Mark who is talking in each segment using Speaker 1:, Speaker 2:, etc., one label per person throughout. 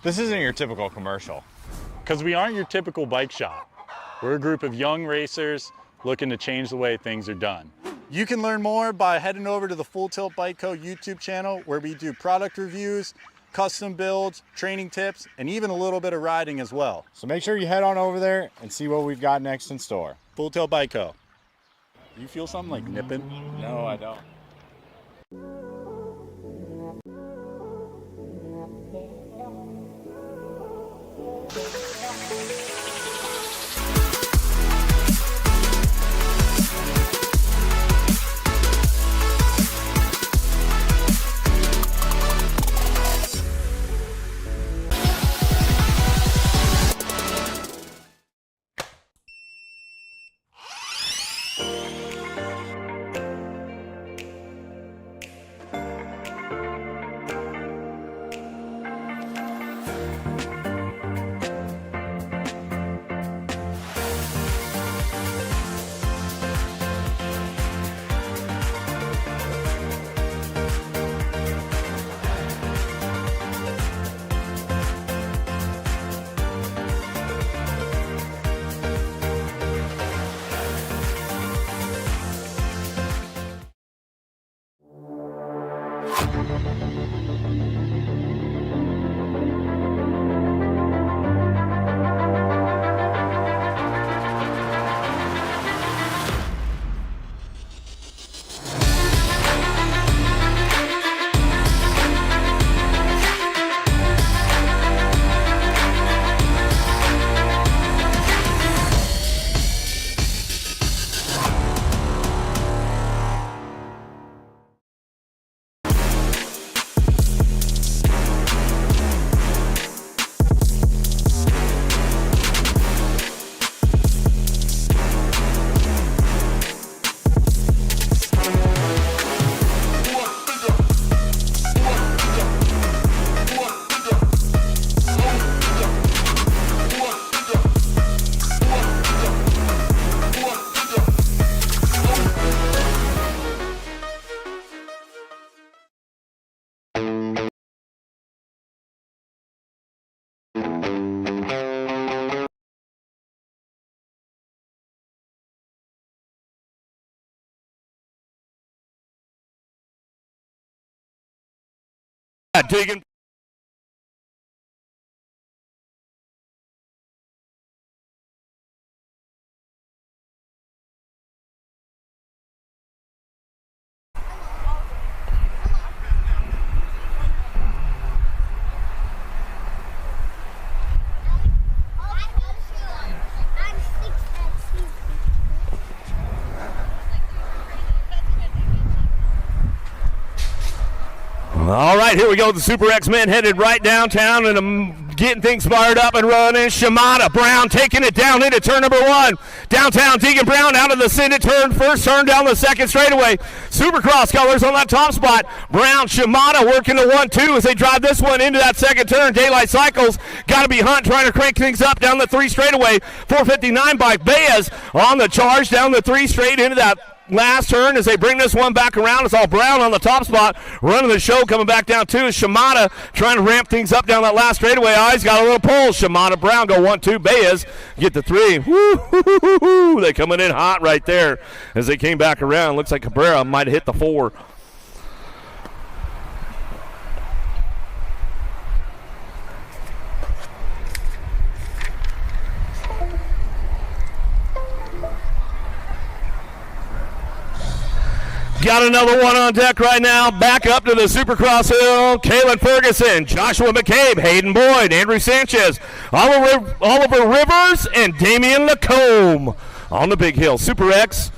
Speaker 1: This isn't your typical commercial.
Speaker 2: Because we aren't your typical bike shop. We're a group of young racers looking to change the way things are done.
Speaker 3: You can learn more by heading over to the Full Tilt Bike Co. YouTube channel, where we do product reviews, custom builds, training tips, and even a little bit of riding as well.
Speaker 1: So make sure you head on over there and see what we've got next in store.
Speaker 3: Full Tilt Bike Co. You feel something like nipping?
Speaker 1: No, I don't.
Speaker 4: Digging. All right, here we go. The Super X men headed right downtown and getting things fired up and running. Shimada Brown taking it down into turn number one. Downtown, Deegan Brown out of the Senate turn. First turn down the second straightaway. Supercross colors on that top spot. Brown, Shimada working the 1-2 as they drive this one into that second turn. Daylight Cycles got to be Hunt trying to crank things up down the 3 straightaway. 459 by Baez on the charge down the 3 straight into that last turn as they bring this one back around. It's all Brown on the top spot, running the show, coming back down two is Shimada, trying to ramp things up down that last straightaway. He's got a little pull. Shimada Brown go 1-2. Baez get the 3. Woo-hoo-hoo-hoo-hoo. They coming in hot right there as they came back around. Looks like Cabrera might have hit the 4. Got another one on deck right now. Back up to the Supercross hill. Kalen Ferguson, Joshua McCabe, Hayden Boyd, Andrew Sanchez, Oliver Rivers, and Damian Lacombe on the big hill. Super X.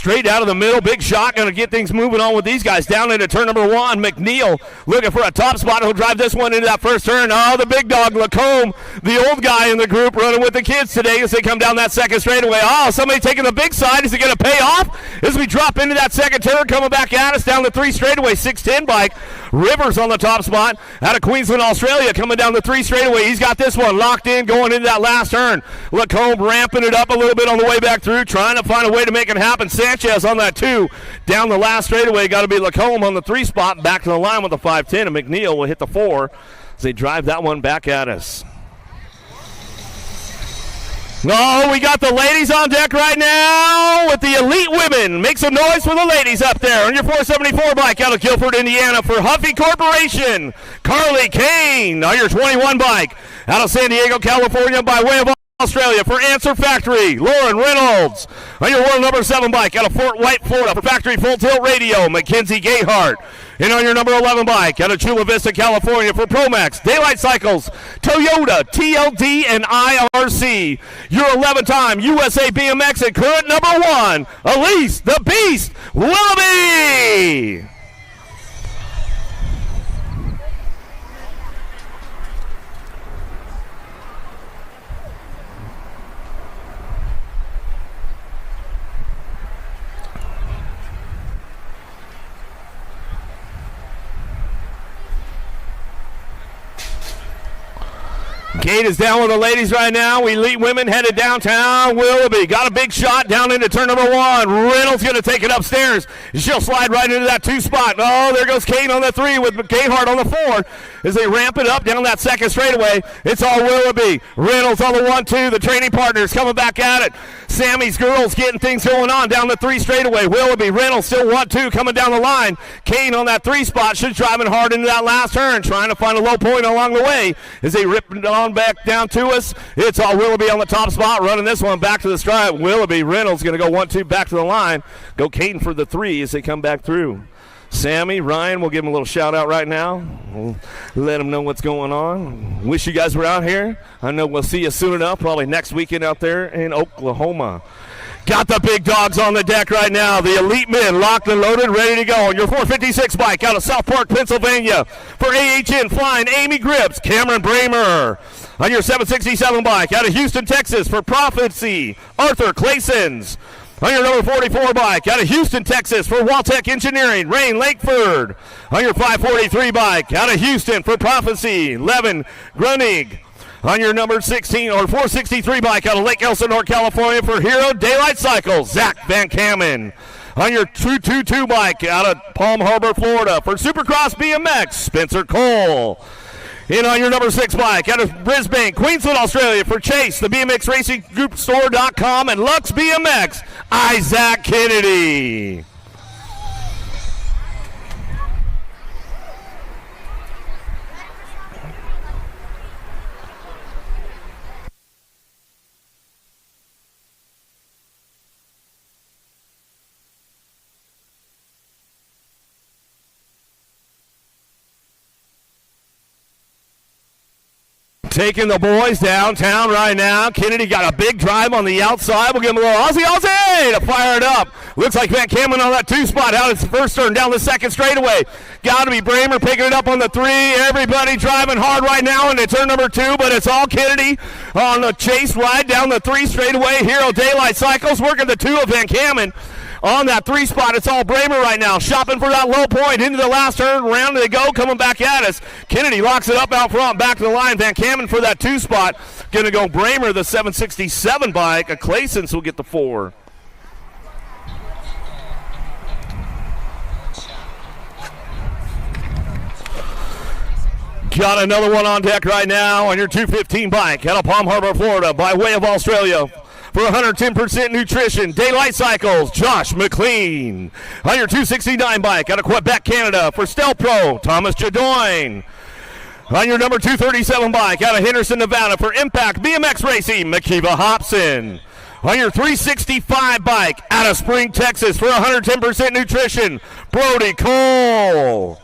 Speaker 4: straight out of the middle. Big shot, going to get things moving on with these guys. Down into turn number 1, McNeil looking for a top spot. He'll drive this one into that first turn. Oh, the big dog, Lacombe, the old guy in the group, running with the kids today as they come down that second straightaway. Oh, somebody taking the big side. Is it going to pay off as we drop into that second turn? Coming back at us down the 3 straightaway, 6'10" bike. Rivers on the top spot out of Queensland, Australia, coming down the 3 straightaway. He's got this one locked in going into that last turn. Lacombe ramping it up a little bit on the way back through, trying to find a way to make it happen. Sanchez on that 2 down the last straightaway. Got to be Lacombe on the 3 spot, back to the line with the 5'10", and McNeil will hit the 4 as they drive that one back at us. Oh, we got the ladies on deck right now with the elite women. Make some noise for the ladies up there on your 474 bike out of Guilford, Indiana for Huffy Corporation. Carly Kane on your 21 bike out of San Diego, California by way of Australia for Answer Factory. Lauren Reynolds on your world number 7 bike out of Fort White, Florida for Factory Full Tilt Radio. Mackenzie Gayhart. And on your number 11 bike out of Chula Vista, California for Promax, Daylight Cycles, Toyota, TLD, and IRC. Your 11-time USA BMX and current number 1, Elise the Beast Willoughby. Gate is down with the ladies right now. Elite women headed downtown. Willoughby got a big shot down into turn number 1. Reynolds going to take it upstairs. She'll slide right into that 2 spot. Oh, there goes Kane on the 3 with Gayhart on the 4 as they ramp it up down that second straightaway. It's all Willoughby. Reynolds on the 1-2. The training partners coming back at it. Sammy's girls getting things going on down the 3 straightaway. Willoughby, Reynolds still 1-2 coming down the line. Kane on that 3 spot. She's driving hard into that last turn, trying to find a low point along the way as they rip it on back down to us. It's all Willoughby on the top spot, running this one back to the stripe. Willoughby, Reynolds going to go 1-2 back to the line. Go Kane for the 3 as they come back through. Sammy, Ryan, we'll give him a little shout out right now. We'll let them know what's going on. Wish you guys were out here. I know we'll see you soon enough, probably next weekend out there in Oklahoma. Got the big dogs on the deck right now. The elite men locked and loaded, ready to go. On your 456 bike out of South Park, Pennsylvania for AHN flying Amy Grips, Cameron Bramer. On your 767 bike out of Houston, Texas for Prophecy, Arthur Claysons. On your number 44 bike out of Houston, Texas for Waltech Engineering, Rain Lakeford. On your 543 bike out of Houston for Prophecy, Levin Grunig. On your number 16 or 463 bike out of Lake Elsinore, California for Hero Daylight Cycles, Zach Van Kamen. On your 222 bike out of Palm Harbor, Florida for Supercross BMX, Spencer Cole. And on your number 6 bike out of Brisbane, Queensland, Australia for Chase, the BMX Racing Group Store.com and Lux BMX, Isaac Kennedy. Taking the boys downtown right now. Kennedy got a big drive on the outside. We'll give him a little Aussie to fire it up. Looks like Van Kamen on that 2 spot out its first turn down the second straightaway. Got to be Bramer picking it up on the 3. Everybody driving hard right now into turn number 2, but it's all Kennedy on the chase ride down the 3 straightaway. Hero Daylight Cycles working the 2 of Van Kamen. On that 3 spot, it's all Bramer right now, shopping for that low point into the last turn. Round they go, coming back at us. Kennedy locks it up out front, back to the line. Van Kamen for that 2 spot. Going to go Bramer, the 767 bike. A Claysons will get the 4. Got another one on deck right now on your 215 bike out of Palm Harbor, Florida, by way of Australia. For 110% nutrition, Daylight Cycles, Josh McLean. On your 269 bike out of Quebec, Canada, for Stel Pro, Thomas Jadoin. On your number 237 bike out of Henderson, Nevada, for Impact BMX Racing, Makiva Hobson. On your 365 bike out of Spring, Texas, for 110% nutrition, Brody Cole.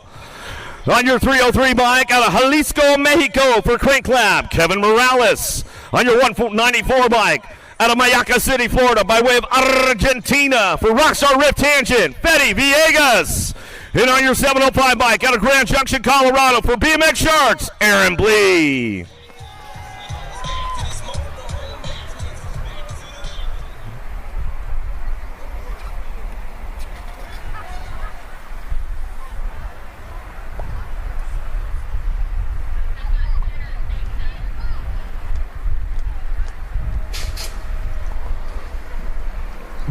Speaker 4: On your 303 bike out of Jalisco, Mexico, for Crank Lab, Kevin Morales. On your 194 bike out of Mayaca City, Florida, by way of Argentina for Rockstar Rift Tangent, Fetty Villegas. And on your 705 bike out of Grand Junction, Colorado for BMX Sharks, Aaron Blee.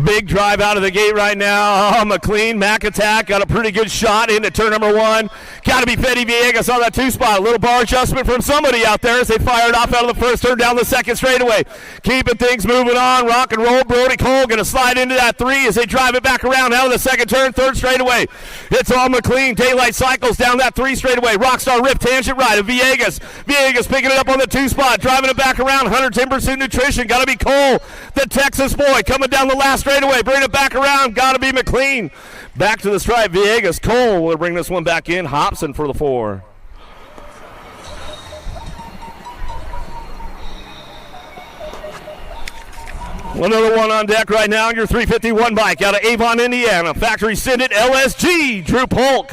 Speaker 4: Big drive out of the gate right now. McLean, Mac attack, got a pretty good shot into turn number one. Got to be Fetty Villegas on that two spot. A little bar adjustment from somebody out there as they fired off out of the first turn down the second straightaway. Keeping things moving on, rock and roll. Brody Cole going to slide into that three as they drive it back around out of the second turn, third straightaway. It's all McLean. Daylight Cycles down that three straightaway. Rockstar Rift Tangent right of Villegas. Villegas picking it up on the two spot, driving it back around. 110 Pursuit Nutrition. Got to be Cole, the Texas boy, coming down the last straightaway. Bring it back around. Got to be McLean. Back to the stripe. Villegas. Cole will bring this one back in. Hobson for the four. Another one on deck right now. Your 351 bike out of Avon, Indiana. Factory Syndicate LSG. Drew Polk.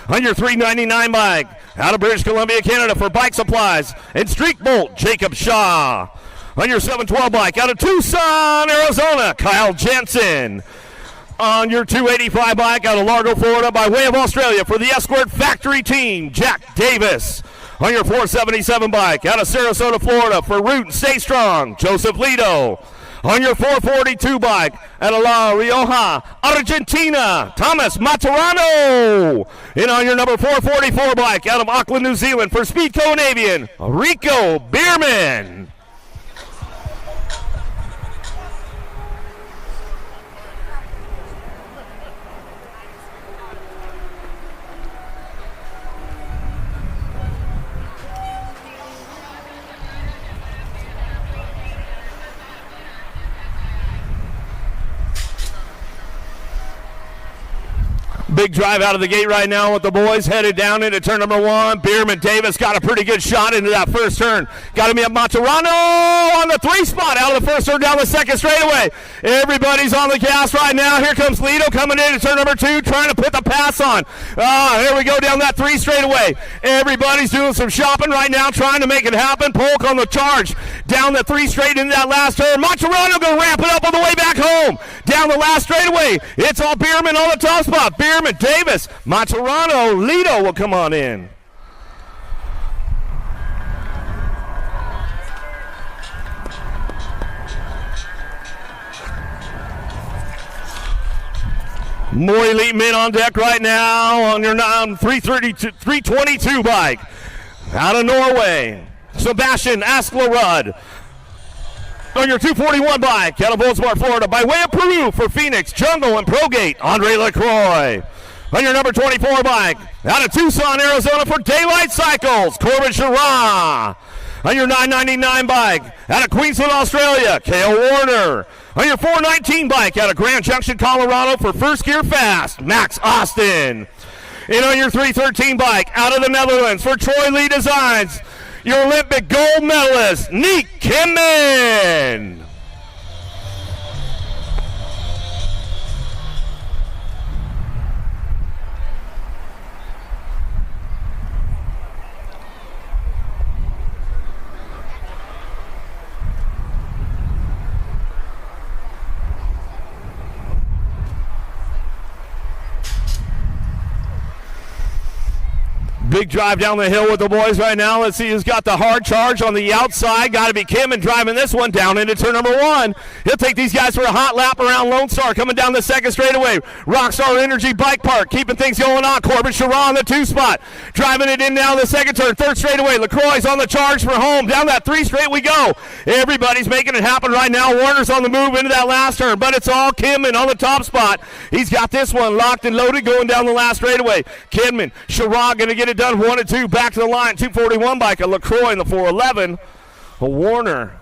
Speaker 4: On your 399 bike out of British Columbia, Canada for Bike Supplies. And Streak Bolt. Jacob Shaw. On your 712 bike out of Tucson, Arizona, Kyle Jensen. On your 285 bike out of Largo, Florida, by way of Australia for the Escort Factory Team, Jack Davis. On your 477 bike out of Sarasota, Florida for Root and Stay Strong, Joseph Lido. On your 442 bike out of La Rioja, Argentina, Thomas Maturano. And on your number 444 bike out of Auckland, New Zealand for Speedco and Avian, Rico Bierman. Big drive out of the gate right now with the boys headed down into turn number one. Bierman Davis got a pretty good shot into that first turn. Got him at Maturano on the three spot out of the first turn down the second straightaway. Everybody's on the gas right now. Here comes Lido coming into turn number two, trying to put the pass on. Here we go down that three straightaway. Everybody's doing some shopping right now, trying to make it happen. Polk on the charge. Down the three straight into that last turn. Maturano going to ramp it up on the way back home. Down the last straightaway. It's all Bierman on the top spot. Bierman, Davis, Maturano, Lido will come on in. More elite men on deck right now on your 322 bike. Out of Norway, Sebastian Asklerud. On your 241 bike out of Bolsmar, Florida, by way of Peru for Phoenix, Jungle, and Progate, Andre LaCroix. On your number 24 bike out of Tucson, Arizona for Daylight Cycles, Corbin Sherrah. On your 999 bike out of Queensland, Australia, Cale Warner. On your 419 bike out of Grand Junction, Colorado for First Gear Fast, Max Austin. And on your 313 bike out of the Netherlands for Troy Lee Designs, your Olympic gold medalist, Nick Kimman. Big drive down the hill with the boys right now. Let's see who's got the hard charge on the outside. Got to be Kimman driving this one down into turn number one. He'll take these guys for a hot lap around Lone Star coming down the second straightaway. Rockstar Energy Bike Park keeping things going on. Corbin Sherrah on the two spot. Driving it in now the second turn. Third straightaway. LaCroix's on the charge for home. Down that three straight we go. Everybody's making it happen right now. Warner's on the move into that last turn, but it's all Kimman on the top spot. He's got this one locked and loaded going down the last straightaway. Kimman, Sherrah going to get it done 1 and 2 back to the line. 241 bike, a LaCroix in the 411. A Warner.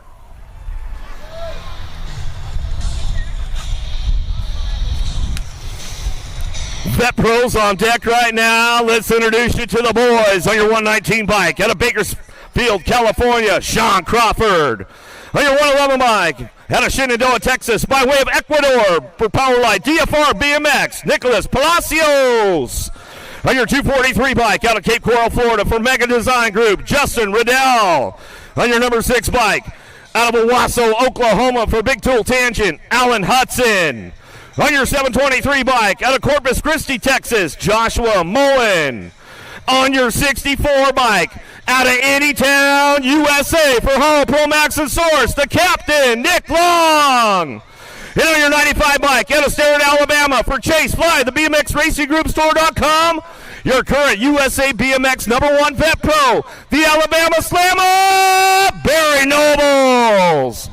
Speaker 4: Vet Pros on deck right now. Let's introduce you to the boys on your 119 bike out of Bakersfield, California, Sean Crawford. On your 111 bike out of Shenandoah, Texas, by way of Ecuador for Powerline, DFR BMX, Nicholas Palacios. On your 243 bike, out of Cape Coral, Florida, for Mega Design Group, Justin Riddell. On your number 6 bike, out of Owasso, Oklahoma, for Big Tool Tangent, Alan Hudson. On your 723 bike, out of Corpus Christi, Texas, Joshua Mullen. On your 64 bike, out of Anytown, USA, for Hollow Pro Max and Source, the captain, Nick Long. And on your 95 bike, out of Sterrett, Alabama, for Chase Fly, the BMX Racing Group Store.com, your current USA BMX #1 vet pro, the Alabama Slammer, Barry Nobles.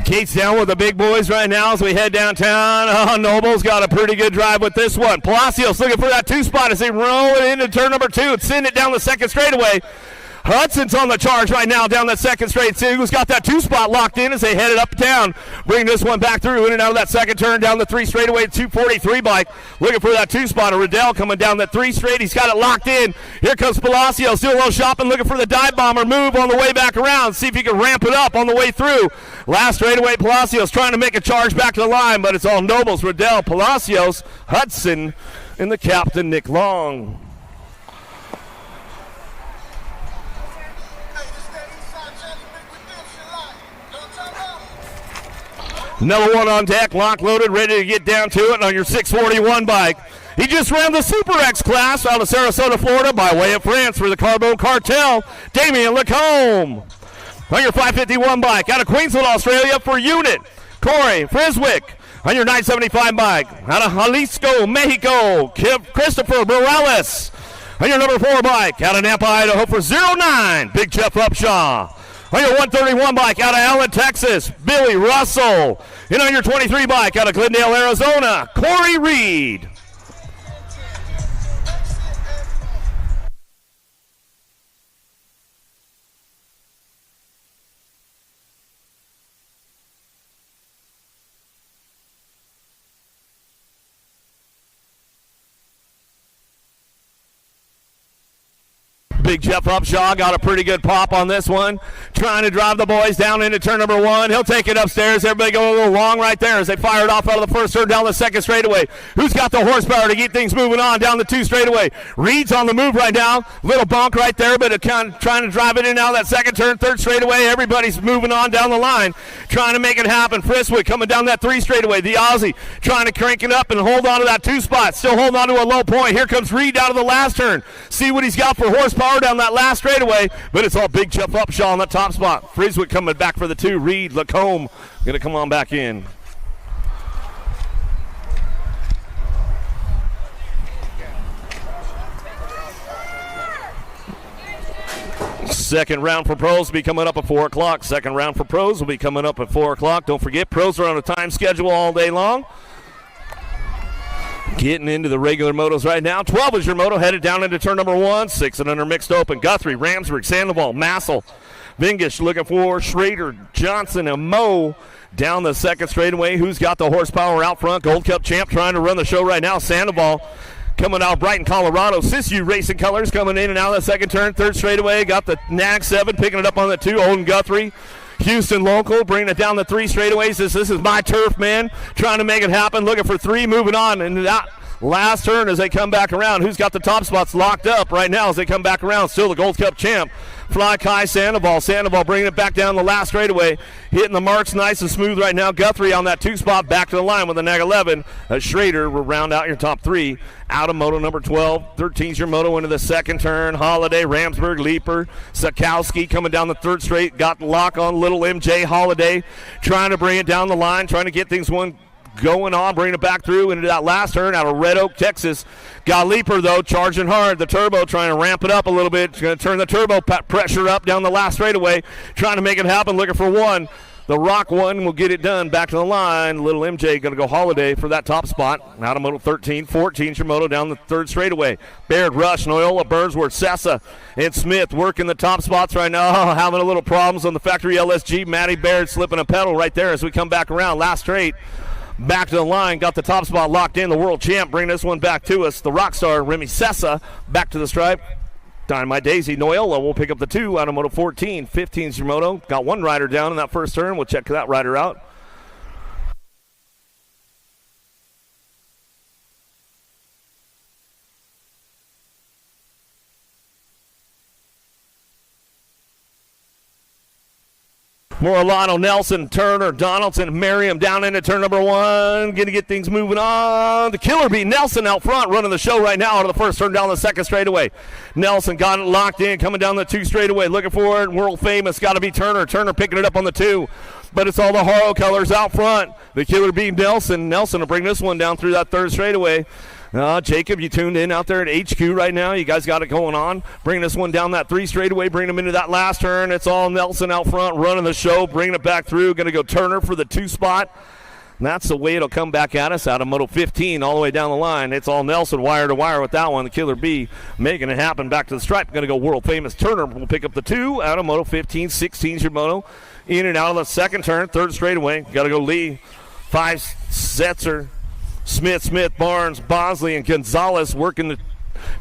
Speaker 4: Kate's down with the big boys right now as we head downtown. Oh, Noble's got a pretty good drive with this one. Palacios looking for that 2 spot as they roll it into turn number 2 and send it down the second straightaway. Hudson's on the charge right now down that second straight. Who's got that 2 spot locked in as they headed uptown. Bring this one back through in and out of that second turn down the 3 straightaway 243 bike. Looking for that 2 spot. Riddell coming down that 3 straight. He's got it locked in. Here comes Palacios. Doing a little shopping, looking for the dive bomber move on the way back around. See if he can ramp it up on the way through. Last straightaway, Palacios trying to make a charge back to the line, but it's all Nobles, Riddell, Palacios, Hudson, and the captain, Nick Long. Number 1 on deck, lock loaded, ready to get down to it on your 641 bike. He just ran the Super X class out of Sarasota, Florida, by way of France for the Carbone Cartel, Damien Lacombe. On your 551 bike, out of Queensland, Australia, for Unit, Corey Friswick. On your 975 bike, out of Jalisco, Mexico, Christopher Morales. On your number 4 bike, out of Nampa, Idaho, for 09, Big Jeff Upshaw. On your 131 bike, out of Allen, Texas, Billy Russell. And on your 23 bike, out of Glendale, Arizona, Corey Reed. Big Jeff Upshaw got a pretty good pop on this one. Trying to drive the boys down into turn number 1. He'll take it upstairs. Everybody going a little long right there as they fire it off out of the first turn down the second straightaway. Who's got the horsepower to keep things moving on down the 2 straightaway? Reed's on the move right now. Little bonk right there, but kind of trying to drive it in now that second turn, 3rd straightaway. Everybody's moving on down the line, trying to make it happen. Friswick coming down that 3 straightaway. The Aussie trying to crank it up and hold on to that 2 spot. Still holding on to a low point. Here comes Reed out of the last turn. See what he's got for horsepower down that last straightaway, but it's all Big Jeff Upshaw on the top spot. Friswick coming back for the 2. Reed, Lacombe going to come on back in. Second round for pros will be coming up at 4 o'clock. Second round for pros will be coming up at 4 o'clock. Don't forget, pros are on a time schedule all day long. Getting into the regular motos right now. 12 is your moto, headed down into turn number 1. 6 and under mixed open. Guthrie, Ramsburg, Sandoval, Massel, Vingish looking for Schrader, Johnson, and Moe down the second straightaway. Who's got the horsepower out front? Gold Cup champ trying to run the show right now. Sandoval coming out Brighton, Colorado. Sisu Racing Colors coming in and out of the second turn. 3rd straightaway. Got the Nag 7 picking it up on the 2. Olden Guthrie. Houston local, bringing it down the 3 straightaways. This is my turf, man. Trying to make it happen. Looking for 3, moving on. And that last turn as they come back around. Who's got the top spots locked up right now as they come back around? Still the Gold Cup champ. Fly Kai Sandoval. Sandoval bringing it back down the last straightaway. Hitting the marks nice and smooth right now. Guthrie on that 2 spot back to the line with the Nag 11. Schrader will round out your top 3. Out of moto number 12. 13's your moto into the second turn. Holiday, Ramsburg, Leaper, Sakowski coming down the 3rd straight. Got the lock on little MJ Holiday. Trying to bring it down the line. Trying to get things going on, bringing it back through into that last turn out of Red Oak, Texas. Got Leaper, though, charging hard. The turbo trying to ramp it up a little bit. Going to turn the turbo pressure up down the last straightaway. Trying to make it happen, looking for 1. The Rock one will get it done. Back to the line. Little MJ going to go Holiday for that top spot. Out of moto 13, 14, Shimoto down the third straightaway. Baird, Rush, Noyola, Burnsworth, Sessa, and Smith working the top spots right now. Having a little problems on the factory LSG. Matty Baird slipping a pedal right there as we come back around. Last straight. Back to the line. Got the top spot locked in. The world champ bring this one back to us. The Rockstar, Remy Sessa, back to the stripe. Dynamite Daisy Noyola will pick up the 2 out of moto 14. 15 Shimoto. Got one rider down in that first turn. We'll check that rider out. Morelano, Nelson, Turner, Donaldson, Merriam down into turn number 1. Going to get things moving on. The Killer Bee, Nelson out front, running the show right now out of the first turn down the second straightaway. Nelson got it locked in, coming down the 2 straightaway. Looking for it, world famous, got to be Turner. Turner picking it up on the 2. But it's all the Haro colors out front. The Killer Bee, Nelson. Nelson will bring this one down through that third straightaway. Jacob, you tuned in out there at HQ right now. You guys got it going on. Bring this one down that 3 straightaway. Bring them into that last turn. It's all Nelson out front running the show. Bringing it back through. Going to go Turner for the 2 spot. And that's the way it'll come back at us out of moto 15 all the way down the line. It's all Nelson wire to wire with that one. The Killer Bee making it happen back to the stripe. Going to go world famous Turner. Will pick up the 2 out of moto 15. 16 Shimoto. In and out of the second turn. Third straightaway. Got to go Lee. 5 Setzer. Smith, Barnes, Bosley, and Gonzalez working the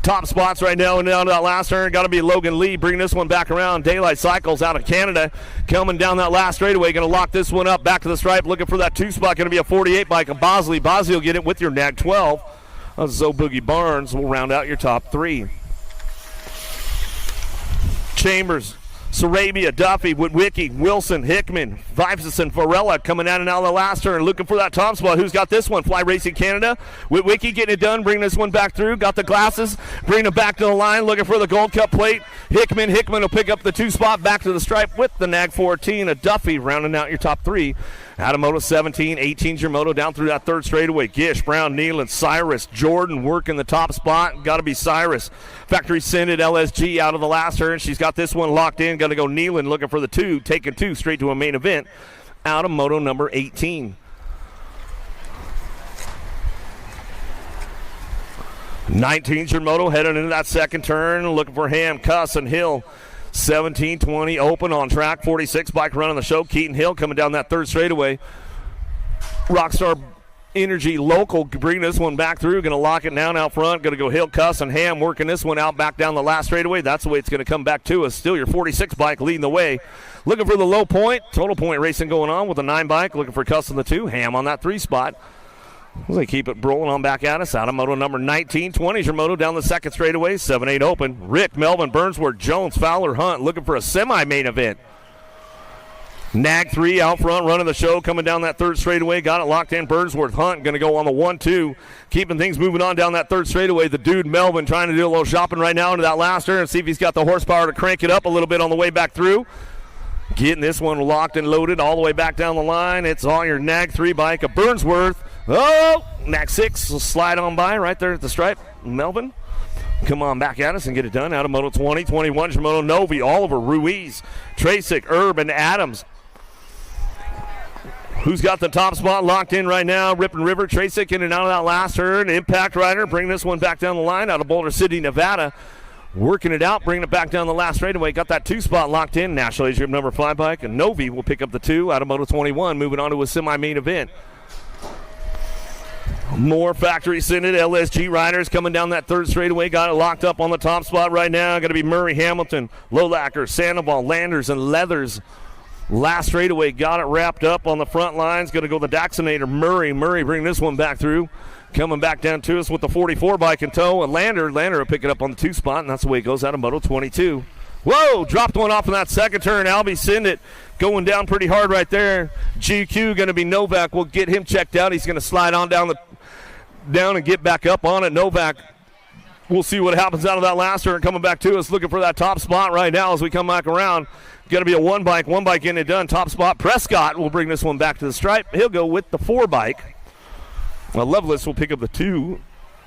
Speaker 4: top spots right now. And down to that last turn, got to be Logan Lee. Bring this one back around. Daylight Cycles out of Canada coming down that last straightaway. Going to lock this one up. Back to the stripe. Looking for that 2 spot. Going to be a 48 bike of Bosley. Bosley will get it with your Nag 12. Zoe Boogie Barnes will round out your top 3. Chambers, Sarabia, Duffy, Witwicky, Wilson, Hickman, Vivesson, and Varela coming out and out of the last turn, looking for that top spot. Who's got this one? Fly Racing Canada. Witwicky getting it done, bringing this one back through. Got the glasses, bringing it back to the line, looking for the Gold Cup plate. Hickman will pick up the 2 spot back to the stripe with the Nag 14. A Duffy rounding out your top 3. Out of moto 17, 18 Moto down through that third straightaway. Gish, Brown, Nealon, Cyrus, Jordan working the top spot. Got to be Cyrus. Factory Scented LSG out of the last turn. She's got this one locked in. Going to go Nealon looking for the 2. Taking 2 straight to a main event. Out of moto number 18. 19 Moto heading into that second turn. Looking for Ham, Cuss, and Hill. 17-20 open on track. 46 bike running the show. Keaton Hill coming down that third straightaway. Rockstar Energy Local bringing this one back through. Going to lock it down out front. Going to go Hill, Cuss, and Ham working this one out back down the last straightaway. That's the way it's going to come back to us. Still your 46 bike leading the way. Looking for the low point. Total point racing going on with the 9 bike. Looking for Cuss on the 2. Ham on that 3 spot. They keep it rolling on back at us. Out of moto number 19, 20 Moto down the second straightaway. 7-8 open. Rick, Melvin, Burnsworth, Jones, Fowler, Hunt looking for a semi-main event. Nag 3 out front running the show coming down that third straightaway. Got it locked in. Burnsworth, Hunt going to go on the 1-2. Keeping things moving on down that third straightaway. The dude Melvin trying to do a little shopping right now into that last turn and see if he's got the horsepower to crank it up a little bit on the way back through. Getting this one locked and loaded all the way back down the line. It's on your Nag 3 bike of Burnsworth. Oh, Nag 6 will slide on by right there at the stripe. Melvin, come on back at us and get it done. Out of moto 20, 21 Moto Novi, Oliver, Ruiz, Trasick, Erb, and Adams. Who's got the top spot locked in right now? Rippin' River, Trasick in and out of that last turn. Impact Rider, bring this one back down the line out of Boulder City, Nevada. Working it out, bringing it back down the last straightaway. Got that 2 spot locked in. National Age Group number 5 bike. And Novi will pick up the 2 out of moto 21, moving on to a semi-main event. More factory scented LSG riders coming down that third straightaway. Got it locked up on the top spot right now. Going to be Murray, Hamilton, Lolacker, Sandoval, Landers, and Leathers. Last straightaway got it wrapped up on the front lines. Going to go the Daxonator. Murray bring this one back through. Coming back down to us with the 44 bike in tow. And Lander will pick it up on the 2 spot, and that's the way it goes out of moto 22. Whoa, dropped one off in that second turn. Albie Sindit going down pretty hard right there. GQ going to be Novak. We'll get him checked out. He's going to slide on down and get back up on it. Novak, we'll see what happens out of that last turn. Coming back to us, looking for that top spot right now as we come back around. Going to be a one bike getting it done. Top spot, Prescott will bring this one back to the stripe. He'll go with the 4 bike. Well, Lovelace will pick up the 2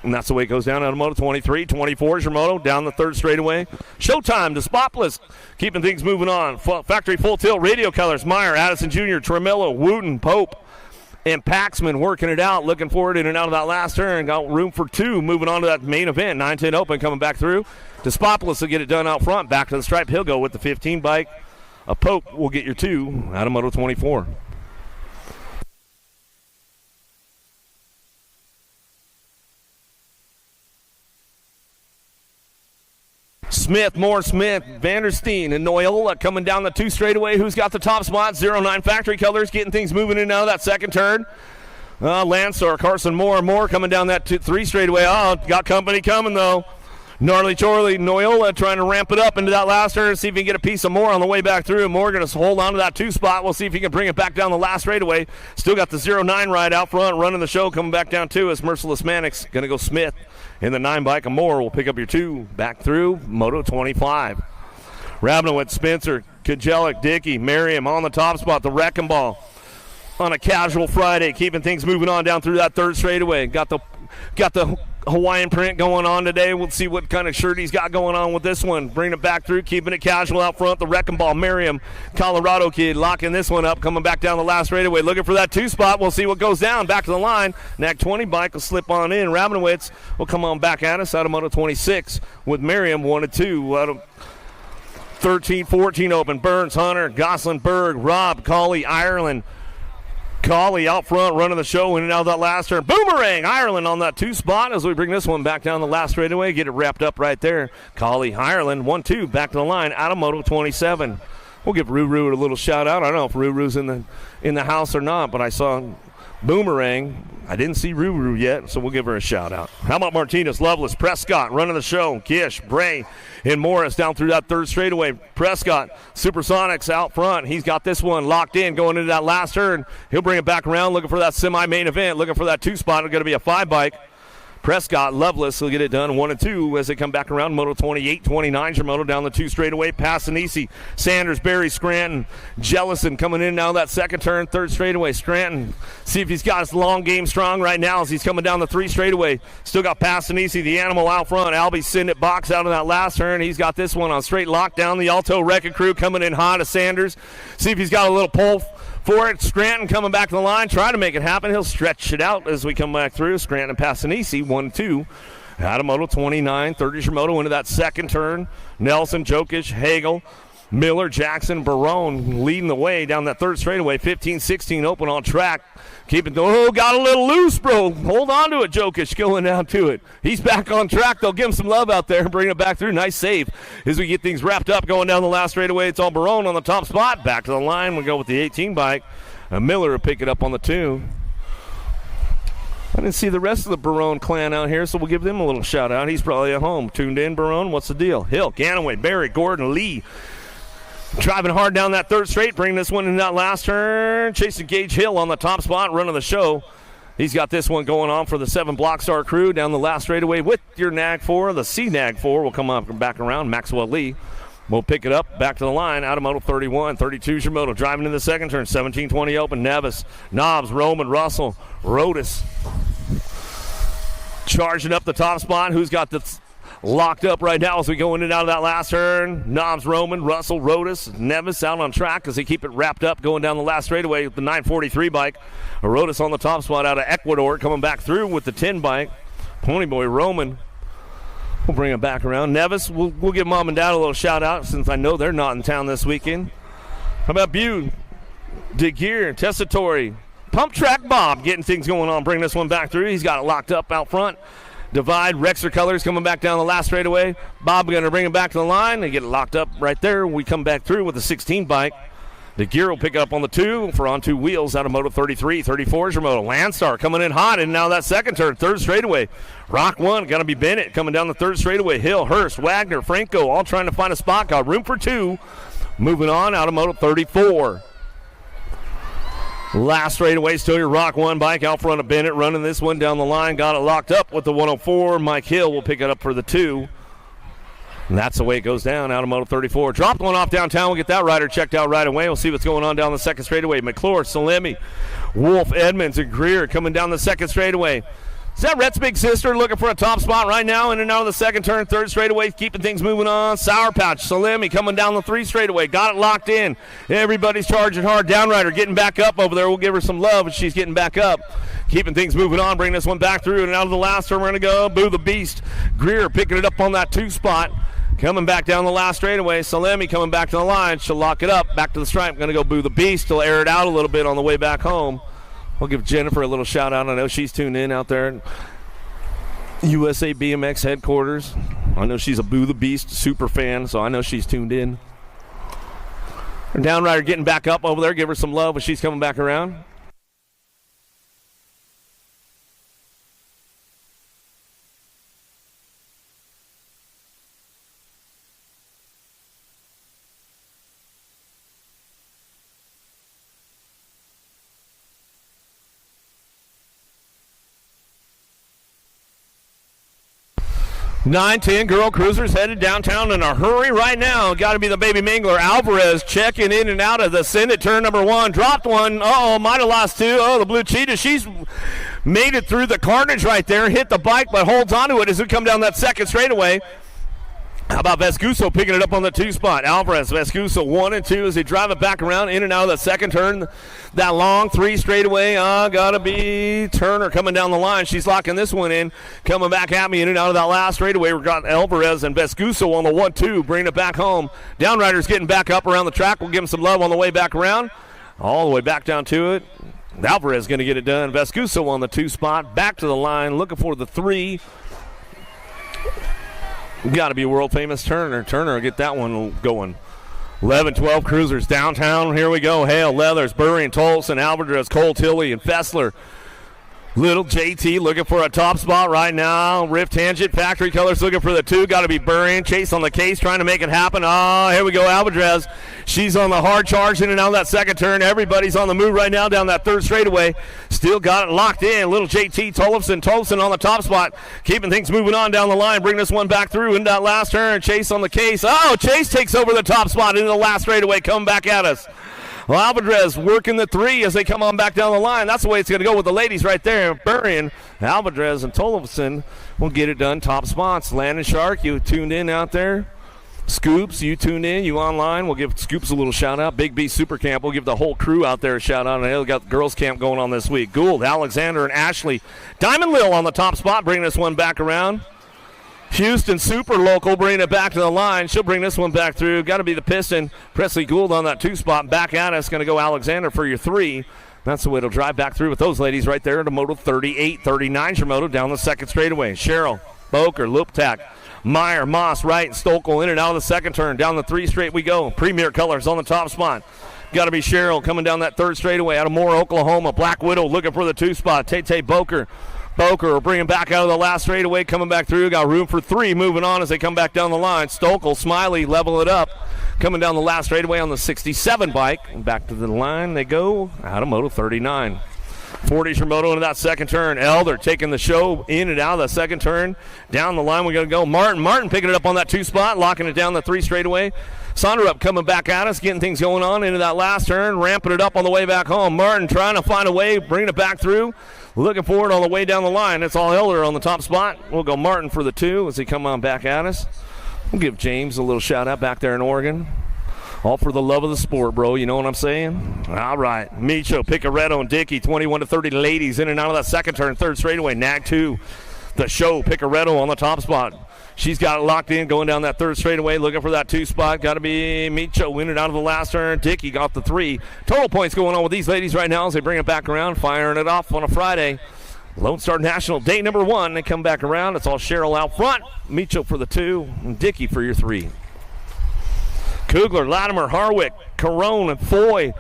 Speaker 4: And that's the way it goes down out of moto. 23, 24 is your moto. Down the third straightaway. Showtime to Spotless. Keeping things moving on. Factory full tilt. Radio colors. Meyer, Addison Jr., Tremillo, Wooten, Pope, and Paxman working it out. Looking forward in and out of that last turn. Got room for two. Moving on to that main event. 9-10 open coming back through. To Spotless will get it done out front. Back to the stripe. He'll go with the 15 bike. A Pope will get your two out of moto 24. Smith, Moore, Smith, Vandersteen, and Noyola coming down the two straightaway. Who's got the top spot? 09 Factory Colors getting things moving in and out of that second turn. Lansor, Carson Moore coming down that three straightaway. Oh, got company coming though. Gnarly Charlie, Noyola trying to ramp it up into that last turn, see if he can get a piece of Moore on the way back through. Moore going to hold on to that two spot. We'll see if he can bring it back down the last straightaway. Still got the 09 ride out front, running the show, coming back down two as Merciless Mannix going to go Smith. In the 9 bike, Moore will pick up your two. Back through moto 25. Rabinowitz, Spencer, Kajelik, Dickey, Merriam on the top spot. The Wrecking Ball on a casual Friday, keeping things moving on down through that third straightaway. Got the Hawaiian print going on today. We'll see what kind of shirt he's got going on with this one. Bringing it back through, keeping it casual out front. The Wrecking Ball, Merriam, Colorado kid, locking this one up, coming back down the last straightaway, looking for that two spot. We'll see what goes down. Back to the line. NAC 20 bike will slip on in. Rabinowitz will come on back at us out of moto 26 with Merriam 1-2 out of 13, 14 open. Burns, Hunter, Gosselin, Berg, Robb, Cawley, Ireland. Cawley out front running the show in and out of that last turn. Boomerang, Ireland on that two spot as we bring this one back down the last straightaway. Get it wrapped up right there. Cawley, Ireland, 1-2 back to the line out of moto 27. We'll give Ruru a little shout out. I don't know if Ruru's in the house or not, but I saw Boomerang. I didn't see Ruru yet, so we'll give her a shout out. How about Martinez, Loveless, Prescott running the show. Kish, Bray, and Morris down through that third straightaway. Prescott, Supersonics out front. He's got this one locked in going into that last turn. He'll bring it back around looking for that semi-main event, looking for that two spot. It's going to be a 5 bike. Prescott, Loveless will get it done 1-2 as they come back around. Moto 28, 29 your moto down the two straightaway. Passanisi, Sanders, Barry, Scranton, Jellison coming in now that second turn, third straightaway. Scranton, see if he's got his long game strong right now as he's coming down the three straightaway. Still got Passanisi, the animal out front. Albie sending it box out of that last turn. He's got this one on straight lockdown. The Alto Wrecking Crew coming in hot to Sanders. See if he's got a little pull for it. Scranton coming back to the line, trying to make it happen. He'll stretch it out as we come back through. Scranton and Passanisi, 1-2. Out of moto 29, 30 moto into that second turn. Nelson, Jokic, Hagel, Miller, Jackson, Barone leading the way down that third straightaway. 15-16 open on track. Keep it, oh, got a little loose, bro. Hold on to it, Jokic, going down to it. He's back on track. They'll give him some love out there, bring it back through. Nice save as we get things wrapped up going down the last straightaway. It's all Barone on the top spot. Back to the line. We go with the 18 bike. Miller will pick it up on the 2. I didn't see the rest of the Barone clan out here, so we'll give them a little shout out. He's probably at home. Tuned in, Barone. What's the deal? Hill, Ganaway, Barry, Gordon, Lee. Driving hard down that third straight, bringing this one in that last turn. Chasing Gage Hill on the top spot, running the show. He's got this one going on for the 7 Blockstar crew down the last straightaway with your NAG 4. The C NAG 4 will come up and back around. Maxwell Lee will pick it up, back to the line, out of moto 31. 32 is your moto. Driving in the second turn, 17-20 open. Nevis, Knobs, Roman, Russell, Rodas. Charging up the top spot. Who's got the locked up right now as we go in and out of that last turn? Knobs, Roman, Russell, Rodas, Nevis out on track as they keep it wrapped up going down the last straightaway with the 943 bike. Rodas on the top spot out of Ecuador coming back through with the 10 bike. Ponyboy Roman will bring it back around. Nevis, we'll give Mom and Dad a little shout out since I know they're not in town this weekend. How about Butte, DeGear, Tessitore, Pump Track Bob getting things going on, bring this one back through. He's got it locked up out front. Divide, Rexer Colors coming back down the last straightaway. Bob going to bring it back to the line. They get it locked up right there. We come back through with the 16 bike. The gear will pick it up on the 2 for on 2 wheels out of moto 33. 34 is your moto. Landstar coming in hot and now that second turn, third straightaway. Rock 1, going to be Bennett coming down the third straightaway. Hill, Hurst, Wagner, Franco all trying to find a spot. Got room for 2. Moving on out of moto 34. Last straightaway, still your Rock 1 bike out front of Bennett, running this one down the line. Got it locked up with the 104. Mike Hill will pick it up for the 2. And that's the way it goes down out of moto 34. Dropped one off downtown. We'll get that rider checked out right away. We'll see what's going on down the second straightaway. McClure, Salemi, Wolf, Edmonds, and Greer coming down the second straightaway. Is that Rhett's big sister looking for a top spot right now? In and out of the second turn, third straightaway, keeping things moving on. Sour Patch, Salemi coming down the 3 straightaway. Got it locked in. Everybody's charging hard. Downrider getting back up over there. We'll give her some love, but she's getting back up. Keeping things moving on. Bring this one back through. And out of the last turn, we're going to go Boo the Beast. Greer picking it up on that 2 spot. Coming back down the last straightaway. Salemi coming back to the line. She'll lock it up. Back to the stripe. Going to go Boo the Beast. She'll air it out a little bit on the way back home. We'll give Jennifer a little shout out. I know she's tuned in out there. USA BMX headquarters. I know she's a Boo the Beast super fan, so I know she's tuned in. Downrider getting back up over there. Give her some love, but she's coming back around. Nine, 10 girl cruisers headed downtown in a hurry right now. Got to be the baby mangler. Alvarez checking in and out of the Senate turn number 1. Dropped one. Uh-oh, might have lost 2. Oh, the Blue Cheetah. She's made it through the carnage right there. Hit the bike, but holds onto it as we come down that second straightaway. How about Vescuso picking it up on the 2 spot? Alvarez, Vescuso 1 and 2 as they drive it back around in and out of the second turn. That long 3 straightaway. Gotta be Turner coming down the line. She's locking this one in. Coming back at me in and out of that last straightaway. We've got Alvarez and Vescuso on the 1-2, bringing it back home. Downrider's getting back up around the track. We'll give him some love on the way back around. All the way back down to it. Alvarez going to get it done. Vescuso on the 2 spot. Back to the line, looking for the 3. Got to be world famous Turner. Turner will get that one going. 11, 12 cruisers downtown. Here we go. Hale, Leathers, Burry, and Tolson, Alvarez, Cole, Tilley, and Fessler. Little JT looking for a top spot right now. Rift Tangent, Factory Colors looking for the 2. Got to be Burry. Chase on the case trying to make it happen. Here we go. Alvarez. She's on the hard charge in and out of that second turn. Everybody's on the move right now down that 3rd straightaway. Still got it locked in. Little JT Tolson on the top spot. Keeping things moving on down the line. Bring this one back through in that last turn. Chase on the case. Chase takes over the top spot into the last straightaway. Coming back at us. Well, Alvarez working the 3 as they come on back down the line. That's the way it's going to go with the ladies right there. Burrian, Alvarez, and Tolson will get it done. Top spots. Landon Shark, you tuned in out there. Scoops, you tuned in. You online. We'll give Scoops a little shout out. Big B Super Camp. We'll give the whole crew out there a shout out. I know we got the girls camp going on this week. Gould, Alexander, and Ashley. Diamond Lil on the top spot, bringing this one back around. Houston super local, bringing it back to the line. She'll bring this one back through. Got to be the Piston. Presley Gould on that 2 spot. Back at us. Going to go Alexander for your 3. That's the way it'll drive back through with those ladies right there to Moto 38. 39's your moto down the second straightaway. Cheryl, Boker, Luptak, Meyer, Moss, Wright, and Stokel in and out of the second turn. Down the 3 straight we go. Premier Colors on the top spot. Got to be Cheryl coming down that 3rd straightaway out of Moore, Oklahoma. Black Widow looking for the 2 spot. Tate Boker. Boker will bring him back out of the last straightaway, coming back through. Got room for 3 moving on as they come back down the line. Stokel, Smiley, level it up. Coming down the last straightaway on the 67 bike. And back to the line they go out of Moto 39. 40's your moto into that second turn. Elder taking the show in and out of the second turn. Down the line we're going to go. Martin picking it up on that 2 spot, locking it down the 3 straightaway. Sonderup coming back at us, getting things going on into that last turn, ramping it up on the way back home. Martin trying to find a way, bringing it back through. Looking forward on the way down the line. It's all Elder on the top spot. We'll go Martin for the 2 as he come on back at us. We'll give James a little shout out back there in Oregon. All for the love of the sport, bro. You know what I'm saying? All right. Micho, Picaretto, and Dickey, 21 to 30 ladies in and out of that second turn, 3rd straightaway. Nag 2. The show, Picaretto on the top spot. She's got it locked in going down that 3rd straightaway, looking for that 2 spot. Got to be Micho in and out of the last turn. Dickey got the 3. Total points going on with these ladies right now as they bring it back around, firing it off on a Friday. Lone Star National, day number 1. They come back around. It's all Cheryl out front. Micho for the 2, and Dickey for your 3. Kugler, Latimer, Harwick, Carone, and Foy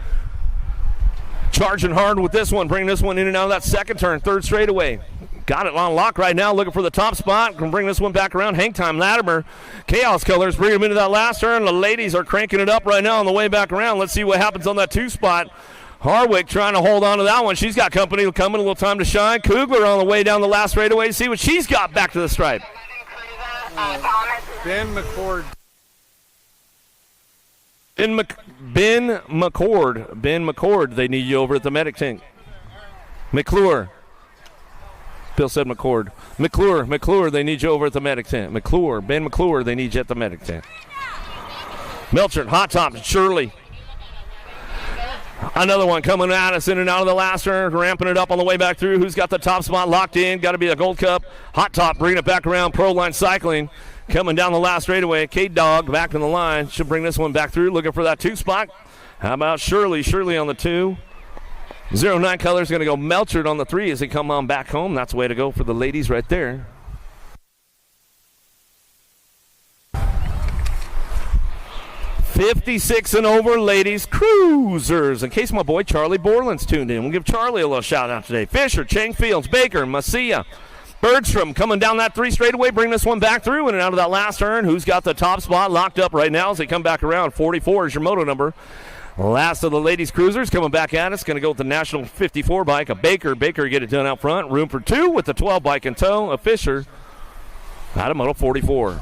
Speaker 4: charging hard with this one, bringing this one in and out of that second turn, 3rd straightaway. Got it on lock right now, looking for the top spot. Can bring this one back around. Hang time, Latimer. Chaos Colors bring them into that last turn. The ladies are cranking it up right now on the way back around. Let's see what happens on that 2 spot. Harwick trying to hold on to that one. She's got company coming, a little time to shine. Kugler on the way down the last straightaway to see what she's got back to the stripe.
Speaker 5: Ben McCord.
Speaker 4: Ben McCord, they need you over at the medic tank. McClure. Bill said McCord. McClure, they need you over at the medic tent. Ben McClure, they need you at the medic tent. Melcher, hot top, Shirley. Another one coming at us in and out of the last turn, ramping it up on the way back through. Who's got the top spot locked in? Got to be a Gold Cup. Hot top, bringing it back around. Pro Line Cycling coming down the last straightaway. K-Dog back in the line. Should bring this one back through, looking for that 2 spot. How about Shirley? Shirley on the 2. 09 colors going to go Melcher on the 3 as they come on back home. That's the way to go for the ladies right there. '56 and over, ladies, cruisers. In case my boy Charlie Borland's tuned in, we'll give Charlie a little shout out today. Fisher, Chang Fields, Baker, Macia, Bergstrom coming down that 3 straightaway, bring this one back through in and out of that last turn. Who's got the top spot locked up right now as they come back around? 44 is your moto number. Last of the ladies cruisers coming back at us. Going to go with the National 54 bike. A Baker get it done out front. Room for 2 with the 12 bike in tow. A Fisher out of moto 44.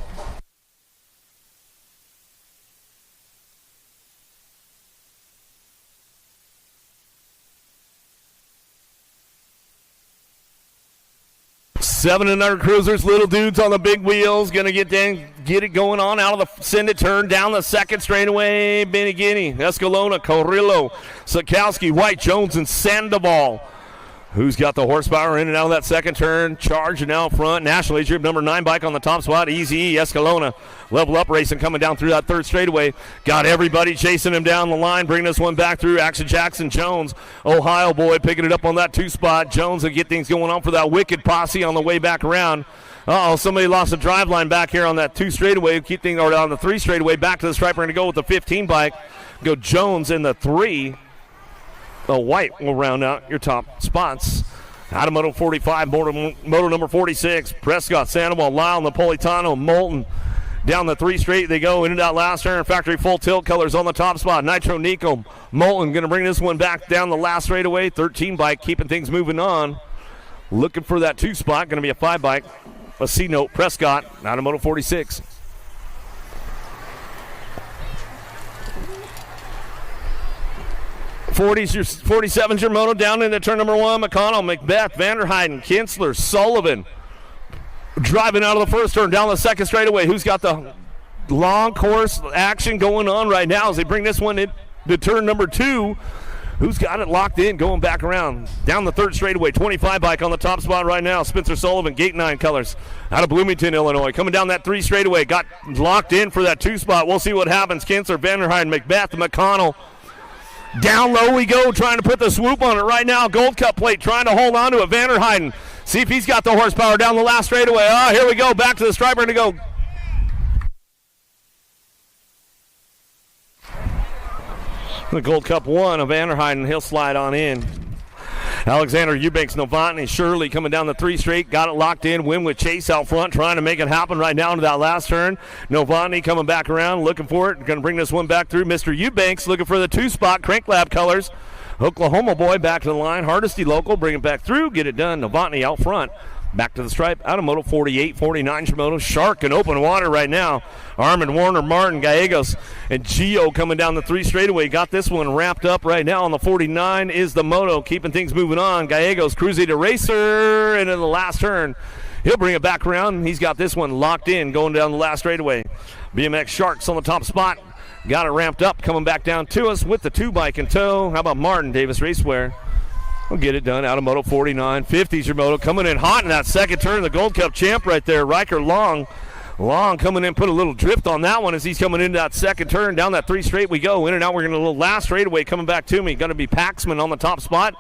Speaker 4: Seven and under cruisers, little dudes on the big wheels, gonna get it going on out of the send it turn down the second straightaway. Benigini, Escalona, Carrillo, Sikowski, White, Jones, and Sandoval. Who's got the horsepower in and out of that second turn? Charging out front. National Age Group number 9 bike on the top spot. Easy E, Escalona. Level Up Racing coming down through that third straightaway. Got everybody chasing him down the line. Bring this one back through. Action Jackson Jones. Ohio boy picking it up on that 2 spot. Jones will get things going on for that Wicked posse on the way back around. Somebody lost a drive line back here on that 2 straightaway. Keep things on the 3 straightaway. Back to the stripe. We're going to go with the 15 bike. Go Jones in the 3. White will round out your top spots. Out of moto 45, moto number 46, Prescott, Sandoval, Lyle, Napolitano, Moulton. Down the 3 straight they go into that last turn. Factory full tilt colors on the top spot. Nitro Nico, Moulton going to bring this one back down the last straightaway. 13 bike keeping things moving on. Looking for that 2 spot. Going to be a 5 bike. A C-note, Prescott, out of moto 46. '40s, your 47's your moto down into turn number 1. McConnell, Macbeth, Vanderheiden, Kinsler, Sullivan. Driving out of the first turn down the second straightaway. Who's got the long course action going on right now as they bring this one into turn number 2? Who's got it locked in going back around? Down the third straightaway. 25 bike on the top spot right now. Spencer Sullivan, Gate 9 colors. Out of Bloomington, Illinois. Coming down that 3 straightaway. Got locked in for that 2 spot. We'll see what happens. Kinsler, Vanderheiden, Macbeth, McConnell. Down low we go, trying to put the swoop on it right now. Gold Cup plate, trying to hold on to it. Vanderheiden, see if he's got the horsepower down the last straightaway. Here we go, back to the striper to go. The Gold Cup 1 of Vanderheiden, he'll slide on in. Alexander Eubanks, Novotny, Shirley coming down the 3 straight, got it locked in. Win with Chase out front, trying to make it happen right now into that last turn. Novotny coming back around, looking for it. Going to bring this one back through. Mr. Eubanks looking for the 2 spot. Crank Lab colors. Oklahoma boy back to the line. Hardesty local, bring it back through. Get it done. Novotny out front. Back to the stripe. Out of moto 48, 49 Shimoto. Shark in open water right now. Armin, Warner, Martin, Gallegos, and Gio coming down the 3 straightaway. Got this one wrapped up right now on the 49 is the moto. Keeping things moving on. Gallegos cruising to racer. And in the last turn, he'll bring it back around. He's got this one locked in going down the last straightaway. BMX Sharks on the top spot. Got it ramped up. Coming back down to us with the 2 bike in tow. How about Martin, Davis Racewear? We'll get it done out of moto 49. 50's your moto coming in hot in that second turn. The Gold Cup champ right there, Riker Long. Long coming in, put a little drift on that one as he's coming into that second turn. Down that 3 straight we go. In and out, we're going to a little last straightaway coming back to me. Going to be Paxman on the top spot.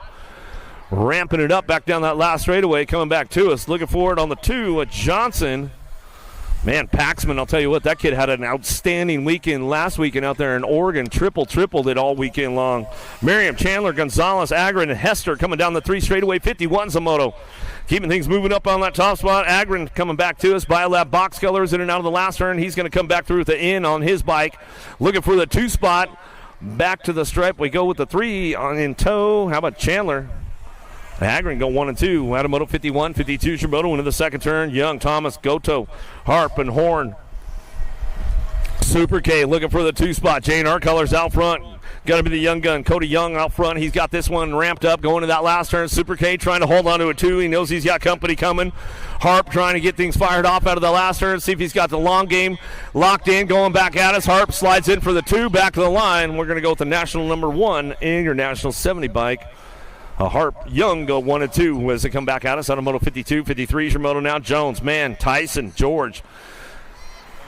Speaker 4: Ramping it up back down that last straightaway coming back to us. Looking for it on the 2, Johnson. Man, Paxman, I'll tell you what, that kid had an outstanding weekend last weekend out there in Oregon. Tripled it all weekend long. Miriam, Chandler, Gonzalez, Agron, and Hester coming down the 3 straightaway. 51's a moto. Keeping things moving up on that top spot. Agron coming back to us. Biolab box colors in and out of the last turn. He's going to come back through with the in on his bike. Looking for the 2 spot. Back to the stripe. We go with the 3 in tow. How about Chandler? Agron go 1 and 2. Out of moto 51, 52 Shimoto into the second turn. Young, Thomas, Goto, Harp, and Horn. Super K looking for the 2 spot. Jane R colors out front. Got to be the young gun, Cody Young out front. He's got this one ramped up, going to that last turn. Super K trying to hold on to it too. He knows he's got company coming. Harp trying to get things fired off out of the last turn. See if he's got the long game locked in, going back at us. Harp slides in for the 2, back to the line. We're going to go with the national number 1 in your national 70 bike. Harp Young go 1 and 2 as they come back at us. Out of moto 52, 53 is your moto now. Jones, man, Tyson, George.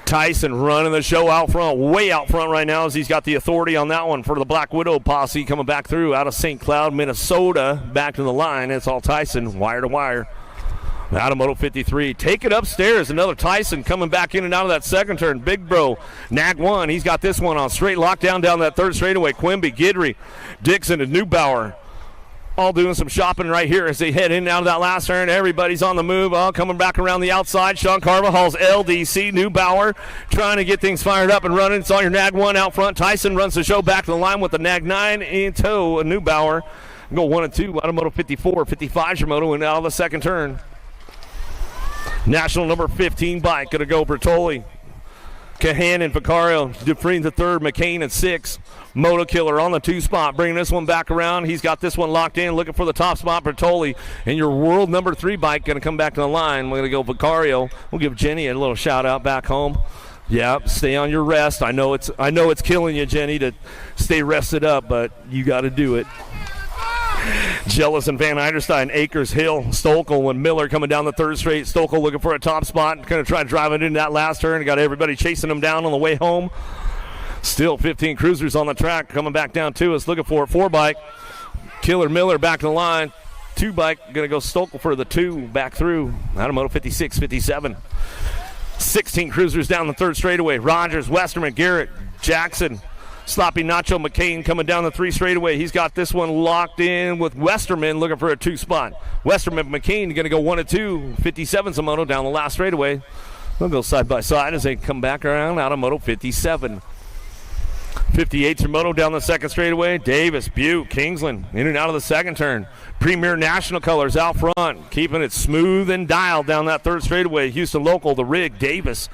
Speaker 4: Tyson running the show out front, way out front right now, as he's got the authority on that one for the Black Widow posse coming back through out of St. Cloud, Minnesota, back to the line. It's all Tyson, wire to wire. Out of moto 53, take it upstairs. Another Tyson coming back in and out of that second turn. Big Bro, Nag 1, he's got this one on straight lockdown down that third straightaway. Quimby, Gidry, Dixon, and Neubauer. All doing some shopping right here as they head in and out of that last turn. Everybody's on the move. All coming back around the outside. Sean Carvajal's LDC. Neubauer trying to get things fired up and running. It's all your Nag 1 out front. Tyson runs the show back to the line with the Nag 9 in tow. Neubauer go 1 and 2. Out of moto 54. 55 is your moto and out of the second turn. National number 15 bike. Going to go Bertoli, Kahan and Vicario. Dufresne the 3rd. McCain at 6. Moto Killer on the 2 spot, bringing this one back around. He's got this one locked in, looking for the top spot. Bertoli and your world number 3 bike going to come back to the line. We're going to go Vicario. We'll give Jenny a little shout out back home. Yeah, stay on your rest. I know it's killing you, Jenny, to stay rested up, but you got to do it. Jealous and Van Eiderstein, Akers, Hill, Stokel, and Miller coming down the 3rd straight. Stokel looking for a top spot, going to try to drive it into that last turn. Got everybody chasing him down on the way home. Still 15 cruisers on the track coming back down to us, looking for a 4 bike. Killer Miller back to the line. 2 bike, going to go Stokel for the 2 back through. Out of moto 56, 57. 16 cruisers down the 3rd straightaway. Rogers, Westerman, Garrett, Jackson, Sloppy Nacho, McCain coming down the 3 straightaway. He's got this one locked in with Westerman looking for a 2 spot. Westerman, McCain going to go 1 and 2. 57's a moto down the last straightaway. They'll go side by side as they come back around out of moto 57. 58's your moto down the 2nd straightaway. Davis, Butte, Kingsland in and out of the 2nd turn. Premier National colors out front, keeping it smooth and dialed down that 3rd straightaway. Houston Local, the rig, Davis.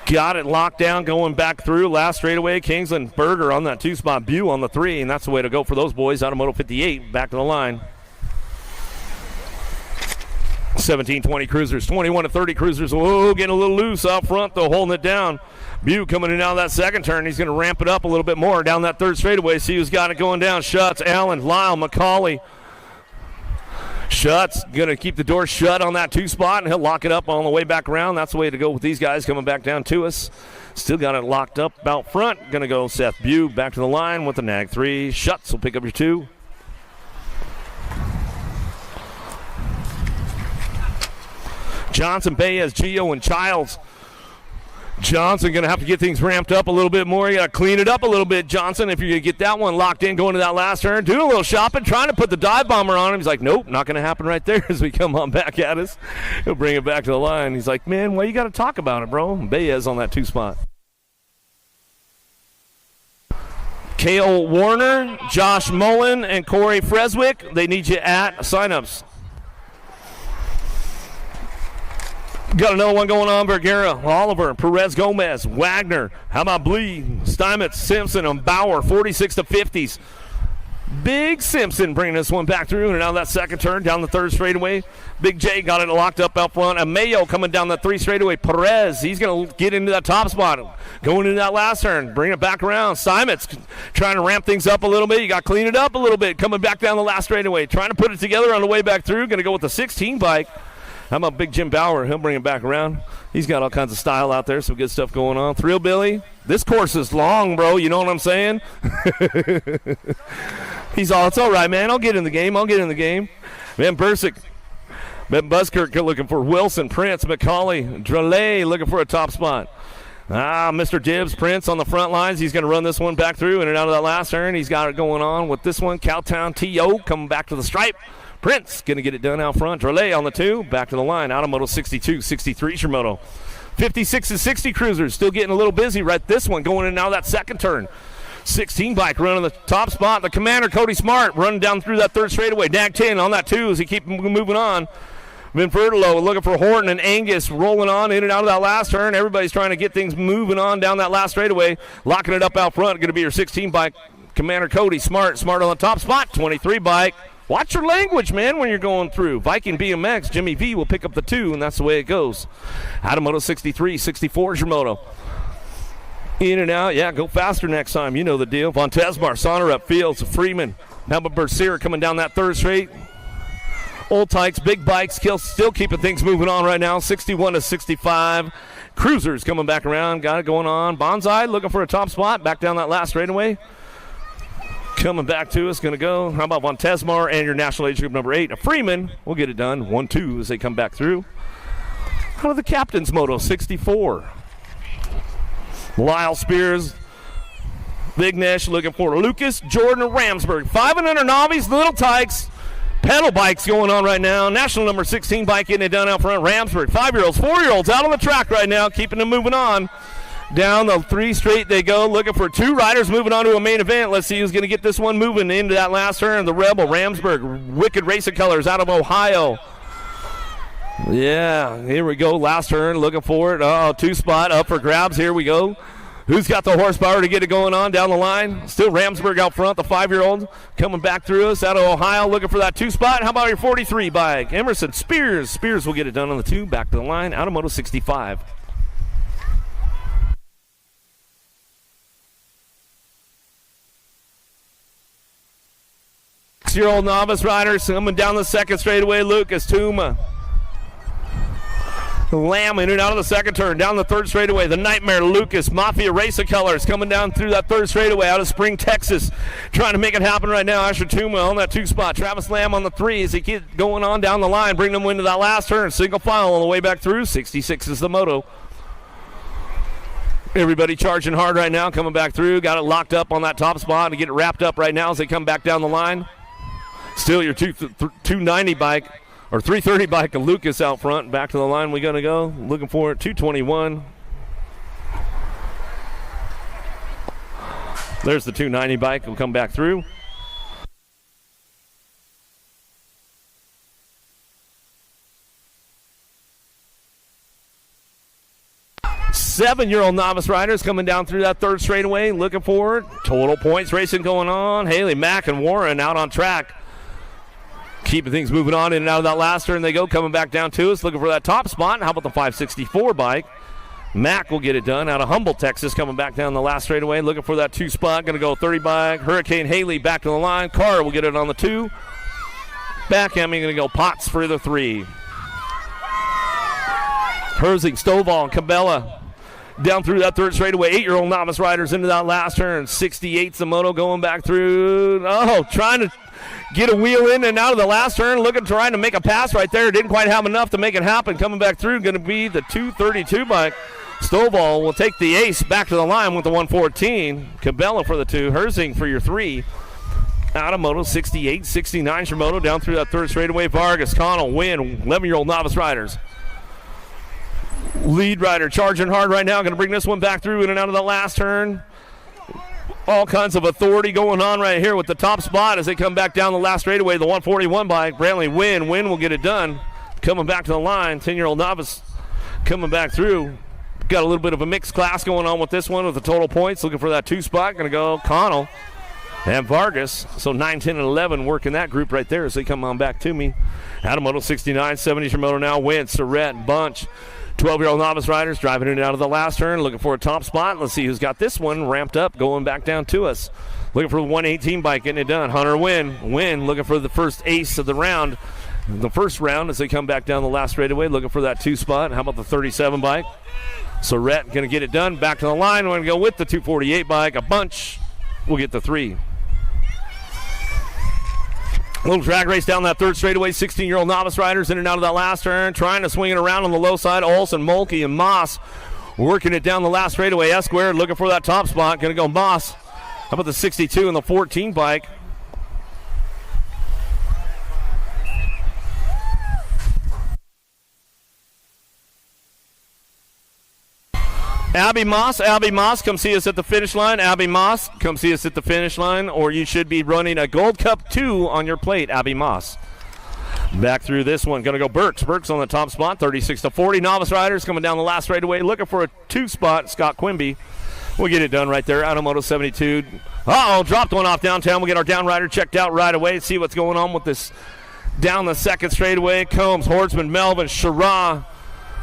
Speaker 4: Got it locked down going back through. Last straightaway, Kingsland, Berger on that 2 spot, Butte on the 3, and that's the way to go for those boys out of moto 58. Back to the line. 17, 20 cruisers, 21 to 30 cruisers. Whoa, getting a little loose out front, though, holding it down. Butte coming in out of that 2nd turn. He's going to ramp it up a little bit more down that 3rd straightaway. See who's got it going down. Schutz, Allen, Lyle, McCauley. Schutz going to keep the door shut on that 2 spot, and he'll lock it up on the way back around. That's the way to go with these guys coming back down to us. Still got it locked up out front. Going to go Seth Butte back to the line with the Nag 3. Schutz will pick up your 2. Johnson, Baez, Gio, and Childs. Johnson going to have to get things ramped up a little bit more. You got to clean it up a little bit, Johnson, if you're going to get that one locked in going to that last turn. Doing a little shopping, trying to put the dive bomber on him. He's like, nope, not going to happen right there as we come on back at us. He'll bring it back to the line. He's like, man, why you got to talk about it, bro? Baez on that 2 spot. Cale Warner, Josh Mullen, and Corey Freswick, they need you at signups. Got another one going on. Vergara, Oliver, Perez Gomez, Wagner. How about Blee, Steinmetz, Simpson, and Bauer, 46 to 50s. Big Simpson bringing this one back through and out of that 2nd turn down the 3rd straightaway. Big J got it locked up out front. And Mayo coming down the 3 straightaway. Perez, he's going to get into that top spot. Going into that last turn, bring it back around. Steinmetz trying to ramp things up a little bit. You got to clean it up a little bit. Coming back down the last straightaway. Trying to put it together on the way back through. Going to go with the 16 bike. How about Big Jim Bauer? He'll bring it back around. He's got all kinds of style out there, some good stuff going on. Thrill Billy, this course is long, bro. You know what I'm saying? He's all, it's all right, man. I'll get in the game. Van Bursick, Ben Buskirk looking for Wilson, Prince, McCauley, Drelay looking for a top spot. Mr. Dibbs, Prince on the front lines. He's going to run this one back through in and out of that last turn. He's got it going on with this one. Cowtown T.O. coming back to the stripe. Prince going to get it done out front. Drelay on the 2, back to the line. Out of moto 62, 63 is your moto. 56 and 60 cruisers still getting a little busy right this one going in now that 2nd turn. 16 bike running the top spot. The commander, Cody Smart, running down through that 3rd straightaway. Nag 10 on that 2 as he keeps moving on. Vinfertolo looking for Horton and Angus rolling on in and out of that last turn. Everybody's trying to get things moving on down that last straightaway. Locking it up out front. Going to be your 16 bike. Commander Cody, Smart on the top spot. 23 bike. Watch your language, man, when you're going through. Viking BMX, Jimmy V will pick up the 2, and that's the way it goes. Adamoto 63, 64 is your moto. In and out, yeah, go faster next time. You know the deal. Von Tesmar, Sonner up fields, Freeman. Now but Bercier coming down that third straight. Old Tykes, big bikes, still keeping things moving on right now. 61 to 65. Cruisers coming back around, got it going on. Bonsai looking for a top spot, back down that last straightaway. Coming back to us, going to go. How about Von Tesmar and your national age group number 8? Freeman will get it done. 1-2 as they come back through. Out of the captain's moto, 64. Lyle Spears, Vignesh looking for Lucas, Jordan, and Ramsburg. 5 and under novice, Little Tykes. Pedal bikes going on right now. National number 16 bike getting it done out front. Ramsburg, 5-year-olds, 4-year-olds out on the track right now, keeping them moving on. Down the 3 straight they go, looking for 2 riders moving on to a main event. Let's see who's going to get this one moving into that last turn. The Rebel, Ramsburg, Wicked Racing Colors out of Ohio. Yeah, here we go. Last turn, looking for it. Oh, 2 spot up for grabs. Here we go. Who's got the horsepower to get it going on down the line? Still Ramsburg out front, the 5-year-old coming back through us out of Ohio, looking for that 2 spot. How about your 43 bike? Emerson Spears. Spears will get it done on the 2, back to the line. Out of Moto 65. Six-year-old novice riders coming down the second straightaway. Lucas Tuma. Lamb in and out of the second turn. Down the third straightaway. The Nightmare Lucas. Mafia Racer Colors coming down through that third straightaway out of Spring, Texas. Trying to make it happen right now. Asher Tuma on that 2 spot. Travis Lamb on the 3 as he keeps going on down the line. Bring them into that last turn. Single file all the way back through. 66 is the moto. Everybody charging hard right now. Coming back through. Got it locked up on that top spot to get it wrapped up right now as they come back down the line. Still your 290 bike, or 330 bike of Lucas out front. Back to the line we're going to go. Looking for it, 221. There's the 290 bike. Will come back through. Seven-year-old novice riders coming down through that third straightaway. Looking for it. Total points racing going on. Haley, Mack, and Warren out on track. Keeping things moving on in and out of that last turn they go, coming back down to us, looking for that top spot. How about the 564 bike? Mack will get it done out of Humboldt, Texas, coming back down the last straightaway, looking for that 2 spot. Going to go 30 bike. Hurricane Haley back to the line. Carr will get it on the 2. Backhamming, going to go Potts for the 3. Herzing, Stovall, and Cabela down through that third straightaway. 8-year-old novice riders into that last turn. 68's the moto going back through. Oh, trying to get a wheel in and out of the last turn, trying to make a pass right there. Didn't quite have enough to make it happen. Coming back through, going to be the 232 bike. Stovall will take the ace back to the line with the 114. Cabela for the 2. Herzing for your 3. Out of moto, 68, 69 your moto down through that third straightaway. Vargas, Connell, Wynn, 11-year-old novice riders. Lead rider charging hard right now. Going to bring this one back through in and out of the last turn. All kinds of authority going on right here with the top spot as they come back down the last straightaway. The 141 bike, Brantley Wynn. Wynn will get it done. Coming back to the line, 10-year-old novice coming back through. Got a little bit of a mixed class going on with this one with the total points. Looking for that 2 spot. Going to go Connell and Vargas. So 9, 10, and 11 working that group right there as they come on back to me. Adamoto 69, 70 your moto now. Wynn, Surrett, Bunch. 12-year-old novice riders driving in and out of the last turn, looking for a top spot. Let's see who's got this one ramped up, going back down to us. Looking for the 118 bike, getting it done. Hunter Wynn. Wynn looking for the first ace of the round. The first round as they come back down the last straightaway, looking for that 2 spot. How about the 37 bike? Surrett going to get it done. Back to the line. We're going to go with the 248 bike. A Bunch will get the 3. Little drag race down that third straightaway. 16-year-old novice riders in and out of that last turn. Trying to swing it around on the low side. Olsen, Mulkey, and Moss working it down the last straightaway. S-squared looking for that top spot. Going to go Moss. How about the 62 and the 14 bike? Abby Moss, come see us at the finish line. Abby Moss, come see us at the finish line, or you should be running a Gold Cup 2 on your plate, Abby Moss. Back through this one, going to go Burks. Burks on the top spot, 36-40. Novice riders coming down the last straightaway, looking for a 2 spot. Scott Quimby will get it done right there. Automoto 72. Dropped one off downtown. We'll get our down rider checked out right away. See what's going on with this down the second straightaway. Combs, Horseman, Melvin, Shara,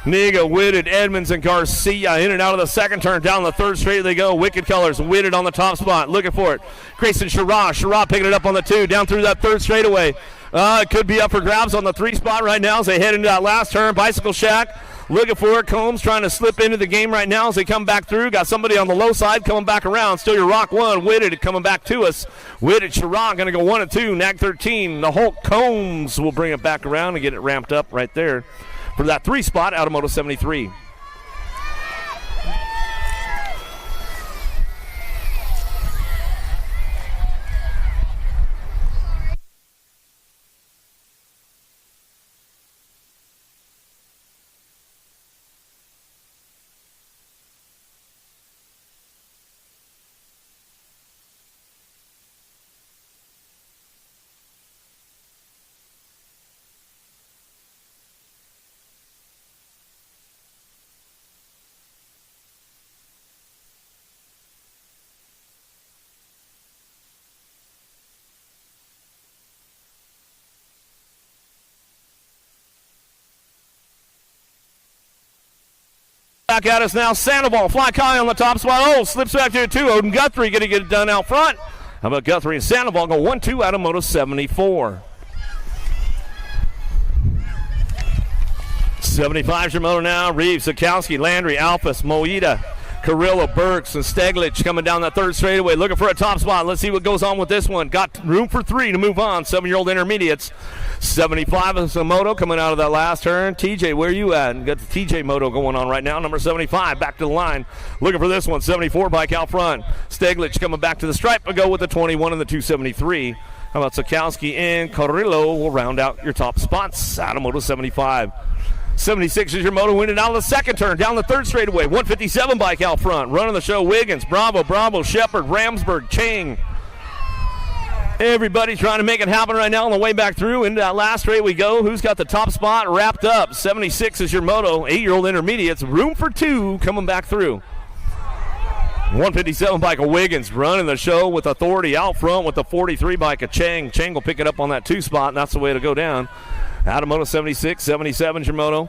Speaker 4: Niga, Whitted, Edmonds, and Garcia in and out of the second turn. Down the third straight they go. Wicked Colors, Whitted on the top spot. Looking for it. Grayson Shara. Shara picking it up on the 2. Down through that third straightaway. It could be up for grabs on the 3 spot right now as they head into that last turn. Bicycle Shack looking for it. Combs trying to slip into the game right now as they come back through. Got somebody on the low side coming back around. Still your Rock 1. Whitted coming back to us. Whitted, Shara going to go 1 and 2. Nag 13. The Hulk Combs will bring it back around and get it ramped up right there for that 3 spot. Automoto 73. Back at us now, Sandoval, Fly Kai on the top spot. Slips back to it too. Odin Guthrie going to get it done out front. How about Guthrie and Sandoval go 1-2 Automoto 74. 75's your moto now. Reeves, Sikowski, Landry, Alphas, Moita, Carrillo, Burks, and Steglich coming down that third straightaway, looking for a top spot. Let's see what goes on with this one. Got room for 3 to move on. 7-year-old intermediates. 75 is the moto coming out of that last turn. TJ, where you at? Got the TJ moto going on right now. Number 75 back to the line. Looking for this one. 74 bike out front. Steglich coming back to the stripe. We'll go with the 21 and the 273. How about Sikowski and Carrillo will round out your top spots. Automoto 75. 76 is your moto winning out of the second turn. Down the third straightaway. 157 bike out front. Running the show, Wiggins, Bravo, Shepard, Ramsburg, Chang. Everybody trying to make it happen right now on the way back through. Into that last straight we go. Who's got the top spot wrapped up? 76 is your moto. 8-year-old intermediates. Room for 2 coming back through. 157 bike of Wiggins running the show with authority out front with the 43 bike of Chang. Chang will pick it up on that 2 spot, and that's the way to go down. Automoto 76, 77 is your moto.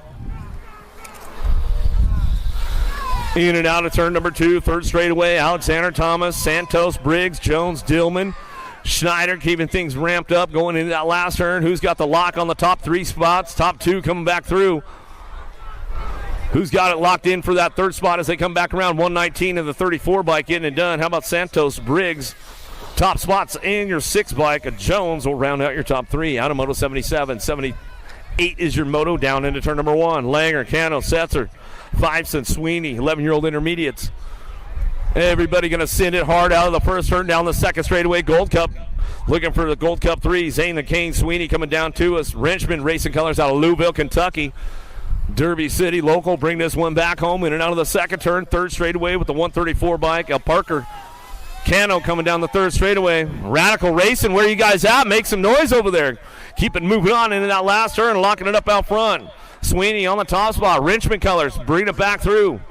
Speaker 4: In and out of turn number 2, third straightaway. Alexander, Thomas, Santos, Briggs, Jones, Dillman, Schneider keeping things ramped up going into that last turn. Who's got the lock on the top 3 spots? Top 2 coming back through. Who's got it locked in for that third spot as they come back around? 119 of the 34 bike getting it done. How about Santos, Briggs? Top spots in your 6 bike. Jones will round out your top 3. Automoto 77. 78 is your moto down into turn number 1. Langer, Cano, Setzer, Fiveson, Sweeney, 11-year-old intermediates. Everybody going to send it hard out of the first turn down the second straightaway. Gold Cup looking for the Gold Cup 3. Zane the Cane, Sweeney coming down to us. Wrenchman Racing Colors out of Louisville, Kentucky. Derby City local bring this one back home in and out of the second turn. Third straightaway with the 134 bike. El Parker Cano coming down the third straightaway. Radical Racing, where you guys at? Make some noise over there. Keep it moving on into that last turn, locking it up out front. Sweeney on the top spot. Wrenchman Colors bringing it back through.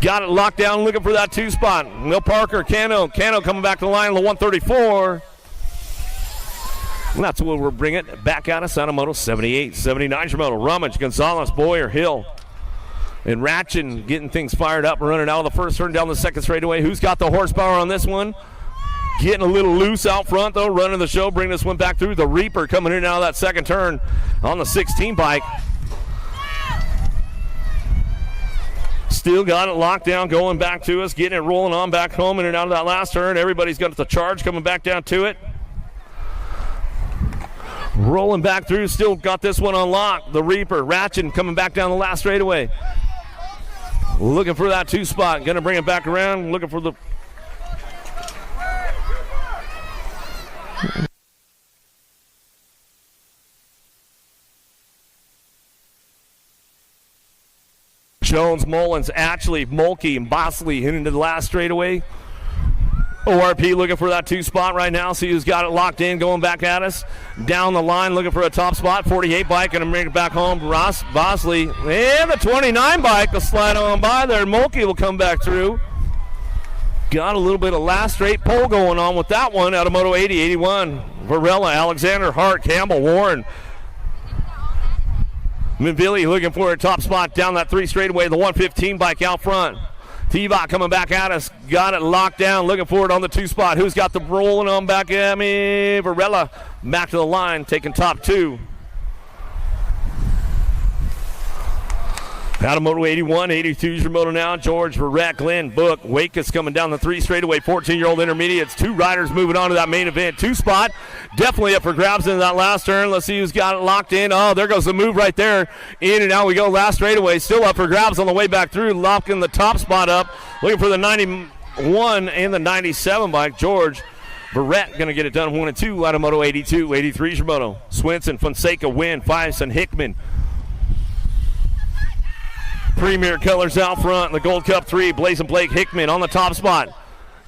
Speaker 4: Got it locked down, looking for that 2 spot. Will Parker, Cano coming back to the line on the 134. And that's what we're bringing back out of Sanomoto 78. 79 Moto. Rummage, Gonzalez, Boyer, Hill, and Ratchin getting things fired up and running out of the first turn down the second straightaway. Who's got the horsepower on this one? Getting a little loose out front, though, running the show, bringing this one back through. The Reaper coming in and out of that second turn on the 16 bike. Still got it locked down, going back to us, getting it rolling on back home in and out of that last turn. Everybody's got the charge coming back down to it. Rolling back through, still got this one on lock. The Reaper, Ratchin coming back down the last straightaway. Looking for that 2 spot. Going to bring it back around, looking for the... Jones, Mullins, Atchley, Mulkey, and Bosley into the last straightaway. ORP looking for that 2 spot right now. See who's got it locked in, going back at us. Down the line, looking for a top spot. 48 bike, going to bring it back home. Ross Bosley. And the 29 bike will slide on by there. Mulkey will come back through. Got a little bit of last straight pole going on with that one out of Moto 80, 81. Varela, Alexander, Hart, Campbell, Warren. Minvilli looking for a top spot down that 3 straightaway. The 115 bike out front. T-Bot coming back at us. Got it locked down. Looking for it on the 2 spot. Who's got the rolling on back at me? Varela back to the line, taking top 2. Out of Moto 81, 82 is your moto now. George, Verrett, Glenn, Book. Wake is coming down the 3 straightaway. 14-year-old intermediates. 2 riders moving on to that main event. 2 spot. Definitely up for grabs in that last turn. Let's see who's got it locked in. Oh, there goes the move right there. In and out we go. Last straightaway. Still up for grabs on the way back through. Locking the top spot up. Looking for the 91 and the 97 bike. George. Verrett going to get it done 1 and 2 out of Moto 82. 83 is your moto. Swinson, Fonseca, Wynn, Fison, Hickman. Premier Colors out front. The Gold Cup 3, Blazing Blake Hickman on the top spot.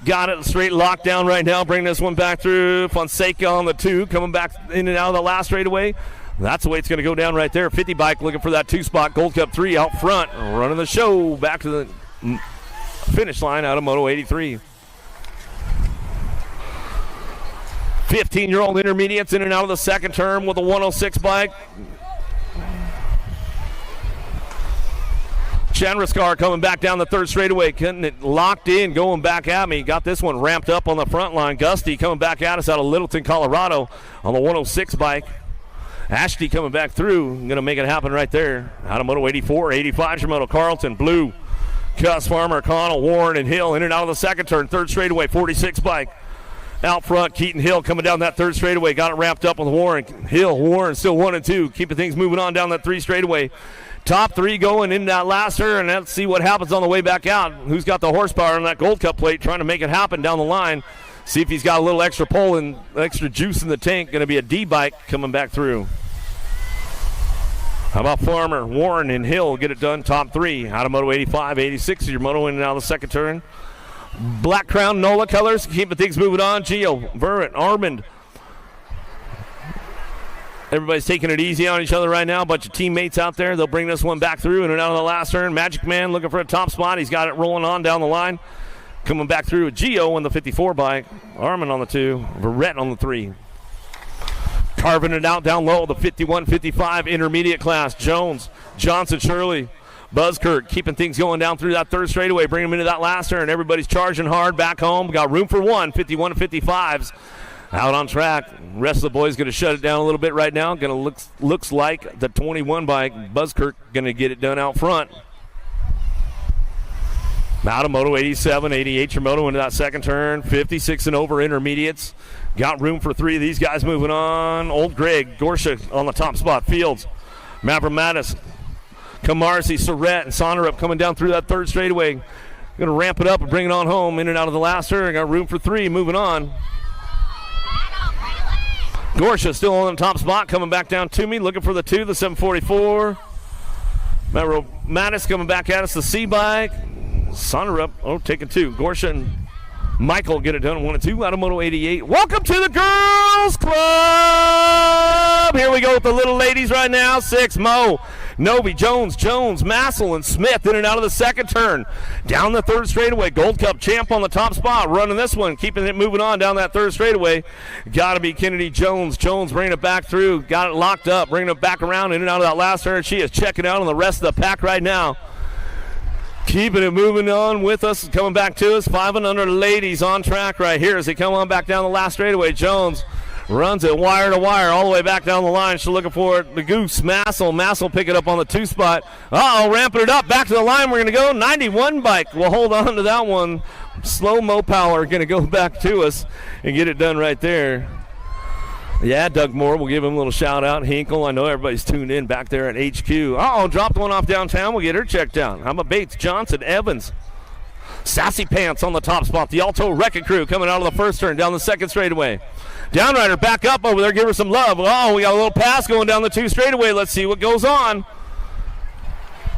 Speaker 4: Got it straight locked down right now. Bring this one back through. Fonseca on the 2, coming back in and out of the last straightaway. That's the way it's going to go down right there. 50 bike looking for that 2 spot. Gold Cup 3 out front. Running the show back to the finish line out of Moto 83. 15-year-old intermediates in and out of the second turn with a 106 bike. Chandraskar coming back down the 3rd straightaway, getting it locked in, going back at me. Got this one ramped up on the front line. Gusty coming back at us out of Littleton, Colorado on the 106 bike. Ashby coming back through, going to make it happen right there. Out of Moto 84, 85 your moto. Carlton, Blue, Cuss, Farmer, Connell, Warren, and Hill in and out of the second turn. 3rd straightaway, 46 bike. Out front, Keaton Hill coming down that 3rd straightaway. Got it wrapped up with Warren. Hill, Warren still 1 and 2. Keeping things moving on down that 3 straightaway. Top 3 going in that last turn. Let's see what happens on the way back out. Who's got the horsepower on that Gold Cup plate trying to make it happen down the line. See if he's got a little extra pull and extra juice in the tank. Going to be a D-bike coming back through. How about Farmer, Warren, and Hill get it done top 3. Out of Moto 85, 86 is your moto in and out of the second turn. Black Crown NOLA colors, keeping things moving on. Gio, Verrett, Armand. Everybody's taking it easy on each other right now. A bunch of teammates out there. They'll bring this one back through in and out of the last turn. Magic Man looking for a top spot. He's got it rolling on down the line. Coming back through with Gio on the 54 bike. Armand on the 2. Verrett on the 3. Carving it out down low, the 51-55 intermediate class. Jones, Johnson, Shirley, Buzzkirk keeping things going down through that 3rd straightaway. Bring them into that last turn. Everybody's charging hard back home. Got room for 1, 51-55s. Out on track. Rest of the boys going to shut it down a little bit right now. Going to looks like the 21 bike. Buzzkirk going to get it done out front. Out of Moto 87, 88 your moto into that second turn. 56 and over intermediates. Got room for 3 of these guys moving on. Old Greg, Gorsha on the top spot. Fields, Mavromatis, Kamarsi, Surrett, and Sonnerup coming down through that 3rd straightaway. Going to ramp it up and bring it on home. In and out of the last turn. Got room for 3 moving on. Gorsha still on the top spot, coming back down to me, looking for the 2, the 744. Mattis coming back at us, the C bike. Sonnerup, taking 2. Gorsha and Michael get it done 1 and 2 out of Moto 88. Welcome to the Girls Club. Here we go with the little ladies right now. 6, Mo, Novi, Jones, Massel, and Smith in and out of the second turn. Down the 3rd straightaway. Gold Cup champ on the top spot. Running this one, keeping it moving on down that 3rd straightaway. Got to be Kennedy Jones. Jones bringing it back through. Got it locked up. Bringing it back around in and out of that last turn. She is checking out on the rest of the pack right now. Keeping it moving on with us, coming back to us. 5 and under ladies on track right here as they come on back down the last straightaway. Jones runs it wire to wire all the way back down the line. She's looking for the Goose. Massel pick it up on the 2 spot. Ramping it up back to the line. We're going to go 91 bike. We'll hold on to that one. Slow-mo power going to go back to us and get it done right there. Yeah, Doug Moore, we'll give him a little shout out. Hinkle, I know everybody's tuned in back there at HQ. Dropped one off downtown. We'll get her checked out. How about Bates, Johnson, Evans? Sassy Pants on the top spot. The Alto Wrecking Crew coming out of the 1st turn down the 2nd straightaway. Downrider back up over there. Give her some love. We got a little pass going down the 2 straightaway. Let's see what goes on.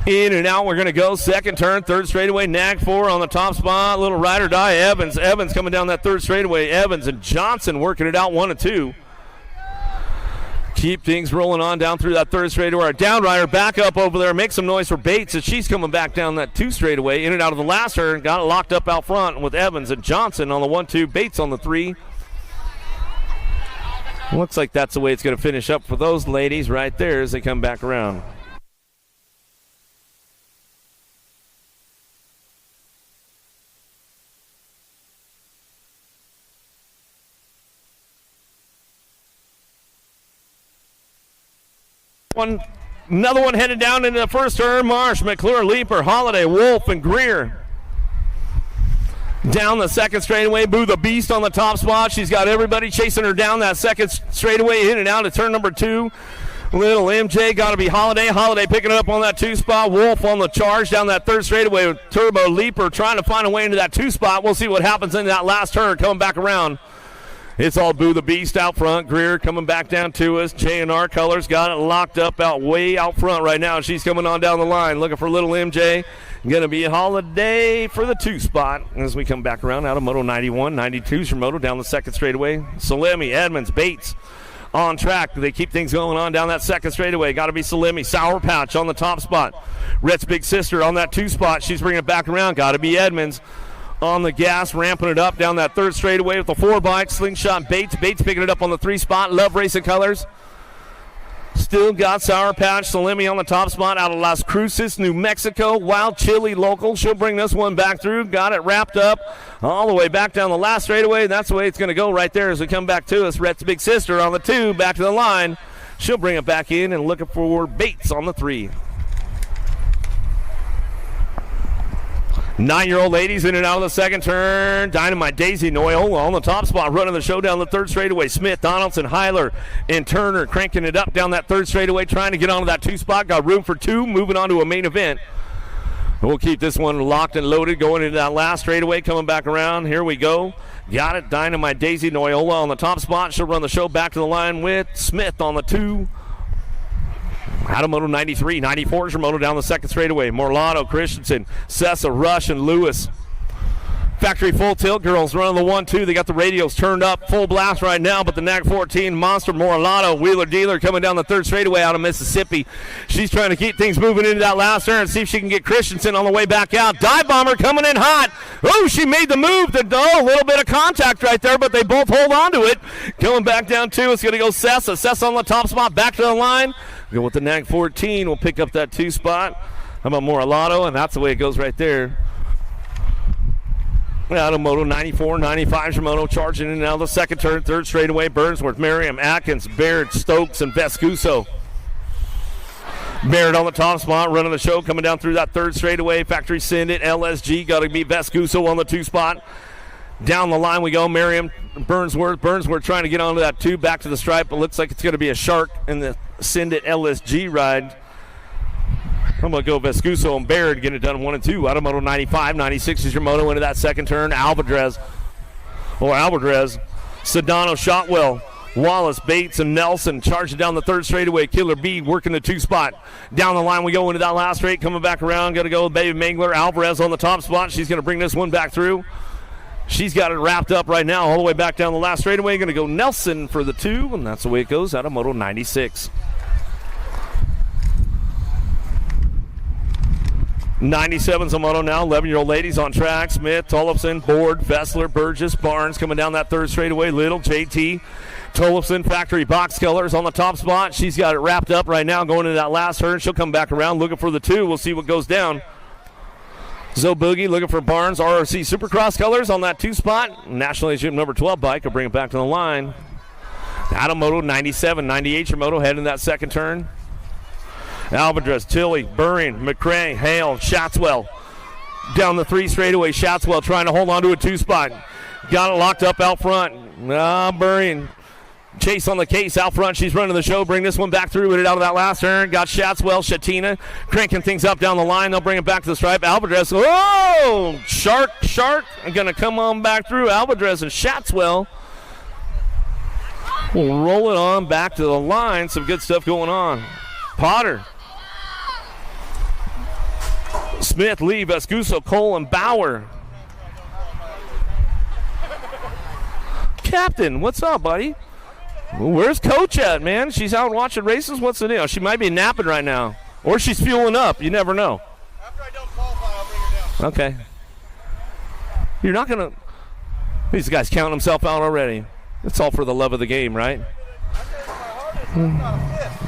Speaker 4: In and out, we're going to go. Second turn, third straightaway. Nag 4 on the top spot. Little ride or die, Evans. Evans coming down that third straightaway. Evans and Johnson working it out 1 and 2. Keep things rolling on down through that third straightaway. Our down rider back up over there. Make some noise for Bates as she's coming back down that 2 straightaway. In and out of the last turn. Got it locked up out front with Evans and Johnson on the 1-2. Bates on the 3. Looks like that's the way it's going to finish up for those ladies right there as they come back around. Another one headed down into the first turn. Marsh, McClure, Leaper, Holiday, Wolf, and Greer. Down the second straightaway. Boo the Beast on the top spot. She's got everybody chasing her down that second straightaway. In and out of turn number 2. Little MJ got to be Holiday. Holiday picking it up on that 2 spot. Wolf on the charge down that third straightaway with Turbo Leaper trying to find a way into that 2 spot. We'll see what happens in that last turn coming back around. It's all Boo the Beast out front. Greer coming back down to us. J&R Colors got it locked up way out front right now. She's coming on down the line looking for little MJ. Going to be a Holiday for the 2 spot as we come back around out of Moto 91. 92's your Moto down the second straightaway. Salemi, Edmonds, Bates on track. They keep things going on down that second straightaway. Got to be Salemi. Sour Patch on the top spot. Rhett's big sister on that 2 spot. She's bringing it back around. Got to be Edmonds. On the gas, ramping it up down that third straightaway with the 4 bike. Slingshot Bates. Bates picking it up on the 3 spot. Love Racing Colors. Still got Sour Patch. Salemi on the top spot out of Las Cruces, New Mexico. Wild Chili local. She'll bring this one back through. Got it wrapped up all the way back down the last straightaway. That's the way it's going to go right there as we come back to us. Rhett's big sister on the 2. Back to the line. She'll bring it back in and looking for Bates on the 3. 9-year-old ladies in and out of the second turn. Dynamite Daisy Noyle on the top spot, running the show down the third straightaway. Smith, Donaldson, Heiler, and Turner cranking it up down that third straightaway, trying to get onto that 2 spot. Got room for 2, moving on to a main event. We'll keep this one locked and loaded going into that last straightaway, coming back around. Here we go. Got it. Dynamite Daisy Noyola on the top spot. She'll run the show back to the line with Smith on the 2. Out of Moto 93, 94 is your Moto down the second straightaway. Morlato, Christensen, Sessa, Rush, and Lewis. Factory full tilt girls running the 1-2. They got the radios turned up, full blast right now, but the NAC 14 monster Morlato, Wheeler Dealer coming down the third straightaway out of Mississippi. She's trying to keep things moving into that last turn and see if she can get Christensen on the way back out. Dive Bomber coming in hot. Oh, she made the move. A little bit of contact right there, but they both hold on to it. Coming back down 2, it's going to go Sessa. Sessa on the top spot, back to the line. Go with the NAC 14. We'll pick up that 2 spot. How about Morlato? And that's the way it goes right there. Out of Moto 94, 95 Shimono charging in and out of the second turn, third straightaway. Burnsworth, Merriam, Atkins, Baird, Stokes, and Vescuso. Baird on the top spot, running the show, coming down through that third straightaway. Factory Syndit, LSG, got to be Vescuso on the 2 spot. Down the line we go, Merriam, Burnsworth. Burnsworth trying to get onto that 2, back to the stripe. It looks like it's going to be a shark in the Syndit LSG ride. I'm going to go Vescuso and Baird, get it done 1 and 2. Out of Moto 95, 96 is your Moto into that second turn. Alvarez, Sedano, Shotwell, Wallace, Bates, and Nelson charging down the third straightaway. Killer B working the 2 spot. Down the line we go into that last straight, coming back around. Going to go with Baby Mangler. Alvarez on the top spot. She's going to bring this one back through. She's got it wrapped up right now all the way back down the last straightaway. Going to go Nelson for the 2, and that's the way it goes out of Moto 96. 97's a Moto now. 11-year-old ladies on track. Smith, Tollefson, Board, Fessler, Burgess, Barnes coming down that third straightaway. Little, JT, Tollefson, Factory Box Colors on the top spot. She's got it wrapped up right now going into that last turn. She'll come back around looking for the 2. We'll see what goes down. Zoe Boogie looking for Barnes, RRC Supercross Colors on that 2 spot. National Agent number 12 bike will bring it back to the line. Out of Moto 97, 98 your Moto heading that second turn. Alvarez, Tilley, Burring, McCrae, Hale, Shatswell. Down the 3 straightaway, Shatswell trying to hold on to a 2 spot. Got it locked up out front. Burring. Chase on the case out front. She's running the show. Bring this one back through with it out of that last turn. Got Shatswell, Shatina cranking things up down the line. They'll bring it back to the stripe. Alvarez. Oh! Shark. Going to come on back through. Alvarez and Shatswell will roll it on back to the line. Some good stuff going on. Potter. Smith, Lee, Vescuso, Cole, and Bauer. Captain, what's up, buddy? Where's Coach at, man? She's out watching races? What's the deal? She might be napping right now. Or she's fueling up. You never know.
Speaker 3: After I don't qualify, I'll bring her down.
Speaker 4: Okay. You're not going to... These guys counting himself out already. It's all for the love of the game, right?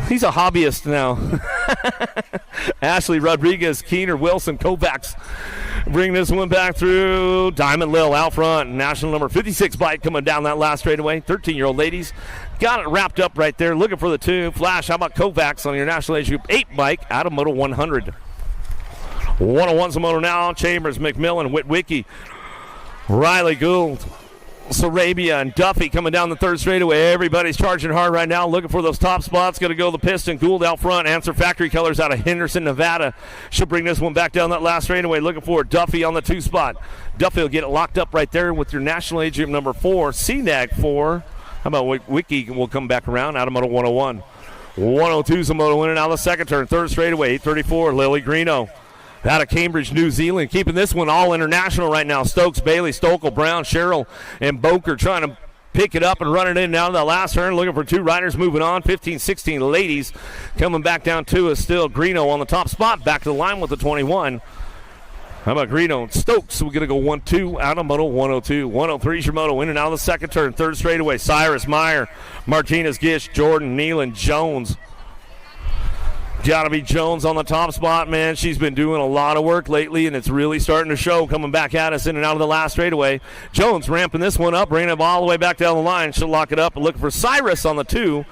Speaker 4: He's a hobbyist now. Ashley, Rodriguez, Keener, Wilson, Kovacs. Bring this one back through. Diamond Lil out front. National number 56 bike coming down that last straightaway. 13-year-old ladies. Got it wrapped up right there. Looking for the 2. Flash, how about Kovacs on your National Age Group 8 bike out of Moto 100. 101's a moto now. Chambers, McMillan, Witwicky, Riley Gould, Sarabia, and Duffy coming down the 3rd straightaway. Everybody's charging hard right now, looking for those top spots. Going to go the Piston. Gould out front. Answer Factory Colors out of Henderson, Nevada. She'll bring this one back down that last straightaway. Looking for Duffy on the 2 spot. Duffy will get it locked up right there with your National Age Group number 4. CNAG 4. How about Wiki will come back around out of Moto 101. 102's a moto in and out of the 2nd turn. 3rd straightaway. 834. Lily Greeno out of Cambridge, New Zealand, keeping this one all international right now. Stokes, Bailey, Stokel, Brown, Sherrill, and Boker trying to pick it up and run it in down to the last turn. Looking for 2 riders moving on. 15-16 ladies coming back down to us still. Greeno on the top spot. Back to the line with the 21. How about Greeno? Stokes, we're going to go 1-2 out of Moto 102. 103's your moto in and out of the 2nd turn. 3rd straightaway. Cyrus, Meyer, Martinez, Gish, Jordan, Nealon, Jones. Gotta be Jones on the top spot, man. She's been doing a lot of work lately, and it's really starting to show coming back at us in and out of the last straightaway. Jones ramping this one up, bringing it all the way back down the line. She'll lock it up and looking for Cyrus on the 2.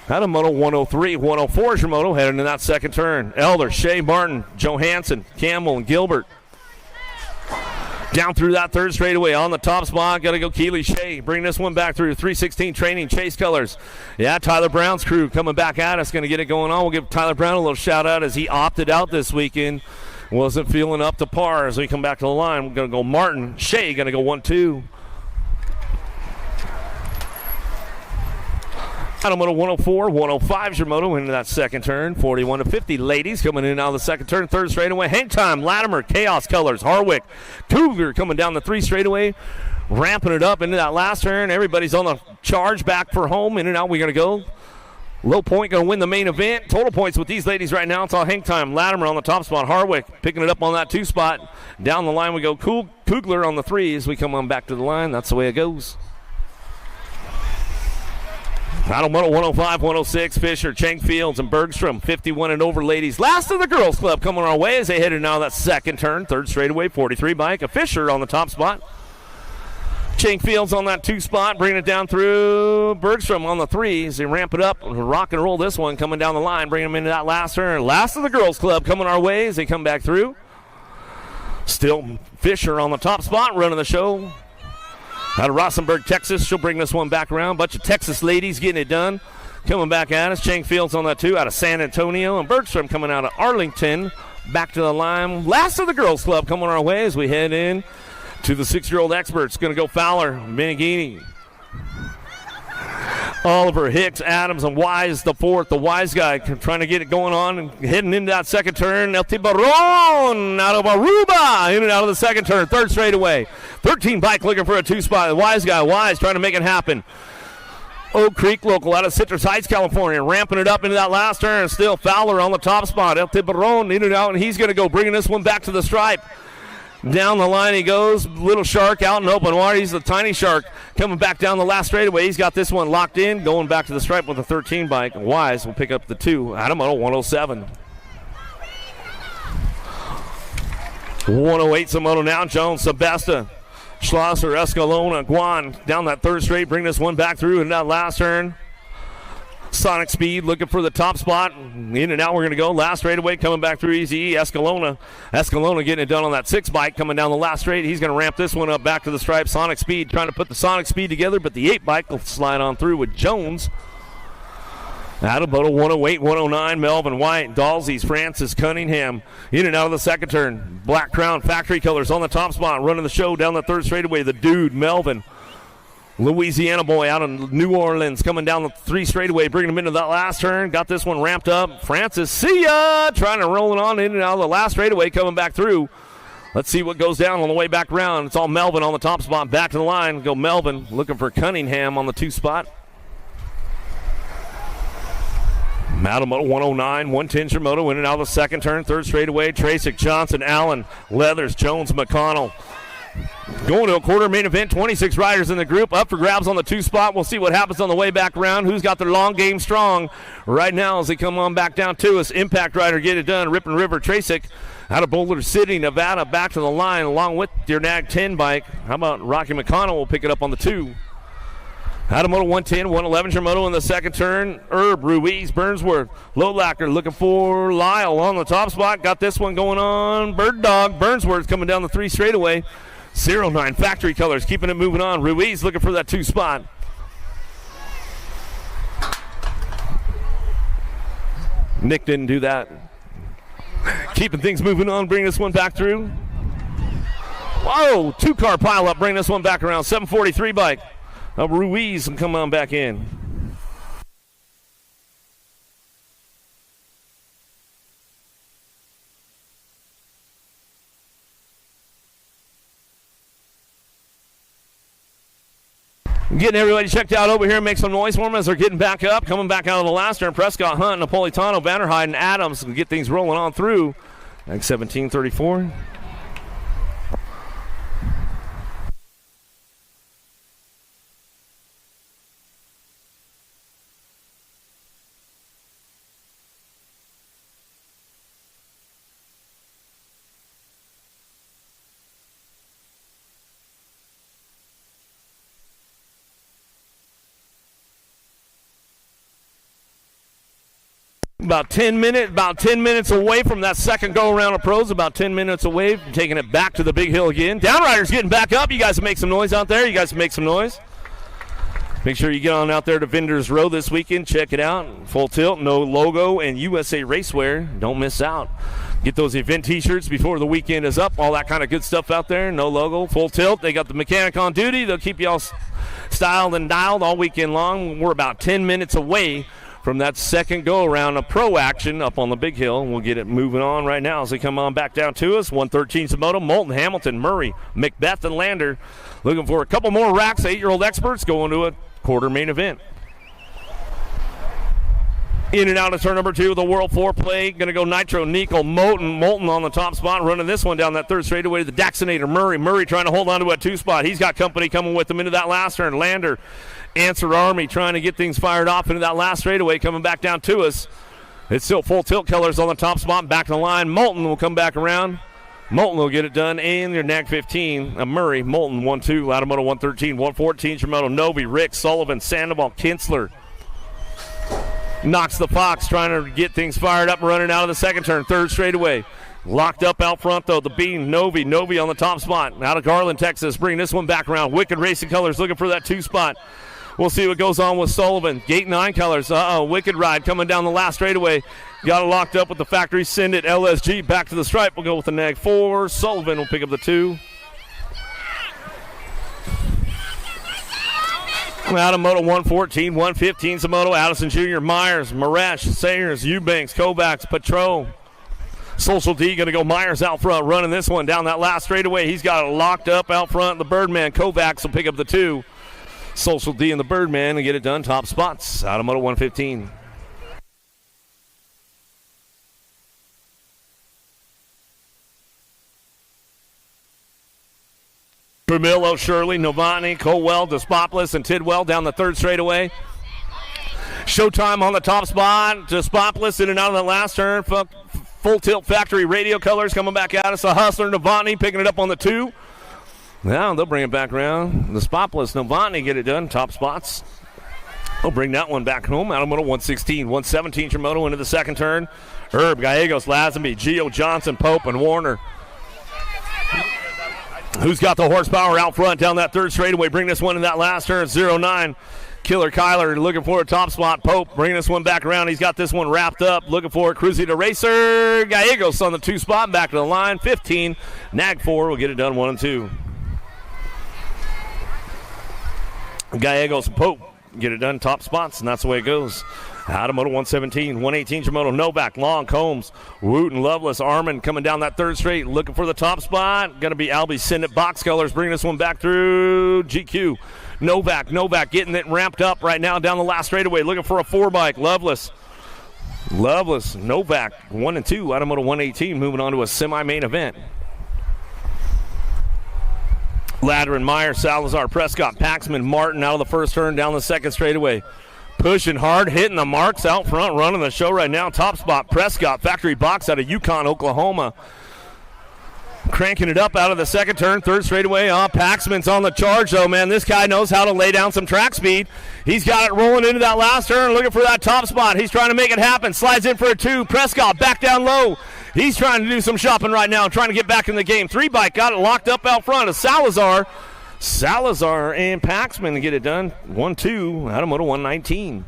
Speaker 4: Out of Moto 103. 104 is your moto heading to that 2nd turn. Elder, Shea, Martin, Johansson, Campbell, and Gilbert. Down through that 3rd straightaway on the top spot. Got to go Keeley Shea. Bring this one back through 316 training chase colors. Yeah, Tyler Brown's crew coming back at us. Going to get it going on. We'll give Tyler Brown a little shout out as he opted out this weekend. Wasn't feeling up to par as we come back to the line. We're going to go Martin. Shea going to go 1-2. Out of Moto 104, 105's your moto into that 2nd turn. 41-50 ladies coming in out of the 2nd turn. 3rd straightaway. Hang time, Latimer, Chaos Colors, Harwick, Cougar coming down the 3 straightaway. Ramping it up into that last turn. Everybody's on the charge back for home. In and out we're going to go. Low Point going to win the main event. Total points with these ladies right now. It's all hang time. Latimer on the top spot. Harwick picking it up on that 2 spot. Down the line we go. Kugler on the 3 as we come on back to the line. That's the way it goes. Out of Moto 105, 106, Fisher, Chang Fields, and Bergstrom, 51 and over ladies. Last of the girls club coming our way as they headed now that 2nd turn. 3rd straightaway, 43 bike. A Fisher on the top spot. Chang Fields on that 2 spot, bringing it down through. Bergstrom on the 3 as they ramp it up, rock and roll this one, coming down the line, bringing them into that last turn. Last of the girls club coming our way as they come back through. Still Fisher on the top spot, running the show. Out of Rossenberg, Texas, she'll bring this one back around. Bunch of Texas ladies getting it done. Coming back at us. Chang Fields on that 2 out of San Antonio. And Bergstrom coming out of Arlington. Back to the line. Last of the girls club coming our way as we head in to the 6-year-old experts. Going to go Fowler, Benigini, Oliver, Hicks, Adams, and Wise the 4th. The Wise guy trying to get it going on and heading into that 2nd turn. El Tiburon out of Aruba. In and out of the 2nd turn. 3rd straightaway. 13 bike looking for a 2 spot. The Wise guy, Wise, trying to make it happen. Oak Creek local out of Citrus Heights, California, ramping it up into that last turn. Still Fowler on the top spot. El Tiburon in and out, and he's going to go bringing this one back to the stripe. Down the line he goes. Little Shark out in open water. He's the tiny Shark coming back down the last straightaway. He's got this one locked in, going back to the stripe with a 13 bike. Wise will pick up the 2 out of Moto 107. 108's a moto now. Jones, Sebesta, Schlosser, Escalona, Guan down that 3rd straight. Bring this one back through in that last turn. Sonic Speed looking for the top spot. In and out we're going to go. Last straightaway coming back through easy. Escalona getting it done on that 6 bike coming down the last straight. He's going to ramp this one up back to the stripe. Sonic Speed trying to put the Sonic Speed together, but the 8 bike will slide on through with Jones. Out of Moto 108, 109, Melvin White, Dalsey's, Francis Cunningham. In and out of the 2nd turn. Black Crown Factory Colors on the top spot, running the show down the 3rd straightaway. The dude, Melvin. Louisiana boy out of New Orleans coming down the 3 straightaway, bringing him into that last turn. Got this one ramped up. Francis, see ya! Trying to roll it on in and out of the last straightaway, coming back through. Let's see what goes down on the way back around. It's all Melvin on the top spot. Back to the line. Go Melvin, looking for Cunningham on the 2 spot. Matamoto 109, 110 Shimoto in and out of the second turn. 3rd straightaway, Tracek, Johnson, Allen, Leathers, Jones, McConnell. Going to a quarter main event, 26 riders in the group. Up for grabs on the 2 spot. We'll see what happens on the way back around. Who's got their long game strong right now as they come on back down to us. Impact Rider get it done. Rip and River Tracek out of Boulder City, Nevada, back to the line along with your Nag 10 bike. How about Rocky McConnell will pick it up on the 2. Hatamoto 110, 111 Shimoto in the second turn. Herb, Ruiz, Burnsworth, Lowlacker looking for Lyle on the top spot. Got this one going on. Bird Dog, Burnsworth coming down the 3 straightaway. 09 Factory Colors keeping it moving on. Ruiz looking for that 2 spot. Nick didn't do that. Keeping things moving on, bring this one back through. Whoa, 2-car pile up, bring this one back around. 743 bike. Ruiz can come on back in. Getting everybody checked out over here. Make some noise for them as they're getting back up. Coming back out of the last turn. Prescott, Hunt, Napolitano, Vanderheiden, and Adams can get things rolling on through. Like 17:34. About 10 minutes away from that second go-around of pros. About 10 minutes away from taking it back to the big hill again. Downriders getting back up. You guys make some noise out there. You guys make some noise. Make sure you get on out there to Vendors Row this weekend. Check it out. Full Tilt, no logo, and USA Racewear. Don't miss out. Get those event t-shirts before the weekend is up. All that kind of good stuff out there. No logo, Full Tilt. They got the mechanic on duty. They'll keep you all styled and dialed all weekend long. We're about 10 minutes away from that second go-around of pro action up on the big hill. We'll get it moving on right now as they come on back down to us. 113 Shimoto, Moulton, Hamilton, Murray, Macbeth, and Lander. Looking for a couple more racks. 8-year-old experts going to a quarter main event. In and out of turn number 2 of the World 4-play. Going to go Nitro, Nickel, Moulton on the top spot. Running this one down that 3rd straightaway to the Daxonator, Murray trying to hold on to a 2 spot. He's got company coming with him into that last turn. Lander, Answer Army trying to get things fired off into that last straightaway, coming back down to us. It's still Full Tilt Colors on the top spot, back to the line. Moulton will come back around. Moulton will get it done, and your Nag 15, Murray, Moulton 1-2, Latamoto 113, 114, Shimoto, Novi, Rick, Sullivan, Sandoval, Kinsler. Knocks the Fox, trying to get things fired up and running out of the second turn, 3rd straightaway. Locked up out front, though, the Bean, Novi on the top spot. Out of Garland, Texas, bringing this one back around. Wicked Racing Colors looking for that 2 spot. We'll see what goes on with Sullivan. Gate 9 Colors, Wicked Ride coming down the last straightaway. Got it locked up with the factory. Send it, LSG, back to the stripe. We'll go with the Nag 4. Sullivan will pick up the 2. Out of Moto 114, 115 Samoto, Addison Jr., Myers, Maresh, Sayers, Eubanks, Kovacs, Patro. Social D going to go Myers out front, running this one down that last straightaway. He's got it locked up out front. The Birdman, Kovacs will pick up the 2. Social D and the Birdman and get it done. Top spots out of Moto 115. Camillo, Shirley, Novotny, Colwell, Despopoulos, and Tidwell down the 3rd straightaway. Showtime on the top spot. Despopoulos in and out of the last turn. Full Tilt Factory Radio Colors coming back at us. A Hustler, Novotny picking it up on the 2. Now they'll bring it back around. Despopoulos, Novotny get it done. Top spots. They'll bring that one back home. Out of Moto 116, 117 Shimoto into the second turn. Herb, Gallegos, Lazenby, Gio, Johnson, Pope, and Warner. Who's got the horsepower out front down that 3rd straightaway? Bring this one in that last turn. 09. Killer Kyler looking for a top spot. Pope bringing this one back around. He's got this one wrapped up. Looking for a Cruzy Racer. Gallegos on the 2 spot. Back to the line. 15. Nag 4 will get it done 1 and 2. Gallegos and Pope get it done, top spots, and that's the way it goes. Moto 117, 118, Jamoto, Novak, Long, Combs, Wooten, Loveless, Armand coming down that third straight, looking for the top spot. Going to be Albie Sindit, Box Colors, bringing this one back through GQ. Novak getting it ramped up right now down the last straightaway, looking for a 4-bike. Loveless, Novak, 1 and 2, Moto 118, moving on to a semi-main event. Ladderin, Meyer, Salazar, Prescott, Paxman, Martin out of the first turn down the second straightaway. Pushing hard, hitting the marks out front, running the show right now. Top spot, Prescott, factory box out of Yukon, Oklahoma. Cranking it up out of the second turn, third straightaway. Paxman's on the charge, though, man. This guy knows how to lay down some track speed. He's got it rolling into that last turn, looking for that top spot. He's trying to make it happen. Slides in for a 2. Prescott back down low. He's trying to do some shopping right now, trying to get back in the game. 3-bike got it locked up out front of Salazar and Paxman to get it done. 1-2 out of Moto 119.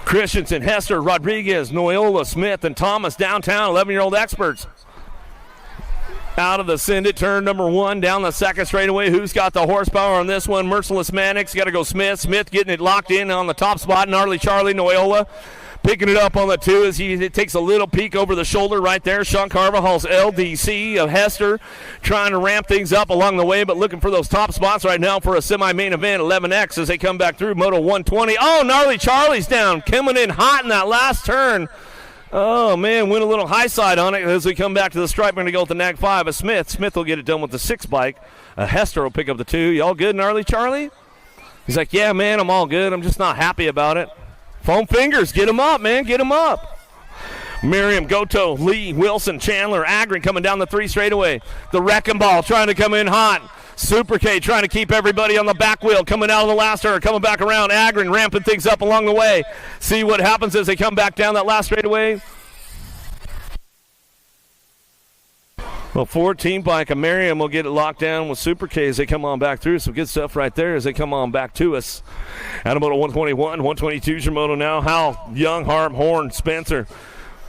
Speaker 4: Christensen, Hester, Rodriguez, Noyola, Smith, and Thomas downtown, 11-year-old experts. Out of the Sindit, turn number 1, down the second straightaway. Who's got the horsepower on this one? Merciless Mannix, got to go Smith. Smith getting it locked in on the top spot. Gnarly Charlie, Noyola picking it up on the 2 as he takes a little peek over the shoulder right there. Sean Carvajal's LDC of Hester trying to ramp things up along the way, but looking for those top spots right now for a semi-main event. 11X as they come back through Moto 120. Oh, Gnarly Charlie's down, coming in hot in that last turn. Oh, man, went a little high side on it as we come back to the stripe. We're going to go with the Nag 5 of Smith. Smith will get it done with the 6-bike. Hester will pick up the 2. You all good, Gnarly Charlie? He's like, yeah, man, I'm all good. I'm just not happy about it. Foam fingers, get him up, man, get him up. Miriam, Goto, Lee, Wilson, Chandler, Agrin coming down the 3 straightaway. The Wrecking Ball trying to come in hot. Super K trying to keep everybody on the back wheel, coming out of the last turn, coming back around. Agrin ramping things up along the way. See what happens as they come back down that last straightaway. Well, 14-bike of Miriam will get it locked down with Super K as they come on back through. Some good stuff right there as they come on back to us. Moto 121, 122 Shimoto now. Hal, Young, Harm, Horn, Spencer.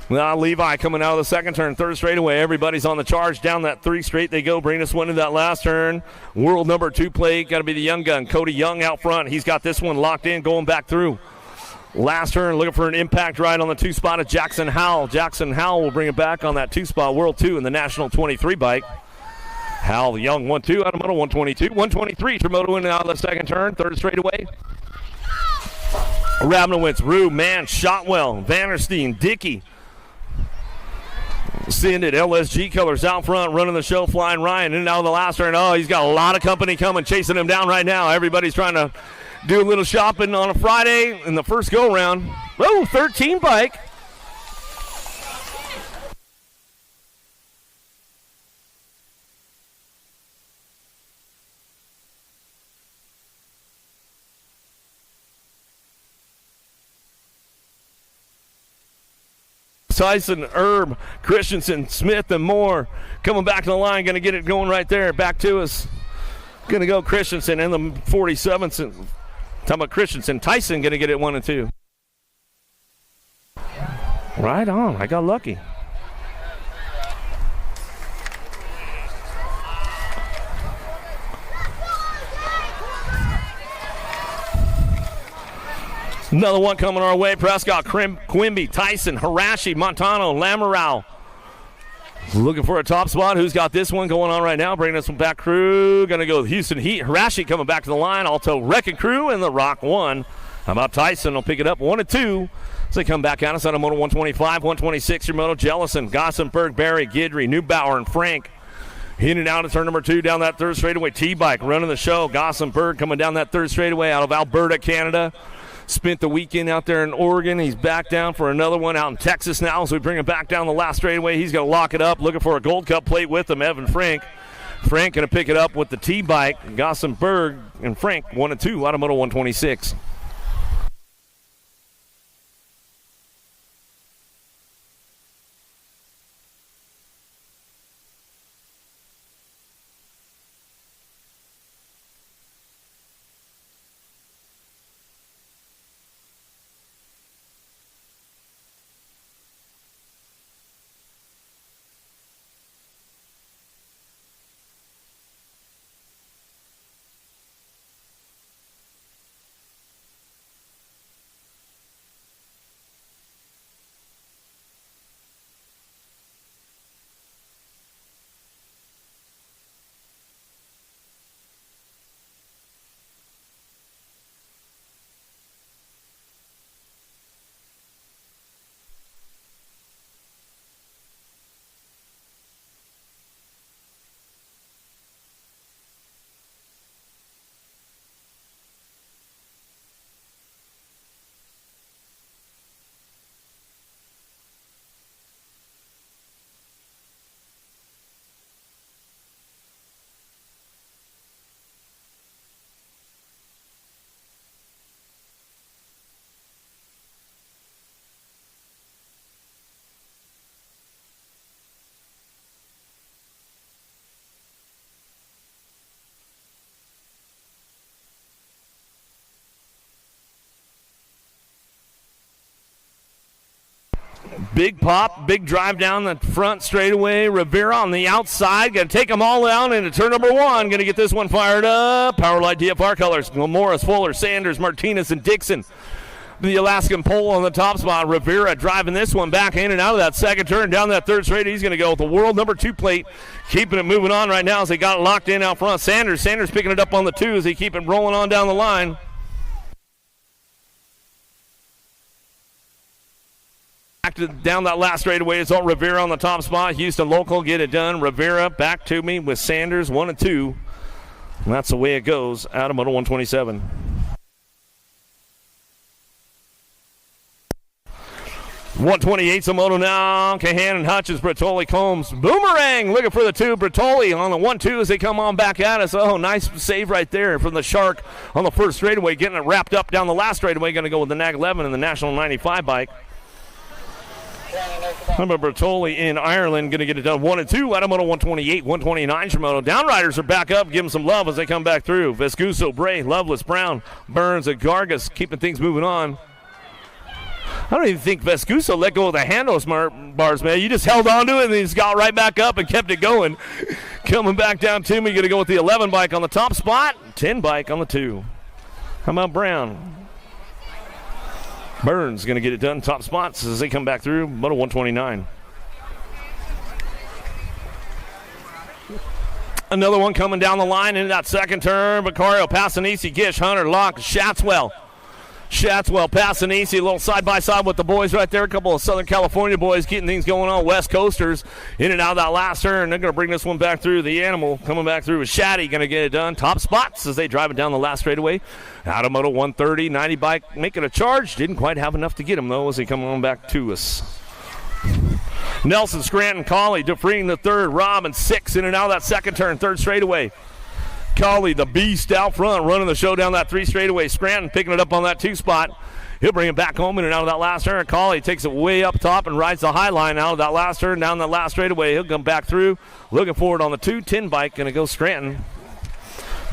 Speaker 4: Now Levi coming out of the second turn, third straightaway. Everybody's on the charge. Down that 3 straight they go. Bring us one to that last turn. World number 2 plate. Got to be the young gun. Cody Young out front. He's got this one locked in, going back through. Last turn, looking for an impact ride on the 2 spot of Jackson Howell. Jackson Howell will bring it back on that 2 spot, World 2 in the National 23 bike. Howell, the young 1-2 out of Moto 122. 123, Tremoto in out of the second turn, third straightaway. Rabinowitz, Rue, Mann, Shotwell, Vanderstein, Dickey. Sindit, LSG colors out front, running the show, Flying Ryan in and out of the last turn. Oh, he's got a lot of company coming, chasing him down right now. Everybody's trying to do a little shopping on a Friday in the first go-round. Oh, 13 bike. Tyson, Herb, Christensen, Smith, and Moore coming back to the line. Going to get it going right there. Back to us. Going to go Christensen and the 47th. Talking about Christensen. Tyson going to get it 1 and 2. Right on. I got lucky. Another one coming our way. Prescott, Quimby, Tyson, Harashi, Montano, Lamoureux. Looking for a top spot. Who's got this one going on right now? Bringing us some back crew. Going to go with Houston Heat. Harashi coming back to the line. Alto Wrecking Crew and the Rock 1. How about Tyson? Will pick it up 1 and 2. So they come back on us on a Moto 125, 126. Your Moto Jellison, Gossenberg, Barry, Gidry, Neubauer, and Frank. In and out of turn number 2 down that third straightaway. T-Bike running the show. Gossenberg coming down that third straightaway out of Alberta, Canada. Spent the weekend out there in Oregon. He's back down for another one out in Texas now. So we bring him back down the last straightaway. He's going to lock it up. Looking for a Gold Cup plate with him, Evan Frank. Frank going to pick it up with the T-Bike. Gossenberg and Frank 1 and 2 out of Moto 126. Big pop, big drive down the front straightaway. Rivera on the outside, going to take them all down into turn number one. Going to get this one fired up. Powerlight DFR colors. Morris, Fuller, Sanders, Martinez, and Dixon. The Alaskan pole on the top spot. Rivera driving this one back in and out of that second turn. Down that third straight, he's going to go with the world number 2 plate. Keeping it moving on right now as they got it locked in out front. Sanders picking it up on the 2 as they keep it rolling on down the line. Down that last straightaway is all Rivera on the top spot. Houston local, get it done. Rivera back to me with Sanders 1 and 2. And that's the way it goes out of Moto 127. .128's a moto now. Cahan and Hutchins, Bertoli, Combs, Boomerang looking for the 2. Bertoli on the 1-2 as they come on back at us. Oh, nice save right there from the Shark on the first straightaway, getting it wrapped up down the last straightaway. Going to go with the NAG 11 and the National 95 bike. Remember Bertoli in Ireland going to get it done 1 and 2 out of Moto 128, 129 Shimono. Downriders are back up, give them some love as they come back through. Vescuso, Bray, Loveless, Brown, Burns, and Gargas keeping things moving on. I don't even think Vescuso let go of the handlebars, man. You just held on to it and he just got right back up and kept it going. Coming back down to me, going to go with the 11 bike on the top spot, 10 bike on the 2. How about Brown? Burns going to get it done top spots as they come back through. Moto 129. Another one coming down the line into that second turn. Vicario, Passanisi, Gish, Hunter, Locke, Shatswell, Passanisi, a little side-by-side with the boys right there. A couple of Southern California boys getting things going on. West Coasters in and out of that last turn. They're going to bring this one back through. The Animal coming back through with Shaddy, going to get it done. Top spots as they drive it down the last straightaway. Out of Moto 130, 90 bike making a charge. Didn't quite have enough to get him, though, as they come on back to us. Nelson, Scranton, Colley, DeFreen the third, Robin 6 in and out of that second turn, third straightaway. Colley, the beast out front, running the show down that 3 straightaway. Scranton picking it up on that 2 spot. He'll bring it back home in and out of that last turn. Colley takes it way up top and rides the high line out of that last turn, down that last straightaway. He'll come back through. Looking forward on the 210 bike. Going to go Scranton.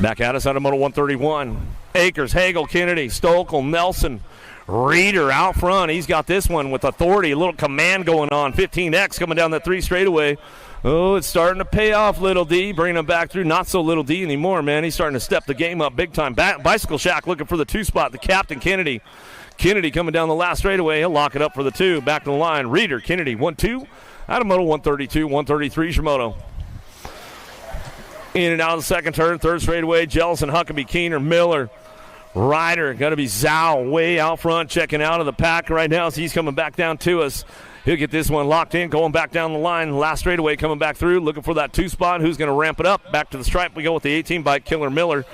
Speaker 4: Back at us out of Moto 131. Akers, Hagel, Kennedy, Stokel, Nelson, Reeder out front. He's got this one with authority. A little command going on. 15X coming down that 3 straightaway. Oh, it's starting to pay off, Little D. Bringing him back through. Not so Little D anymore, man. He's starting to step the game up big time. Bicycle Shack looking for the 2 spot. The captain, Kennedy. Kennedy coming down the last straightaway. He'll lock it up for the 2. Back to the line. Reeder, Kennedy, 1-2. Out of Moto 132, 133 Shimoto. In and out of the second turn. Third straightaway. Jellison, Huckabee, Keener, Miller. Ryder, going to be Zhao way out front, checking out of the pack right now as he's coming back down to us. He'll get this one locked in, going back down the line. Last straightaway coming back through, looking for that 2 spot. Who's going to ramp it up? Back to the stripe. We go with the 18 bike, Killer Miller.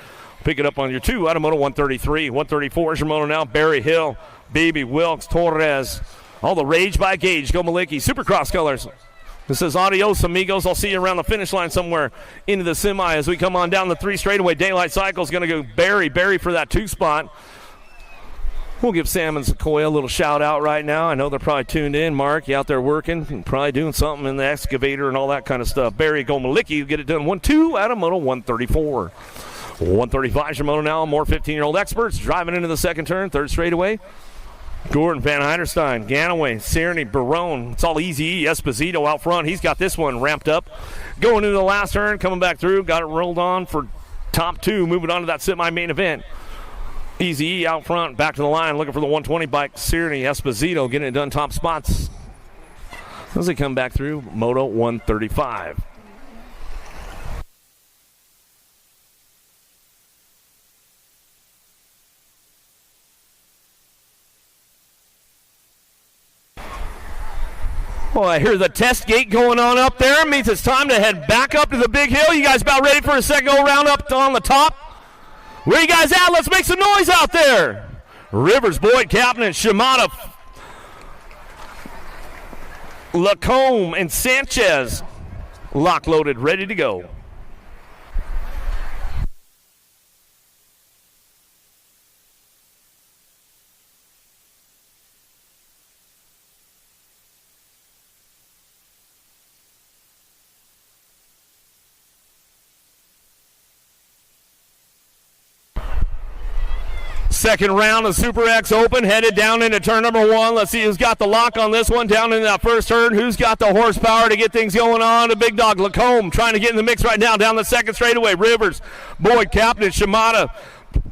Speaker 4: Pick it up on your 2 out of Moto 133. 134 is your moto now. Barry Hill, Baby, Wilkes, Torres. All the rage by Gage. Go Malicki. Supercross colors. This is adios, amigos. I'll see you around the finish line somewhere into the semi as we come on down the 3 straightaway. Daylight Cycle is going to go Barry for that 2 spot. We'll give Sam and Sequoia a little shout out right now. I know they're probably tuned in. Mark, you out there working, probably doing something in the excavator and all that kind of stuff. Barry Gomalicki, you get it done 1-2 out of Moto 134. 135 Shimono now. More 15-year-old experts driving into the second turn, third straightaway. Gordon, Van Heiderstein, Ganaway, Cerny, Barone. It's all Easy E. Esposito out front. He's got this one ramped up. Going into the last turn, coming back through. Got it rolled on for top 2. Moving on to that semi-main event. Easy E out front, back to the line, looking for the 120 bike. Cerny, Esposito getting it done top spots as they come back through Moto 135. Well, I hear the test gate going on up there. It means it's time to head back up to the big hill. You guys about ready for a second go round up on the top? Where you guys at? Let's make some noise out there. Rivers, Boyd, Captain, and Shimada, Lacombe, and Sanchez lock loaded, ready to go. Second round of Super X Open, headed down into turn number 1. Let's see who's got the lock on this one down in that first turn. Who's got the horsepower to get things going on? The big dog Lacombe trying to get in the mix right now down the second straightaway. Rivers, Boyd, Captain, Shimada,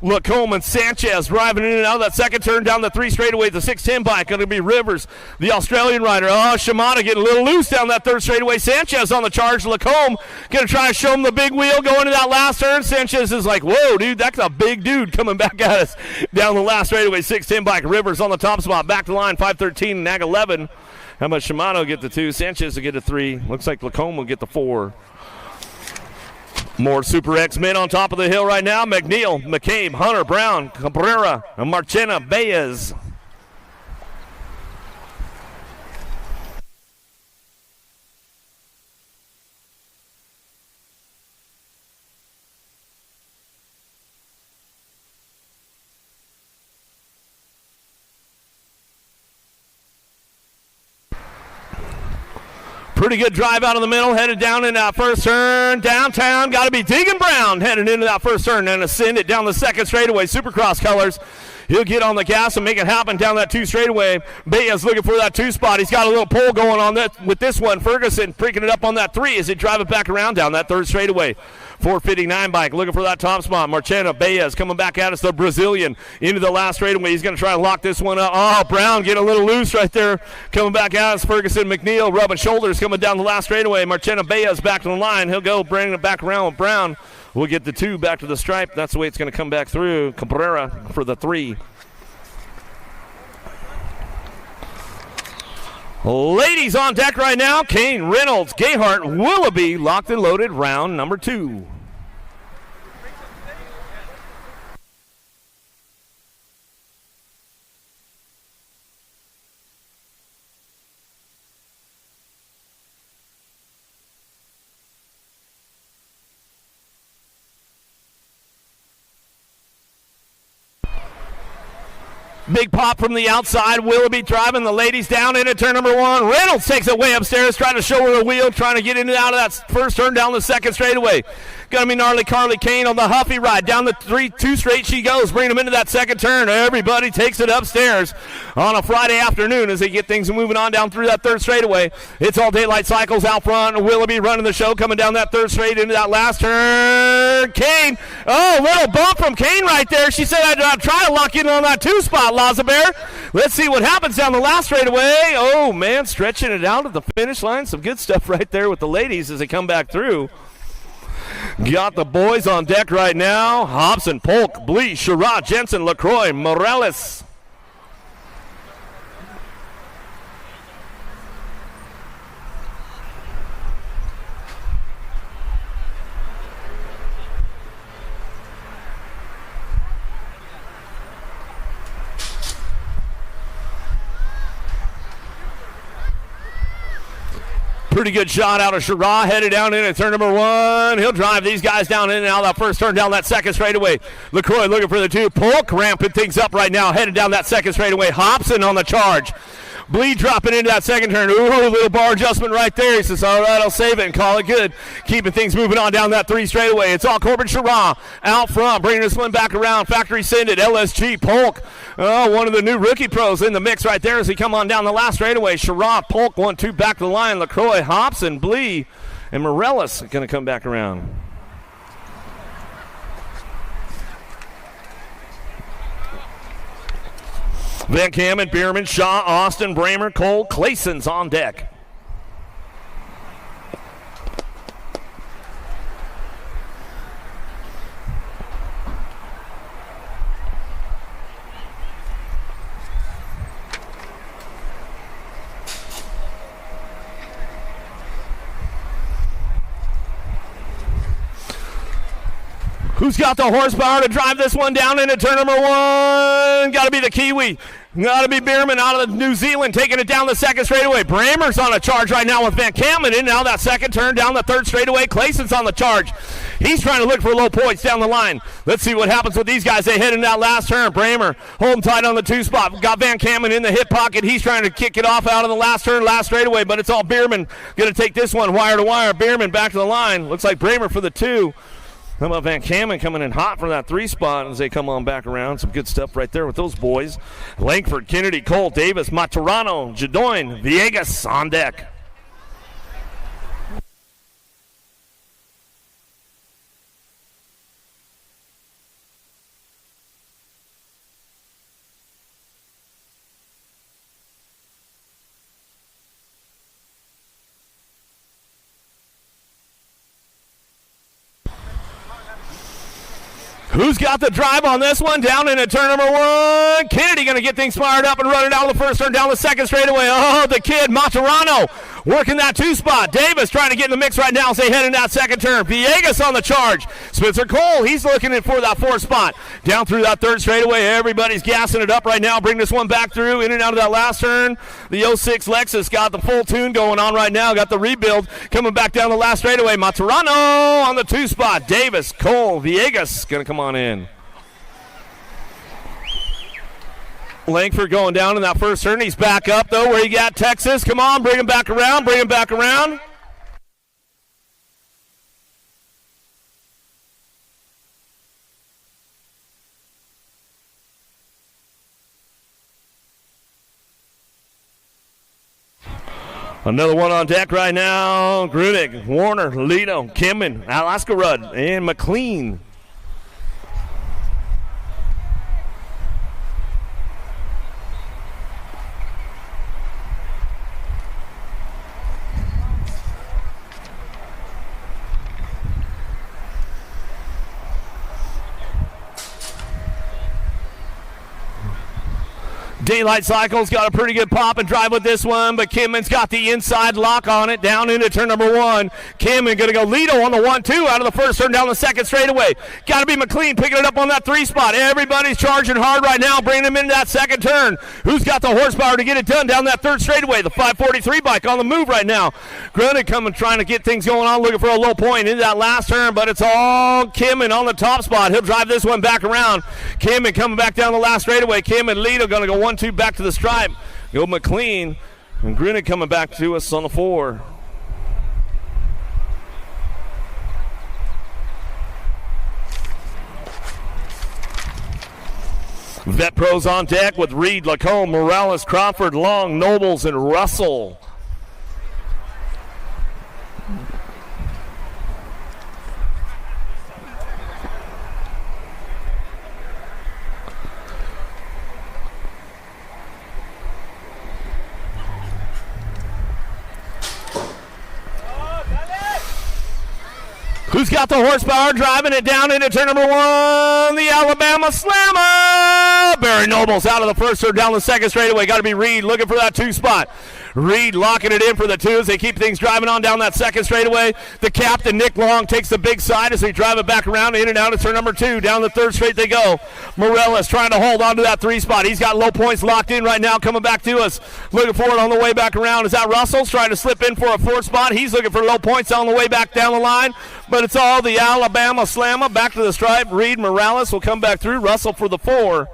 Speaker 4: Lacombe and Sanchez driving in and out of that second turn down the 3 straightaway. The 610 bike going to be Rivers, the Australian rider. Oh, Shimada getting a little loose down that 3rd straightaway. Sanchez on the charge. Lacombe going to try to show him the big wheel going to that last turn. Sanchez is like, whoa, dude, that's a big dude coming back at us down the last straightaway. 610 bike. Rivers on the top spot. Back to line 513, Nag 11. How much Shimada will get the 2? Sanchez will get a 3. Looks like Lacombe will get the 4. More Super X men on top of the hill right now. McNeil, McCabe, Hunter, Brown, Cabrera, and Marchena Baez. Pretty good drive out of the middle, headed down in that first turn. Downtown, got to be Deegan Brown headed into that first turn and ascend it down the second straightaway. Supercross colors. He'll get on the gas and make it happen down that 2 straightaway. Baez looking for that 2 spot. He's got a little pull going on that with this one. Ferguson freaking it up on that 3 as they drive it back around down that 3rd straightaway. 459 bike looking for that top spot. Marchena Baez coming back at us, the Brazilian, into the last straightaway. He's going to try to lock this one up. Oh, Brown getting a little loose right there. Coming back at us, Ferguson, McNeil rubbing shoulders coming down the last straightaway. Marchena Baez back to the line. He'll go bring it back around with Brown. We'll get the 2 back to the stripe. That's the way it's going to come back through. Cabrera for the 3. Ladies on deck right now, Kane, Reynolds, Gayhart, Willoughby, locked and loaded, round number 2. Big pop from the outside. Willoughby driving the ladies down into turn number 1. Reynolds takes it way upstairs, trying to show her a wheel, trying to get in and out of that first turn down the second straightaway. Gonna be gnarly Carly Kane on the Huffy ride. Down the 2 straight she goes, bringing them into that second turn. Everybody takes it upstairs on a Friday afternoon as they get things moving on down through that 3rd straightaway. It's all daylight cycles out front. Willoughby running the show, coming down that 3rd straight into that last turn. Kane, oh, little bump from Kane right there. She said I'd try to lock in on that 2 spot, Lazabear. Let's see what happens down the last straightaway. Oh, man, stretching it out at the finish line. Some good stuff right there with the ladies as they come back through. Got the boys on deck right now. Hobson, Polk, Blee, Sherrod, Jensen, LaCroix, Morales. Pretty good shot out of Sherrod, headed down into turn number 1. He'll drive these guys down in and out of that first turn down that second straightaway. LaCroix looking for the 2. Polk ramping things up right now, headed down that second straightaway. Hobson on the charge. Bleed dropping into that second turn. Ooh, little bar adjustment right there. He says, all right, I'll save it and call it good. Keeping things moving on down that 3 straightaway. It's all Corbin Sherrod out front, bringing this one back around. Factory send it. LSG, Polk. Oh, one of the new rookie pros in the mix right there as he come on down the last straightaway. Sherrod, Polk, 1-2 back to the line. LaCroix, Hobson, Blee, and Morales going to come back around. Van Kamen, Bierman, Shaw, Austin, Bramer, Cole, Clayson's on deck. Who's got the horsepower to drive this one down into turn number 1? Got to be the Kiwi. Got to be Bierman out of New Zealand, taking it down the second straightaway. Bramer's on a charge right now with Van Kamen in. Now that second turn down the 3rd straightaway. Clayson's on the charge. He's trying to look for low points down the line. Let's see what happens with these guys. They head in that last turn. Bramer holding tight on the 2 spot. Got Van Kamen in the hip pocket. He's trying to kick it off out of the last turn, last straightaway, but it's all Bierman going to take this one wire to wire. Bierman back to the line. Looks like Bramer for the 2. How about Van Kamen coming in hot for that 3 spot as they come on back around. Some good stuff right there with those boys. Langford, Kennedy, Cole, Davis, Maturano, Jadoin, Villegas on deck. Who's got the drive on this one? Down into turn number 1. Kennedy going to get things fired up and running down the first turn, down the second straightaway. Oh, the kid, Maturano, working that 2 spot. Davis trying to get in the mix right now as they head in that second turn. Villegas on the charge. Spencer Cole, he's looking in for that 4th spot. Down through that 3rd straightaway. Everybody's gassing it up right now. Bring this one back through, in and out of that last turn. The 06 Lexus got the full tune going on right now. Got the rebuild coming back down the last straightaway. Maturano on the 2 spot. Davis, Cole, Villegas going to come on in. Langford going down in that first turn. He's back up, though, where you got Texas. Come on, bring him back around, bring him back around. Another one on deck right now. Grunig, Warner, Lido, Kimman, Alaska Rudd, and McLean. Daylight Cycle's got a pretty good pop and drive with this one, but Kimman's got the inside lock on it down into turn number 1. Kimman going to go Lido on the 1-2 out of the first turn down the second straightaway. Got to be McLean picking it up on that 3 spot. Everybody's charging hard right now, bringing him into that second turn. Who's got the horsepower to get it done down that 3rd straightaway? The 543 bike on the move right now. Grunig coming, trying to get things going on, looking for a low point into that last turn, but it's all Kimman on the top spot. He'll drive this one back around. Kimman coming back down the last straightaway. Kimman, Lido going to go 1-2 back to the stripe. Go McLean, and Grunig coming back to us on the 4. Vet Pros on deck with Reed, Lacombe, Morales, Crawford, Long, Nobles, and Russell. Who's got the horsepower driving it down into turn number 1? The Alabama Slammer! Barry Nobles out of the first turn down the second straightaway. Got to be Reed looking for that 2 spot. Reed locking it in for the 2 as they keep things driving on down that second straightaway. The captain, Nick Long, takes the big side as they drive it back around in and out of turn number 2. Down the 3rd straight they go. Morales trying to hold on to that 3 spot. He's got low points locked in right now, coming back to us. Looking for it on the way back around. Is that Russell's trying to slip in for a 4th spot? He's looking for low points on the way back down the line. But it's all the Alabama Slammer back to the stripe. Reed, Morales will come back through. Russell for the 4.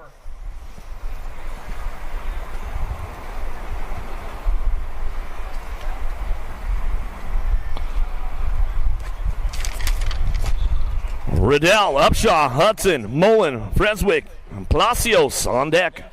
Speaker 4: Riddell, Upshaw, Hudson, Mullen, Freswick, and Palacios on deck.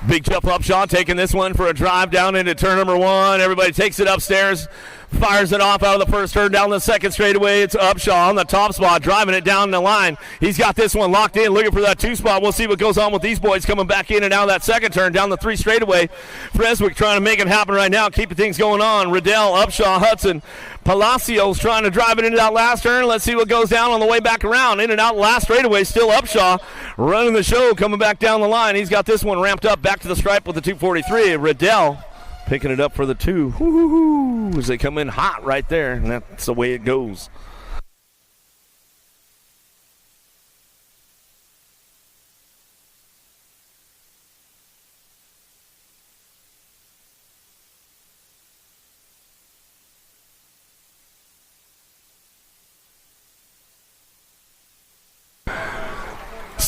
Speaker 4: Big jump Upshaw taking this one for a drive down into turn number 1. Everybody takes it upstairs. Fires it off out of the first turn down the second straightaway. It's Upshaw on the top spot, driving it down the line. He's got this one locked in, looking for that 2 spot. We'll see what goes on with these boys coming back in and out of that second turn down the 3 straightaway. Freswick trying to make it happen right now, keeping things going on. Riddell, Upshaw, Hudson, Palacios trying to drive it into that last turn. Let's see what goes down on the way back around. In and out last straightaway, still Upshaw running the show, coming back down the line. He's got this one ramped up back to the stripe with the 243. Riddell picking it up for the 2. Woo-hoo-hoo, as they come in hot right there, and that's the way it goes.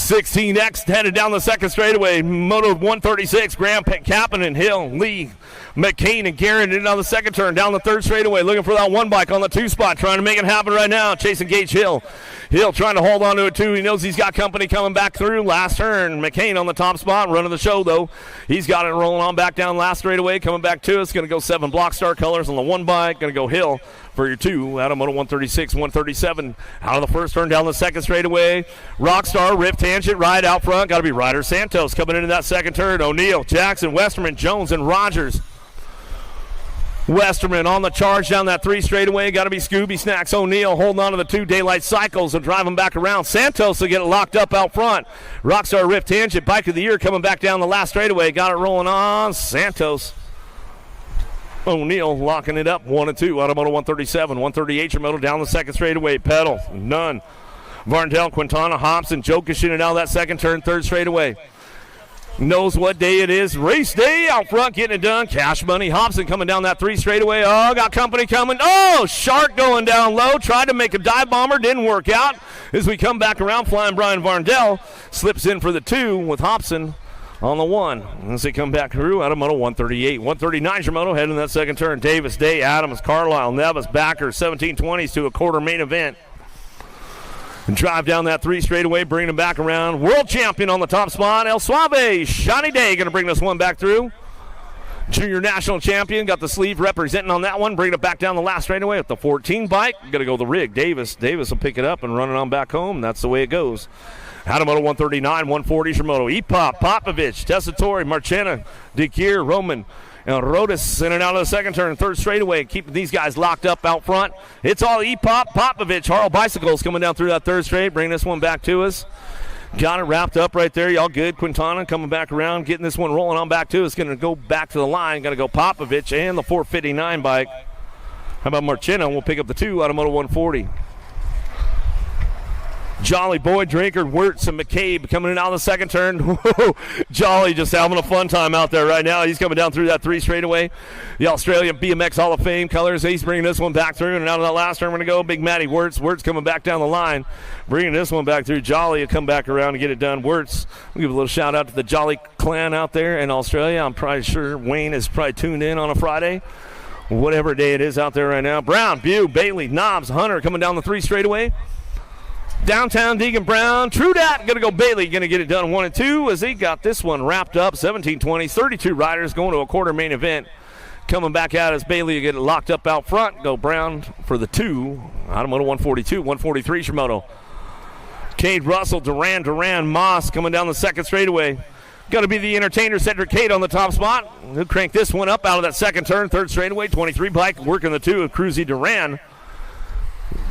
Speaker 4: 16X headed down the second straightaway. Moto 136, Graham, Kapanen, Hill, Lee, McCain, and Garrett in on the second turn. Down the third straightaway, looking for that one bike on the 2 spot. Trying to make it happen right now. Chasing Gage Hill. Hill trying to hold on to it too. He knows he's got company coming back through. Last turn, McCain on the top spot. Running the show though. He's got it rolling on back down last straightaway. Coming back to us. Going to go 7 Blockstar colors on the 1 bike. Going to go Hill for your 2 out of Moto 136, 137. Out of the first turn, down the second straightaway. Rockstar, rip tangent, right out front. Got to be Ryder Santos coming into that second turn. O'Neill, Jackson, Westerman, Jones, and Rogers. Westerman on the charge down that 3 straightaway. Got to be Scooby Snacks. O'Neill holding on to the 2 Daylight Cycles and driving back around. Santos will get it locked up out front. Rockstar Rift Tangent, Bike of the Year coming back down the last straightaway. Got it rolling on. Santos. O'Neill locking it up. 1 and 2 out of Moto 137. 138 your Moto down the second straightaway. Pedal. None. Varndell, Quintana, Hobson, Jokic in and out of that second turn. 3rd straightaway. Knows what day it is. Race day out front, getting it done. Cash Money. Hobson coming down that 3 straightaway. Oh, got company coming. Oh, Shark going down low. Tried to make a dive bomber. Didn't work out. As we come back around, Flying Brian Varndell slips in for the 2 with Hobson on the 1. As they come back through out of Moto 138. 139 your Moto heading that second turn. Davis, Day, Adams, Carlisle, Nevis, Backer, 1720s to a quarter main event. And drive down that 3 straightaway, bringing them back around. World champion on the top spot, El Suave. Shiny Day going to bring this one back through. Junior national champion, got the sleeve representing on that one. Bringing it back down the last straightaway with the 14 bike. Going to go the rig. Davis will pick it up and run it on back home. That's the way it goes. Out of Moto 139, 140 your Moto. Epop, Popovich, Tessitore, Marchena, DeKier, Roman, and Rodas in and out of the second turn, 3rd straightaway, keeping these guys locked up out front. It's all Epop, Popovich, Harl Bicycles coming down through that 3rd straight, bringing this one back to us. Got it wrapped up right there. Y'all good. Quintana coming back around, getting this one rolling on back to us. Going to go back to the line. Got to go Popovich and the 459 bike. How about Marchena? We'll pick up the 2 out of Moto 140. Jolly Boy, Drinker, Wirtz, and McCabe coming in out of the second turn. Jolly just having a fun time out there right now. He's coming down through that 3 straightaway. The Australian BMX Hall of Fame colors. He's bringing this one back through. And out of that last turn, we're going to go Big Matty Wirtz. Wirtz coming back down the line. Bringing this one back through. Jolly will come back around and get it done. Wirtz, we'll give a little shout out to the Jolly clan out there in Australia. I'm probably sure Wayne is probably tuned in on a Friday. Whatever day it is out there right now. Brown, Bew, Bailey, Knobs, Hunter coming down the 3 straightaway. Downtown Deegan Brown, True Dat, going to go Bailey, going to get it done 1 and 2 as he got this one wrapped up. 17-20, 32 riders going to a quarter main event. Coming back out as Bailey get it locked up out front. Go Brown for the 2 out of Moto 142, 143 Shimoto. Cade Russell, Duran, Moss coming down the 2nd straightaway. Got to be the entertainer, Cedric Cade on the top spot. He'll crank this one up out of that 2nd turn, 3rd straightaway, 23 bike, working the 2 of Cruzy Duran.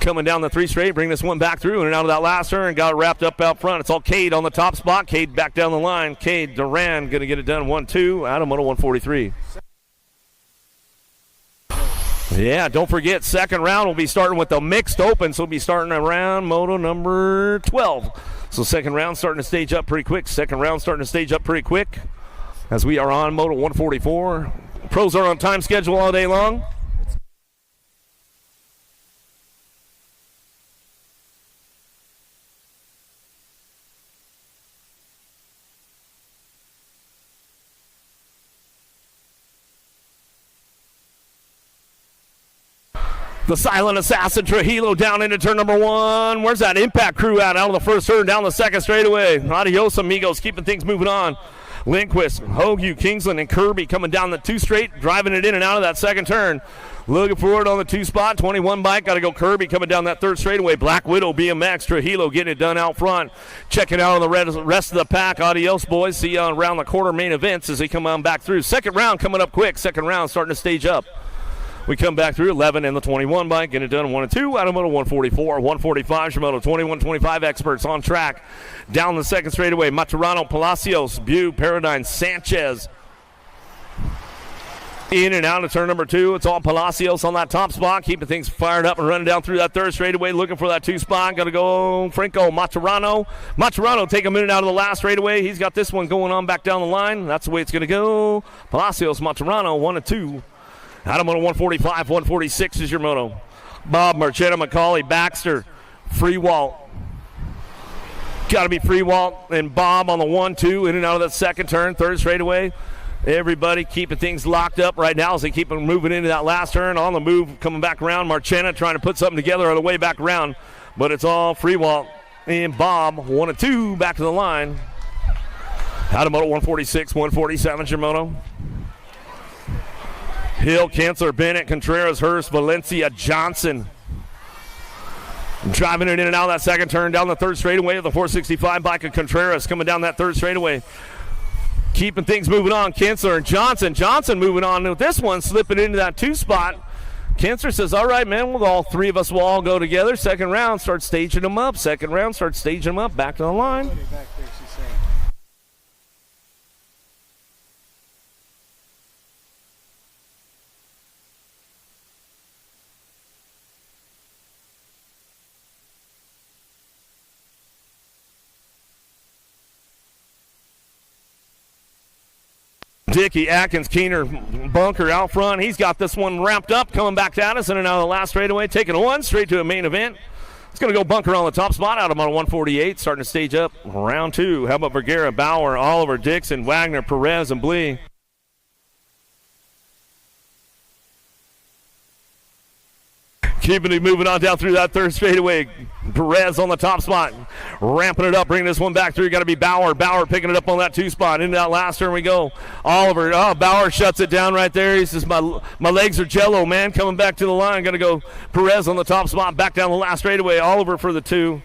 Speaker 4: Coming down the 3 straight, bring this one back through and out of that last turn, got it wrapped up out front. It's all Cade on the top spot. Cade back down the line. Cade Duran going to get it done 1-2 out of Moto 143. Yeah, don't forget, second round will be starting with the mixed open, so we'll be starting around Moto number 12. So second round starting to stage up pretty quick. As we are on Moto 144. Pros are on time schedule all day long. The Silent Assassin Trujillo down into turn number 1. Where's that Impact crew at? Out of the first turn, down the 2nd straightaway. Adios, amigos, keeping things moving on. Lindquist, Hogue, Kingsland, and Kirby coming down the 2 straight, driving it in and out of that 2nd turn. Looking forward on the 2 spot, 21 bike, got to go Kirby coming down that 3rd straightaway. Black Widow, BMX, Trujillo getting it done out front. Checking out on the rest of the pack. Adios, boys. See you around the quarter main events as they come on back through. Second round coming up quick. Second round starting to stage up. We come back through 11 and the 21 bike, get it done 1 and 2 out of Moto 144, 145 Shimoto, 21-25 experts on track. Down the 2nd straightaway, Maturano, Palacios, Bew, Paradigm, Sanchez. In and out of turn number 2, it's all Palacios on that top spot, keeping things fired up and running down through that 3rd straightaway, looking for that 2 spot. Got to go Franco, Maturano. Maturano take a minute out of the last straightaway. He's got this one going on back down the line. That's the way it's going to go. Palacios, Maturano, 1 and 2. Out of Moto 145, 146 is your Moto. Bob, Marchetta, McCauley, Baxter, Freewalt. Got to be free Walt and Bob on the 1-2, in and out of that second turn, third straightaway. Everybody keeping things locked up right now as they keep moving into that last turn. On the move, coming back around. Marchena trying to put something together on the way back around. But it's all free Walt and Bob. 1-2 back to the line. Out of Moto 146, 147, Shimono. Hill, Kensler, Bennett, Contreras, Hurst, Valencia, Johnson. Driving it in and out of that second turn down the third straightaway of the 465 bike of Contreras coming down that third straightaway. Keeping things moving on, Kensler and Johnson. Johnson moving on with this one, slipping into that 2 spot. Kensler says, all right, man, all three of us will all go together. Second round, start staging them up. Second round, start staging them up. Back to the line. Dickey, Atkins, Keener, Bunker out front. He's got this one wrapped up, coming back at us in and out of the last straightaway, taking a one straight to a main event. It's going to go Bunker on the top spot out of 148, starting to stage up round 2. How about Vergara, Bauer, Oliver, Dixon, Wagner, Perez, and Blee? Keeping it moving on down through that third straightaway. Perez on the top spot. Ramping it up, bringing this one back through. Got to be Bauer. Bauer picking it up on that 2 spot. Into that last turn we go. Oliver. Oh, Bauer shuts it down right there. He says, my legs are jello, man. Coming back to the line. Going to go Perez on the top spot. Back down the last straightaway. Oliver for the 2.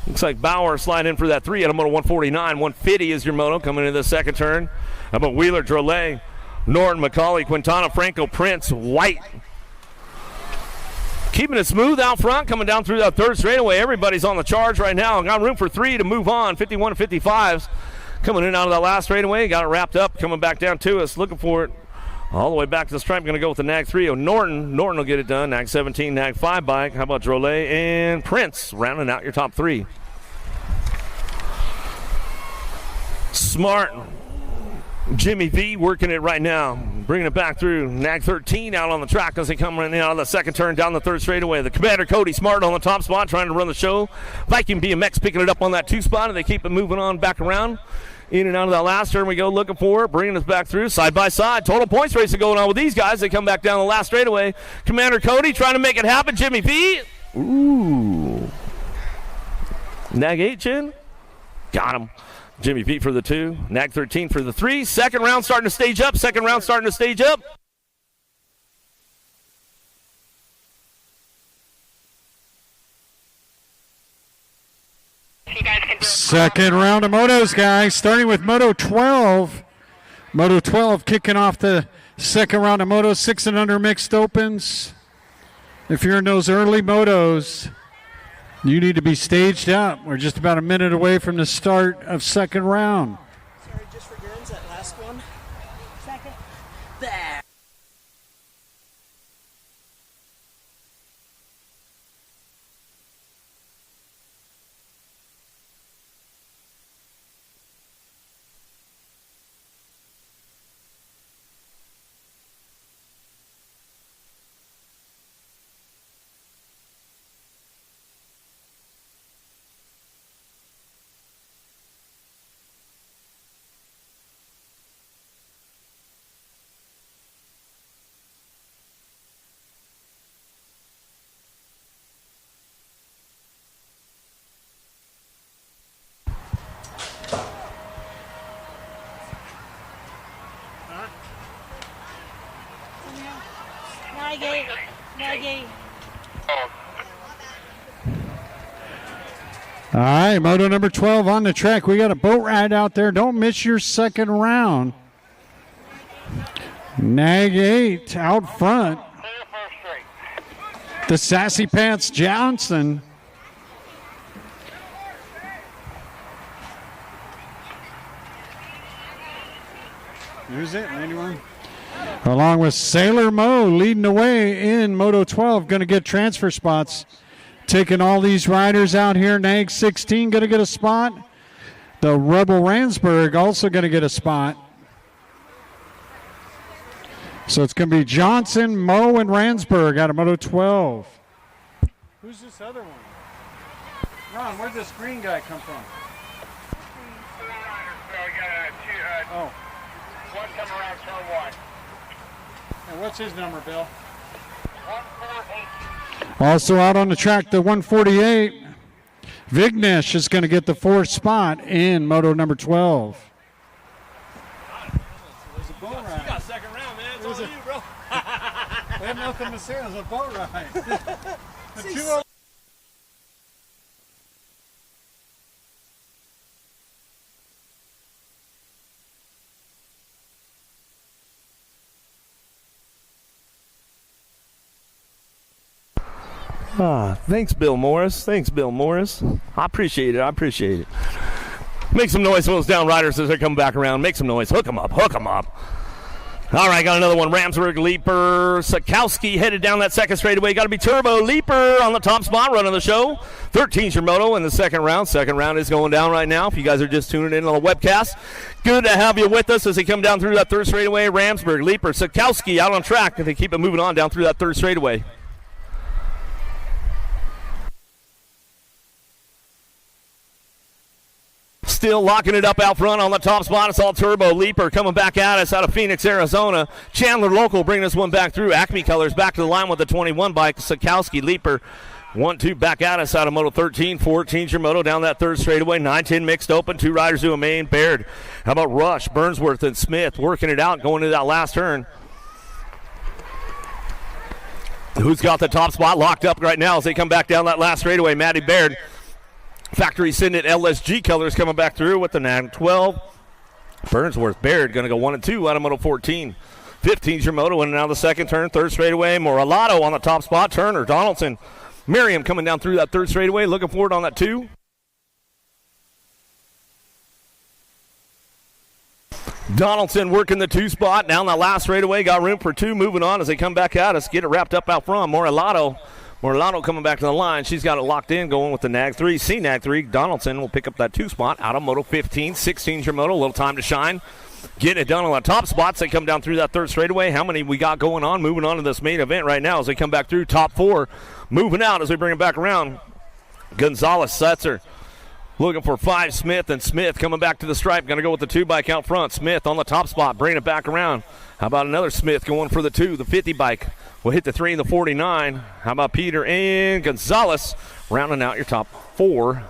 Speaker 4: Looks like Bauer sliding in for that 3 at a moto 149. 150 is your moto coming into the second turn. How about Wheeler, Drolet, Norton, McCauley, Quintana, Franco, Prince, White. Keeping it smooth out front, coming down through that third straightaway. Everybody's on the charge right now. Got room for 3 to move on. 51 55s. Coming in out of that last straightaway. Got it wrapped up, coming back down to us. Looking for it all the way back to the stripe. Going to go with the Nag 3 of Norton. Norton will get it done. Nag 17, Nag 5 bike. How about Drolet and Prince rounding out your top 3. Smart. Jimmy V working it right now, bringing it back through. Nag 13 out on the track as they come in out of the second turn down the third straightaway. The Commander Cody Smart on the top spot trying to run the show. Viking BMX picking it up on that 2 spot, and they keep it moving on back around. In and out of that last turn we go, looking for it, bringing us back through side by side. Total points racing going on with these guys. They come back down the last straightaway. Commander Cody trying to make it happen. Jimmy V. Ooh. Nag 8 chin. Got him. Jimmy Pete for the 2, Nag 13 for the 3. Second round starting to stage up. Second round starting to stage up.
Speaker 5: Second round of motos, guys, starting with Moto 12. Moto 12 kicking off the second round of motos, 6 and under mixed opens. If you're in those early motos, you need to be staged up. We're just about a minute away from the start of second round.
Speaker 6: Sorry, just for grins, that last one. Second. There.
Speaker 5: All right, moto number 12 on the track. We got a boat ride out there. Don't miss your second round. Nag 8 out front. The Sassy Pants Johnson. Who's it? 91. Along with Sailor Mo leading the way in Moto 12. Going to get transfer spots. Taking all these riders out here. Nag 16 going to get a spot. The Rebel Ransburg also going to get a spot. So it's going to be Johnson, Mo, and Ransburg out of Moto 12. Who's this other one? Ron, where'd this green guy come from? Oh.
Speaker 7: One coming around turn one.
Speaker 5: And what's his number, Bill?
Speaker 7: 148.
Speaker 5: Also out on the track, the 148. Vignesh is going to get the 4th spot in moto number 12.
Speaker 4: There's a boat ride. You got second round, man. It's all you, bro.
Speaker 5: I have nothing to say. It was a boat ride. The 2
Speaker 4: Thanks, Bill Morris. Thanks, Bill Morris. I appreciate it. Make some noise for those down riders as they come back around. Make some noise. Hook them up. All right, got another one. Ramsburg, Leaper, Sikowski headed down that second straightaway. Got to be Turbo. Leaper on the top spot, running the show. 13's your moto in the second round. Second round is going down right now. If you guys are just tuning in on the webcast, good to have you with us as they come down through that third straightaway. Ramsburg, Leaper, Sikowski out on track. They keep it moving on down through that third straightaway. Still locking it up out front on the top spot. It's all Turbo. Leaper coming back at us out of Phoenix, Arizona. Chandler Local bringing this one back through. Acme Colors back to the line with the 21 bike. Sikowski, Leaper, 1-2 back at us out of Moto 13. 14's your moto down that third straightaway. 9-10 mixed open. 2 riders do a main. Baird. How about Rush, Burnsworth, and Smith working it out going into that last turn. Who's got the top spot locked up right now as they come back down that last straightaway? Matty Baird. Factory Syndic LSG Colors coming back through with the NAG 12. Burnsworth, Baird going to go 1 and 2 out of Moto 14. 15's your moto, and now the second turn, third straightaway. Moralato on the top spot. Turner, Donaldson, Miriam coming down through that third straightaway. Looking forward on that 2. Donaldson working the 2 spot down that last straightaway. Got room for 2. Moving on as they come back at us. Get it wrapped up out front. Moralato coming back to the line. She's got it locked in, going with the NAG 3. C-NAG 3. Donaldson will pick up that 2 spot out of Moto 15. 16's your moto. A little time to shine. Getting it done on the top spots. They come down through that third straightaway. How many we got going on? Moving on to this main event right now as they come back through. Top 4. Moving out as we bring it back around. Gonzalez, Setzer. Looking for 5, Smith, and Smith coming back to the stripe. Going to go with the 2 bike out front. Smith on the top spot. Bringing it back around. How about another Smith going for the 2, the 50 bike. We'll hit the 3 and the 49. How about Peter and Gonzalez rounding out your top 4.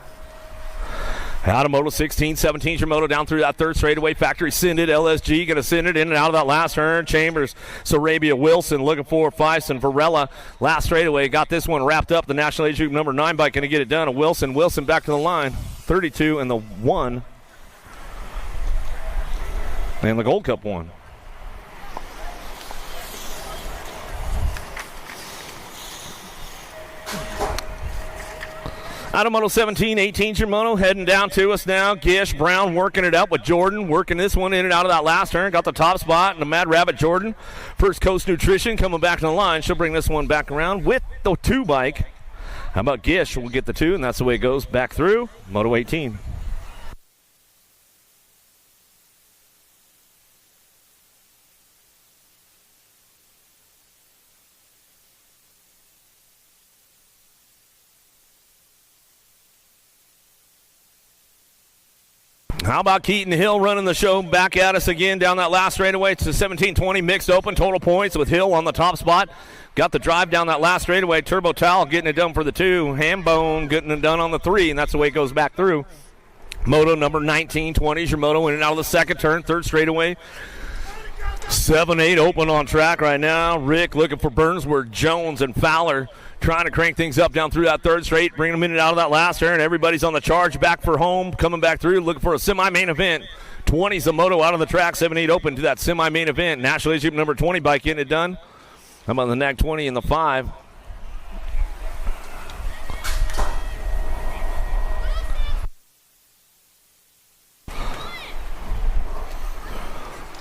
Speaker 4: Out of Moto 16, 17's your moto down through that third straightaway. Factory Syndic LSG going to send it in and out of that last turn. Chambers, Sarabia, Wilson looking for Fison, Varela. Last straightaway got this one wrapped up. The National Age Group number 9 bike going to get it done. Wilson back to the line. 32 and the 1. And the Gold Cup 1. Out of Moto 17, 18's your moto heading down to us now. Gish, Brown working it up with Jordan, working this one in and out of that last turn. Got the top spot, and the Mad Rabbit Jordan. First Coast Nutrition coming back to the line. She'll bring this one back around with the 2 bike. How about Gish? We'll get the 2, and that's the way it goes back through Moto 18. How about Keaton Hill running the show back at us again down that last straightaway? It's a 17-20 mixed open total points with Hill on the top spot. Got the drive down that last straightaway. Turbo Towel getting it done for the 2. Hambone getting it done on the 3, and that's the way it goes back through. Moto number 19-20 is your moto in and out of the second turn, third straightaway. 7-8 open on track right now. Rick looking for Burnsworth, Jones, and Fowler. Trying to crank things up down through that third straight, bringing them in and out of that last turn. Everybody's on the charge, back for home, coming back through, looking for a semi-main event. 20's the moto out on the track, 7-8 open to that semi-main event. National Egypt number 20 bike getting it done. How about the NAG 20 and the 5?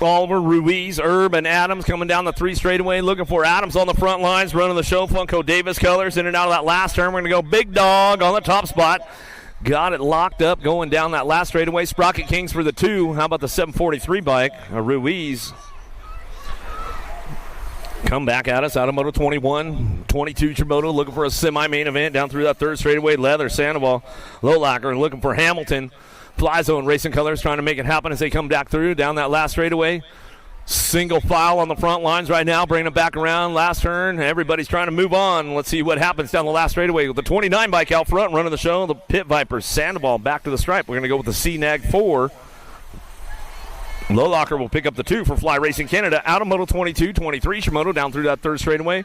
Speaker 4: Oliver, Ruiz, Herb, and Adams coming down the 3 straightaway. Looking for Adams on the front lines, running the show. Funko Davis Colors in and out of that last turn. We're going to go Big Dog on the top spot. Got it locked up going down that last straightaway. Sprocket Kings for the 2. How about the 743 bike? Ruiz. Come back at us out of Moto 21. 22 Trimoto looking for a semi-main event down through that third straightaway. Leather, Sandoval, Lowlacker looking for Hamilton. Fly Zone Racing Colors trying to make it happen as they come back through down that last straightaway. Single file on the front lines right now, bringing them back around. Last turn, everybody's trying to move on. Let's see what happens down the last straightaway with the 29 bike out front, running the show. The Pit Vipers, Sandoval back to the stripe. We're going to go with the C-Nag 4. Low Locker will pick up the 2 for Fly Racing Canada. Out of Moto 22, 23, Shimoto down through that third straightaway.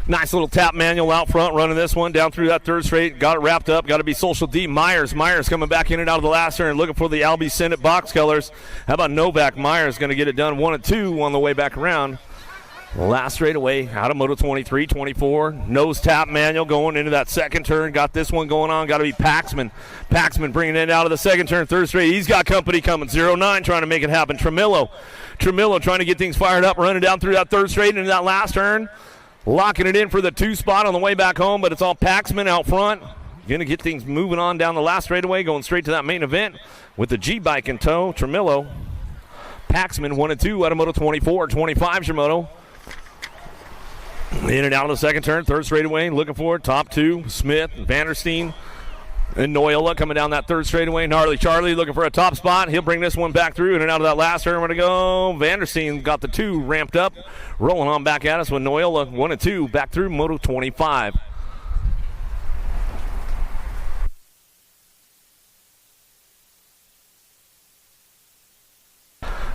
Speaker 4: Nice little tap manual out front, running this one down through that third straight. Got it wrapped up. Got to be Social D. Myers coming back in and out of the last turn, looking for the Albie Senate box colors. How about Novak? Myers going to get it done 1 and 2 on the way back around. Last straightaway out of Moto 23, 24. Nose tap manual going into that second turn. Got this one going on. Got to be Paxman. Paxman bringing it out of the second turn, third straight. He's got company coming. 0-9 trying to make it happen. Tremillo trying to get things fired up, running down through that third straight into that last turn. Locking it in for the 2 spot on the way back home, but it's all Paxman out front. Going to get things moving on down the last straightaway, going straight to that main event with the G-Bike in tow. Tremillo, Paxman 1 and 2 out of Moto 24, 25 Shimoto. In and out of the second turn, third straightaway, looking for it. Top 2, Smith, Vandersteen, and Noyola coming down that third straightaway. Gnarly Charlie looking for a top spot. He'll bring this one back through in and out of that last turn. We're going to go. Vandersteen got the 2 ramped up, rolling on back at us with Noyola 1 and 2 back through Moto 25.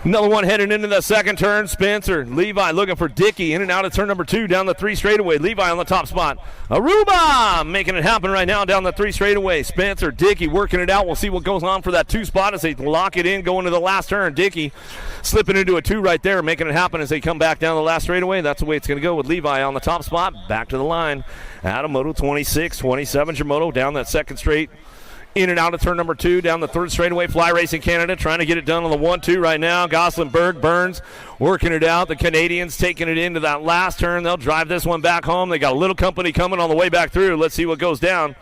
Speaker 4: Another one heading into the second turn. Spencer, Levi looking for Dickey in and out of turn number 2 down the 3 straightaway. Levi on the top spot. Aruba making it happen right now down the 3 straightaway. Spencer, Dickey working it out. We'll see what goes on for that 2 spot as they lock it in going to the last turn. Dickey slipping into a 2 right there, making it happen as they come back down the last straightaway. That's the way it's going to go with Levi on the top spot. Back to the line. Out of Moto 26, 27 Shimoto down that second straight. In and out of turn number 2, down the third straightaway. Fly Racing Canada trying to get it done on the 1-2 right now. Goslinberg, Burns working it out. The Canadians taking it into that last turn. They'll drive this one back home. They got a little company coming on the way back through. Let's see what goes down.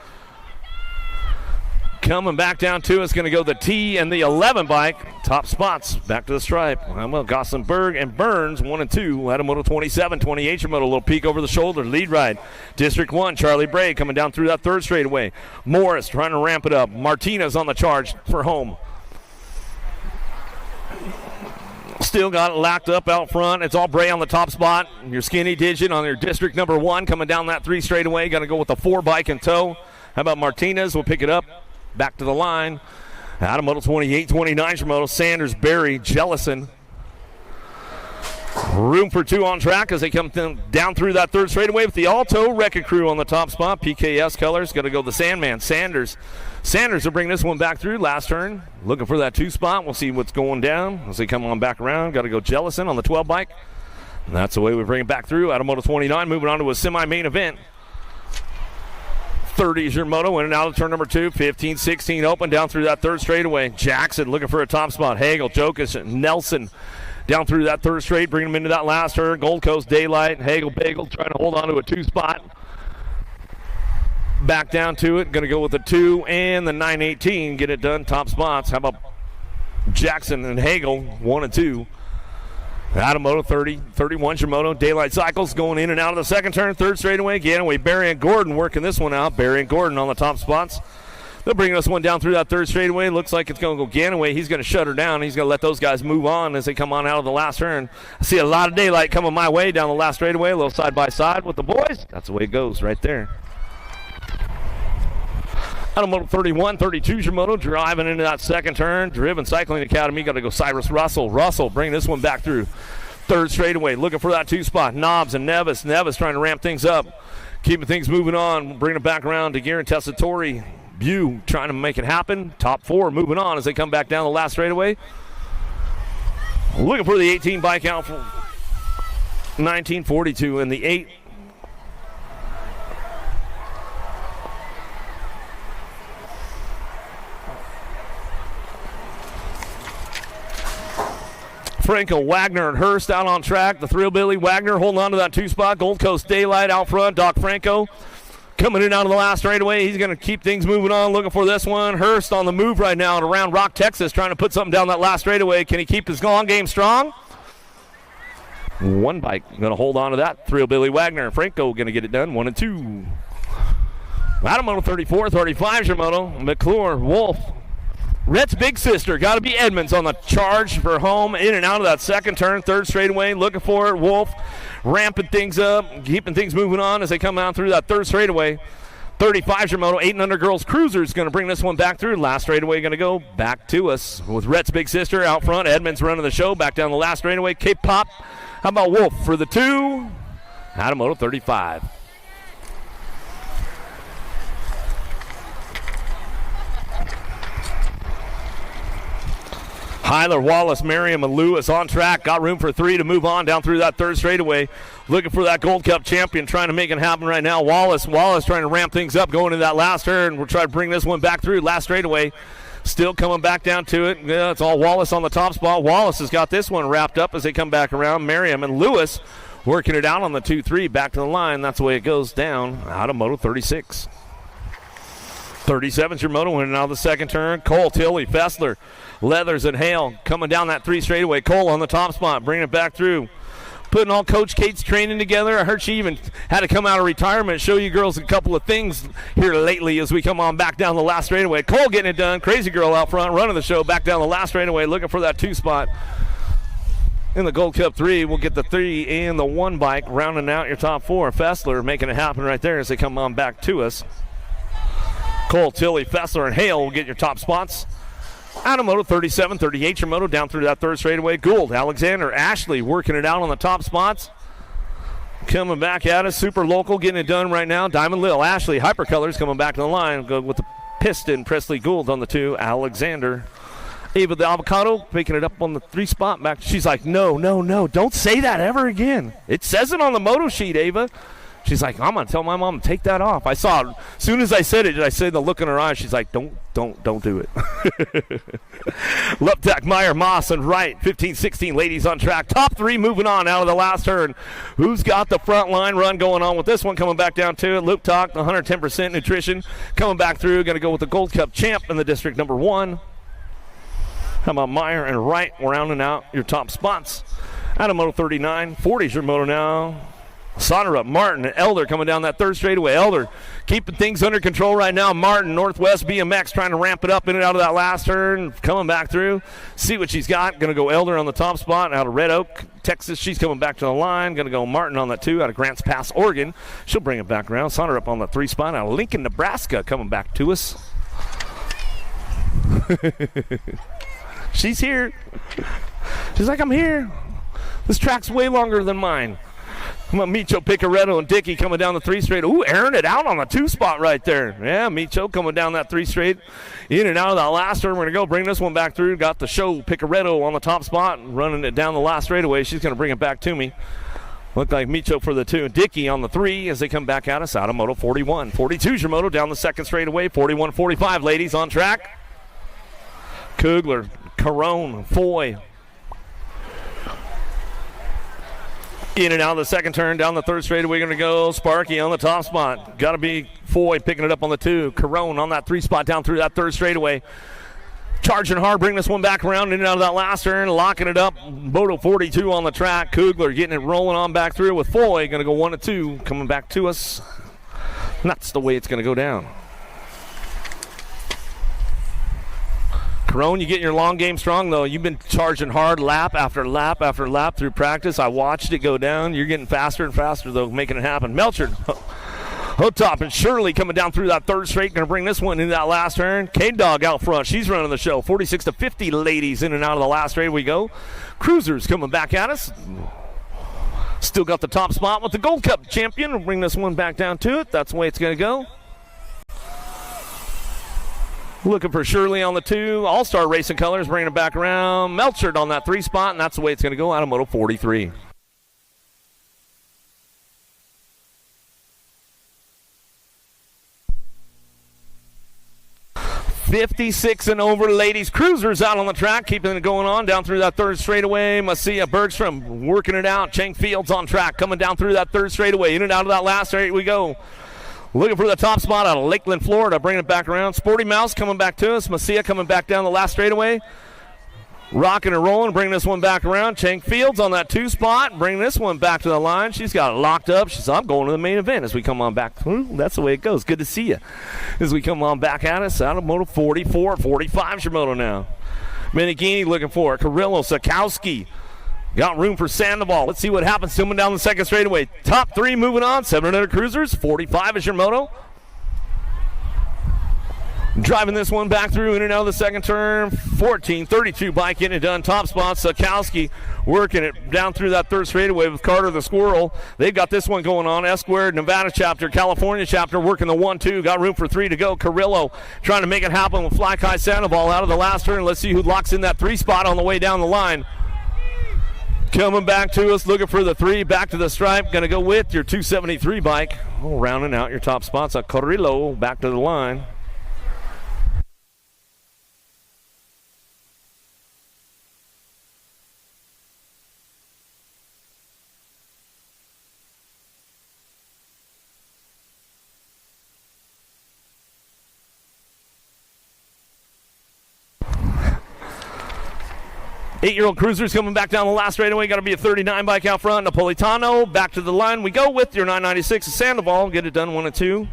Speaker 4: Coming back down to it's going to go the T and the 11 bike. Top spots back to the stripe. Well, Goslinberg and Burns 1 and 2. Out of Moto 27, 28 Shimoto. A little peek over the shoulder. Lead ride. District 1, Charlie Bray coming down through that third straightaway. Morris trying to ramp it up. Martinez on the charge for home. Still got it locked up out front. It's all Bray on the top spot. Your skinny digit on your district number 1 coming down that 3 straightaway. Going to go with the 4 bike in tow. How about Martinez? We'll pick it up. Back to the line. Out of Moto 28, 29 Shimoto. Sanders, Berry, Jellison. Room for 2 on track as they come down through that third straightaway with the Alto Wrecking Crew on the top spot. PKS colors. Got to go the Sandman. Sanders will bring this one back through. Last turn. Looking for that 2 spot. We'll see what's going down as they come on back around. Got to go Jellison on the 12 bike. And that's the way we bring it back through. Out of Moto 29. Moving on to a semi-main event. 30 is your Moto, in and out of turn number 2. 15, 16 open down through that third straightaway. Jackson looking for a top spot. Hagel, Jokic, Nelson down through that third straight, bringing them into that last turn. Gold Coast, Daylight, Hagel, Bagel trying to hold on to a 2 spot. Back down to it. Going to go with the 2 and the 918. Get it done. Top spots. How about Jackson and Hagel, 1 and 2. Out of Moto 30, 31 Shimoto. Daylight Cycles going in and out of the second turn. Third straightaway. Ganaway, Barry and Gordon working this one out. Barry and Gordon on the top spots. They'll bring this one down through that third straightaway. Looks like it's going to go Ganaway. He's going to shut her down. He's going to let those guys move on as they come on out of the last turn. I see a lot of daylight coming my way down the last straightaway. A little side by side with the boys. That's the way it goes right there. Out of Moto 31, 32 Shimoto driving into that second turn. Driven Cycling Academy. Got to go Cyrus Russell. Russell bring this one back through. Third straightaway. Looking for that 2 spot. Knobs and Nevis. Nevis trying to ramp things up. Keeping things moving on. Bringing it back around to Garen Tessatori. Bew trying to make it happen. Top 4 moving on as they come back down the last straightaway. Looking for the 18 bike out for 1942 and the 8. Franco, Wagner, and Hurst out on track. The Thrill Billy Wagner holding on to that 2 spot. Gold Coast Daylight out front. Doc Franco coming in out of the last straightaway. He's going to keep things moving on. Looking for this one. Hurst on the move right now around Rock, Texas, trying to put something down that last straightaway. Can he keep his long game strong? 1 bike going to hold on to that. Thrill Billy Wagner. Franco going to get it done. 1 and 2. Out of moto 34, 35 is your moto. McClure, Wolf. Rhett's big sister. Got to be Edmonds on the charge for home. In and out of that second turn. Third straightaway. Looking for it. Wolf ramping things up. Keeping things moving on as they come out through that third straightaway. 35 is your moto. 8 and under girls cruiser is going to bring this one back through. Last straightaway going to go back to us with Rhett's big sister out front. Edmonds running the show. Back down the last straightaway. Cape Pop. How about Wolf for the 2? Out of moto 35. Hyler, Wallace, Merriam, and Lewis on track. Got room for 3 to move on down through that third straightaway. Looking for that Gold Cup champion, trying to make it happen right now. Wallace trying to ramp things up, going to that last turn. We'll try to bring this one back through. Last straightaway. Still coming back down to it. Yeah, it's all Wallace on the top spot. Wallace has got this one wrapped up as they come back around. Merriam and Lewis working it out on the 2-3. Back to the line. That's the way it goes down. Out of moto 36. 37's your moto winning out of the second turn. Cole, Tilley, Fessler, Leathers, and Hale coming down that 3 straightaway. Cole on the top spot, bringing it back through. Putting all Coach Kate's training together. I heard she even had to come out of retirement, show you girls a couple of things here lately as we come on back down the last straightaway. Cole getting it done. Crazy Girl out front, running the show back down the last straightaway, looking for that 2 spot. In the Gold Cup 3, we'll get the 3 and the 1 bike, rounding out your top 4. Fessler making it happen right there as they come on back to us. Cole, Tilley, Fessler, and Hale will get your top spots. Out of moto 37, 38 your moto down through that third straightaway. Gould, Alexander, Ashley working it out on the top spots. Coming back at us, super local, getting it done right now. Diamond Lil, Ashley, Hypercolors coming back to the line. Go with the piston, Presley Gould on the 2, Alexander. Ava the Avocado picking it up on the 3 spot back. She's like, no, don't say that ever again. It says it on the moto sheet, Ava. She's like, I'm going to tell my mom to take that off. I saw it. As soon as I said it, I said the look in her eyes. She's like, don't do it. Luptak, Meyer, Moss, and Wright. 15-16 ladies on track. Top 3 moving on out of the last turn. Who's got the front line run going on with this one? Coming back down to it. Luptak, 110% nutrition. Coming back through. Going to go with the Gold Cup champ in the district number 1. How about Meyer and Wright rounding out your top spots? Out of moto 39. 40's your moto now. Sonnerup, Martin, and Elder coming down that third straightaway. Elder keeping things under control right now. Martin, Northwest BMX, trying to ramp it up in and out of that last turn. Coming back through. See what she's got. Going to go Elder on the top spot out of Red Oak, Texas. She's coming back to the line. Going to go Martin on that 2 out of Grants Pass, Oregon. She'll bring it back around. Sonnerup on the 3 spot out of Lincoln, Nebraska, coming back to us. She's here. She's like, I'm here. This track's way longer than mine. Micho Picaretto and Dickey coming down the 3 straight. Ooh, airing it out on the 2 spot right there. Yeah, Micho coming down that 3 straight. In and out of that last turn. We're going to go bring this one back through. Got the show Picaretto on the top spot, running it down the last straightaway. She's going to bring it back to me. Looked like Micho for the 2. Dickey on the 3 as they come back at us out of moto 41. 42's your moto down the second straightaway. 41-45 ladies on track. Kugler, Carone, Foy. In and out of the second turn, down the third straightaway, going to go Sparky on the top spot. Got to be Foy picking it up on the 2. Carone on that 3 spot down through that third straightaway. Charging hard, bring this one back around in and out of that last turn, locking it up. Moto 42 on the track. Kugler getting it rolling on back through with Foy. Going to go 1-2, coming back to us. And that's the way it's going to go down. Carone, you get your long game strong, though. You've been charging hard lap after lap after lap through practice. I watched it go down. You're getting faster and faster, though, making it happen. Melchard, Hotop, and Shirley coming down through that third straight. Going to bring this one into that last turn. K-Dog out front. She's running the show. 46-50 ladies in and out of the last straight we go. Cruisers coming back at us. Still got the top spot with the Gold Cup champion. We'll bring this one back down to it. That's the way it's going to go. Looking for Shirley on the 2. All-Star Racing Colors bringing it back around. Melchard on that 3 spot, and that's the way it's going to go out of moto 43. .56 and over ladies. Cruisers out on the track, keeping it going on down through that third straightaway. Masia Bergstrom working it out. Chang Fields on track, coming down through that third straightaway. In and out of that last straight we go. Looking for the top spot out of Lakeland, Florida, bringing it back around. Sporty Mouse coming back to us. Macia coming back down the last straightaway. Rocking and rolling, bring this one back around. Chang Fields on that 2 spot, bring this one back to the line. She's got it locked up. She said, I'm going to the main event as we come on back. That's the way it goes. Good to see you. As we come on back at us out of Moto 44, 45 Moto now. Minigini looking for it. Carrillo, Sikowski. Got room for Sandoval. Let's see what happens to him down the second straightaway. Top 3 moving on. 700 cruisers, 45 is your moto. Driving this one back through in and out of the second turn. 14-32 bike getting it done. Top spot, Sikowski working it down through that third straightaway with Carter the Squirrel. They've got this one going on. S-Squared, Nevada chapter, California chapter working the 1-2. Got room for 3 to go. Carrillo trying to make it happen with Fly Kai Sandoval out of the last turn. Let's see who locks in that 3 spot on the way down the line. Coming back to us, looking for the 3, back to the stripe. Going to go with your 273 bike. Oh, rounding out your top spots. Carrillo back to the line. Eight-year-old cruisers coming back down the last straightaway. Got to be a 39 bike out front. Napolitano back to the line. We go with your 996 Sandoval. Get it done 1 and 2.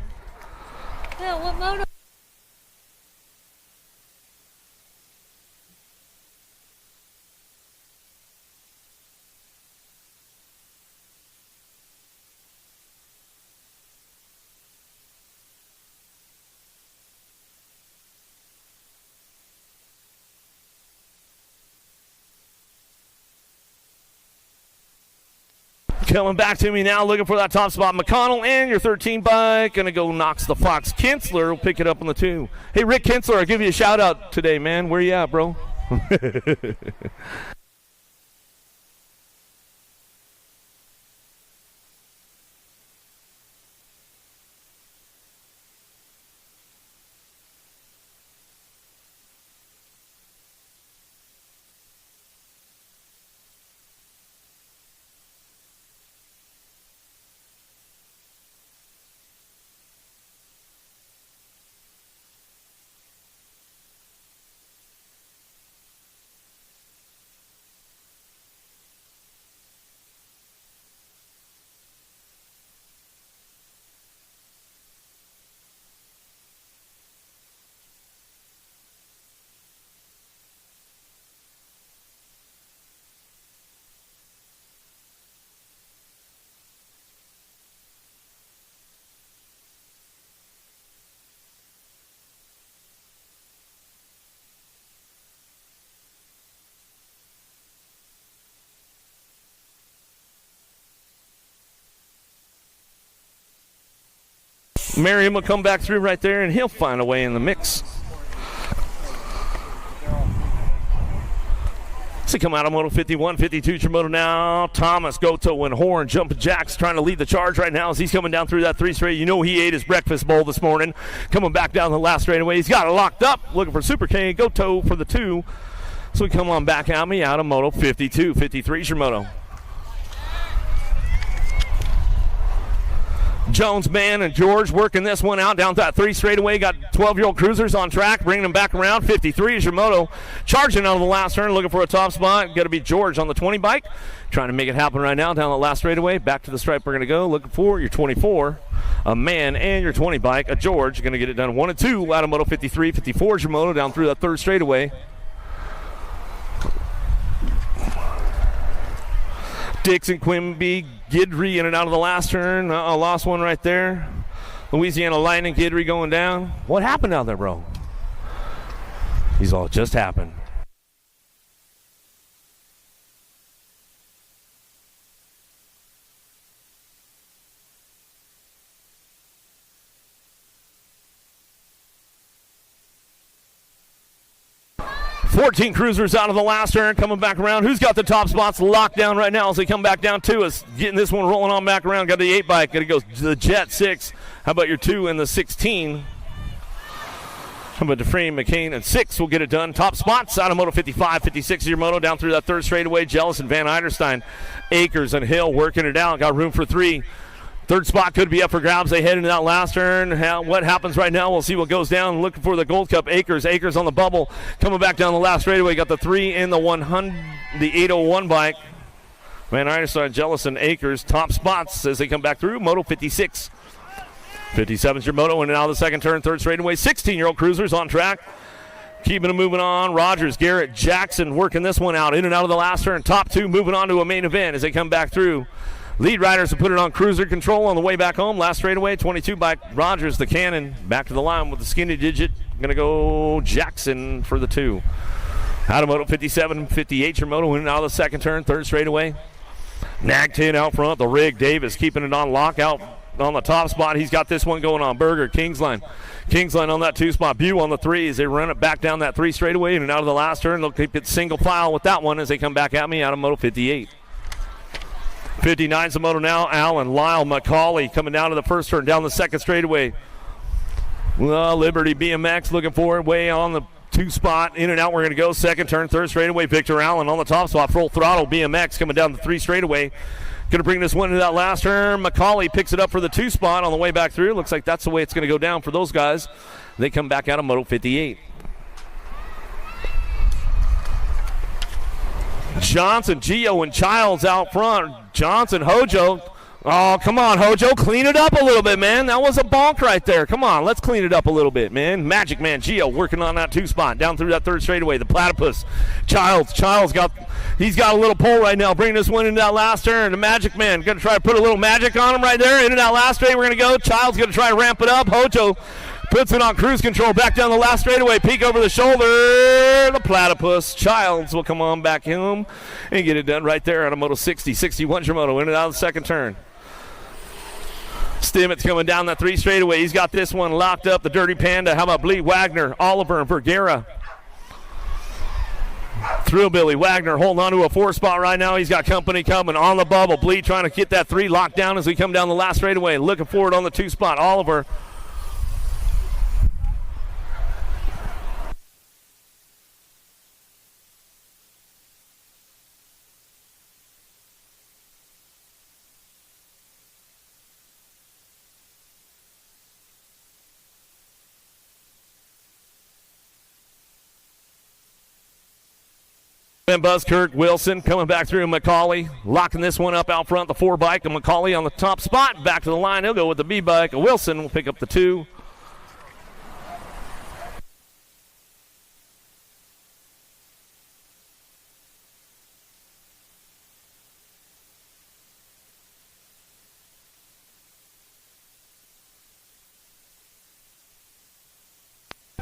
Speaker 8: Yeah, what motor?
Speaker 4: Coming back to me now, looking for that top spot. McConnell and your 13 bike. Going to go Knox the Fox. Kinsler will pick it up on the 2. Hey, Rick Kinsler, I'll give you a shout out today, man. Where you at, bro? Merriam will come back through right there, and he'll find a way in the mix. So come out of Moto 51, 52 Trimoto now. Thomas, Goto, and Horn. Jumping Jacks trying to lead the charge right now as he's coming down through that 3 straight. You know he ate his breakfast bowl this morning. Coming back down the last straightaway. He's got it locked up. Looking for Super K. Goto for the 2. So we come on back at me out of Moto 52, 53 Trimoto. Jones, Man, and George working this one out down that 3 straightaway. Got 12-year-old cruisers on track, bringing them back around. 53 is your moto. Charging out of the last turn, looking for a top spot. Got to be George on the 20 bike. Trying to make it happen right now down the last straightaway. Back to the stripe we're going to go. Looking for your 24, a Man, and your 20 bike, a George. Going to get it done 1 and 2 out of Moto 53. 54 is your moto down through that 3rd straightaway. Dixon, Quimby, Gidry in and out of the last turn. Lost one right there. Louisiana Lightning, Gidry going down. What happened out there, bro? He's all just happened. Fourteen cruisers out of the last turn, coming back around. Who's got the top spots locked down right now as they come back down to us? Getting this one rolling on back around. Got the 8 bike. Got to go to the Jet 6. How about your 2 and the 16? How about DeFrame, McCain, and 6 will get it done. Top spots out of Moto 55, 56 is your moto. Down through that 3rd straightaway. Jealous and Van Eiderstein. Akers and Hill working it out. Got room for 3. Third spot could be up for grabs. They head into that last turn. What happens right now, we'll see what goes down. Looking for the Gold Cup. Akers on the bubble. Coming back down the last straightaway. Got the 3 in the 100, the 801 bike. Van Eiderstein, Jellison, Akers, top spots as they come back through. Moto 56. 57's your moto, and now the second turn, third straightaway. 16-year-old cruisers on track. Keeping it moving on. Rogers, Garrett, Jackson working this one out. In and out of the last turn. Top two moving on to a main event as they come back through. Lead riders have put it on cruiser control on the way back home. Last straightaway, 22 by Rogers, the Cannon. Back to the line with the skinny digit. Going to go Jackson for the 2. Out of moto 57, 58 your moto. In and out of the second turn, third straightaway. Nag 10 out front. The rig, Davis keeping it on lockout on the top spot. He's got this one going on. Berger, Kingsline on that 2 spot. Bew on the 3 as they run it back down that 3 straightaway in and out of the last turn. They'll keep it single file with that one as they come back at me out of moto 58. 59's the moto now. Allen, Lyle, McCauley coming down to the first turn, down the second straightaway. Liberty BMX looking forward, way on the 2 spot. In and out, we're going to go. Second turn, third straightaway. Victor Allen on the top spot. Full throttle BMX coming down the 3 straightaway. Going to bring this one into that last turn. McCauley picks it up for the 2 spot on the way back through. Looks like that's the way it's going to go down for those guys. They come back out of moto 58. Johnson, Gio, and Childs out front. Johnson, Hojo. Oh, come on, Hojo. Clean it up a little bit, man. That was a bonk right there. Come on, let's clean it up a little bit, man. Magic Man, Gio, working on that 2 spot. Down through that third straightaway. The Platypus. Childs got a little pull right now. Bringing this one into that last turn. The Magic Man going to try to put a little magic on him right there. Into that last straight, we're going to go. Childs going to try to ramp it up. Hojo puts it on cruise control. Back down the last straightaway. Peek over the shoulder. The Platypus. Childs will come on back home and get it done right there on a moto 60. 61's your moto. In and out of the second turn. Stimmett's coming down that 3 straightaway. He's got this one locked up. The Dirty Panda. How about Blee, Wagner, Oliver, and Vergara? Thrillbilly Wagner holding on to a 4 spot right now. He's got company coming on the bubble. Blee trying to get that 3 locked down as we come down the last straightaway. Looking forward on the 2 spot. Oliver. And Buzzkirk, Wilson coming back through. McCauley locking this one up out front, the 4 bike. And McCauley on the top spot. Back to the line. He'll go with the B bike. Wilson will pick up the 2.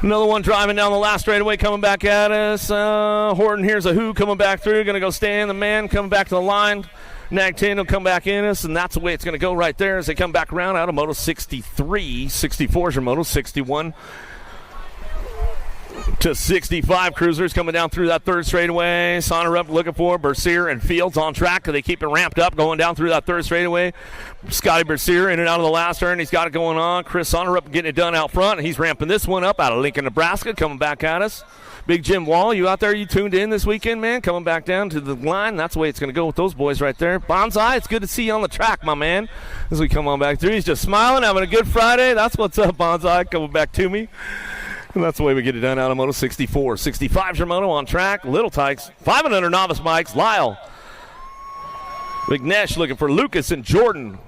Speaker 4: Another one driving down the last straightaway, coming back at us. Horton, here's a Who coming back through. Going to go stand the man, coming back to the line. Nag 10 will come back in us, and that's the way it's going to go right there as they come back around out of moto 63. 64 is your moto, 61 to 65 cruisers coming down through that third straightaway. Sonnerup looking for Bercier and Fields on track. They keep it ramped up going down through that third straightaway. Scotty Bercier in and out of the last turn. He's got it going on. Chris Sonnerup getting it done out front. He's ramping this one up out of Lincoln, Nebraska, coming back at us. Big Jim Wall, you out there? You tuned in this weekend, man? Coming back down to the line. That's the way it's going to go with those boys right there. Bonsai, it's good to see you on the track, my man. As we come on back through, he's just smiling, having a good Friday. That's what's up, Bonsai, coming back to me. And that's the way we get it done out of moto 64. 65's your moto on track. Little Tykes. 5 and under novice bikes. Lyle. McNesh looking for Lucas and Jordan.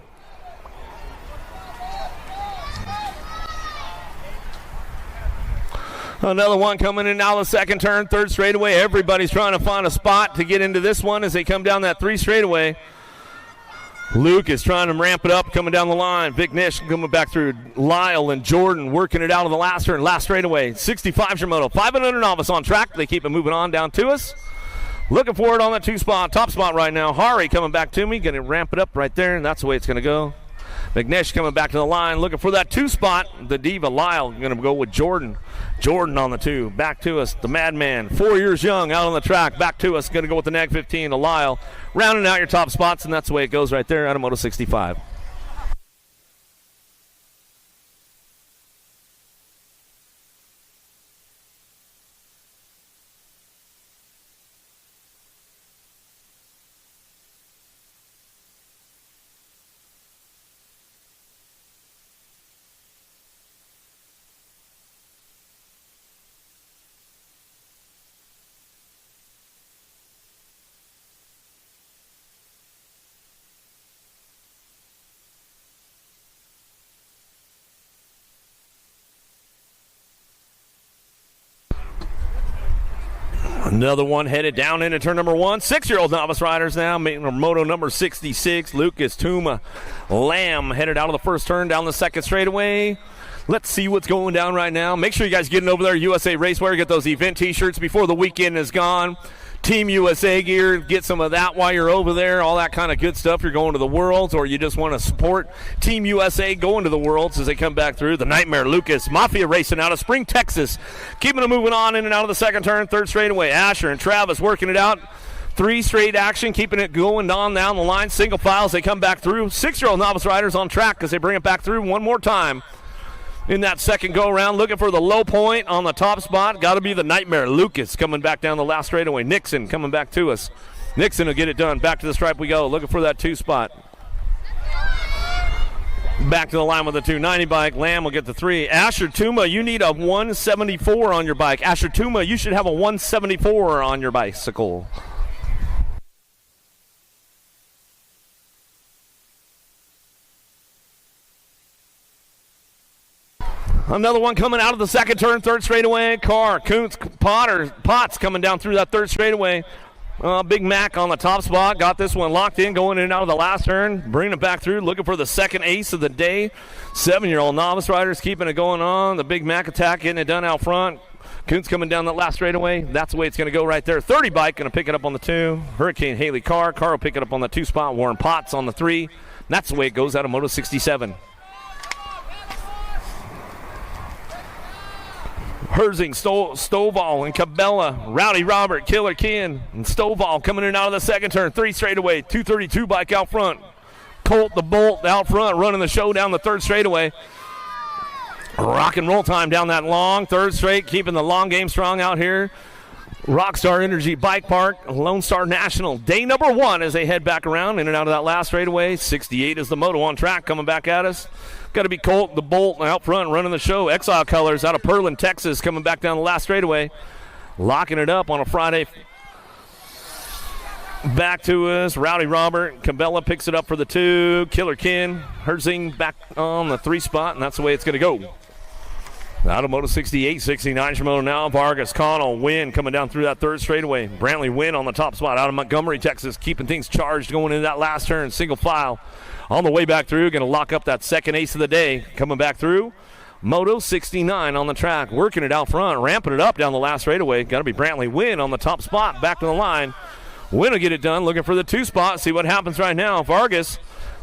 Speaker 4: Another one coming in now the second turn, third straightaway. Everybody's trying to find a spot to get into this one as they come down that 3 straightaway. Luke is trying to ramp it up, coming down the line. Vic Nish coming back through. Lyle and Jordan working it out of the last turn, last straightaway. 65's your moto. 5 and under novice on track. They keep it moving on down to us. Looking for it on that 2 spot, top spot right now. Hari coming back to me, going to ramp it up right there, and that's the way it's going to go. McNish coming back to the line, looking for that 2 spot. The Diva Lyle going to go with Jordan. Jordan on the 2. Back to us, the Madman. 4 years young, out on the track. Back to us, going to go with the Nag 15 to Lyle. Rounding out your top spots, and that's the way it goes right there out of Moto 65. Another one headed down into turn number 1. 6-year-old novice riders now, moto number 66, Lucas Tuma Lamb, headed out of the first turn down the second straightaway. Let's see what's going down right now. Make sure you guys get over there, USA Racewear, get those event t-shirts before the weekend is gone. Team USA gear, get some of that while you're over there, all that kind of good stuff. You're going to the Worlds, or you just want to support Team USA going to the Worlds as they come back through. The Nightmare Lucas Mafia racing out of Spring, Texas. Keeping it moving on in and out of the second turn, third straightaway. Asher and Travis working it out. 3 straight action, keeping it going on down the line. Single files, they come back through. 6-year-old novice riders on track as they bring it back through one more time. In that second go-around, looking for the low point on the top spot. Got to be the Nightmare Lucas coming back down the last straightaway. Nixon coming back to us. Nixon will get it done. Back to the stripe we go. Looking for that 2 spot. Back to the line with the 290 bike. Lamb will get the 3. Asher Tuma, you need a 174 on your bike. Asher Tuma, you should have a 174 on your bicycle. Another one coming out of the second turn, third straightaway. Kuntz, Potts coming down through that third straightaway. Big Mac on the top spot. Got this one locked in, going in and out of the last turn. Bringing it back through, looking for the second ace of the day. 7-year-old novice riders keeping it going on. The Big Mac attack getting it done out front. Kuntz coming down that last straightaway. That's the way it's going to go right there. 30 bike going to pick it up on the 2. Hurricane Haley Carr will pick it up on the 2 spot. Warren Potts on the 3. That's the way it goes out of Moto 67. Herzing, Stovall, and Cabela, Rowdy Robert, Killer Ken, and Stovall coming in out of the second turn. 3 straightaway, 232 bike out front. Colt the Bolt out front, running the show down the third straightaway. Rock and roll time down that long third straight, keeping the long game strong out here. Rockstar Energy Bike Park, Lone Star National, day number 1 as they head back around in and out of that last straightaway. 68 is the moto on track coming back at us. Got to be Colt the Bolt out front running the show. Exile Colors out of Pearland, Texas, coming back down the last straightaway. Locking it up on a Friday. Back to us, Rowdy Robert. Cabela picks it up for the 2. Killer Ken, Herzing back on the 3 spot, and that's the way it's going to go. Out of Moto 68, 69 Shimono now. Vargas, Connell, Wynn coming down through that third straightaway. Brantley Wynn on the top spot out of Montgomery, Texas, keeping things charged going into that last turn. Single file on the way back through. Going to lock up that second ace of the day. Coming back through. Moto 69 on the track. Working it out front. Ramping it up down the last straightaway. Got to be Brantley Wynn on the top spot. Back to the line. Wynn will get it done. Looking for the 2 spot. See what happens right now. Vargas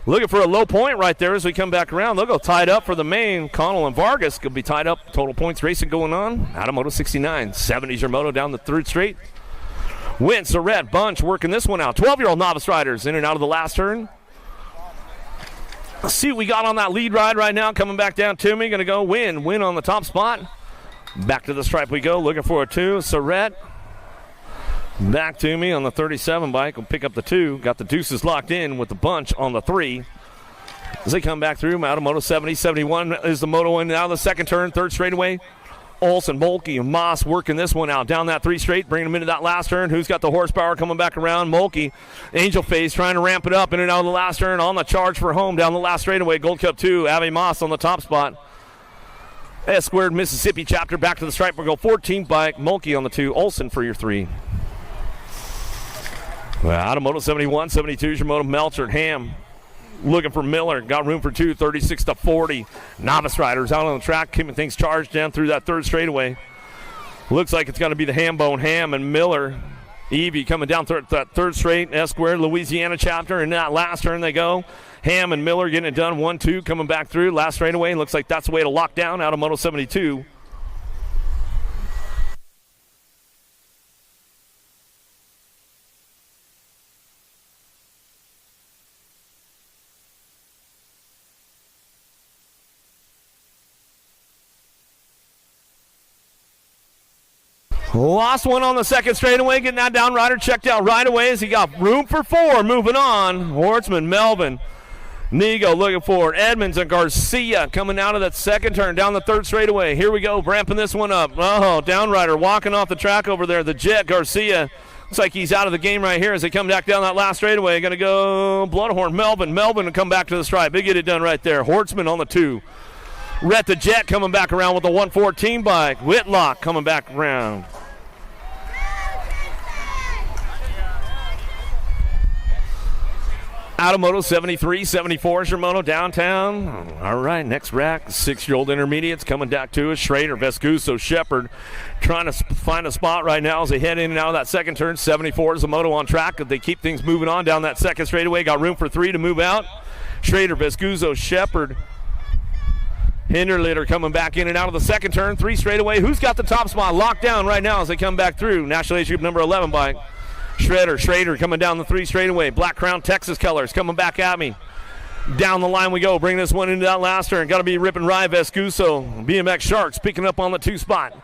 Speaker 4: looking for a low point right there as we come back around. They'll go tied up for the main. Connell and Vargas could be tied up. Total points racing going on. Out of Moto 69. 70's your moto down the third straight. Wynn, Surrett, Bunch working this one out. 12-year-old novice riders in and out of the last turn. Let's see what we got on that lead ride right now. Coming back down to me. Going to go Wynn on the top spot. Back to the stripe we go. Looking for a 2. Surrett. Back to me on the 37 bike. We'll pick up the 2. Got the deuces locked in with the Bunch on the 3. As they come back through, out of Moto 70. 71 is the moto in now the second turn, third straightaway. Olsen, Mulkey, and Moss working this one out. Down that 3 straight, bringing them into that last turn. Who's got the horsepower coming back around? Mulkey, Angel Face trying to ramp it up in and out of the last turn. On the charge for home down the last straightaway. Gold Cup 2, Avi Moss on the top spot. S Squared Mississippi chapter back to the stripe. We'll go 14 bike. Mulkey on the 2. Olsen for your 3. Out of Moto 71, 72 is your moto. Melcher, Ham looking for Miller. Got room for 2, 36 to 40. Novice riders out on the track, keeping things charged down through that third straightaway. Looks like it's going to be the Hambone, Ham and Miller. Evie coming down that third straight. S Squared, Louisiana chapter. And that last turn they go. Ham and Miller getting it done. 1-2 coming back through. Last straightaway. Looks like that's the way to lock down out of Moto 72. Lost one on the second straightaway, getting that down. Rider checked out right away as he got room for 4. Moving on. Hortzman, Melvin, Nego looking for Edmonds and Garcia coming out of that second turn down the third straightaway. Here we go, ramping this one up. Oh, down rider walking off the track over there. The Jet Garcia. Looks like he's out of the game right here as they come back down that last straightaway. Going to go Bloodhorn, Melvin to come back to the stripe. They get it done right there. Hortzman on the 2. Rhett the Jet coming back around with the 114 bike. Whitlock coming back around. Out of Moto 73, 74 is your Moto downtown. All right, next rack, 6-year-old intermediates coming back to us. Schrader, Vescuso, Shepard trying to find a spot right now as they head in and out of that second turn. 74 is the Moto on track. They keep things moving on down that second straightaway. Got room for 3 to move out. Schrader, Vescuso, Shepard, Hinderlitter coming back in and out of the second turn. 3 straightaway. Who's got the top spot locked down right now as they come back through? National Age Group number 11 bike. Schrader coming down the 3 straightaway. Black Crown Texas colors coming back at me. Down the line we go. Bring this one into that last turn. Got to be Rip and Rye Vescuso. BMX Sharks picking up on the 2 spot.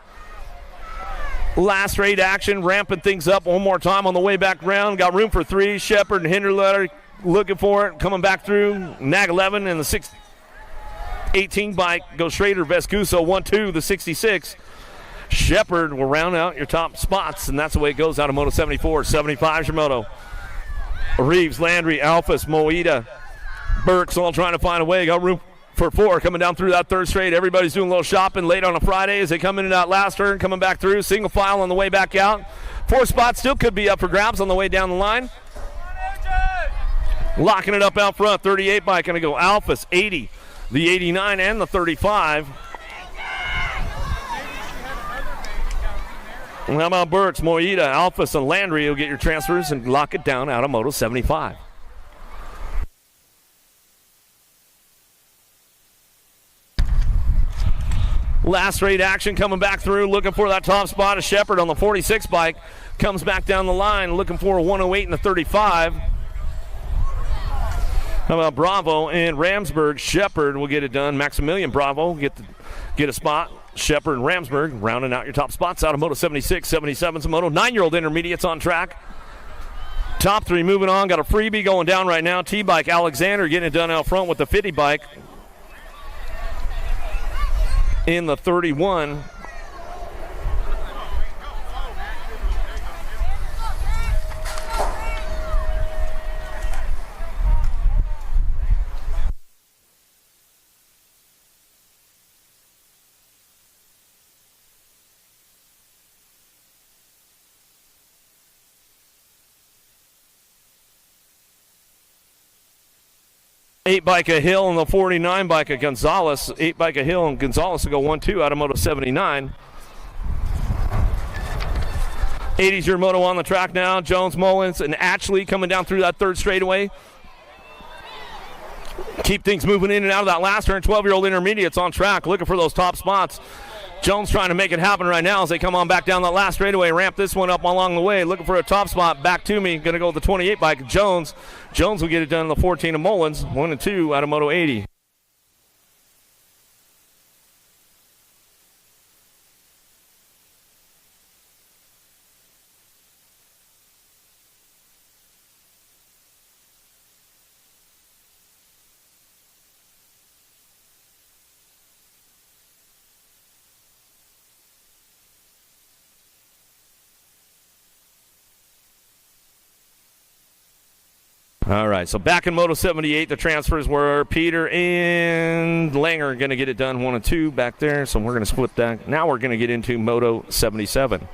Speaker 4: Last straight action. Ramping things up one more time on the way back round. Got room for 3. Shepard and Hinderletter looking for it. Coming back through. Nag 11 and the 18 bike. Go Schrader, Vescuso. 1-2, the 66. Shepard will round out your top spots, and that's the way it goes out of Moto 74. 75 is your Moto. Reeves, Landry, Alphas, Moita, Burks all trying to find a way. Got room for 4 coming down through that third straight. Everybody's doing a little shopping late on a Friday as they come into that last turn, coming back through. Single file on the way back out. 4 spots still could be up for grabs on the way down the line. Locking it up out front. 38 bike going to go Alphas, 80, the 89, and the 35. How about Burks, Moita, Alphas, and Landry? You'll get your transfers and lock it down out of Moto 75. Last straight action coming back through, looking for that top spot. A Shepard on the 46 bike comes back down the line, looking for a 108 and the 35. How about Bravo and Ramsburg? Shepard will get it done. Maximilian Bravo get a spot. Shepard and Ramsburg rounding out your top spots out of Moto 76, 77 is a Moto. 9-year-old intermediates on track. Top 3 moving on. Got a freebie going down right now. T-bike Alexander getting it done out front with the 50 bike. In the 31. Eight bike a Hill and the 49 bike a Gonzalez. 8 bike a Hill and Gonzalez will go 1-2 out of Moto 79. 80's your Moto on the track now. Jones, Mullins, and Atchley coming down through that third straightaway. Keep things moving in and out of that last turn. 12-year-old intermediates on track looking for those top spots. Jones trying to make it happen right now as they come on back down that last straightaway. Ramp this one up along the way. Looking for a top spot. Back to me. Going to go with the 28 bike. Jones will get it done in the 14 of Mullins. 1-2 out of Moto 80. All right, so back in Moto 78, the transfers were Peter and Langer going to get it done 1-2 back there, so we're going to split that. Now we're going to get into Moto 77.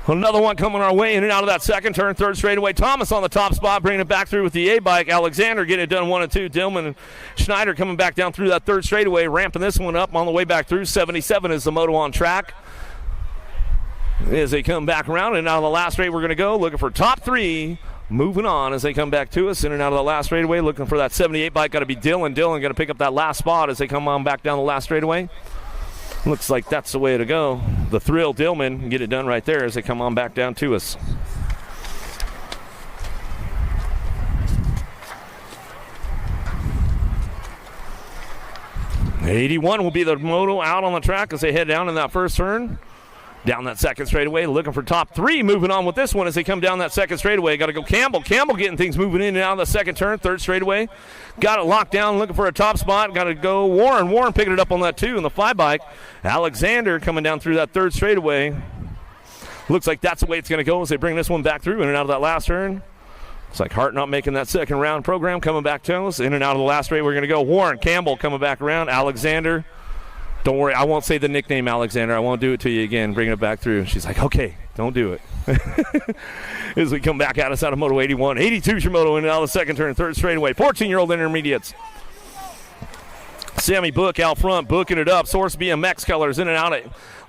Speaker 4: Another one coming our way in and out of that second turn, third straightaway. Thomas on the top spot, bringing it back through with the A-bike. Alexander getting it done 1-2. Dillman and Schneider coming back down through that third straightaway, ramping this one up on the way back through. 77 is the Moto on track. As they come back around and out of the last straight, we're going to go looking for top 3. Moving on as they come back to us in and out of the last straightaway, looking for that 78 bike. Got to be Dylan. Dylan going to pick up that last spot as they come on back down the last straightaway. Looks like that's the way to go. The Thrill Dillman get it done right there as they come on back down to us. 81 will be the moto out on the track as they head down in that first turn. Down that second straightaway, looking for top three. Moving on with this one as they come down that second straightaway. Got to go Campbell. Campbell getting things moving in and out of the second turn, third straightaway. Got it locked down, looking for a top spot. Got to go Warren. Warren picking it up on that two in the 5 bike. Alexander coming down through that third straightaway. Looks like that's the way it's going to go as they bring this one back through in and out of that last turn. It's like Hart not making that second round program, coming back to us. In and out of the last straight, we're going to go Warren. Campbell coming back around. Alexander. Don't worry, I won't say the nickname Alexander. I won't do it to you again, bringing it back through. She's like, okay, don't do it. As we come back at us out of Moto 81. 82's your moto in and out of the second turn, third straightaway. 14-year-old intermediates. Sammy Book out front, booking it up. Source BMX colors in and out.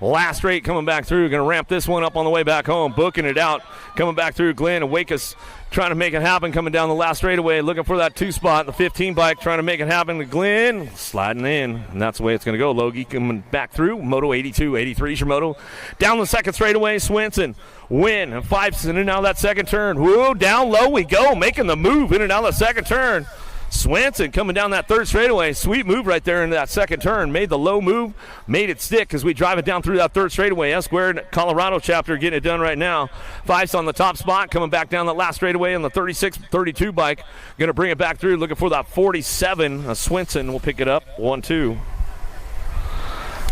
Speaker 4: Last straight coming back through. Going to ramp this one up on the way back home. Booking it out. Coming back through. Glenn and Wakus trying to make it happen. Coming down the last straightaway. Looking for that 2 spot. The 15 bike trying to make it happen. Glenn sliding in. And that's the way it's going to go. Logie coming back through. Moto 82. 83 is your moto. Down the second straightaway. Swenson. Win. And 5's in and out of that second turn. Whoa, down low we go. Making the move in and out of the second turn. Swanson coming down that third straightaway. Sweet move right there into that second turn. Made the low move. Made it stick as we drive it down through that third straightaway. S-Squared Colorado chapter getting it done right now. 5's on the top spot. Coming back down that last straightaway on the 36-32 bike. Going to bring it back through. Looking for that 47. Swenson will pick it up. 1-2.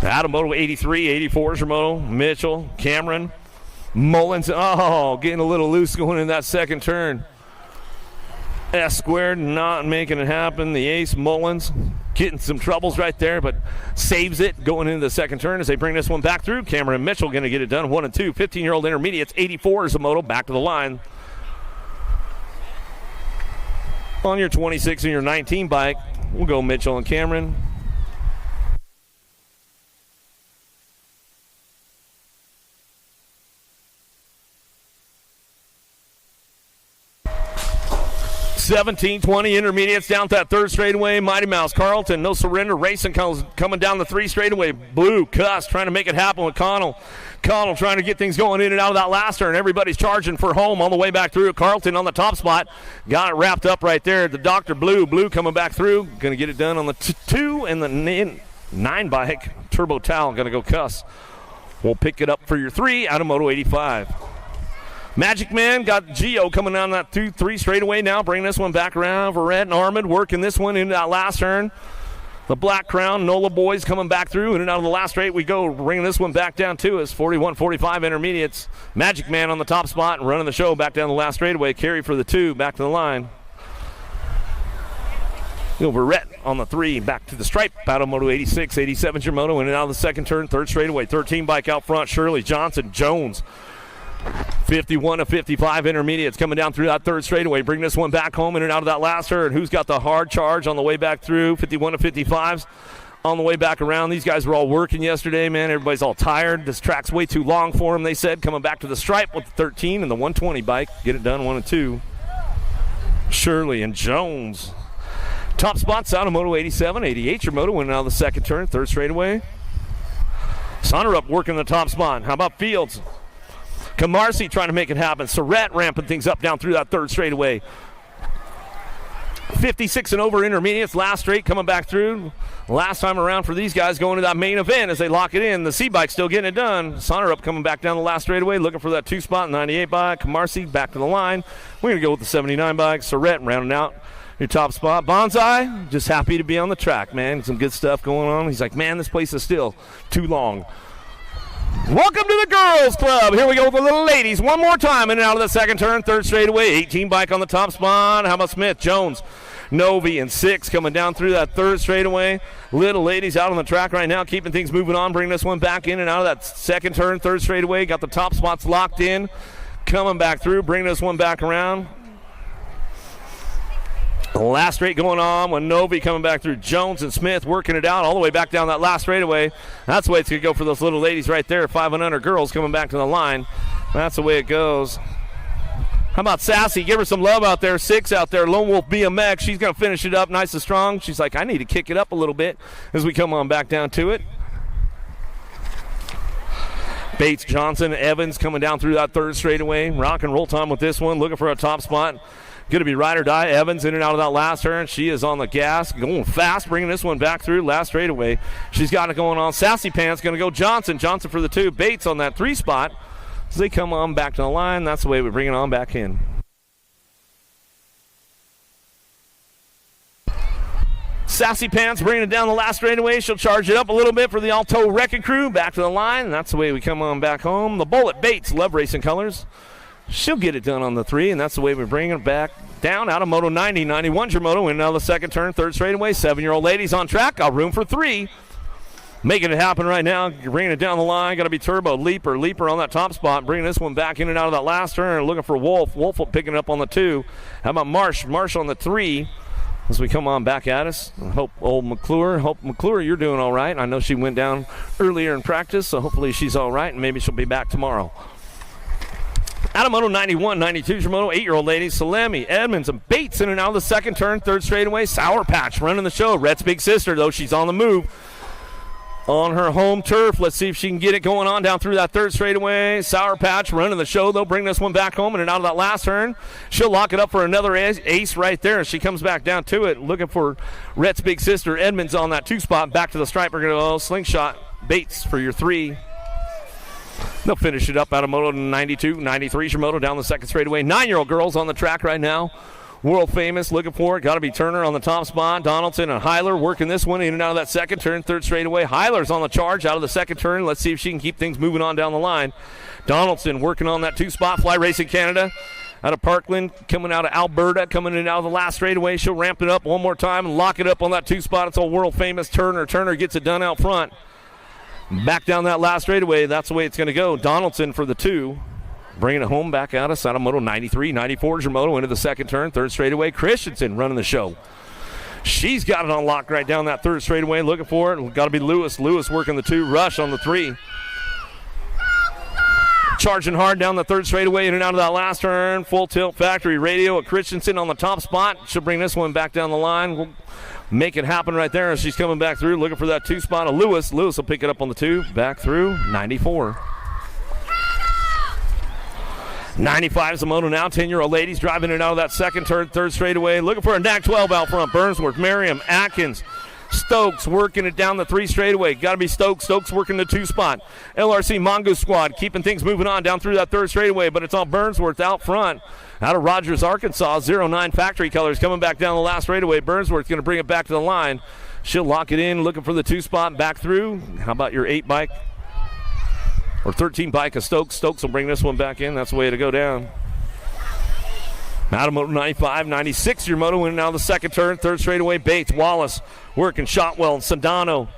Speaker 4: Adam Moto 83. 84 is your moto. Mitchell. Cameron. Mullins. Oh, getting a little loose going in that second turn. S-Squared not making it happen. The ace, Mullins, getting some troubles right there, but saves it going into the second turn as they bring this one back through. Cameron Mitchell going to get it done. 1-2. 15-year-old intermediates. 84 is the moto. Back to the line. On your 26 and your 19 bike, we'll go Mitchell and Cameron. (17-20) intermediates down that third straightaway. Mighty Mouse Carlton, no surrender racing coming down the 3 straightaway. Blue Cuss trying to make it happen with Connell. Connell trying to get things going in and out of that last turn. Everybody's charging for home on the way back through. Carlton on the top spot. Got it wrapped up right there. The Dr. Blue coming back through. Going to get it done on the 2 and the 9 bike. Turbo Towel going to go Cuss. We'll pick it up for your 3 out of Moto 85. Magic Man got Gio coming down that 2-3 straightaway now. Bring this one back around. Verrett and Armand working this one into that last turn. The Black Crown, NOLA boys coming back through. In and out of the last straight we go. Bringing this one back down to us. 41-45 intermediates. Magic Man on the top spot and running the show back down the last straightaway. Carry for the 2. Back to the line. Verrett on the 3. Back to the stripe. Battle Moto 86. 87's your moto. In and out of the second turn. Third straightaway. 13 bike out front. Shirley Johnson. Jones. 51-55 intermediates coming down through that third straightaway. Bring this one back home in and out of that last turn. Who's got the hard charge on the way back through? 51-55s on the way back around. These guys were all working yesterday, man. Everybody's all tired. This track's way too long for them, they said. Coming back to the stripe with the 13 and the 120 bike. Get it done 1-2. Shirley and Jones. Top spots out of Moto 87. 88 your moto. Went out of the second turn. Third straightaway. Sonnerup working the top spot. How about Fields? Camarsi trying to make it happen. Surratt ramping things up down through that third straightaway. 56 and over intermediates. Last straight coming back through. Last time around for these guys going to that main event as they lock it in. The C-bike still getting it done. Sonnerup coming back down the last straightaway looking for that 2 spot. 98 bike. Camarsi back to the line. We're going to go with the 79 bike. Surratt rounding out your top spot. Bonsai, just happy to be on the track, man. Some good stuff going on. He's like, man, this place is still too long. Welcome to the Girls Club. Here we go with the little ladies. One more time in and out of the second turn. Third straightaway. 18 bike on the top spot. How about Smith, Jones, Novi, and 6 coming down through that third straightaway. Little ladies out on the track right now, keeping things moving on. Bring this one back in and out of that second turn. Third straightaway. Got the top spots locked in. Coming back through. Bring this one back around. Last straight going on with Novi coming back through. Jones and Smith working it out all the way back down that last straightaway. That's the way it's going to go for those little ladies right there. 5 and under girls coming back to the line. That's the way it goes. How about Sassy? Give her some love out there. 6 out there. Lone Wolf BMX. She's going to finish it up nice and strong. She's like, I need to kick it up a little bit as we come on back down to it. Bates, Johnson, Evans coming down through that third straightaway. Rock and roll time with this one. Looking for a top spot. Going to be ride or die. Evans in and out of that last turn. She is on the gas, going fast, bringing this one back through last straightaway. She's got it going on. Sassy Pants going to go Johnson. Johnson for the 2. Bates on that 3 spot. As they come on back to the line, that's the way we bring it on back in. Sassy Pants bringing it down the last straightaway. She'll charge it up a little bit for the Alto Wrecking Crew. Back to the line. That's the way we come on back home. The Bullet Bates, love racing colors. She'll get it done on the 3, and that's the way we bring it back down out of Moto 90. 91's your Moto, and now the second turn, third straightaway. 7-year-old ladies on track. Got room for 3. Making it happen right now. You're bringing it down the line. Got to be Turbo. Leaper on that top spot. Bringing this one back in and out of that last turn. Looking for Wolf. Wolf picking it up on the 2. How about Marsh? Marsh on the 3. As we come on back at us. Hope McClure, you're doing all right. I know she went down earlier in practice, so hopefully she's all right, and maybe she'll be back tomorrow. Out of Moto 91, 92's your Moto, 8-year-old ladies. Salemi, Edmonds, and Bates in and out of the second turn, third straightaway. Sour Patch running the show. Rhett's big sister, though, she's on the move. On her home turf. Let's see if she can get it going on down through that third straightaway. Sour Patch running the show. They'll bring this one back home in and out of that last turn. She'll lock it up for another ace right there as she comes back down to it. Looking for Rhett's big sister, Edmonds, on that 2 spot. Back to the stripe. We're going to go slingshot. Bates for your 3. They'll finish it up out of Moto 92. 93's your Moto down the second straightaway. 9-year-old girls on the track right now. World famous, looking for it. Got to be Turner on the top spot. Donaldson and Heiler working this one in and out of that second turn, third straightaway. Heiler's on the charge out of the second turn. Let's see if she can keep things moving on down the line. Donaldson working on that 2 spot. Fly Racing Canada out of Parkland, coming out of Alberta, coming in and out of the last straightaway. She'll ramp it up one more time and lock it up on that 2 spot. It's all world famous Turner. Turner gets it done out front. Back down that last straightaway. That's the way it's going to go. Donaldson for the 2. Bringing it home back at us out of Moto 93. 94 is your Moto into the second turn. Third straightaway. Christensen running the show. She's got it on lock right down that third straightaway. Looking for it. Got to be Lewis. Lewis working the 2. Rush on the 3. Charging hard down the third straightaway in and out of that last turn. Full tilt factory radio at Christensen on the top spot. She'll bring this one back down the line. We'll make it happen right there as she's coming back through. Looking for that 2 spot of Lewis. Lewis will pick it up on the 2. Back through 94. 95 is the Moto now. 10-year-old ladies driving it out of that second turn, third straightaway. Looking for a NAC 12 out front. Burnsworth, Merriam, Atkins, Stokes working it down the 3 straightaway. Got to be Stokes. Stokes working the 2 spot. LRC Mongoose Squad keeping things moving on down through that third straightaway, but it's all Burnsworth out front. Out of Rogers, Arkansas, 09 factory colors coming back down the last straightaway. Burnsworth going to bring it back to the line. She'll lock it in, looking for the 2 spot back through. How about your 8 bike? Or 13 bike of Stokes. Stokes will bring this one back in. That's the way to go down. Out of Moto 95, 96, your Moto in now the second turn, third straightaway. Bates, Wallace working, Shotwell, Sandano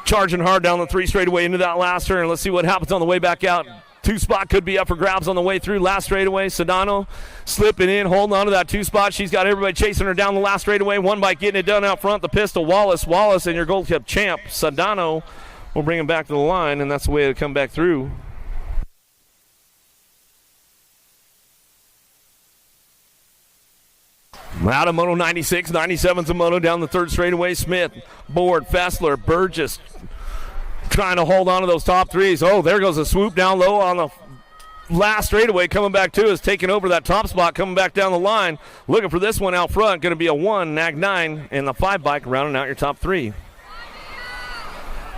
Speaker 4: charging hard down the 3 straightaway into that last turn. Let's see what happens on the way back out. 2 spot could be up for grabs on the way through. Last straightaway, Sandano slipping in, holding on to that 2 spot. She's got everybody chasing her down the last straightaway. 1 bike getting it done out front. The pistol, Wallace and your Gold Cup champ, Sandano. We'll bring him back to the line, and that's the way to come back through. Out of Moto 96, 97's a Moto down the third straightaway. Smith, Board, Fessler, Burgess trying to hold on to those top 3s. Oh, there goes a swoop down low on the last straightaway. Coming back to is taking over that top spot, coming back down the line. Looking for this one out front. Going to be a 1, Nag 9, and the 5 bike rounding out your top 3.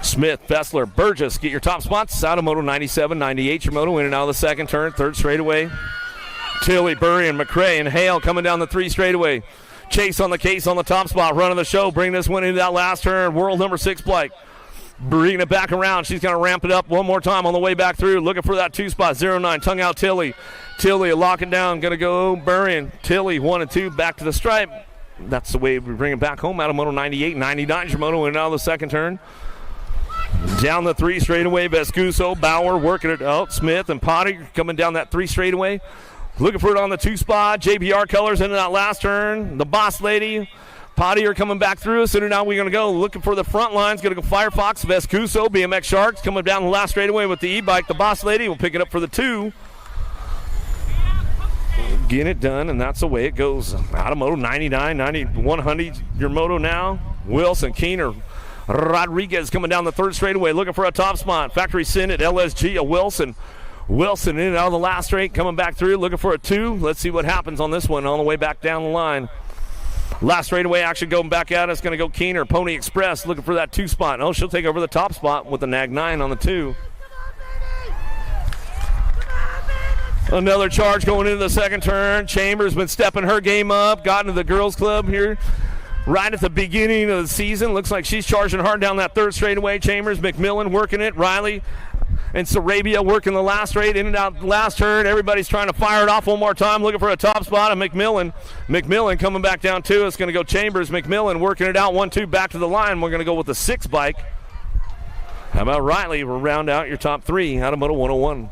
Speaker 4: Smith, Fessler, Burgess, get your top spots. Out of Moto 97, 98, your Moto in and out of the second turn, third straightaway. Tilly, Burry, and McRae and Hale coming down the 3 straightaway. Chase on the case on the top spot, running the show, bringing this one into that last turn. World number 6 Blake. Bringing it back around. She's going to ramp it up one more time on the way back through. Looking for that 2 spot, 09, tongue out Tilly. Tilly locking down, going to go Burry. Tilly 1 and 2 back to the stripe. That's the way we bring it back home out of Moto 98, 99, your Moto in and out of the second turn. Down the 3 straightaway, Vescuso, Bauer working it out. Smith and Potty coming down that 3 straightaway. Looking for it on the 2 spot. JBR colors into that last turn. The Boss Lady, Potty are coming back through us. And now we're going to go looking for the front lines. Going to go Firefox, Vescuso, BMX Sharks coming down the last straightaway with the e-bike. The Boss Lady will pick it up for the 2. Getting it done, and that's the way it goes. Out of Moto 99, 90, 100, your Moto now. Wilson, Keener, Rodriguez coming down the third straightaway, looking for a top spot. Factory Sin at LSG, a Wilson. Wilson in and out of the last straight, coming back through, looking for a 2. Let's see what happens on this one on the way back down the line. Last straightaway action going back at us, going to go Keener. Pony Express looking for that 2 spot. Oh, she'll take over the top spot with the Nag 9 on the 2. Another charge going into the second turn. Chambers been stepping her game up, got into the girls club here right at the beginning of the season. Looks like she's charging hard down that third straightaway. Chambers, McMillan working it. Riley and Sarabia working the last straight, in and out the last turn. Everybody's trying to fire it off one more time, looking for a top spot. And McMillan coming back down too. It's going to go Chambers. McMillan working it out 1-2 back to the line. We're going to go with the 6 bike. How about Riley? We'll round out your top 3 out of Moto 101.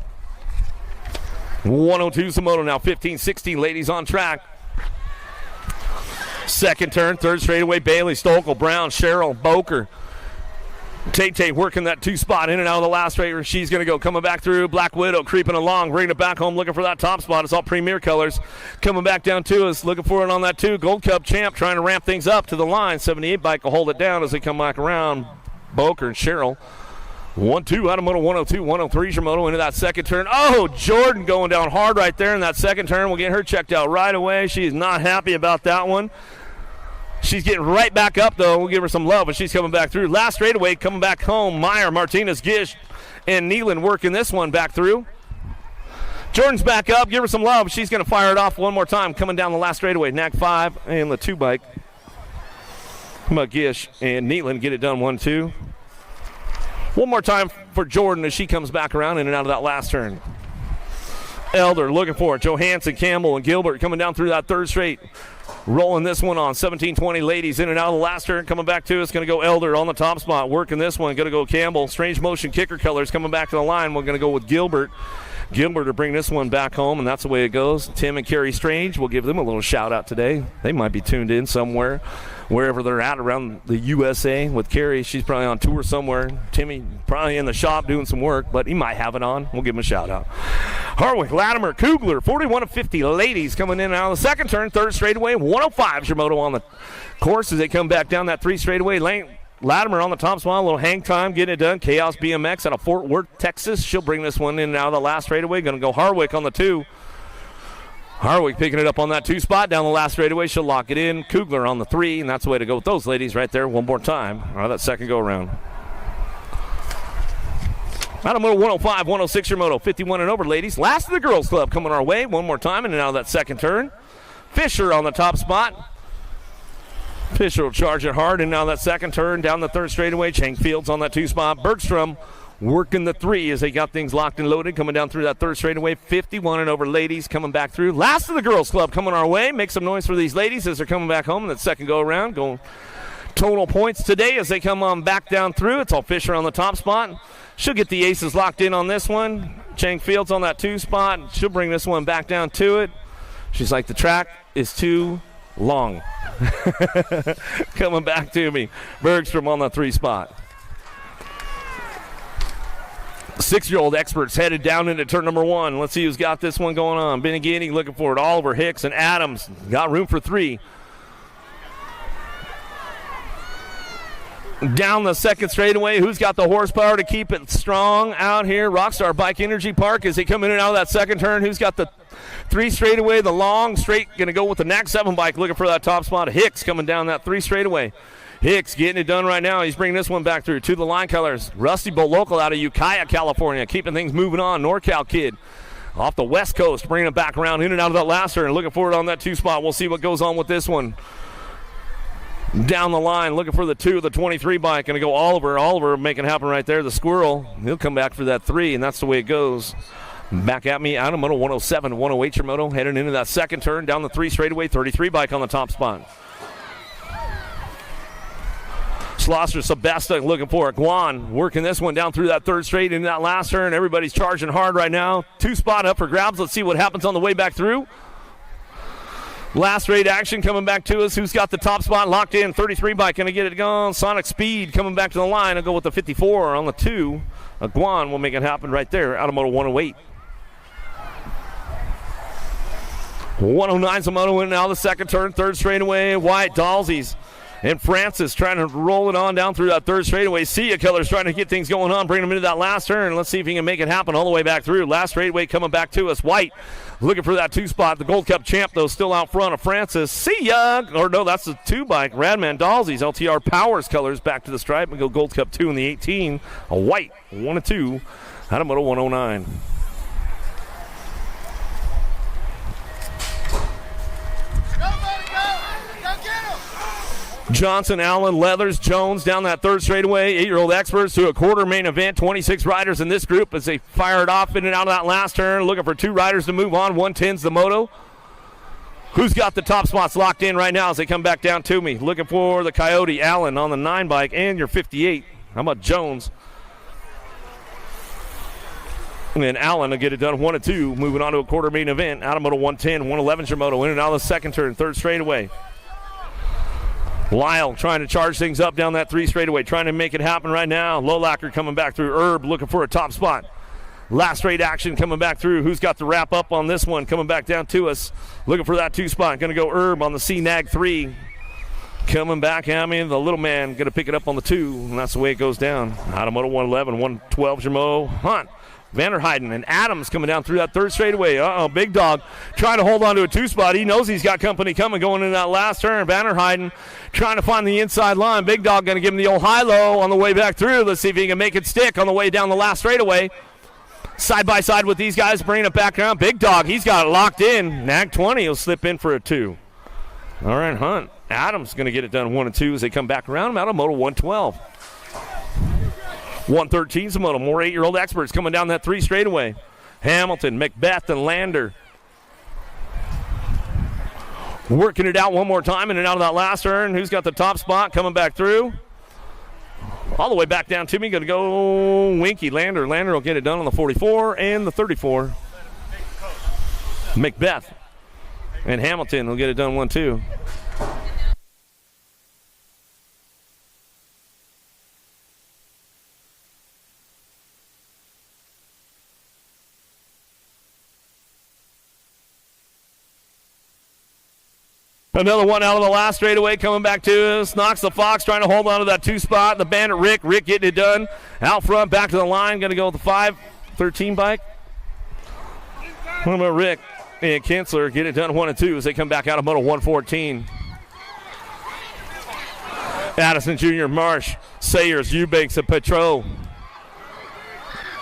Speaker 4: 102 Moto now, 15-16 ladies on track. Second turn, third straightaway, Bailey, Stokel, Brown, Cheryl, Boker. Tate working that 2 spot in and out of the last straight. She's going to go coming back through. Black Widow creeping along, bringing it back home, looking for that top spot. It's all Premier colors. Coming back down to us, looking for it on that 2. Gold Cup champ trying to ramp things up to the line. 78 bike will hold it down as they come back around. Boker and Cheryl. 1-2 out of Moto 102, 103 your Moto into that second turn. Oh, Jordan going down hard right there in that second turn. We'll get her checked out right away. She is not happy about that one. She's getting right back up, though. We'll give her some love, but she's coming back through. Last straightaway, coming back home. Meyer, Martinez, Gish, and Nealon working this one back through. Jordan's back up. Give her some love. She's going to fire it off one more time. Coming down the last straightaway. Nag 5 and the 2 bike. How about Gish and Nealon get it done 1-2. One more time for Jordan as she comes back around in and out of that last turn. Elder looking for it. Johansson, Campbell, and Gilbert coming down through that third straight. Rolling this one on. 17-20 ladies in and out of the last turn. Coming back to us. Going to go Elder on the top spot. Working this one. Going to go Campbell. Strange motion kicker colors coming back to the line. We're going to go with Gilbert. Gilbert to bring this one back home, and that's the way it goes. Tim and Carrie Strange, we'll give them a little shout out today. They might be tuned in somewhere, wherever they're at around the USA with Carrie. She's probably on tour somewhere. Timmy probably in the shop doing some work, but he might have it on. We'll give him a shout out. Harwick, Latimer, Kugler, 41-50 ladies coming in and out of the second turn. Third straightaway, 105 is your Moto on the course as they come back down that 3 straightaway lane. Latimer on the top spot, a little hang time, getting it done. Chaos BMX out of Fort Worth, Texas. She'll bring this one in and out of the last straightaway. Going to go Harwick on the 2. Harwick picking it up on that 2 spot down the last straightaway. She'll lock it in. Kugler on the 3, and that's the way to go with those ladies right there. One more time. All right, that second go around. Out of Moto 105, 106 your Moto, 51 and over ladies. Last of the girls club coming our way. One more time in and out of that second turn. Fisher on the top spot. Fisher will charge it hard and now that second turn down the third straightaway. Chang Fields on that 2 spot. Bergstrom working the 3 as they got things locked and loaded. Coming down through that third straightaway. 51 and over ladies coming back through. Last of the girls club coming our way. Make some noise for these ladies as they're coming back home in that second go around. Going total points today as they come on back down through. It's all Fisher on the top spot. She'll get the aces locked in on this one. Chang Fields on that 2 spot. She'll bring this one back down to it. She's like, the track is too long. Coming back to me. Bergstrom on the 3 spot. 6-year-old experts headed down into turn number 1. Let's see who's got this one going on. Benigini looking for it. Oliver, Hicks, and Adams. Got room for 3. Down the second straightaway. Who's got the horsepower to keep it strong out here? Rockstar Bike Energy Park as they come in and out of that second turn. Who's got the 3 straightaway? The long straight going to go with the Nag 7 bike looking for that top spot. Hicks coming down that 3 straightaway. Hicks getting it done right now. He's bringing this one back through to the line colors. Rusty Bull local out of Ukiah, California. Keeping things moving on. NorCal kid off the west coast. Bringing it back around in and out of that last turn. Looking for it on that 2 spot. We'll see what goes on with this one. Down the line, looking for the 2, the 23 bike. Going to go Oliver. Oliver making it happen right there. The squirrel. He'll come back for that 3, and that's the way it goes. Back at me out of Moto 107, 108 your Moto. Heading into that second turn. Down the 3 straightaway. 33 bike on the top spot. Schlosser, Sebesta looking for it. Guan working this one down through that third straight into that last turn. Everybody's charging hard right now. 2 spot up for grabs. Let's see what happens on the way back through. Last straight action coming back to us. Who's got the top spot locked in? 33 bike going to get it going. Sonic Speed coming back to the line. I'll go with the 54 on the 2. Guan will make it happen right there out of Moto 108. 109's a Moto in now the second turn. Third straightaway. White Dalsey's And Francis trying to roll it on down through that third straightaway. Sia Colors trying to get things going on, bring them into that last turn. Let's see if he can make it happen all the way back through. Last straightaway coming back to us. White looking for that 2 spot. The Gold Cup champ, though, still out front of Francis. Sia, or no, that's the 2 bike. Radman Dalsey's LTR Powers Colors back to the stripe. We go Gold Cup 2 in the 18. A white 1 and 2 out of Moto 109. Johnson, Allen, Leathers, Jones down that third straightaway. 8-year-old experts to a quarter main event. 26 riders in this group as they fire it off in and out of that last turn. Looking for 2 riders to move on. 110's the moto. Who's got the top spots locked in right now as they come back down to me? Looking for the Coyote, Allen on the 9 bike and your 58. How about Jones? And then Allen will get it done 1 and 2. Moving on to a quarter main event. Out of Moto 110, 111's your moto. In and out of the second turn, third straightaway. Lyle trying to charge things up down that 3 straightaway, trying to make it happen right now. Lowlacker coming back through. Herb looking for a top spot. Last straight action coming back through. Who's got the wrap up on this one? Coming back down to us. Looking for that 2 spot. Going to go Herb on the C-Nag 3. Coming back at me. The little man going to pick it up on the 2. And that's the way it goes down. Out of Moto 111, 112's your Mo Hunt. Vanderheiden and Adams coming down through that third straightaway. Big Dog trying to hold on to a 2 spot. He knows he's got company coming going in that last turn. Vanderheiden trying to find the inside line. Big Dog going to give him the old high-low on the way back through. Let's see if he can make it stick on the way down the last straightaway. Side by side with these guys, bringing it back around. Big Dog, he's got it locked in. Nag 20 will slip in for a 2. All right, Hunt. Adams going to get it done 1 and 2 as they come back around. I'm out of Moto 112. 113's the moto. More 8-year-old experts coming down that 3 straightaway. Hamilton, Macbeth, and Lander. Working it out one more time in and out of that last turn. Who's got the top spot coming back through? All the way back down to me. Going to go Winky. Lander. Lander will get it done on the 44 and the 34. Macbeth and Hamilton will get it done 1-2. Another one out of the last straightaway coming back to us. Knox the Fox trying to hold on to that 2 spot. The Bandit Rick. Rick getting it done. Out front, back to the line. Going to go with the 5-13 bike. What about Rick and Kinsler? Get it done 1 and 2 as they come back out of Moto 114. Addison Jr., Marsh, Sayers, Eubanks, and Petro.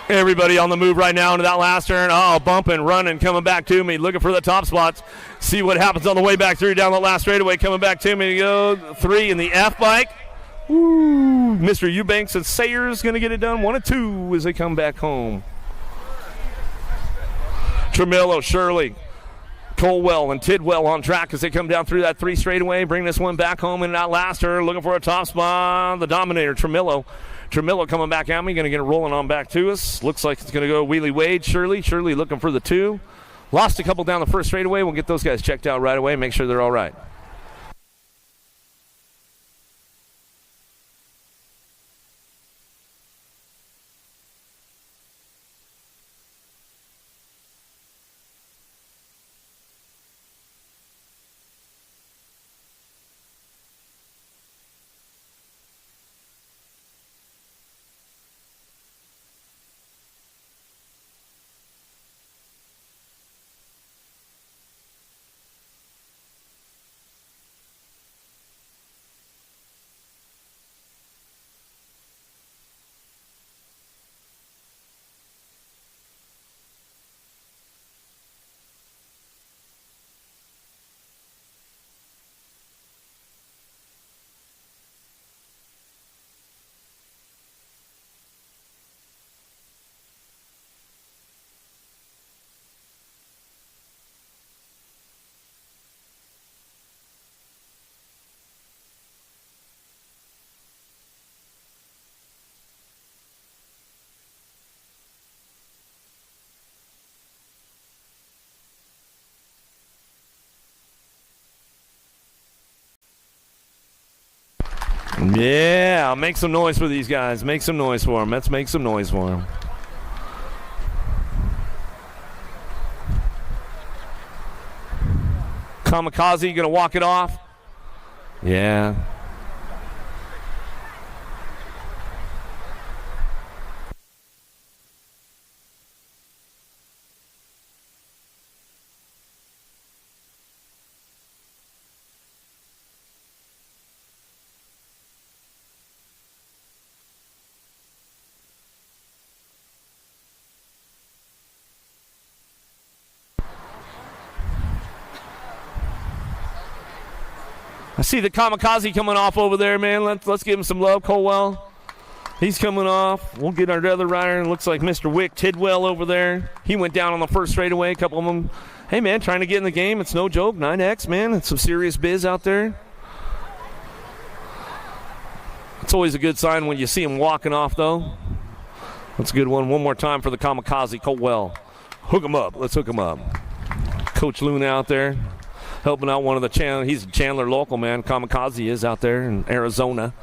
Speaker 4: Everybody on the move right now into that last turn. Bumping, running, coming back to me. Looking for the top spots. See what happens on the way back through down the last straightaway. Coming back to me. Go 3 in the F bike. Woo. Mr. Eubanks and Sayers going to get it done 1 and 2 as they come back home. Tremillo, Shirley, Colwell, and Tidwell on track as they come down through that 3 straightaway. Bring this one back home in that last turn. Looking for a top spot. The Dominator, Tremillo. Tremillo coming back at me, going to get it rolling on back to us. Looks like it's going to go Wheelie Wade. Shirley looking for the 2. Lost a couple down the first straightaway. We'll get those guys checked out right away, make sure they're all right. Yeah, make some noise for these guys. Make some noise for them. Let's make some noise for them. Kamikaze going to walk it off. Yeah. I see the Kamikaze coming off over there, man. Let's give him some love, Colwell. He's coming off. We'll get our other rider. Looks like Mr. Wick Tidwell over there. He went down on the first straightaway. A couple of them. Hey, man, trying to get in the game. It's no joke. 9X, man. It's some serious biz out there. It's always a good sign when you see him walking off, though. That's a good one. One more time for the Kamikaze, Colwell. Hook him up. Let's hook him up. Coach Luna out there helping out one of the Chandler. He's a Chandler local, man. Kamikaze is out there in Arizona.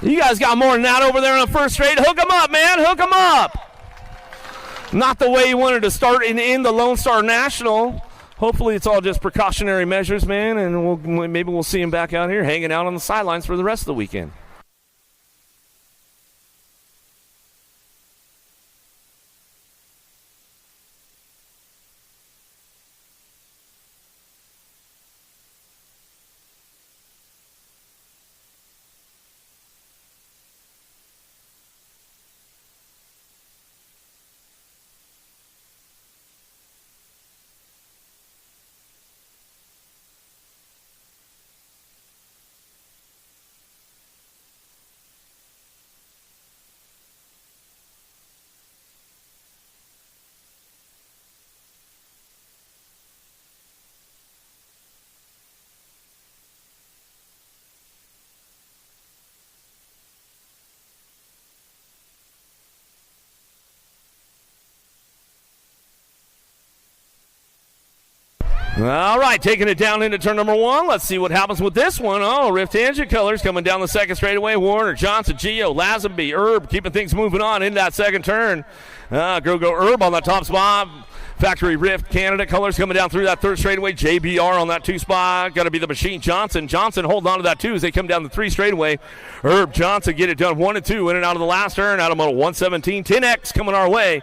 Speaker 4: You guys got more than that over there on the first straight. Hook them up, man. Hook them up. Not the way you wanted to start in the Lone Star National. Hopefully it's all just precautionary measures, man, and maybe we'll see him back out here hanging out on the sidelines for the rest of the weekend. All right, taking it down into turn number one. Let's see what happens with this one. Oh, Rift Tangent Colors coming down the second straightaway. Warner, Johnson, Gio, Lazenby, Herb keeping things moving on into that second turn. Go Herb on the top spot. Factory Rift Canada Colors coming down through that third straightaway. JBR on that two spot. Got to be the Machine Johnson. Johnson holding on to that two as they come down the three straightaway. Herb Johnson get it done 1 and 2 in and out of the last turn. Out of model 117. 10X coming our way.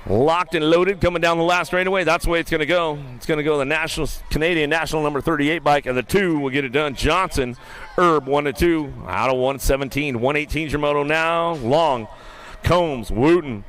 Speaker 4: Locked and loaded coming down the last straightaway. That's the way it's going to go. It's going to go the Canadian National number 38 bike, and the two will get it done. Johnson, Herb 1 and 2 out of 117. 118's your moto now. Long, Combs, Wooten,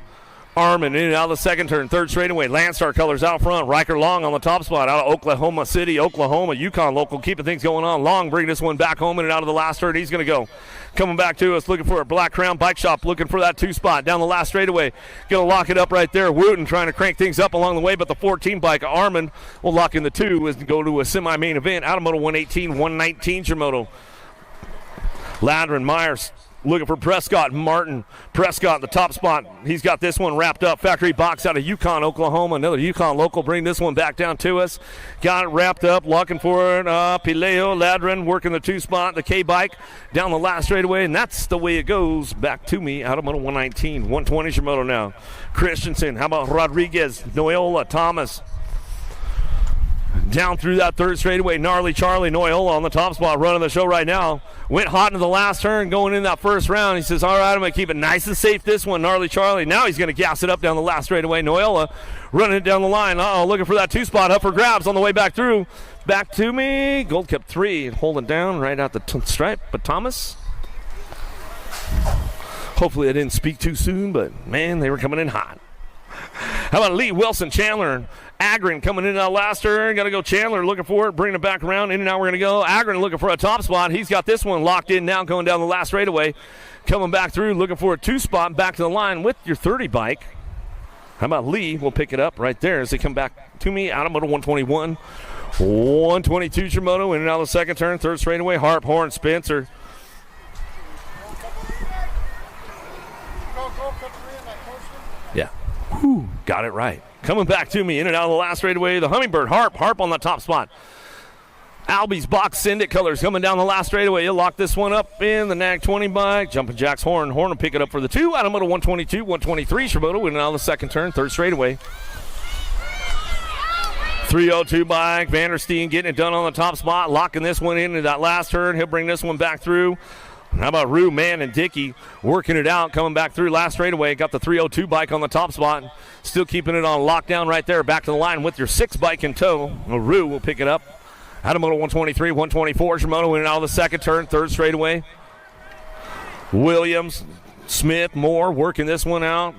Speaker 4: Armin in and out of the second turn. Third straightaway. Landstar Colors out front. Riker Long on the top spot out of Oklahoma City, Oklahoma. Yukon local keeping things going on. Long bringing this one back home in and out of the last turn. He's going to go. Coming back to us, looking for a Black Crown Bike Shop, looking for that two spot down the last straightaway. Going to lock it up right there. Wooten trying to crank things up along the way, but the 14 bike, Armin, will lock in the two as to go to a semi-main event. Out of moto 118, 119's your moto. Ladron, Myers, looking for Prescott, Martin. Prescott, the top spot. He's got this one wrapped up. Factory box out of Yukon, Oklahoma. Another Yukon local. Bring this one back down to us. Got it wrapped up. Looking for it. Pileo, Ladron working the two spot. The K-bike down the last straightaway. And that's the way it goes. Back to me. Out of moto 119. 120 is your moto now. Christensen. How about Rodriguez? Noyola, Thomas. Down through that third straightaway, Gnarly Charlie Noyola on the top spot, running the show right now. Went hot into the last turn, going in that first round. He says, all right, I'm going to keep it nice and safe this one, Gnarly Charlie. Now he's going to gas it up down the last straightaway. Noyola running it down the line. Looking for that two spot, up for grabs on the way back through. Back to me. Gold Cup 3, holding down right out the stripe. But Thomas, hopefully I didn't speak too soon, but man, they were coming in hot. How about Lee Wilson Chandler Agron coming in that last turn. Got to go Chandler looking for it, bringing it back around. In and out we're going to go. Agron looking for a top spot. He's got this one locked in now, going down the last straightaway. Coming back through, looking for a 2-spot, back to the line with your 30 bike. How about Lee? We'll pick it up right there as they come back to me. Out of moto 121. 122 Shimoto in and out of the second turn. Third straightaway. Harp, Horn, Spencer. Yeah. Whew, got it right. Coming back to me in and out of the last straightaway. The Hummingbird, Harp on the top spot. Albie's box Syndicate colors coming down the last straightaway. He'll lock this one up in the Nag 20 bike. Jumping Jack's Horn. Horn will pick it up for the 2. Out of moto 122, 123 Shimoto in and out of the second turn. Third straightaway. 302 bike. Vandersteen getting it done on the top spot. Locking this one into that last turn. He'll bring this one back through. How about Rue, Mann, and Dickey working it out, coming back through last straightaway. Got the 302 bike on the top spot. Still keeping it on lockdown right there. Back to the line with your 6 bike in tow. Rue will pick it up. Out of moto 123, 124. Shimoto in and out of the second turn. Third straightaway. Williams, Smith, Moore working this one out.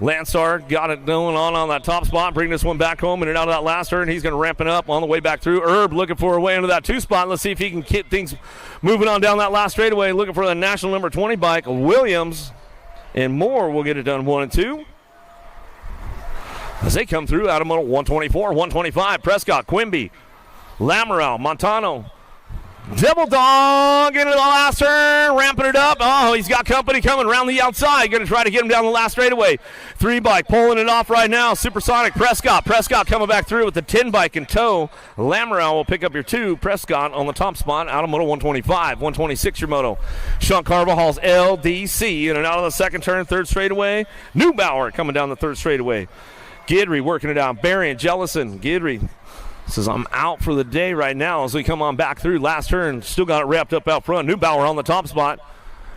Speaker 4: Lansard got it going on that top spot. Bring this one back home in and out of that last turn. He's going to ramp it up on the way back through. Herb looking for a way into that 2 spot. Let's see if he can keep things moving on down that last straightaway. Looking for the national number 20 bike. Williams and Moore will get it done 1 and 2. As they come through out of moto 124, 125. Prescott, Quimby, Lamoureux, Montano. Double dog into the last turn, ramping it up. Oh, he's got company coming around the outside. Going to try to get him down the last straightaway. 3 bike pulling it off right now. Supersonic Prescott coming back through with the 10 bike in tow. Lamoureux will pick up your 2. Prescott on the top spot out of moto 125, 126 your moto. Sean Carvajal's LDC in and out of the second turn, third straightaway. Neubauer coming down the third straightaway. Gidry working it out. Barry and Jellison. Gidry says, I'm out for the day right now as we come on back through last turn. Still got it wrapped up out front. Neubauer on the top spot.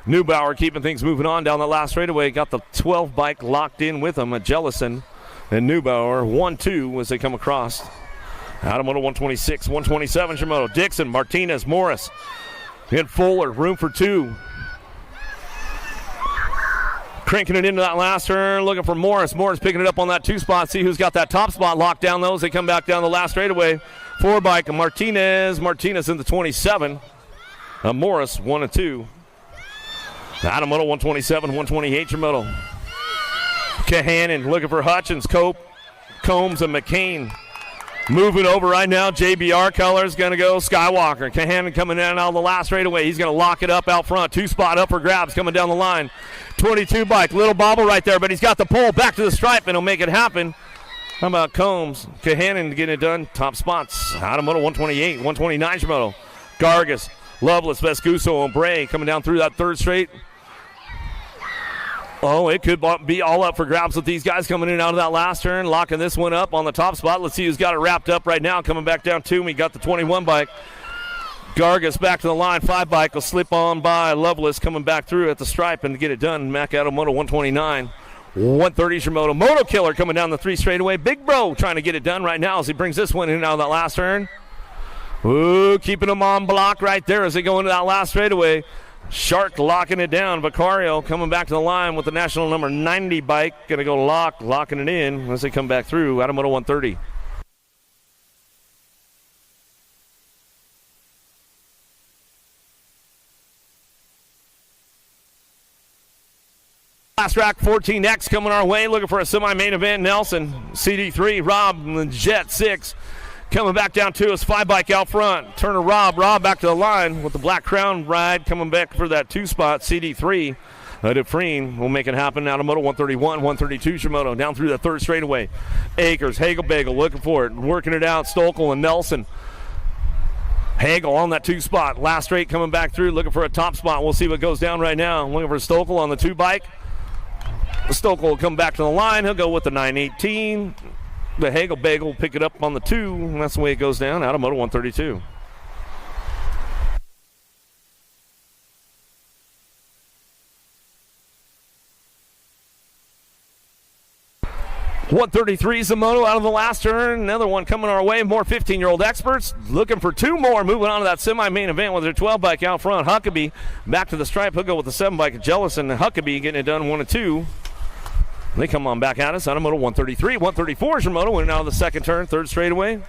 Speaker 4: Neubauer keeping things moving on down the last straightaway. Got the 12 bike locked in with him at Jellison. And Neubauer 1-2 as they come across. Out of moto 126, 127 Shimoto. Dixon, Martinez, Morris. Hit Fuller, room for 2. Cranking it into that last turn, looking for Morris. Morris picking it up on that 2 spot. See who's got that top spot locked down, though, as they come back down the last straightaway. 4 bike, Martinez. Martinez in the 27. Morris, 1 and 2. Out of moto 127, 128 your moto. Kahanen looking for Hutchins, Cope, Combs, and McCain. Moving over right now, JBR colors going to go Skywalker. Kahanen coming in and out of the last straightaway. He's going to lock it up out front. 2 spot up for grabs coming down the line. 22 bike, little bobble right there, but he's got the pole back to the stripe, and he'll make it happen. How about Combs? Kahanen getting it done. Top spots. Out of moto 128, 129 Shimoto. Gargas, Loveless, Vescuso, and Bray coming down through that third straight. Oh, it could be all up for grabs with these guys coming in and out of that last turn, locking this one up on the top spot. Let's see who's got it wrapped up right now. Coming back down to me, got the 21 bike. Gargas back to the line. 5 bike will slip on by. Loveless coming back through at the stripe and get it done. Mac out of moto 129. 130 Shimoto. Moto Killer coming down the 3 straightaway. Big Bro trying to get it done right now as he brings this one in and out of that last turn. Ooh, keeping them on block right there as they go into that last straightaway. Shark locking it down. Vicario coming back to the line with the national number 90 bike. Going to go locking it in as they come back through out of moto 130. Last track 14X coming our way, looking for a semi-main event. Nelson, CD3, Rob, and the Jet 6 coming back down to us. 5 bike out front. Turner Rob back to the line with the Black Crown ride coming back for that 2 spot. CD3, Dufresne will make it happen out of moto 131, 132 Shimoto down through the third straightaway. Akers, Hagel Bagel looking for it, working it out. Stokel and Nelson. Hagel on that 2 spot. Last straight coming back through, looking for a top spot. We'll see what goes down right now. Looking for Stokel on the 2 bike. Stokel will come back to the line. He'll go with the 918. The Hagel Bagel will pick it up on the 2, and that's the way it goes down out of moto 132. .133 is the moto out of the last turn. Another one coming our way. More 15-year-old experts looking for 2 more. Moving on to that semi-main event with their 12 bike out front. Huckabee back to the stripe. He'll go with the 7 bike at Jellison. Huckabee getting it done 1 and 2. They come on back at us. Out of moto 133. 134 is your moto. Winning out of the second turn, third straightaway.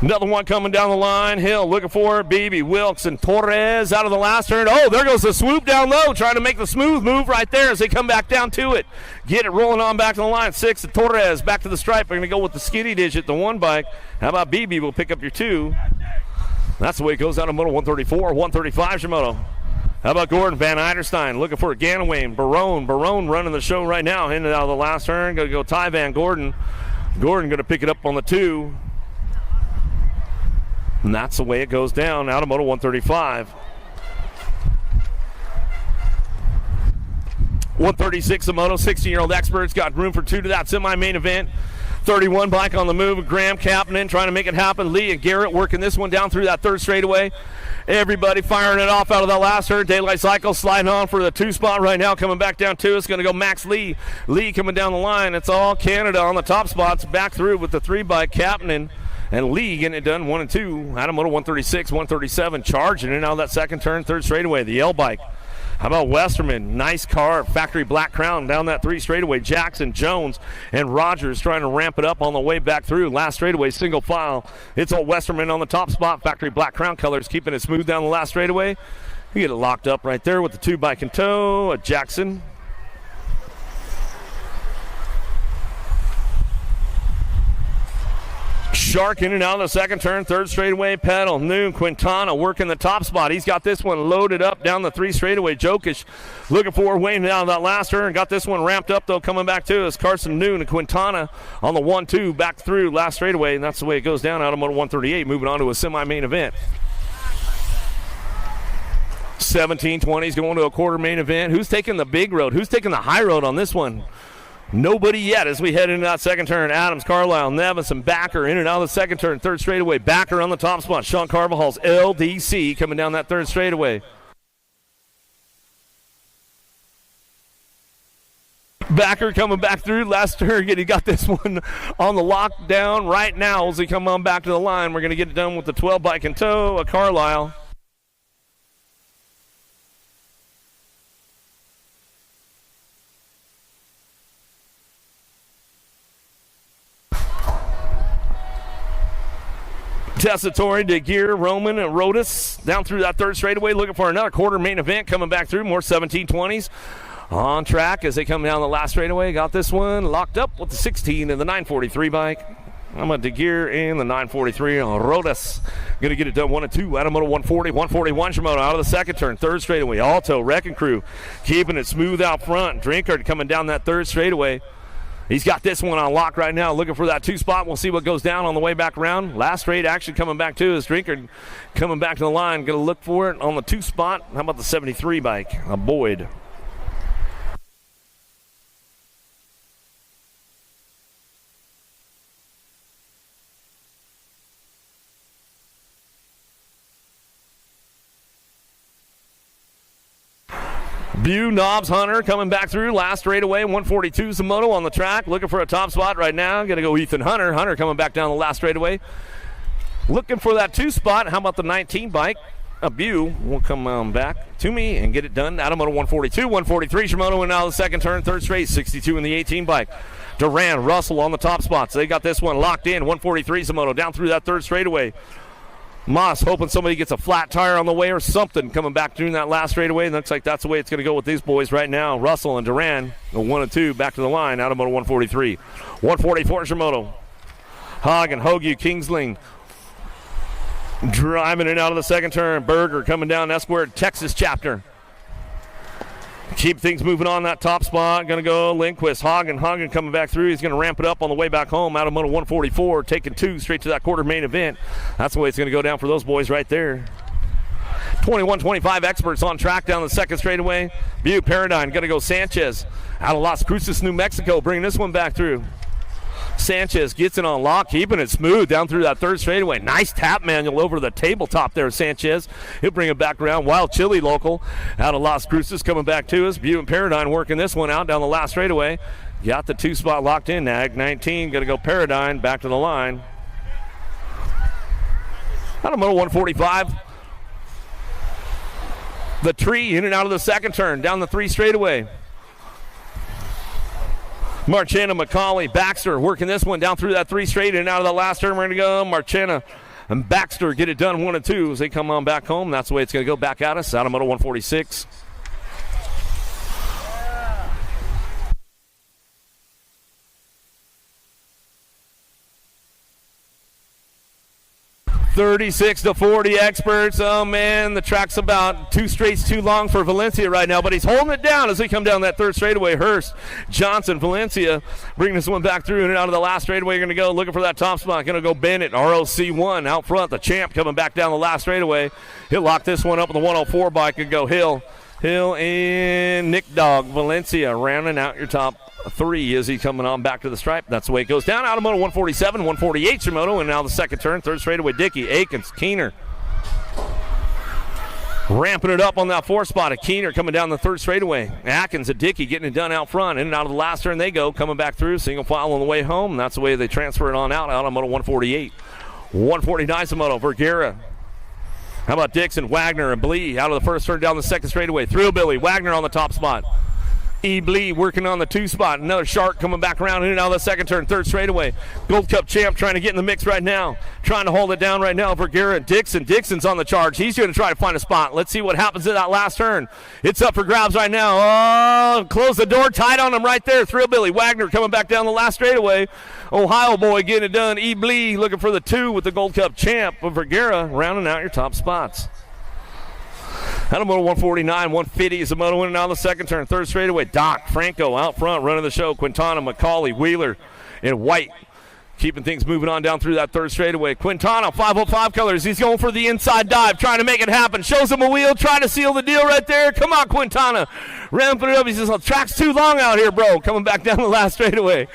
Speaker 4: Another one coming down the line. Hill looking for it. Beebe, Wilkes, and Torres out of the last turn. Oh, there goes the swoop down low, trying to make the smooth move right there as they come back down to it. Get it rolling on back to the line. 6 to Torres, back to the stripe. We're going to go with the skinny digit, the 1 bike. How about Beebe? We'll pick up your 2. That's the way it goes out of moto 134. 135 is your moto. How about Gordon Van Eiderstein looking for a Ganaway. Barone running the show right now. Heading out of the last turn. Going to go Ty Van Gordon. Gordon going to pick it up on the 2. And that's the way it goes down out of moto 135. 136 a moto, 16-year-old experts got room for 2 to that semi-main event. 31 bike on the move. Graham Kapanen trying to make it happen. Lee and Garrett working this one down through that third straightaway. Everybody firing it off out of that last turn. Daylight Cycle sliding on for the 2 spot right now. Coming back down to us. Going to go Max Lee. Lee coming down the line. It's all Canada on the top spots. Back through with the 3 bike. Kapanen and Lee getting it done 1 and 2. Out of moto 136, 137. Charging in out of that second turn, third straightaway. The L bike. How about Westerman? Nice car, factory black crown down that 3 straightaway. Jackson, Jones, and Rogers trying to ramp it up on the way back through. Last straightaway, single file. It's all Westerman on the top spot. Factory black crown colors, keeping it smooth down the last straightaway. You get it locked up right there with the 2 bike in tow. Jackson. Shark in and out of the second turn, third straightaway, pedal. Noon, Quintana working the top spot. He's got this one loaded up down the 3 straightaway. Jokic looking for Wayne out of that last turn. Got this one ramped up, though, coming back to us. Carson Noon and Quintana on the 1-2 back through last straightaway, and that's the way it goes down out of moto 138, moving on to a semi-main event. 1720s going to a quarter main event. Who's taking the big road? Who's taking the high road on this one? Nobody yet as we head into that second turn. Adams, Carlisle, Nevis, and Backer in and out of the second turn. Third straightaway. Backer on the top spot. Sean Carvajal's LDC coming down that third straightaway. Backer coming back through last turn. He got this one on the lockdown right now as he come on back to the line. We're going to get it done with the 12 bike in tow, a Carlisle. Tessitore, DeGear, Roman, and Rodas down through that third straightaway looking for another quarter main event coming back through. More 1720s on track as they come down the last straightaway. Got this one locked up with the 16 and the 943 bike. I'm a DeGear in the 943 on Rodas. Going to get it done 1 and 2. Adamoto 140, 141 Shimono out of the second turn. Third straightaway. Alto, Wrecking Crew keeping it smooth out front. Drinkard coming down that third straightaway. He's got this one on lock right now, looking for that 2 spot. We'll see what goes down on the way back around. Last straight action coming back to his Drinker, coming back to the line. Going to look for it on the 2 spot. How about the 73 bike? A Boyd. Bew, Knobs, Hunter coming back through. Last straightaway, 142 Zamoto on the track. Looking for a top spot right now. Going to go Ethan Hunter. Hunter coming back down the last straightaway. Looking for that 2 spot. How about the 19 bike? Bew will come back to me and get it done. Adamoto 142, 143 Shimono and now the second turn, third straight, 62 in the 18 bike. Duran, Russell on the top spots. They got this one locked in. 143 Zamoto down through that third straightaway. Moss hoping somebody gets a flat tire on the way or something coming back during that last straightaway. And looks like that's the way it's going to go with these boys right now. Russell and Duran, 1 and 2 back to the line. Out of moto 143. 144 Shimono. Hogg and Hoagie Kingsling driving it out of the second turn. Berger coming down S-Squared, Texas chapter. Keep things moving on that top spot. Going to go Lindquist. Hagen coming back through. He's going to ramp it up on the way back home. Out of moto 144, taking 2 straight to that quarter main event. That's the way it's going to go down for those boys right there. 21-25 experts on track down the second straightaway. Bew Paradigm going to go Sanchez out of Las Cruces, New Mexico, bringing this one back through. Sanchez gets it on lock, keeping it smooth down through that third straightaway. Nice tap manual over the tabletop there, Sanchez. He'll bring it back around. Wild Chili local out of Las Cruces coming back to us. Bew and Paradigm working this one out down the last straightaway. Got the 2 spot locked in. Nag 19 going to go Paradigm back to the line. Out of moto 145. The tree in and out of the second turn, down the 3 straightaway. Marchena, McCauley, Baxter working this one down through that 3 straight and out of the last turn. We're going to go Marchena and Baxter get it done 1 and 2 as they come on back home. That's the way it's going to go back at us out of Moto 146. 36-40 experts. Oh man, the track's about 2 straights too long for Valencia right now, but he's holding it down as we come down that 3rd straightaway. Hurst, Johnson, Valencia bringing this one back through and out of the last straightaway. You're going to go looking for that top spot. Going to go Bennett, ROC1 out front. The champ coming back down the last straightaway. He'll lock this one up with the 104 bike and go Hill and Nick Dog. Valencia rounding out your top 3 as he's coming on back to the stripe. That's the way it goes down. Out of Moto 147, 148 Shimoto, and now the second turn, 3rd straightaway, Dickey, Akins, Keener. Ramping it up on that 4 spot of Keener coming down the 3rd straightaway. Atkins and Dickey getting it done out front. In and out of the last turn they go, coming back through, single file on the way home. That's the way they transfer it on out of Moto 148. 149 Shimoto, Vergara. How about Dixon, Wagner, and Blee out of the 1st turn down the 2nd straightaway. Thrill Billy, Wagner on the top spot. E. Blee working on the 2 spot. Another Shark coming back around in and out of the 2nd turn, 3rd straightaway. Gold Cup champ trying to get in the mix right now. Trying to hold it down right now. Vergara, Dixon. Dixon's on the charge. He's going to try to find a spot. Let's see what happens in that last turn. It's up for grabs right now. Oh, close the door. Tight on him right there. Thrill Billy. Wagner coming back down the last straightaway. Ohio boy getting it done. E. Blee looking for the 2 with the Gold Cup champ. Vergara rounding out your top spots. Out of Moto 149, 150 is the Moto winning on the 2nd turn. 3rd straightaway, Doc, Franco out front, running the show. Quintana, McCauley, Wheeler, and White. Keeping things moving on down through that 3rd straightaway. Quintana, 505 colors. He's going for the inside dive, trying to make it happen. Shows him a wheel, trying to seal the deal right there. Come on, Quintana. Ramping it up. He says, the track's too long out here, bro. Coming back down the last straightaway.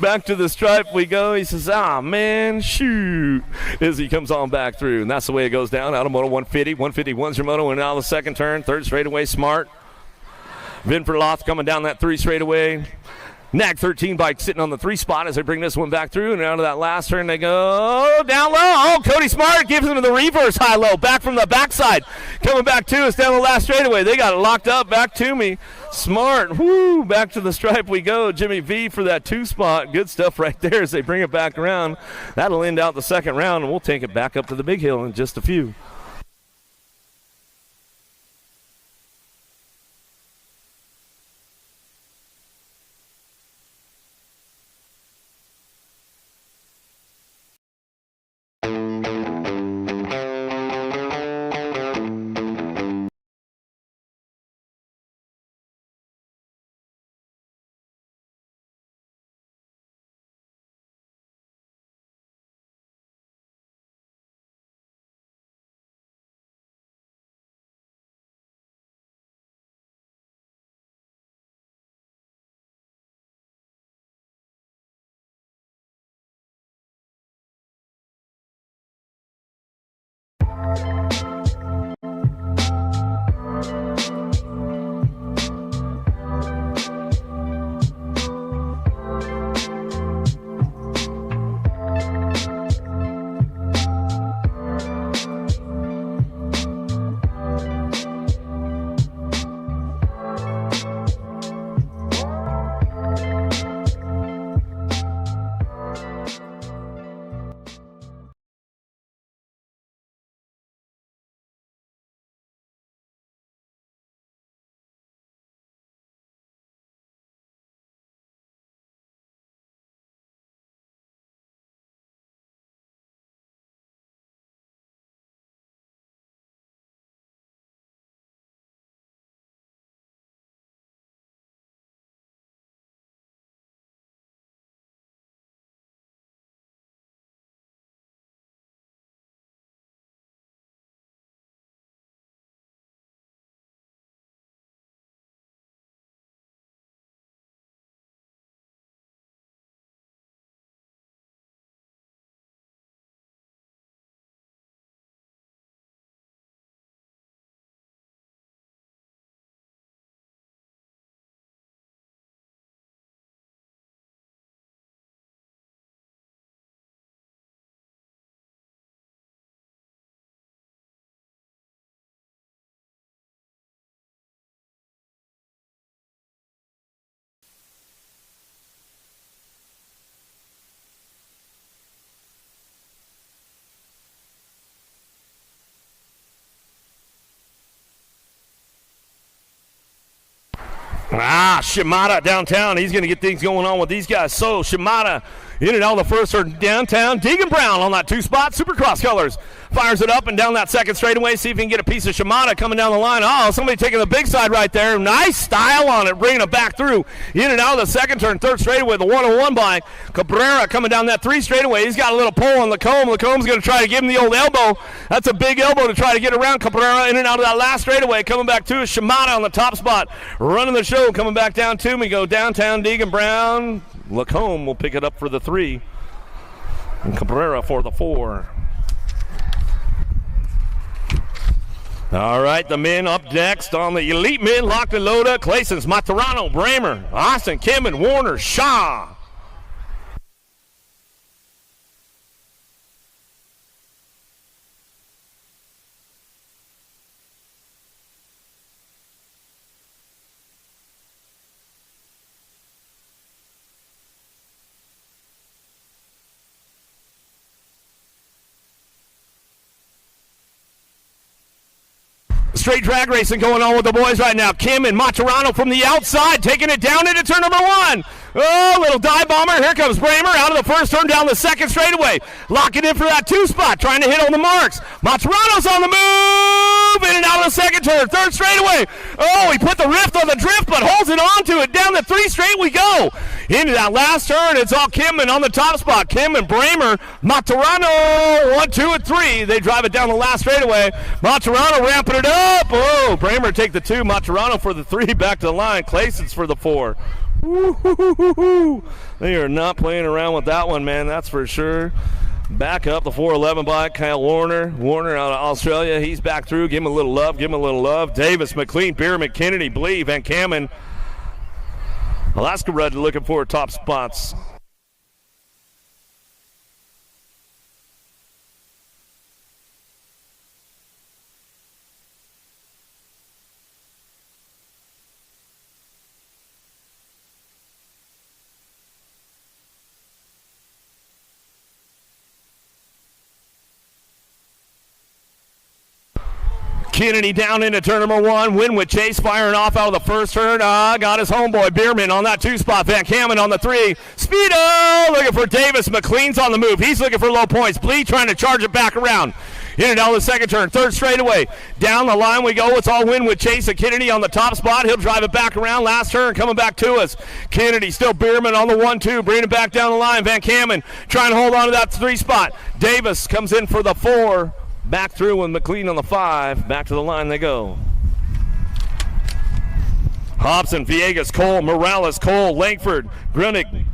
Speaker 4: Back to the stripe we go. He says, man, shoot. As he comes on back through. And that's the way it goes down. Out of Moto 150. 151's your Moto. And now the 2nd turn. 3rd straightaway, Smart. Vin Verloth coming down that 3 straightaway. Nag 13 bike sitting on the 3 spot as they bring this one back through, and out of that last turn they go down low. Oh, Cody Smart gives him the reverse high-low back from the backside. Coming back to us down the last straightaway. They got it locked up back to me. Smart, whoo, back to the stripe we go. Jimmy V for that 2 spot. Good stuff right there as they bring it back around. That'll end out the 2nd round, and we'll take it back up to the big hill in just a few. Shimada downtown. He's going to get things going on with these guys. So Shimada in and out of the first or downtown. Deegan Brown on that 2-spot. Supercross colors. Fires it up and down that second straightaway. See if he can get a piece of Shimada coming down the line. Oh, somebody taking the big side right there. Nice style on it, bringing it back through. In and out of the second turn, third straightaway. The 101 by Cabrera coming down that 3 straightaway. He's got a little pull on Lacombe. Lacomb's going to try to give him the old elbow. That's a big elbow to try to get around Cabrera. In and out of that last straightaway. Coming back to Shimada on the top spot. Running the show. Coming back down to him. We go downtown. Deegan Brown. Lacombe will pick it up for the 3. And Cabrera for the 4. All right, the men up next on the elite men, locked and loaded. Clayson's, Matarano, Bramer, Austin, Kimmin, Warner, Shaw. Straight drag racing going on with the boys right now. Kim and Matarano from the outside, taking it down into turn number 1. Oh, little dive bomber. Here comes Bramer out of the first turn down the second straightaway. Locking in for that 2 spot, trying to hit on the marks. Matarano's on the move. In and out of the second turn, third straightaway. Oh, he put the rift on the drift, but holds it onto it. Down the 3 straight we go. Into that last turn, it's all Kimman on the top spot. Kim and Bramer, Matarano, 1, 2, and 3. They drive it down the last straightaway. Matarano ramping it up. Oh, Bramer take the 2. Matarano for the 3. Back to the line. Clayson's for the 4. Woo-hoo-hoo-hoo-hoo. They are not playing around with that one, man. That's for sure. Back up the 411 by Kyle Warner. Warner out of Australia. He's back through. Give him a little love. Give him a little love. Davis, McLean, Bierman, Kennedy, Blee, Van Kamen. Alaska Red looking for top spots. Kennedy down into turn number 1. Winwood Chase firing off out of the first turn. Got his homeboy Bierman on that 2 spot. Van Kamen on the 3. Speedo looking for Davis. McLean's on the move. He's looking for low points. Blee trying to charge it back around. In and out of the second turn. Third straightaway. Down the line we go. It's all Winwood Chase and Kennedy on the top spot. He'll drive it back around. Last turn coming back to us. Kennedy still Bierman on the 1-2. Bringing it back down the line. Van Kamen trying to hold on to that 3 spot. Davis comes in for the 4. Back through with McLean on the 5. Back to the line they go. Hobson, Villegas, Cole, Morales, Cole, Langford, Grunick.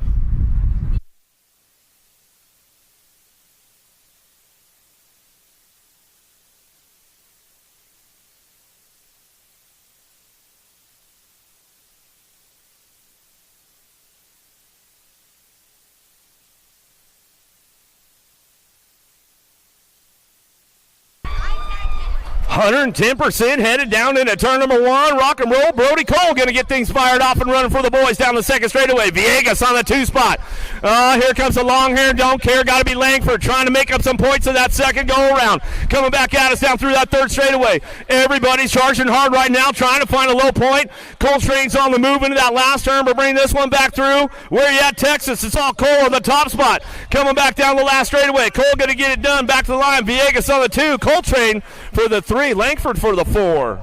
Speaker 4: "110% headed down into turn number 1. Rock and roll. Brody Cole going to get things fired off and running for the boys down the second straightaway. Villegas on the 2 spot. Here comes the long hair. Don't care. Got to be Langford trying to make up some points in that second go around. Coming back at us down through that third straightaway. Everybody's charging hard right now, trying to find a low point. Coltrane's on the move into that last turn, but bring this one back through. Where you at, Texas? It's all Cole on the top spot. Coming back down the last straightaway. Cole going to get it done. Back to the line. Villegas on the 2. Coltrane for the 3. Langford for the 4.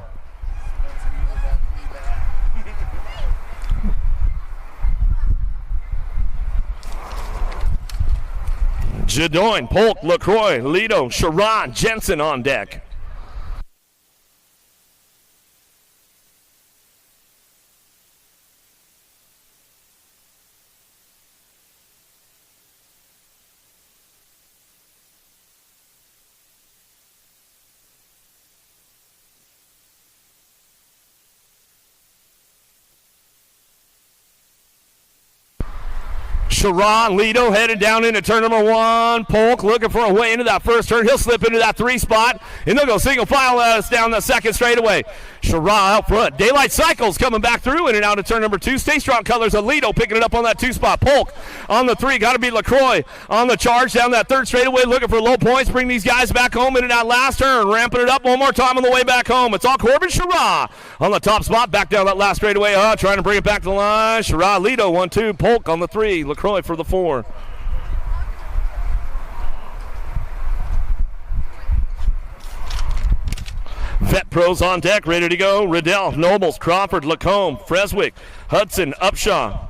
Speaker 4: Jadoin, Polk, LaCroix, Lido, Sharon, Jensen on deck. Sharon Lido headed down into turn number 1. Polk looking for a way into that first turn. He'll slip into that 3 spot, and they'll go single file us down the second straightaway. Sharon out front. Daylight Cycles coming back through in and out of turn number 2. Stay Strong Colors of Lido picking it up on that 2 spot. Polk on the 3. Got to be LaCroix on the charge down that third straightaway, looking for low points. Bring these guys back home into that last turn. Ramping it up one more time on the way back home. It's all Corbin Sharon on the top spot. Back down that last straightaway. Trying to bring it back to the line. Sharon Lido 1-2. Polk on the 3. LaCroix for the 4. Vet Pros on deck, ready to go. Riddell, Nobles, Crawford, Lacombe, Freswick, Hudson, Upshaw.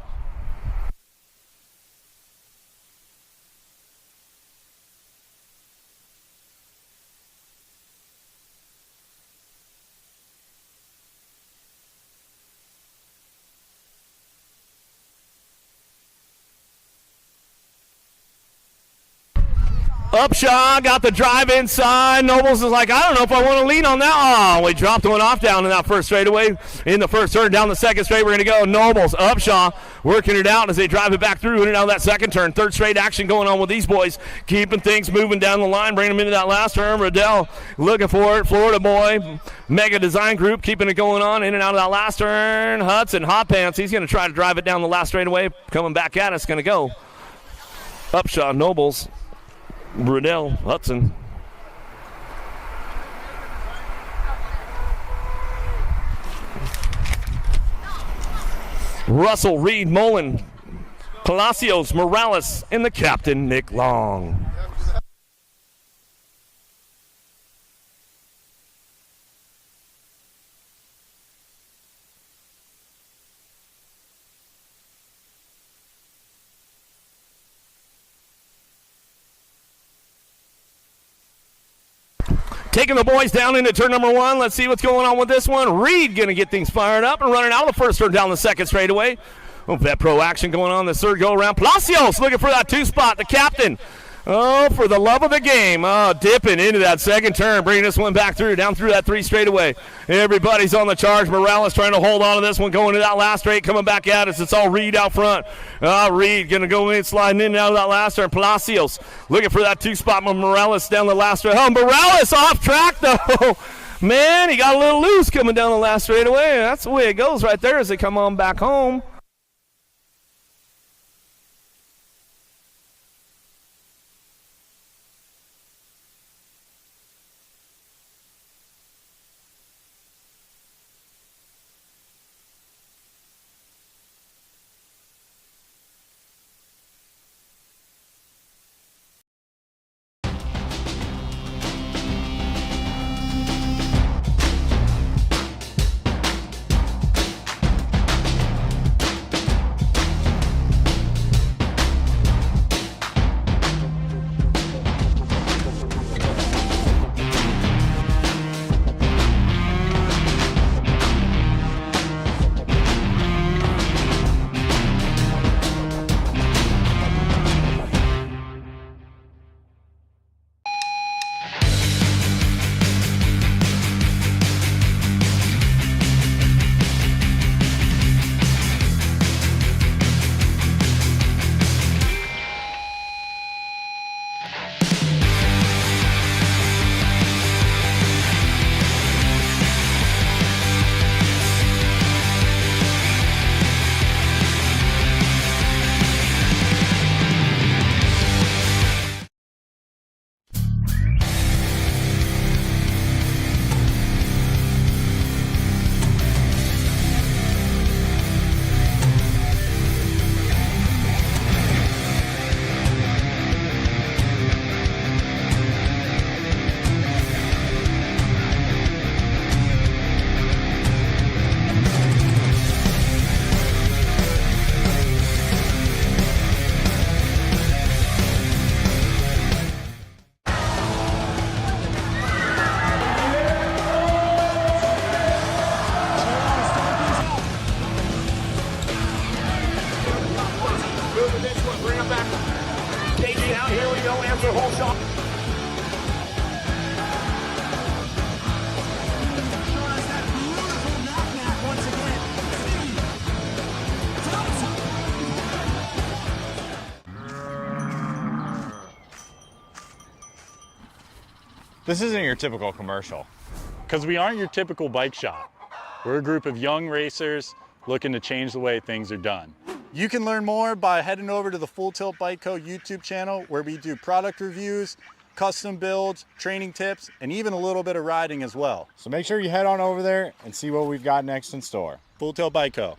Speaker 4: Upshaw got the drive inside. Nobles is like, I don't know if I want to lean on that. Oh, we dropped one off down in that first straightaway. In the first turn, down the second straight, we're going to go. Nobles, Upshaw working it out as they drive it back through in and out of that second turn. Third straight action going on with these boys, keeping things moving down the line, bringing them into that last turn. Riddell looking for it. Florida boy, Mega Design Group keeping it going on in and out of that last turn. Hudson, Hot Pants, he's going to try to drive it down the last straightaway. Coming back at us, going to go. Upshaw, Nobles, Brunel, Hudson. Russell, Reed, Mullen, Palacios, Morales, and the captain, Nick Long. Taking the boys down into turn number 1. Let's see what's going on with this one. Reed going to get things fired up and running out of the first turn down the second straightaway. Vet Pro action going on the third go around. Palacios looking for that 2 spot. The captain. For the love of the game. Dipping into that second turn, bringing this one back through, down through that 3 straightaway. Everybody's on the charge. Morales trying to hold on to this one, going to that last straight, coming back at us. It's all Reed out front. Reed going to go in, sliding in and out of that last turn. Palacios looking for that 2 spot. Morales down the last straight. Morales off track, though. Man, he got a little loose coming down the last straightaway. That's the way it goes right there as they come on back home.
Speaker 1: This isn't your typical commercial.
Speaker 2: Because we aren't your typical bike shop. We're a group of young racers looking to change the way things are done.
Speaker 3: You can learn more by heading over to the Full Tilt Bike Co. YouTube channel, where we do product reviews, custom builds, training tips, and even a little bit of riding as well.
Speaker 1: So make sure you head on over there and see what we've got next in store.
Speaker 3: Full Tilt Bike Co.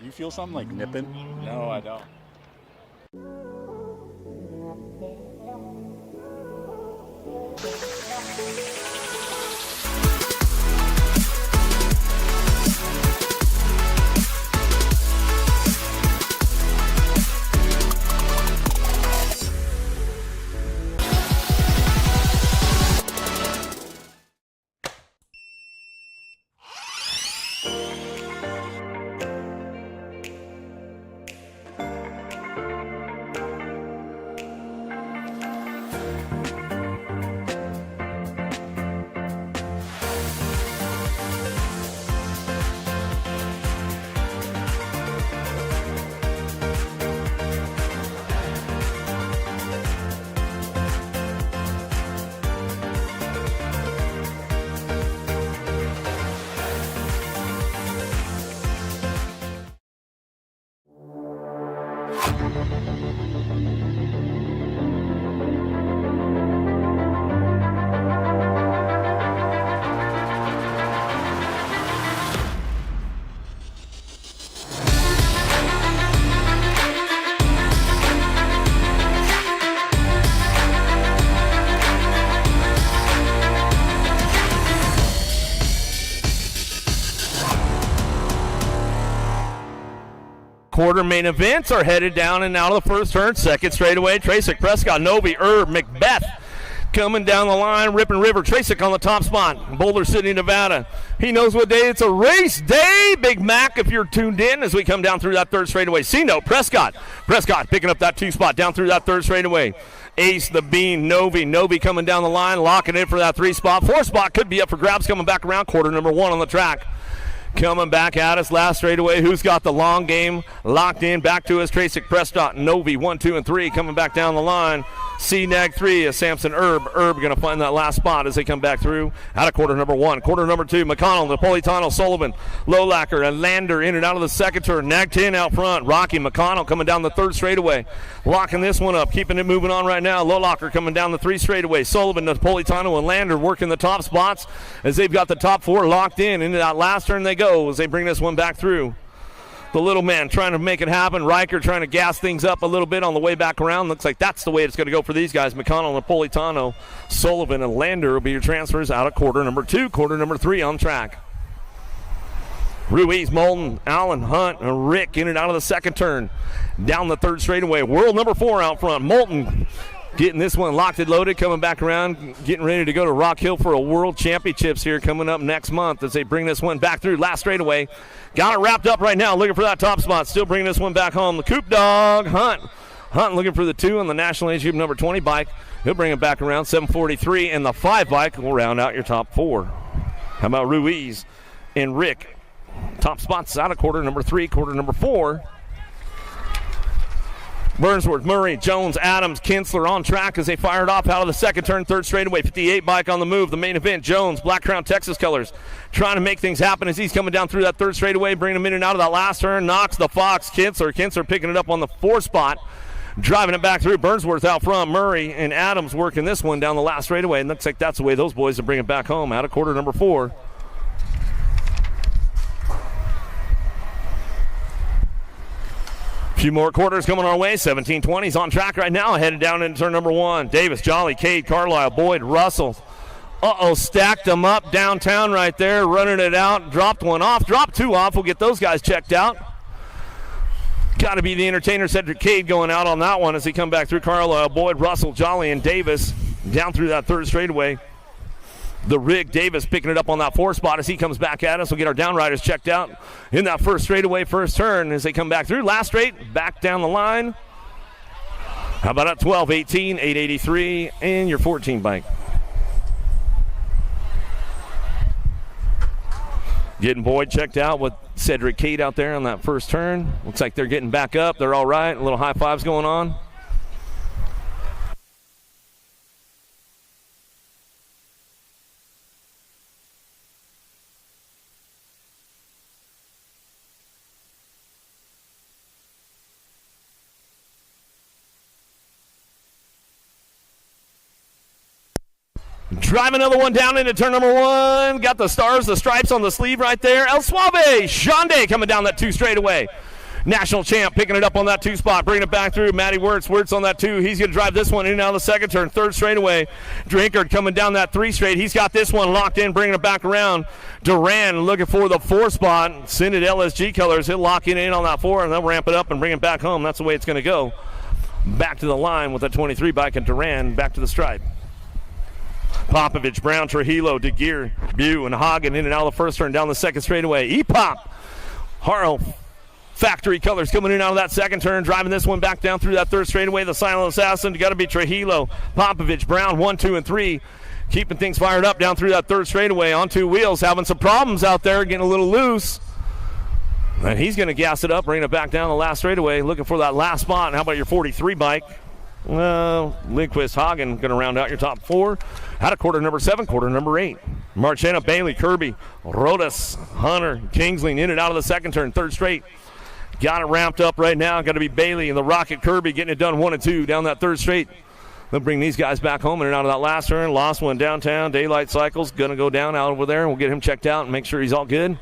Speaker 3: Do you feel something like nipping?
Speaker 1: No, I don't.
Speaker 4: Quarter main events are headed down and out of the first turn. Second straightaway, Tracek, Prescott, Novi, Herb, Macbeth coming down the line. Ripon River, Tracek on the top spot. Boulder City, Nevada. He knows what day. It's a race day. Big Mac, if you're tuned in, as we come down through that third straightaway. C-No, Prescott picking up that 2 spot down through that third straightaway. Ace, the Bean, Novi coming down the line, locking in for that 3 spot. 4 spot could be up for grabs coming back around. Quarter number 1 on the track. Coming back at us last straightaway. Who's got the long game locked in? Back to us. Tracek, Prescott, Novi, 1, 2, and 3 coming back down the line. C-Nag 3 is Samson Herb. Herb going to find that last spot as they come back through. Out of quarter number 1. Quarter number 2, McConnell, Napolitano, Sullivan, Lowlacker, and Lander in and out of the second turn. Nag 10 out front. Rocky McConnell coming down the third straightaway. Locking this one up. Keeping it moving on right now. Lowlacker coming down the 3 straightaway. Sullivan, Napolitano, and Lander working the top spots as they've got the top 4 locked in. Into that last turn they go as they bring this one back through. The little man trying to make it happen. Riker trying to gas things up a little bit on the way back around. Looks like that's the way it's going to go for these guys. McConnell, Napolitano, Sullivan, and Lander will be your transfers out of quarter number 2. Quarter number 3 on track. Ruiz, Moulton, Allen, Hunt, and Rick in and out of the second turn. Down the third straightaway. World number 4 out front. Moulton getting this one locked and loaded, coming back around, getting ready to go to Rock Hill for a World Championships here coming up next month as they bring this one back through. Last straightaway. Got it wrapped up right now, looking for that top spot. Still bringing this one back home. The Coop Dog, Hunt. Hunt looking for the 2 on the National Age Group number 20 bike. He'll bring it back around 743, and the 5 bike will round out your top 4. How about Ruiz and Rick? Top spots out of quarter number 3, quarter number 4. Burnsworth, Murray, Jones, Adams, Kinsler on track as they fired off out of the second turn, third straightaway. 58 bike on the move. The main event, Jones, Black Crown Texas colors, trying to make things happen as he's coming down through that third straightaway, bringing him in and out of that last turn. Knocks the Fox, Kinsler picking it up on the 4 spot, driving it back through. Burnsworth out front, Murray and Adams working this one down the last straightaway, and looks like that's the way those boys will bring it back home out of quarter number 4. Few more quarters coming our way. 1720's on track right now, headed down into turn number 1. Davis, Jolly, Cade, Carlisle, Boyd, Russell. Stacked them up downtown right there, running it out. Dropped one off, dropped 2 off. We'll get those guys checked out. Got to be the entertainer, Cedric Cade, going out on that one as he come back through. Carlisle, Boyd, Russell, Jolly, and Davis down through that third straightaway. The rig, Davis picking it up on that 4 spot as he comes back at us. We'll get our downriders checked out in that first straightaway, first turn as they come back through. Last straight, back down the line. How about at 12, 18, 883, and your 14 bike. Getting Boyd checked out with Cedric Cade out there on that first turn. Looks like they're getting back up. They're all right. A little high fives going on. Drive another one down into turn number 1. Got the stars, the stripes on the sleeve right there. El Suave, Shonda coming down that 2 straightaway. National champ picking it up on that 2 spot, bringing it back through. Matty Wirtz on that 2. He's going to drive this one in and out of the second turn. 3rd straightaway. Drinkard coming down that 3 straight. He's got this one locked in, bringing it back around. Duran looking for the 4 spot. Send it LSG colors. He'll lock it in on that 4, and they'll ramp it up and bring it back home. That's the way it's going to go. Back to the line with that 23 bike, and Duran back to the stripe. Popovich, Brown, Trujillo, DeGear, Bew, and Hagen in and out of the first turn, down the second straightaway. E-Pop, Harl, factory colors coming in out of that second turn, driving this one back down through that 3rd straightaway. The silent assassin, got to be Trujillo, Popovich, Brown, 1, 2, and 3. Keeping things fired up down through that 3rd straightaway on 2 wheels, having some problems out there, getting a little loose. And he's going to gas it up, bringing it back down the last straightaway, looking for that last spot. And how about your 43 bike? Lindquist, Hagen going to round out your top 4. Out of quarter number 7, quarter number 8. Marchena, Bailey, Kirby, Rodas, Hunter, Kingsley in and out of the second turn, 3rd straight. Got it ramped up right now. Got to be Bailey and the Rocket Kirby getting it done 1 and 2 down that 3rd straight. They'll bring these guys back home in and out of that last turn. Lost one downtown. Daylight Cycles going to go down out over there, and we'll get him checked out and make sure he's all good.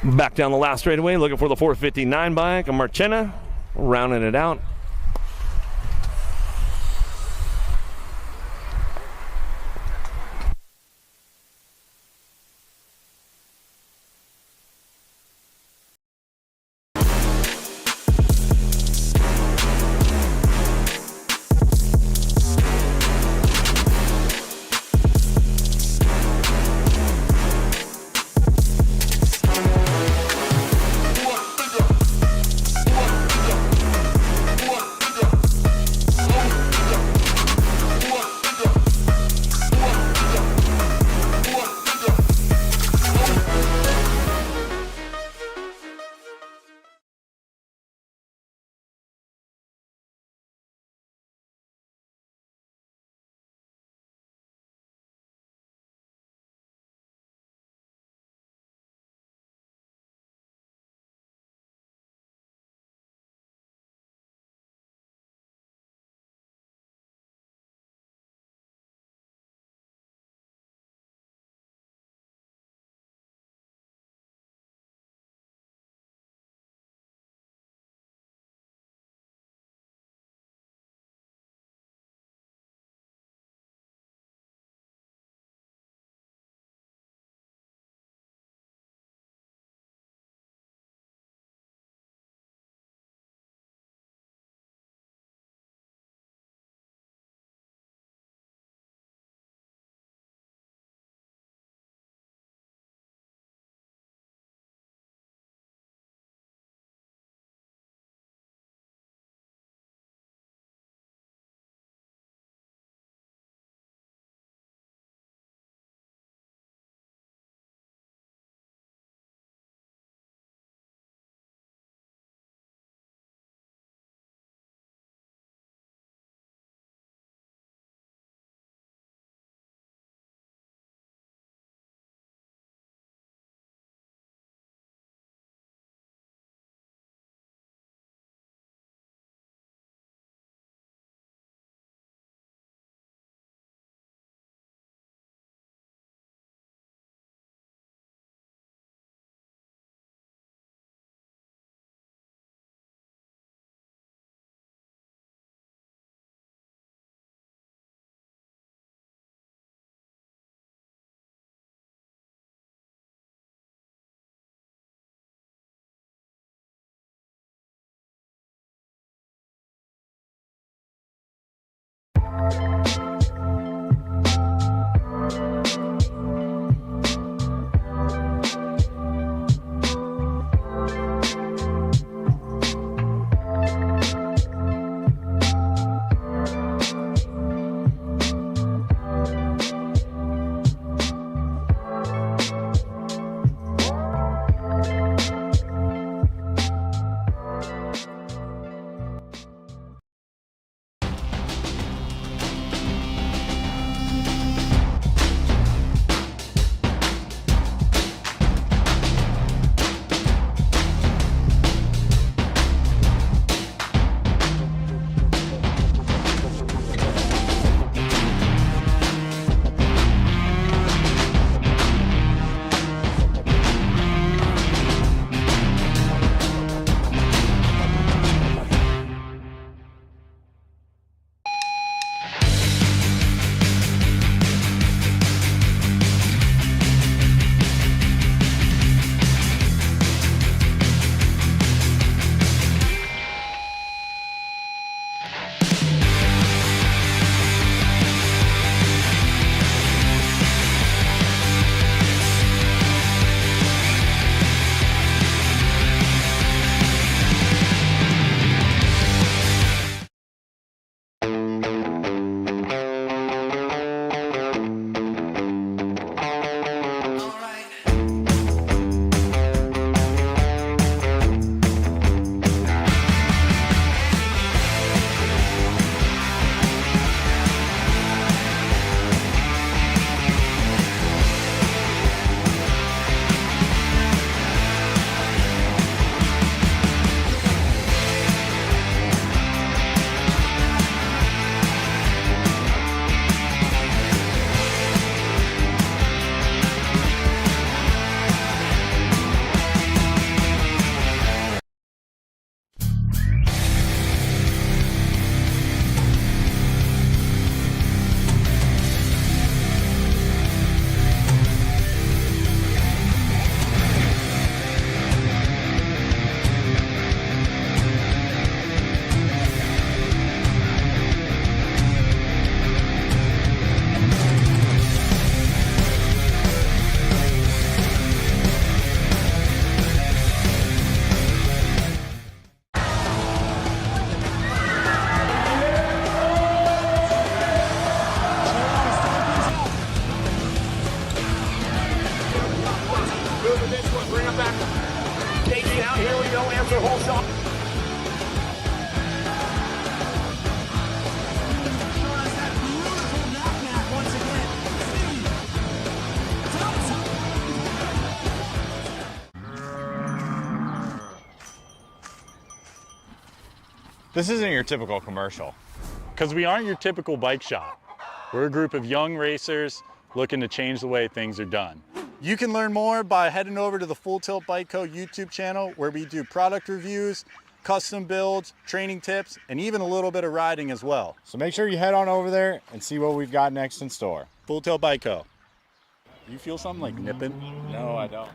Speaker 4: Back down the last straightaway, looking for the 459 bike. Marchena rounding it out.
Speaker 1: This isn't your typical commercial.
Speaker 2: Because we aren't your typical bike shop. We're a group of young racers looking to change the way things are done.
Speaker 3: You can learn more by heading over to the Full Tilt Bike Co. YouTube channel where we do product reviews, custom builds, training tips, and even a little bit of riding as well.
Speaker 1: So make sure you head on over there and see what we've got next in store.
Speaker 3: Full Tilt Bike Co. You feel something like nipping?
Speaker 1: No, I don't.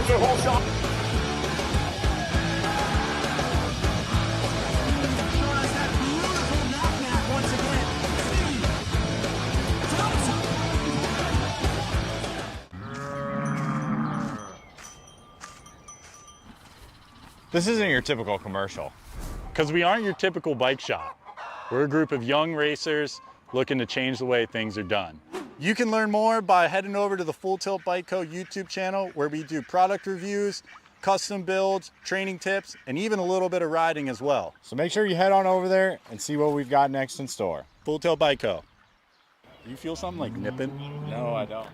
Speaker 4: Watch your whole shot.
Speaker 1: This isn't your typical commercial.
Speaker 2: Because we aren't your typical bike shop. We're a group of young racers looking to change the way things are done.
Speaker 3: You can learn more by heading over to the Full Tilt Bike Co. YouTube channel where we do product reviews, custom builds, training tips, and even a little bit of riding as well.
Speaker 1: So make sure you head on over there and see what we've got next in store.
Speaker 3: Full Tilt Bike Co. Do you feel something like nipping?
Speaker 1: No, I don't.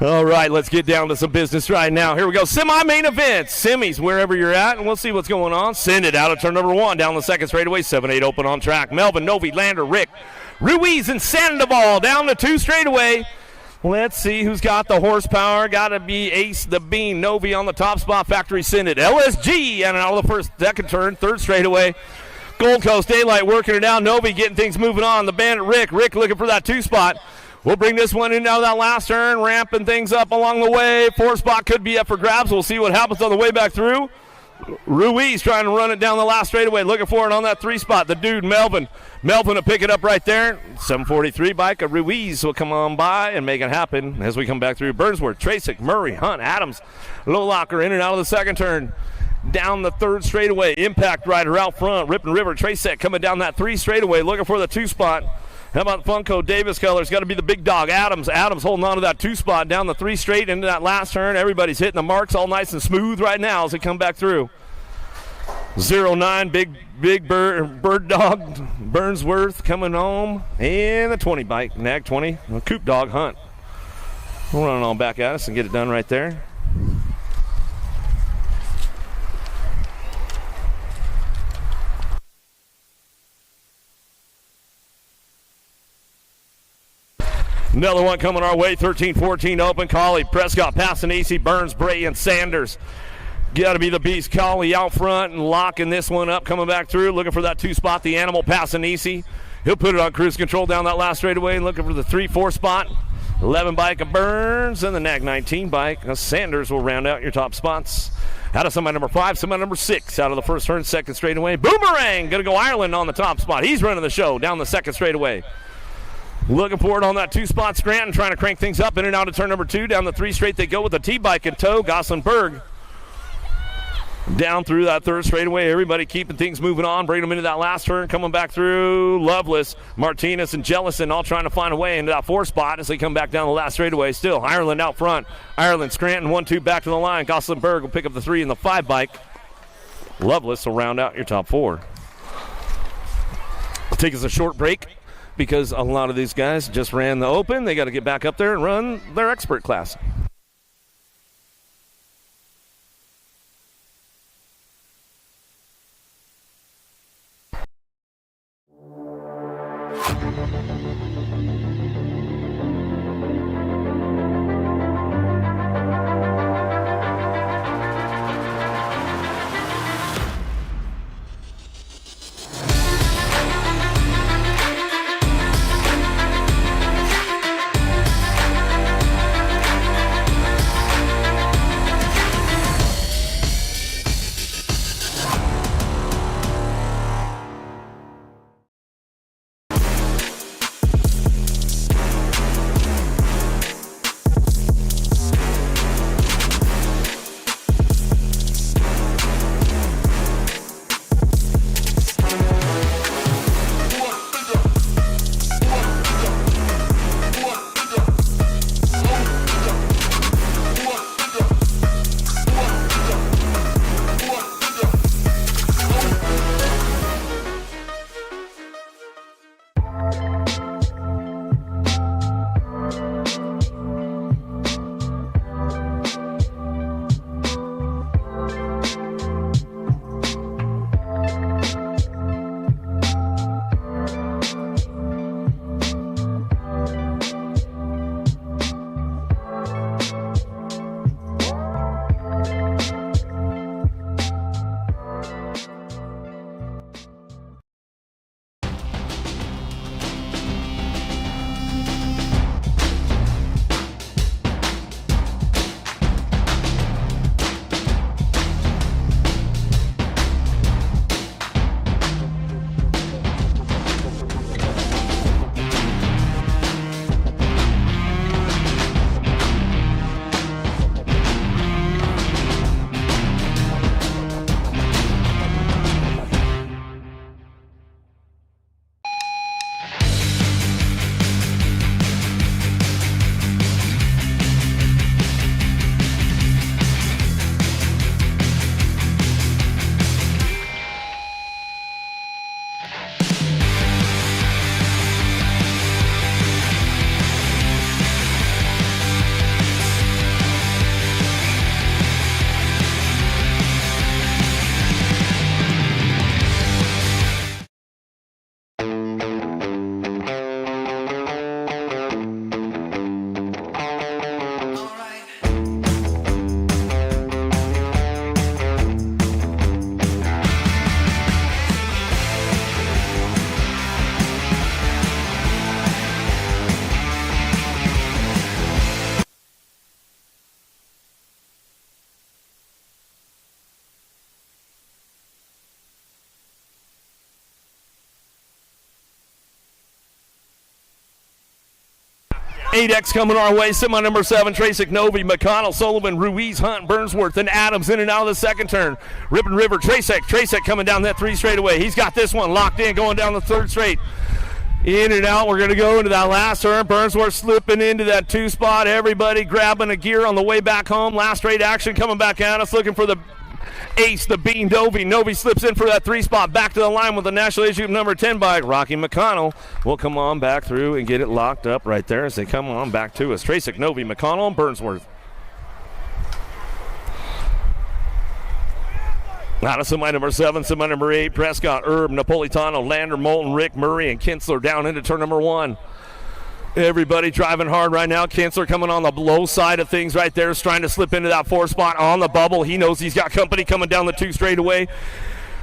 Speaker 4: All right, let's get down to some business right now. Here we go. Semi-main event. Semis, wherever you're at, and we'll see what's going on. Send it out of turn number 1 down the second straightaway. 7-8 open on track. Melvin, Novi, Lander, Rick, Ruiz, and Sandoval down the 2 straightaway. Let's see who's got the horsepower. Got to be Ace the Bean. Novi on the top spot. Factory Send it. LSG and out of the first, second turn, 3rd straightaway. Gold Coast Daylight working it out. Novi getting things moving on. The Bandit Rick. Rick looking for that 2 spot. We'll bring this one in now that last turn, ramping things up along the way. 4 spot could be up for grabs. We'll see what happens on the way back through. Ruiz trying to run it down the last straightaway, looking for it on that 3 spot. The dude, Melvin. Melvin will pick it up right there. 743 bike of Ruiz will come on by and make it happen as we come back through. Burnsworth, Tracek, Murray, Hunt, Adams, Low Locker in and out of the second turn. Down the 3rd straightaway. Impact Rider out front. Rip and River, Tracek coming down that 3 straightaway, looking for the 2 spot. How about Funko Davis colors? Got to be the big dog, Adams. Adams holding on to that 2 spot down the 3 straight into that last turn. Everybody's hitting the marks all nice and smooth right now as they come back through. 09, big bird dog, Burnsworth coming home. And the 20 bike, Nag 20, Coop Dog Hunt. We'll run it on back at us and get it done right there. Another one coming our way, 13-14 open. Collie, Prescott, Passanisi, Burns, Bray, and Sanders. Got to be the beast. Collie out front and locking this one up, coming back through, looking for that 2 spot. The Animal, Passanisi. He'll put it on cruise control down that last straightaway, looking for the 3-4 spot. 11 bike of Burns and the Nag 19 bike. Sanders will round out your top spots. Out of semi number 5, semi number 6. Out of the first turn, second straightaway. Boomerang, going to go Ireland on the top spot. He's running the show down the second straightaway. Looking for it on that 2 spot. Scranton trying to crank things up in and out of turn number 2. Down the 3 straight they go with the T-bike in tow. Gossenberg down through that 3rd straightaway. Everybody keeping things moving on. Bringing them into that last turn. Coming back through. Loveless, Martinez, and Jellison all trying to find a way into that 4 spot as they come back down the last straightaway. Still, Ireland out front. Ireland, Scranton, 1-2 back to the line. Gossenberg will pick up the 3 and the 5 bike. Loveless will round out your top 4. We'll take us a short break, because a lot of these guys just ran the open. They got to get back up there and run their expert class. 8X coming our way. Semi number 7, Tracy Novi, McConnell, Sullivan, Ruiz, Hunt, Burnsworth, and Adams in and out of the second turn. Ribbon River, Tracy coming down that 3 straightaway. He's got this one locked in, going down the 3rd straight. In and out. We're going to go into that last turn. Burnsworth slipping into that 2 spot. Everybody grabbing a gear on the way back home. Last straight action coming back at us, looking for the ace, the Bean Novi. Novi slips in for that 3 spot. Back to the line with the National Age Group number 10 bike. Rocky McConnell will come on back through and get it locked up right there as they come on back to us. Tracy Novi, McConnell, and Burnsworth. Out of semi number 7, semi number 8, Prescott, Herb, Napolitano, Lander, Moulton, Rick, Murray, and Kinsler down into turn number 1. Everybody driving hard right now. Kinsler coming on the low side of things right there, is trying to slip into that 4 spot on the bubble. He knows he's got company coming down the 2 straightaway.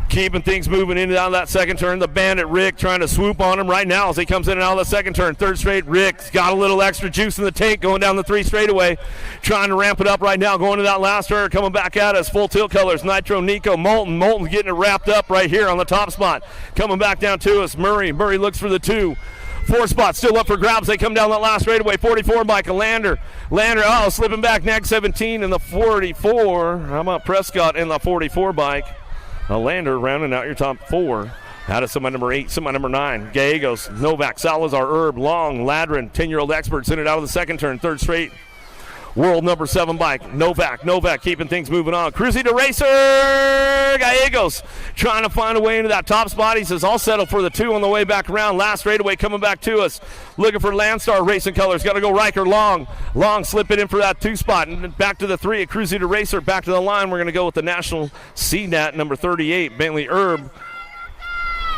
Speaker 4: Keeping things moving in and out of that second turn. The Bandit, Rick, trying to swoop on him right now as he comes in and out of the second turn. 3rd straight, Rick's got a little extra juice in the tank going down the 3 straightaway. Trying to ramp it up right now, going to that last turn, coming back at us. Full tilt colors, Nitro, Nico, Moulton. Moulton's getting it wrapped up right here on the top spot. Coming back down to us, Murray. Murray looks for the 2. 4 spots still up for grabs. They come down that last straightaway. 44 bike, Lander. Lander, slipping back, nag 17 in the 44. How about Prescott in the 44 bike? A Lander rounding out your top 4. Out of semi number 8, semi number 9. Gallegos, Novak, Salazar, Herb, Long, Ladrin, 10-year-old experts in it out of the second turn. 3rd straight. World number 7 bike. Novak keeping things moving on. Cruzy to Racer. Gallegos trying to find a way into that top spot. He says, I'll settle for the 2 on the way back around. Last straightaway coming back to us. Looking for Landstar Racing Colors. Got to go Riker. Long slipping in for that 2 spot. And back to the 3. Cruzy to Racer. Back to the line. We're going to go with the National CNAT number 38. Bentley Herb.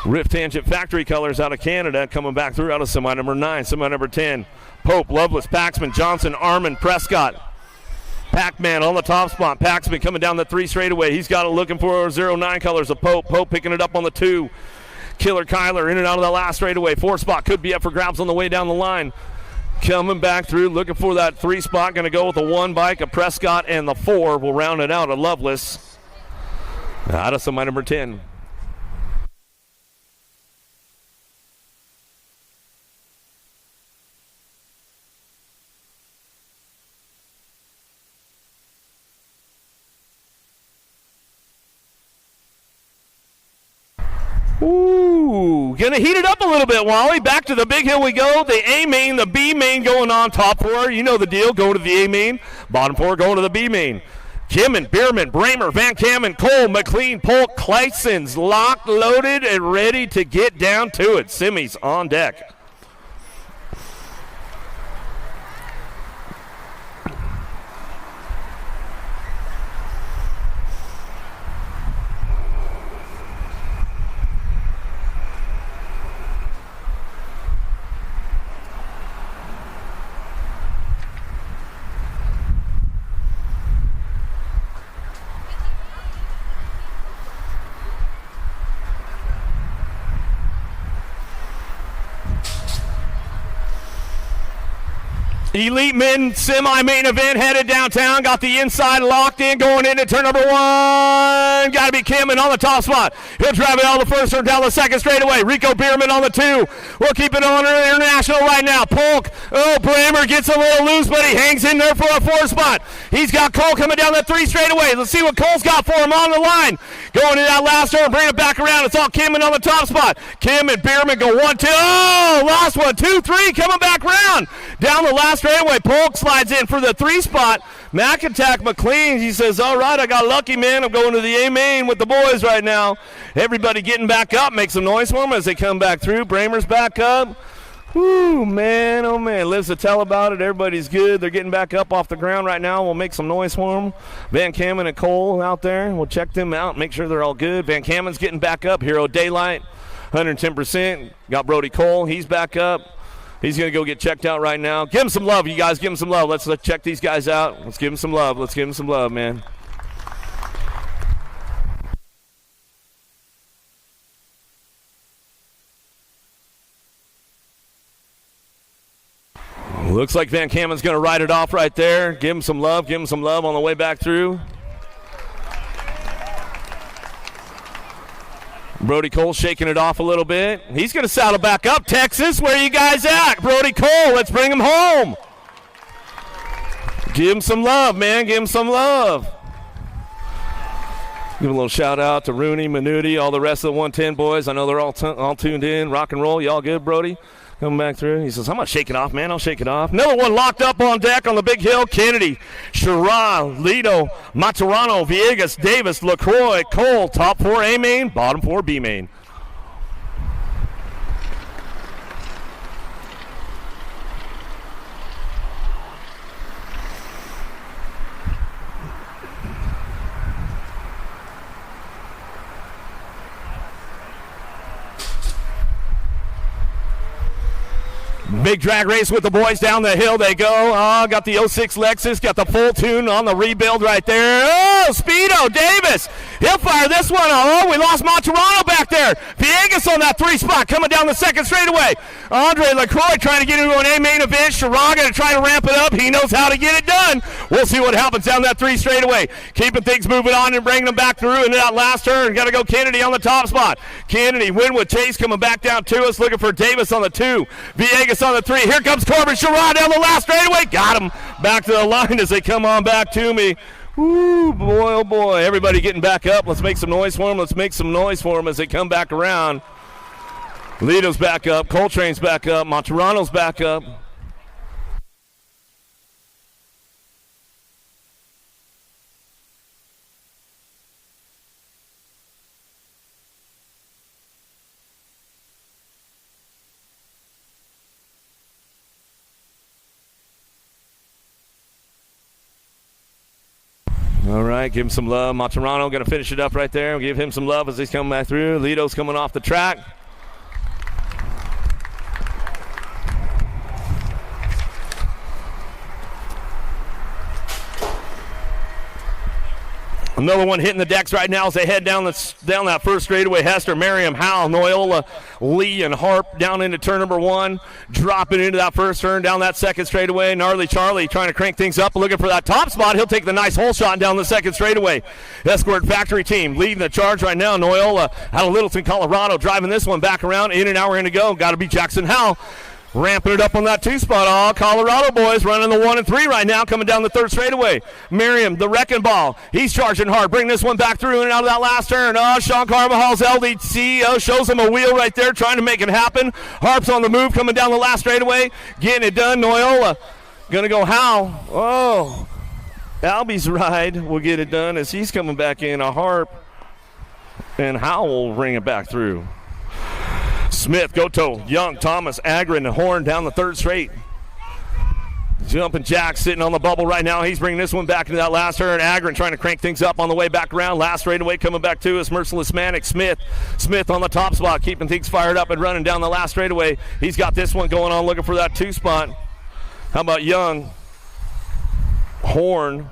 Speaker 4: Rift Tangent Factory Colors out of Canada, coming back through out of semi number 9, semi number 10. Pope, Lovelace, Paxman, Johnson, Armin, Prescott. Pac-Man on the top spot. Paxman coming down the 3 straightaway. He's got it looking for 09 colors of Pope. Pope picking it up on the 2. Killer Kyler in and out of the last straightaway. 4 spot could be up for grabs on the way down the line. Coming back through, looking for that 3 spot. Going to go with the 1 bike of Prescott, and the 4 will round it out of Lovelace. Out of semi number 10. Ooh, gonna heat it up a little bit, Wally. Back to the big hill we go. The A main, the B main going on. Top 4, you know the deal. Go to the A main. Bottom 4 going to the B main. Kimman, Bierman, Bramer, Van Kammen, Cole, McLean, Polk, Kleisens, locked, loaded, and ready to get down to it. Semis on deck. Elite men semi-main event headed downtown. Got the inside locked in going into turn number 1. Got to be Kimman on the top spot. He'll drive it on the first turn, down the second straightaway. Rico Bierman on the 2. We'll keep it on international right now. Polk, Bramer gets a little loose, but he hangs in there for a 4 spot. He's got Cole coming down the 3 straightaway. Let's see what Cole's got for him on the line. Going in that last turn, bring it back around. It's all Kimman on the top spot. Kimman, Bierman go 1, 2. Oh, last one, 2, 3, coming back around. Down the last straightaway, Polk slides in for the 3 spot. McIntack McLean, he says, all right, I got lucky, man. I'm going to the A main with the boys right now. Everybody getting back up. Make some noise for them as they come back through. Bramer's back up. Whoo, man, oh, man. Lives to tell about it. Everybody's good. They're getting back up off the ground right now. We'll make some noise for them. Van Kammen and Cole out there. We'll check them out, make sure they're all good. Van Kammen's getting back up. Hero Daylight, 110%. Got Brody Cole. He's back up. He's going to go get checked out right now. Give him some love, you guys. Give him some love. Let's check these guys out. Let's give him some love. Let's give him some love, man. Looks like Van Kammen's going to ride it off right there. Give him some love. Give him some love on the way back through. Brody Cole shaking it off a little bit. He's going to saddle back up. Texas, where you guys at? Brody Cole, let's bring him home. Give him some love, man. Give him some love. Give a little shout out to Rooney, Minuti, all the rest of the 110 boys. I know they're all tuned in. Rock and roll. Y'all good, Brody? Coming back through. He says, I'm going to shake it off, man. I'll shake it off. Another one locked up on deck on the big hill. Kennedy, Sherrod, Lido, Maturano, Villegas, Davis, LaCroix, Cole. Top 4 A main, bottom 4 B main. Big drag race with the boys down the hill. They go. Oh, got the 06 Lexus. Got the full tune on the rebuild right there. Oh, Speedo Davis. He'll fire this one. Oh, we lost Maturano back there. Villegas on that 3 spot coming down the second straightaway. Andre LaCroix trying to get into an A main event. Sharaga to try to ramp it up. He knows how to get it done. We'll see what happens down that 3 straightaway. Keeping things moving on and bringing them back through into that last turn. Got to go Kennedy on the top spot. Kennedy, Winwood Chase coming back down to us. Looking for Davis on the 2. Villegas on the 3. Here comes Corbin Sherrod down the last straightaway. Got him back to the line as they come on back to me. Ooh, boy, oh boy. Everybody getting back up. Let's make some noise for them. Let's make some noise for them as they come back around. Lido's back up. Coltrane's back up. Maturano's back up. All right, give him some love. Maturano going to finish it up right there. We'll give him some love as he's coming back through. Lito's coming off the track. Another one hitting the decks right now as they head down that first straightaway. Hester, Merriam, Howell, Noyola, Lee, and Harp down into turn number 1. Dropping into that first turn, down that second straightaway. Gnarly Charlie trying to crank things up, looking for that top spot. He'll take the nice hole shot down the second straightaway. Escort Factory Team leading the charge right now. Noyola out of Littleton, Colorado, driving this one back around. In and out, we're going to go. Got to be Jackson Howell. Ramping it up on that 2 spot. All Colorado boys running the 1 and 3 right now, coming down the third straightaway. Merriam, the wrecking ball. He's charging hard. Bring this one back through and out of that last turn. Oh, Sean Carvajal's LDC shows him a wheel right there, trying to make it happen. Harp's on the move, coming down the last straightaway, getting it done. Noyola gonna go Howell. Oh, Albie's ride will get it done as he's coming back in. A Harp and Howell will bring it back through. Smith, Goto, Young, Thomas, Agron, and Horn down the third straight. Jumping Jack sitting on the bubble right now. He's bringing this one back into that last turn. Agron trying to crank things up on the way back around. Last straightaway coming back to us. Merciless Manic. Smith on the top spot, keeping things fired up and running down the last straightaway. He's got this one going on, looking for that 2 spot. How about Young? Horn.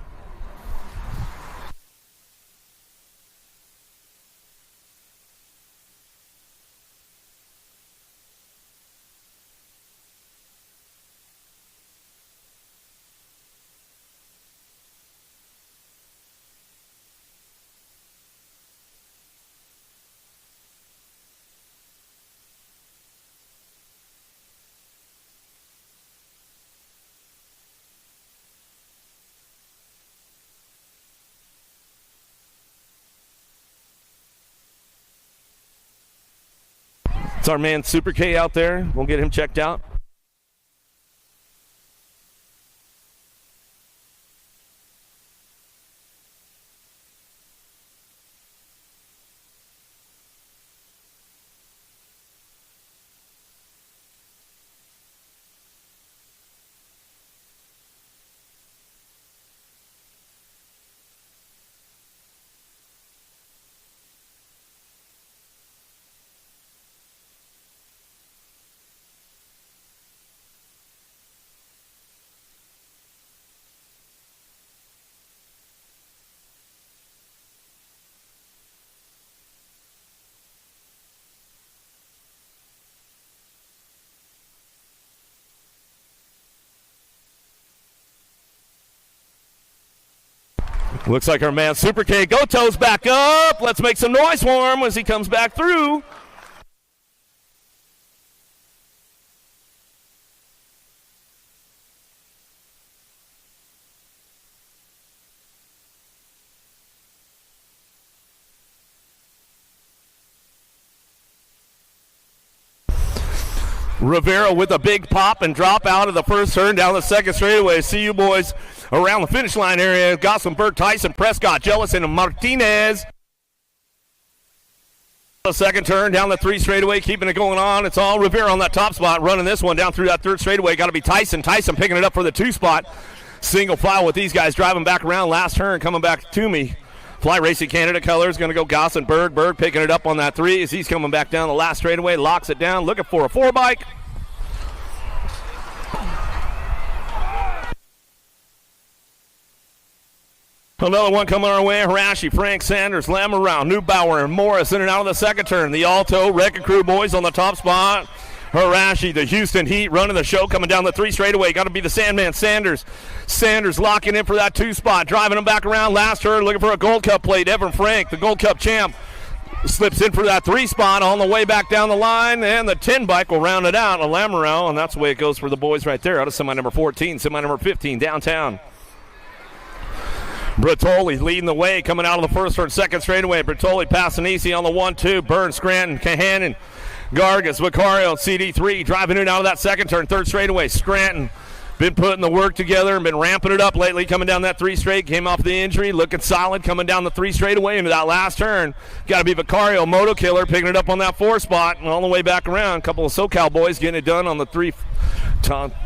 Speaker 4: It's our man Super K out there. We'll get him checked out. Looks like our man Super K Goto's back up. Let's make some noise for him as he comes back through. Rivera with a big pop and drop out of the first turn down the second straightaway. See you boys around the finish line area. Gossenberg, Tyson, Prescott, Jellison, and Martinez. The second turn down the 3 straightaway, keeping it going on. It's all Rivera on that top spot, running this one down through that 3rd straightaway. Got to be Tyson. Tyson picking it up for the 2 spot. Single file with these guys driving back around. Last turn coming back to me. Fly Racing Canada colors, going to go Gossenberg. Berg picking it up on that 3 as he's coming back down the last straightaway. Locks it down, looking for a 4 bike. Another one coming our way. Harashi, Frank, Sanders, Lamoureux, Neubauer, and Morris in and out of the second turn. The Alto, Wrecking Crew boys on the top spot. Harashi, the Houston Heat running the show, coming down the 3 straightaway. Got to be the Sandman, Sanders. Sanders locking in for that 2 spot, driving him back around. Last turn, looking for a Gold Cup plate. Evan Frank, the Gold Cup champ, slips in for that 3 spot on the way back down the line, and the 10 bike will round it out. A Lamoureux, and that's the way it goes for the boys right there. Out of semi number 14, semi number 15, downtown. Bertoli leading the way, coming out of the first or second straightaway. Bertoli passing easy on the 1-2. Burns, Scranton, Kahanen, Gargas, Vicario, CD3 driving in out of that second turn, 3rd straightaway. Scranton been putting the work together and been ramping it up lately, coming down that 3 straight, came off the injury, looking solid, coming down the 3 straight away into that last turn. Got to be Vicario, Moto Killer, picking it up on that 4 spot and all the way back around. A couple of SoCal boys getting it done on the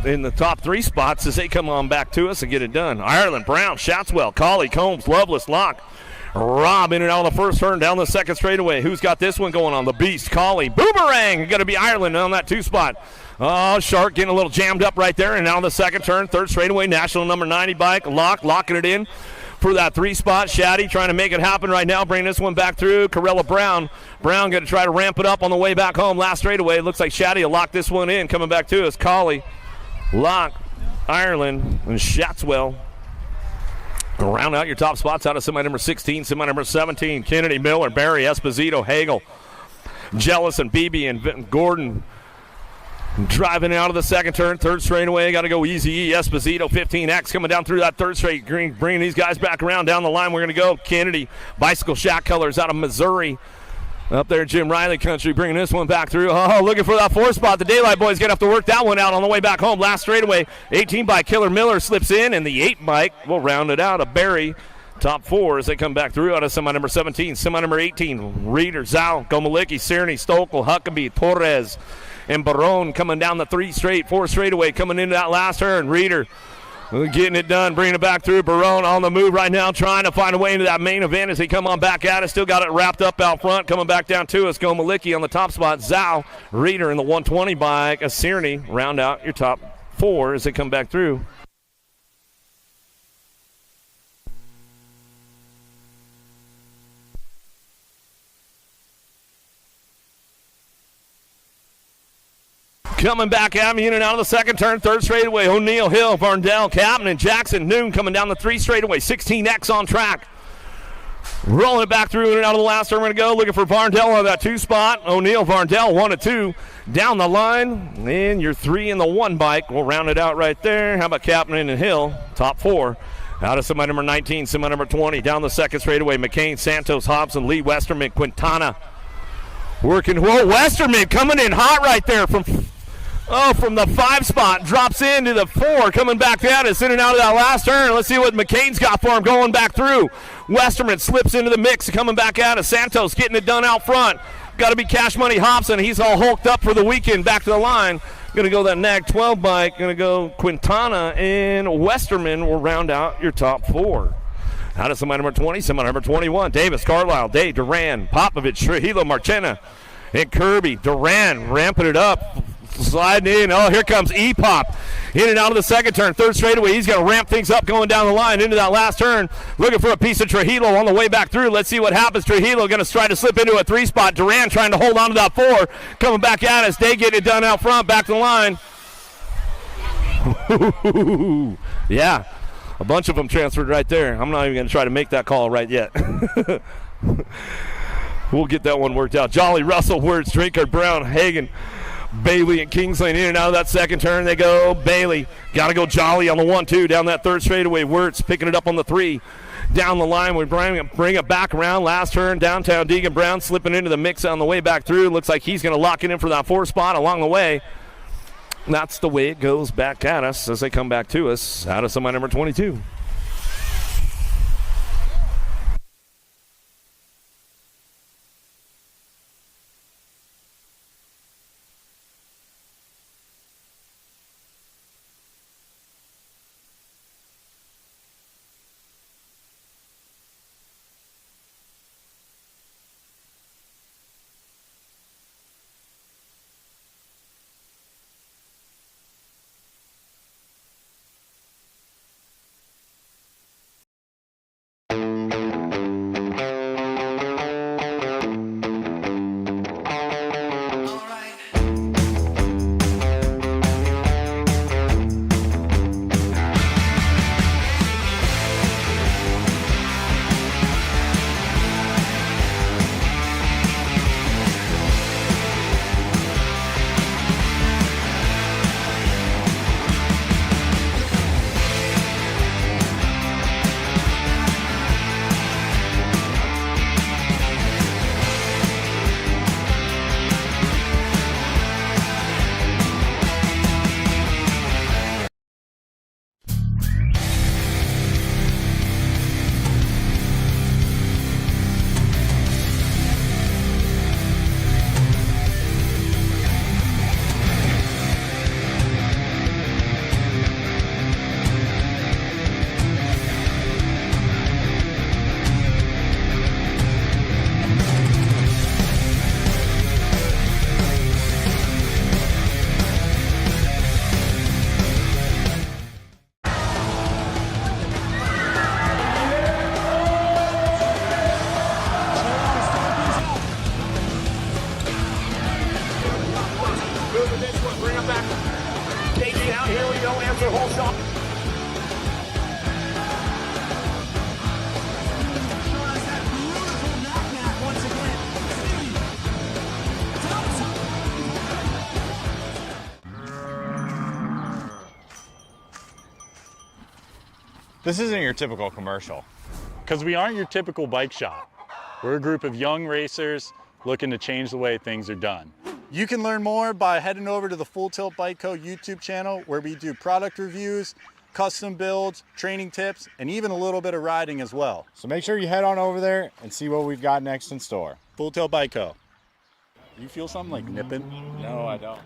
Speaker 4: in the top 3 spots as they come on back to us and get it done. Ireland, Brown, Shatswell, Colley, Combs, Loveless, Locke. Rob in and out on the first turn, down the second straightaway. Who's got this one going on? The Beast, Colley, Boomerang. Got to be Ireland on that 2 spot. Oh, Shark getting a little jammed up right there. And now the second turn, third straightaway, national number 90 bike. Locking it in for that 3 spot. Shaddy trying to make it happen right now. Bring this one back through. Corella Brown. Brown going to try to ramp it up on the way back home. Last straightaway. Looks like Shaddy will lock this one in. Coming back to us. Colley, Locke, Ireland, and Shatswell. Round out your top spots out of semi number 16, semi number 17. Kennedy, Miller, Barry, Esposito, Hagel, Jellison, Beebe, and Gordon. Driving out of the second turn, third straightaway. Got to go Easy E, Esposito, 15X coming down through that third straight. Bringing these guys back around down the line. We're going to go Kennedy, Bicycle Shack Colors out of Missouri. Up there, Jim Riley country, bringing this one back through. Oh, looking for that 4 spot. The Daylight boys going to have to work that one out on the way back home. Last straightaway, 18 bike Killer Miller slips in, and the 8 bike will round it out. A Barry, top 4 as they come back through out of semi number 17. Semi number 18, Reeder, Zhao, Gomalicki, Cerny, Stokel, Huckabee, Torres, and Barone coming down the 3 straight, 4 straightaway, coming into that last turn. Reeder getting it done, bringing it back through. Barone on the move right now, trying to find a way into that main event as they come on back at us. Still got it wrapped up out front, coming back down to us. Gomalicki on the top spot. Zhao, Reeder in the 120 bike. Cerny round out your top 4 as they come back through. Coming back at me in and out of the second turn, third straightaway. O'Neill, Hill, Varndell, Captain, and Jackson. Noon coming down the 3 straightaway. 16X on track. Rolling it back through in and out of the last turn. We're going to go looking for Varndell on that 2 spot. O'Neill, Varndell, 1 and 2. Down the line. And your 3 in the 1 bike. We'll round it out right there. How about Captain and Hill? Top 4. Out of semi number 19, semi number 20. Down the second straightaway. McCain, Santos, Hobson, Lee, Westerman, Quintana. Working. Whoa, Westerman coming in hot right there from the 5 spot, drops into the 4, coming back at us in and out of that last turn. Let's see what McCain's got for him going back through. Westerman slips into the mix, coming back at us. Santos getting it done out front. Got to be Cash Money Hobson. He's all hulked up for the weekend. Back to the line. Going to go that NAG 12 bike. Going to go Quintana and Westerman will round out your top 4. Out of semi number 20, semi number 21. Davis, Carlisle, Day, Duran, Popovich, Trujillo, Marchena, and Kirby. Duran ramping it up. Sliding in. Oh, here comes E-Pop. In and out of the second turn. Third straightaway. He's going to ramp things up going down the line into that last turn. Looking for a piece of Trujillo on the way back through. Let's see what happens. Trujillo going to try to slip into a 3 spot. Duran trying to hold on to that 4. Coming back at us. They getting it done out front. Back to the line. Yeah. A bunch of them transferred right there. I'm not even going to try to make that call right yet. We'll get that one worked out. Jolly, Russell, Words, Drinkard, Brown, Hagan, Bailey, and Kingsley in and out of that second turn. They go Bailey. Got to go Jolly on the 1-2 down that third straightaway. Wirtz picking it up on the 3. Down the line, we bring it back around. Last turn, downtown. Deegan Brown slipping into the mix on the way back through. Looks like he's going to lock it in for that 4 spot along the way. That's the way it goes back at us as they come back to us out of semi number 22. Spencer holds on.
Speaker 1: This isn't your typical commercial.
Speaker 2: Because we aren't your typical bike shop. We're a group of young racers looking to change the way things are done.
Speaker 3: You can learn more by heading over to the Full Tilt Bike Co. YouTube channel where we do product reviews, custom builds, training tips, and even a little bit of riding as well.
Speaker 1: So make sure you head on over there and see what we've got next in store.
Speaker 3: Full Tilt Bike Co. You feel something like nipping?
Speaker 1: No, I don't.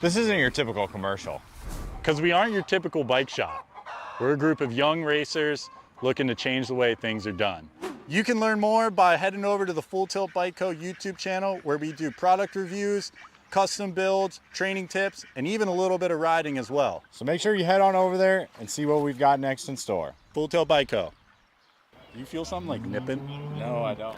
Speaker 1: This isn't your typical commercial.
Speaker 2: Because we aren't your typical bike shop. We're a group of young racers looking to change the way things are done.
Speaker 3: You can learn more by heading over to the Full Tilt Bike Co. YouTube channel, where we do product reviews, custom builds, training tips, and even a little bit of riding as well.
Speaker 1: So make sure you head on over there and see what we've got next in store.
Speaker 3: Full Tilt Bike Co. You feel something like nipping?
Speaker 1: No, I don't.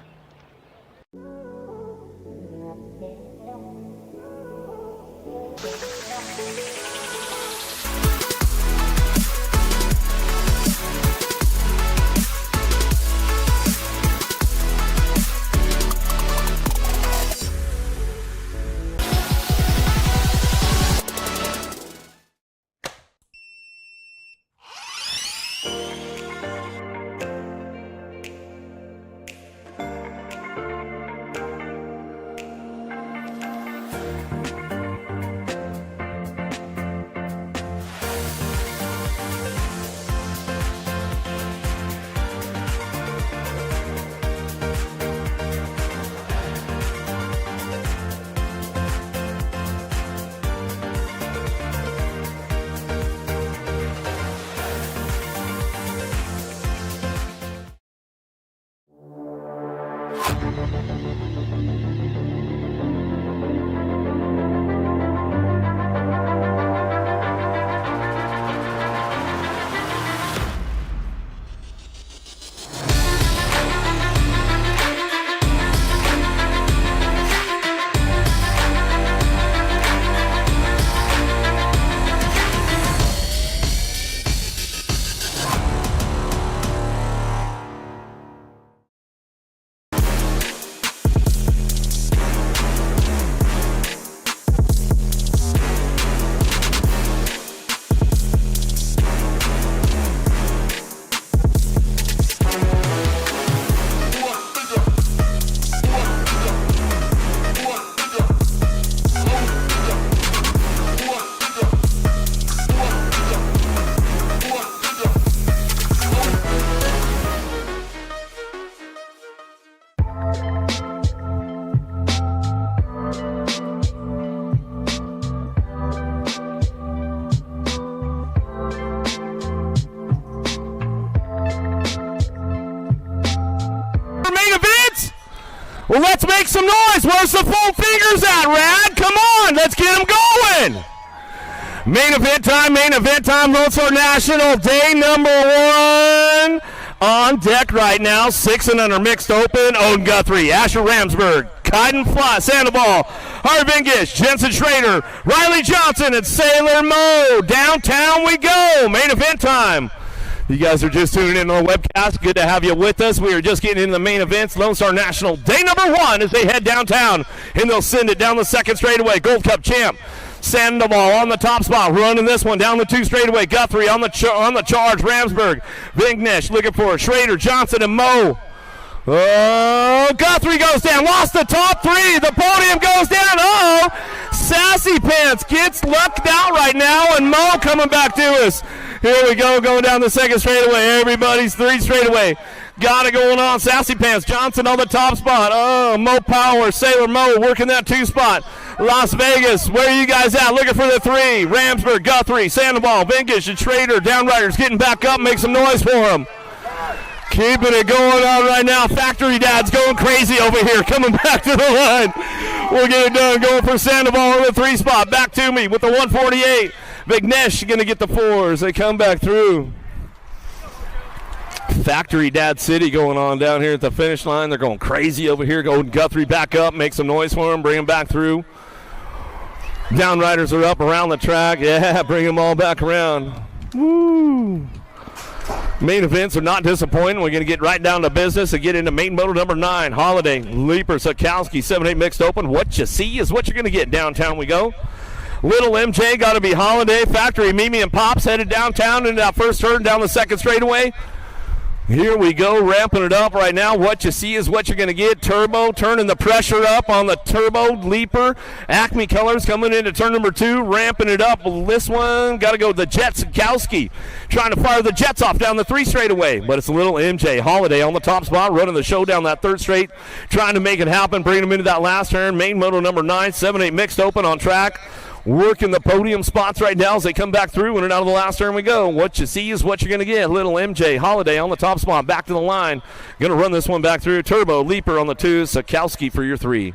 Speaker 4: Well, let's make some noise. Where's the full fingers at, Rad? Come on, let's get them going. Main event time, Lone Star National, day number 1. On deck right now, 6 and under mixed open. Odin Guthrie, Asher Ramsberg, Kaiden Flott, Sandoval, Harvey Vingish, Jensen Schrader, Riley Johnson, and Sailor Mo. Downtown we go. Main event time. You guys are just tuning in on the webcast. Good to have you with us. We are just getting into the main events. Lone Star National, day number 1 as they head downtown, and they'll send it down the second straightaway. Gold Cup champ Sandoval on the top spot, running this one down the 2 straightaway. Guthrie on the charge. Ramsberg, Vignesh looking for Schrader, Johnson, and Mo. Oh, Guthrie goes down, lost the top 3. The podium goes down. Oh, Sassy Pants gets lucked out right now, and Mo coming back to us. Here we go, going down the second straightaway. Everybody's 3 straightaway. Got it going on. Sassy Pants, Johnson on the top spot. Oh, Mo Power, Sailor Mo working that 2 spot. Las Vegas, where are you guys at? Looking for the 3. Ramsberg, Guthrie, Sandoval, Vingish, and Schrader. Downriders getting back up. Make some noise for them. Keeping it going on right now. Factory Dad's going crazy over here. Coming back to the line. We'll get it done. Going for Sandoval on the 3 spot. Back to me with the 148. Vignesh going to get the 4s. They come back through. Factory Dad City going on down here at the finish line. They're going crazy over here. Going Guthrie back up. Make some noise for him. Bring him back through. Downriders are up around the track. Yeah, bring them all back around. Woo! Main events are not disappointing. We're going to get right down to business and get into main moto number 9. Holiday, Leaper, Sikowski, 7-8 mixed open. What you see is what you're going to get. Downtown we go. Little MJ got to be Holiday. Factory, Mimi, and Pops headed downtown into that first turn down the second straightaway. Here we go, ramping it up right now. What you see is what you're going to get. Turbo turning the pressure up on the Turbo Leaper. Acme Colors coming into turn number 2, ramping it up. This one got to go the Jet Sikowski, trying to fire the Jets off down the 3 straightaway. But it's a little MJ. Holiday on the top spot, running the show down that 3rd straight, trying to make it happen, bringing them into that last turn. Main moto number 9, 7-8 mixed open on track. working the podium spots right now as they come back through. In and out of the last turn we go. What you see is what you're going to get. Little MJ Holiday on the top spot, back to the line. Going to run this one back through. Turbo Leaper on the 2. Sikowski for your 3.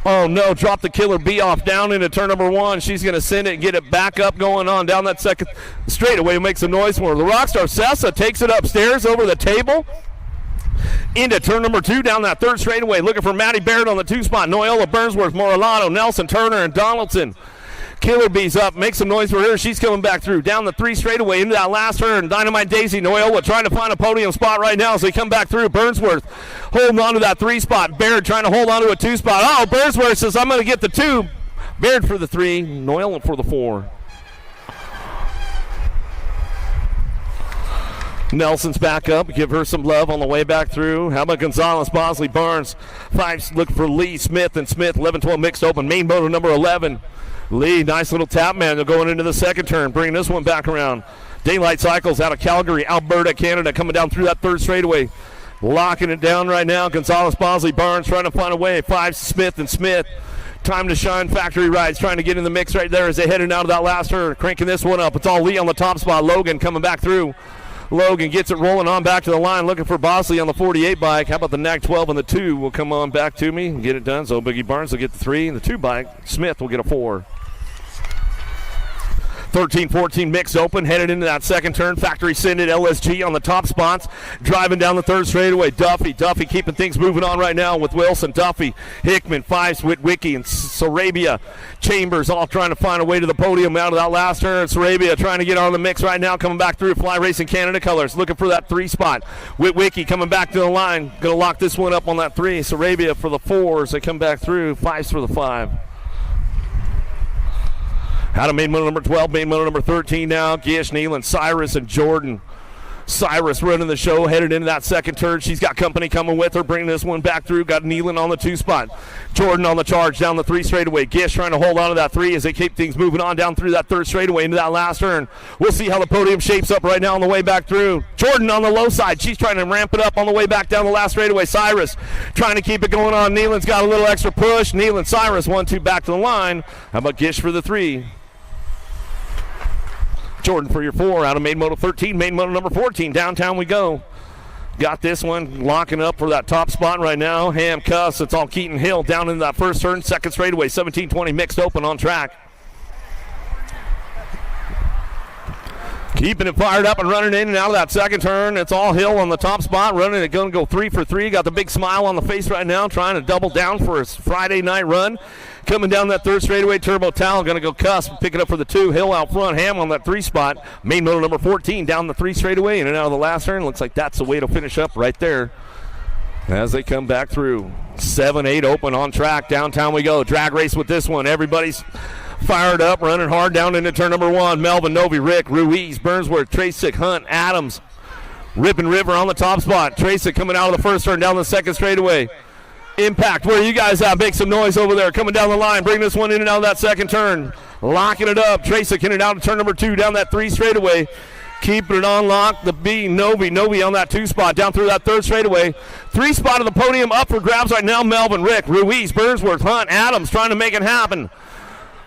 Speaker 4: Oh no, drop the Killer Bee off down into turn number 1. She's going to send it and get it back up going on down that second straightaway. Make some noise for her. The Rockstar Sessa takes it upstairs over the table into turn number 2 down that third straightaway. Looking for Maddie Barrett on the 2 spot. Noyola Burnsworth, Morelano, Nelson Turner, and Donaldson. Killer Bee's up. Make some noise for her. She's coming back through. Down the 3 straightaway into that last turn. Dynamite Daisy Noyola trying to find a podium spot right now as they come back through. Burnsworth holding on to that 3 spot. Baird trying to hold on to a 2 spot. Oh, Burnsworth says, I'm going to get the 2. Baird for the 3. Noyola for the 4. Nelson's back up. Give her some love on the way back through. How about Gonzalez, Bosley, Barnes? 5 look for Lee, Smith, and Smith. 11-12 mixed open. Main motor number 11. Lee, nice little tap man. They're going into the second turn. Bringing this one back around. Daylight Cycles out of Calgary, Alberta, Canada. Coming down through that third straightaway. Locking it down right now. Gonzalez, Bosley, Barnes trying to find a way. 5 Smith and Smith. Time to shine. Factory Rides trying to get in the mix right there as they headed out of that last turn. Cranking this one up. It's all Lee on the top spot. Logan coming back through. Logan gets it rolling on back to the line, looking for Bosley on the 48 bike. How about the NAC 12 and the 2 will come on back to me and get it done. So Biggie Barnes will get the 3 and the 2 bike. Smith will get a 4. 13-14 mix open, headed into that second turn. Factory Sended LSG on the top spots, driving down the third straightaway. Duffy keeping things moving on right now with Wilson, Duffy, Hickman, 5, Witwicky, and Sarabia. Chambers all trying to find a way to the podium out of that last turn. Sarabia trying to get on the mix right now, coming back through Fly Racing Canada colors, looking for that 3 spot. Witwicky coming back to the line, going to lock this one up on that 3. Sarabia for the 4s, they come back through. 5s for the 5. Out of main motor number 12, main motor number 13 now. Gish, Nealon, Cyrus, and Jordan. Cyrus running the show, headed into that second turn. She's got company coming with her, bringing this one back through. Got Nealon on the 2 spot. Jordan on the charge down the 3 straightaway. Gish trying to hold on to that 3 as they keep things moving on down through that third straightaway into that last turn. We'll see how the podium shapes up right now on the way back through. Jordan on the low side. She's trying to ramp it up on the way back down the last straightaway. Cyrus trying to keep it going on. Nealon's got a little extra push. Nealon, Cyrus, 1-2 back to the line. How about Gish for the 3? Jordan for your 4 out of main motor 13, main motor number 14. Downtown we go. Got this one locking up for that top spot right now. Ham Cuss, it's all Keaton Hill down in that first turn, second straightaway. 17-20 mixed open on track. Keeping it fired up and running in and out of that second turn. It's all Hill on the top spot, running it, going to go 3 for 3. Got the big smile on the face right now, trying to double down for his Friday night run. Coming down that third straightaway, Turbo Tal going to go Cuss, pick it up for the 2. Hill out front, Ham on that 3 spot. Main motor number 14 down the 3 straightaway, in and out of the last turn. Looks like that's the way to finish up right there as they come back through. 7-8 open on track. Downtown we go. Drag race with this one. Everybody's fired up, running hard down into turn number 1. Melvin, Novi, Rick, Ruiz, Burnsworth, Tracek, Hunt, Adams. Rip and River on the top spot. Tracek coming out of the first turn down the second straightaway. Impact, where are you guys at? Make some noise over there. Coming down the line. Bring this one in and out of that second turn. Locking it up. Tracek in and out of turn number 2 down that 3 straightaway. Keeping it on lock. The B, Novi on that 2 spot down through that third straightaway. 3 spot of the podium up for grabs right now. Melvin, Rick, Ruiz, Burnsworth, Hunt, Adams trying to make it happen.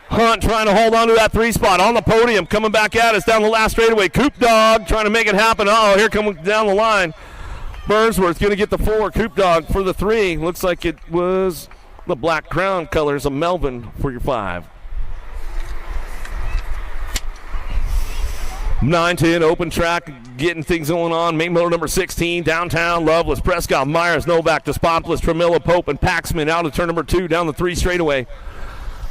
Speaker 4: Hunt trying to hold on to that 3 spot on the podium. Coming back at us down the last straightaway. Coop Dog trying to make it happen. Oh, here coming down the line. Burnsworth going to get the 4. Coop Dog for the 3. Looks like it was the black crown colors of Melvin for your 5. 9-10 open track, getting things going on. Main motor number 16, Downtown, Loveless, Prescott, Myers, Novak, Despopoulos, Tremilla, Pope, and Paxman out of turn number 2 down the 3 straightaway.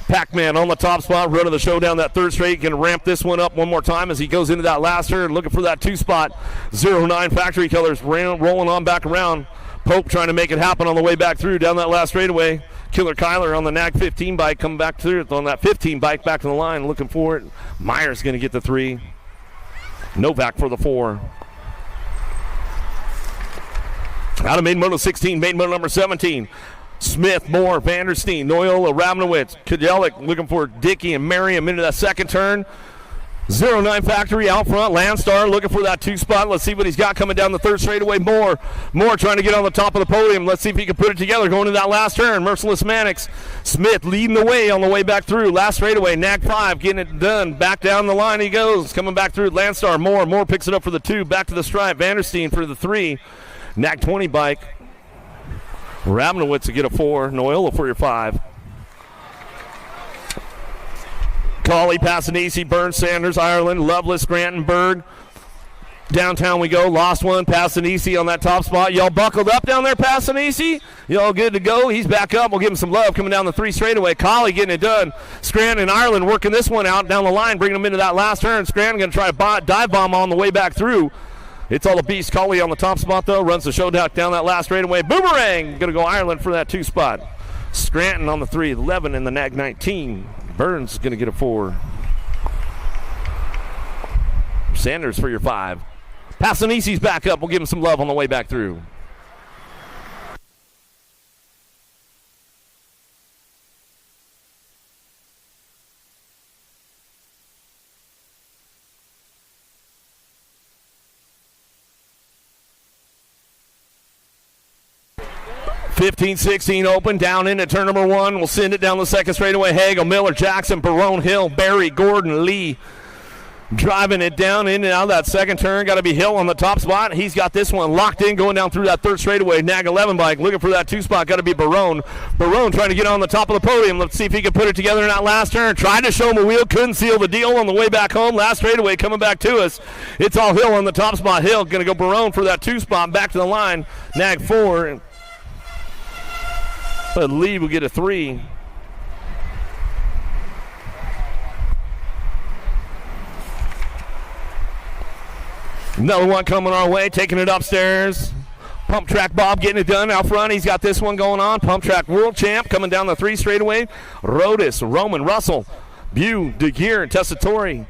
Speaker 4: Pac-Man on the top spot, running the show down that third straight. Going to ramp this one up one more time as he goes into that last turn, looking for that 2 spot. 09 Factory Colors rolling on back around. Pope trying to make it happen on the way back through down that last straightaway. Killer Kyler on the NAG 15 bike coming back through on that 15 bike back to the line, looking for it. Myers going to get the 3. Novak for the 4. Out of main motor 16, main motor number 17. Smith, Moore, Vandersteen, Noyola, Rabnowitz, Kadelik looking for Dickey and Merriam into that second turn. 09 Factory out front. Landstar looking for that 2 spot. Let's see what he's got coming down the third straightaway. Moore trying to get on the top of the podium. Let's see if he can put it together going to that last turn. Merciless Mannix. Smith leading the way on the way back through. Last straightaway. Nag 5 getting it done. Back down the line he goes. Coming back through. Landstar. Moore picks it up for the 2. Back to the stripe. Vandersteen for the 3. Nag 20 bike. Rabinowitz to get a 4. Noyola for your 5. Cawley, Passanisi, Burns, Sanders, Ireland, Lovelace, Grantenberg. Downtown we go. Lost one. Passanisi on that top spot. Y'all buckled up down there, Passanisi? Y'all good to go? He's back up. We'll give him some love coming down the 3 straightaway. Cawley getting it done. Scranton and Ireland working this one out down the line, bringing them into that last turn. Scranton going to try to dive bomb on the way back through. It's all a beast. Cawley on the top spot, though. Runs the show down that last straightaway. Boomerang! Going to go Ireland for that 2 spot. Scranton on the 3. 11 in the Nag 19. Burns is going to get a 4. Sanders for your 5. Passanisi's back up. We'll give him some love on the way back through. (15-16) open, down into turn number 1. We'll send it down the second straightaway. Hagel, Miller, Jackson, Barone, Hill, Barry, Gordon, Lee. Driving it down in and out of that second turn. Got to be Hill on the top spot. He's got this one locked in going down through that third straightaway. Nag 11 bike looking for that 2 spot. Got to be Barone. Barone trying to get on the top of the podium. Let's see if he can put it together in that last turn. Tried to show him a wheel. Couldn't seal the deal on the way back home. Last straightaway coming back to us. It's all Hill on the top spot. Hill going to go Barone for that 2 spot. Back to the line. Nag 4. But Lee will get a 3. Another one coming our way, taking it upstairs. Pump Track Bob getting it done out front. He's got this one going on. Pump Track World Champ coming down the 3 straightaway. Rodis, Roman, Russell, Bew, DeGear, and Tessitore.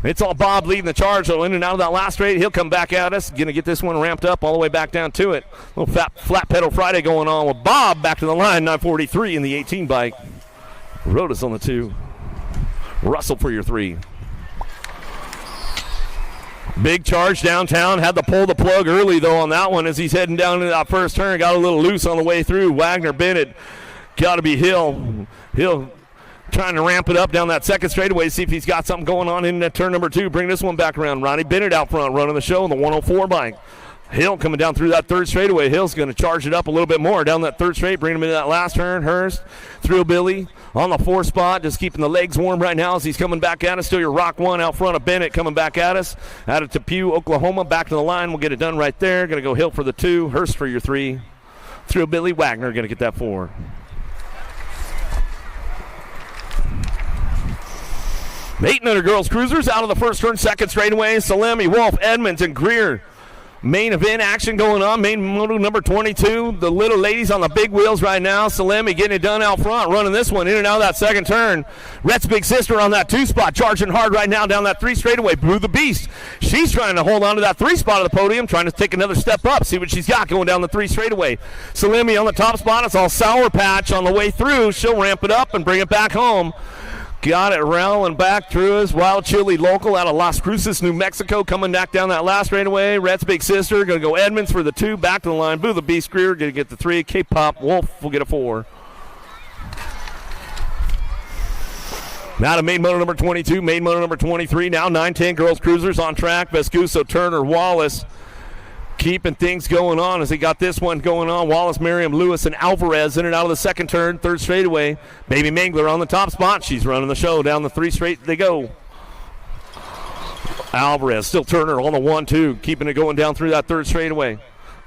Speaker 4: It's all Bob leading the charge, so in and out of that last straight. He'll come back at us. Going to get this one ramped up all the way back down to it. A little flat pedal Friday going on with Bob back to the line. 943 in the 18 bike. Rodis on the 2. Russell for your 3. Big charge downtown. Had to pull the plug early, though, on that one as he's heading down into that first turn. Got a little loose on the way through. Wagner, Bennett. Got to be Hill. Hill trying to ramp it up down that second straightaway, see if he's got something going on in turn number 2. Bring this one back around. Ronnie Bennett out front running the show in the 104 bike. Hill coming down through that third straightaway. Hill's going to charge it up a little bit more down that third straight, bring him into that last turn. Hurst through Billy on the 4 spot, just keeping the legs warm right now as he's coming back at us. Still your Rock 1 out front of Bennett coming back at us. Out of Tepew, Oklahoma, back to the line. We'll get it done right there. Going to go Hill for the 2, Hurst for your 3. Through Billy, Wagner going to get that 4. $800 girls cruisers out of the first turn, second straightaway. Salemi, Wolf, Edmonds, and Greer. Main event action going on. Main moto number 22. The little ladies on the big wheels right now. Salemi getting it done out front, running this one in and out of that second turn. Rhett's big sister on that 2 spot, charging hard right now down that 3 straightaway. Brew the Beast. She's trying to hold on to that 3 spot of the podium, trying to take another step up, see what she's got going down the 3 straightaway. Salemi on the top spot. It's all Sour Patch on the way through. She'll ramp it up and bring it back home. Got it rolling back through us. Wild Chili Local out of Las Cruces, New Mexico, coming back down that last straightaway. Rhett's big sister going to go Edmonds for the 2, back to the line. Boo the Beast, Greer going to get the 3. K-Pop Wolf will get a 4. Now to main motor number 22, main motor number 23. Now 9-10 girls cruisers on track. Vescuso, Turner, Wallace. Keeping things going on as he got this one going on. Wallace, Merriam, Lewis, and Alvarez in and out of the second turn, third straightaway. Baby Mangler on the top spot. She's running the show. Down the 3 straight they go. Alvarez, still Turner on the 1-2, keeping it going down through that third straightaway.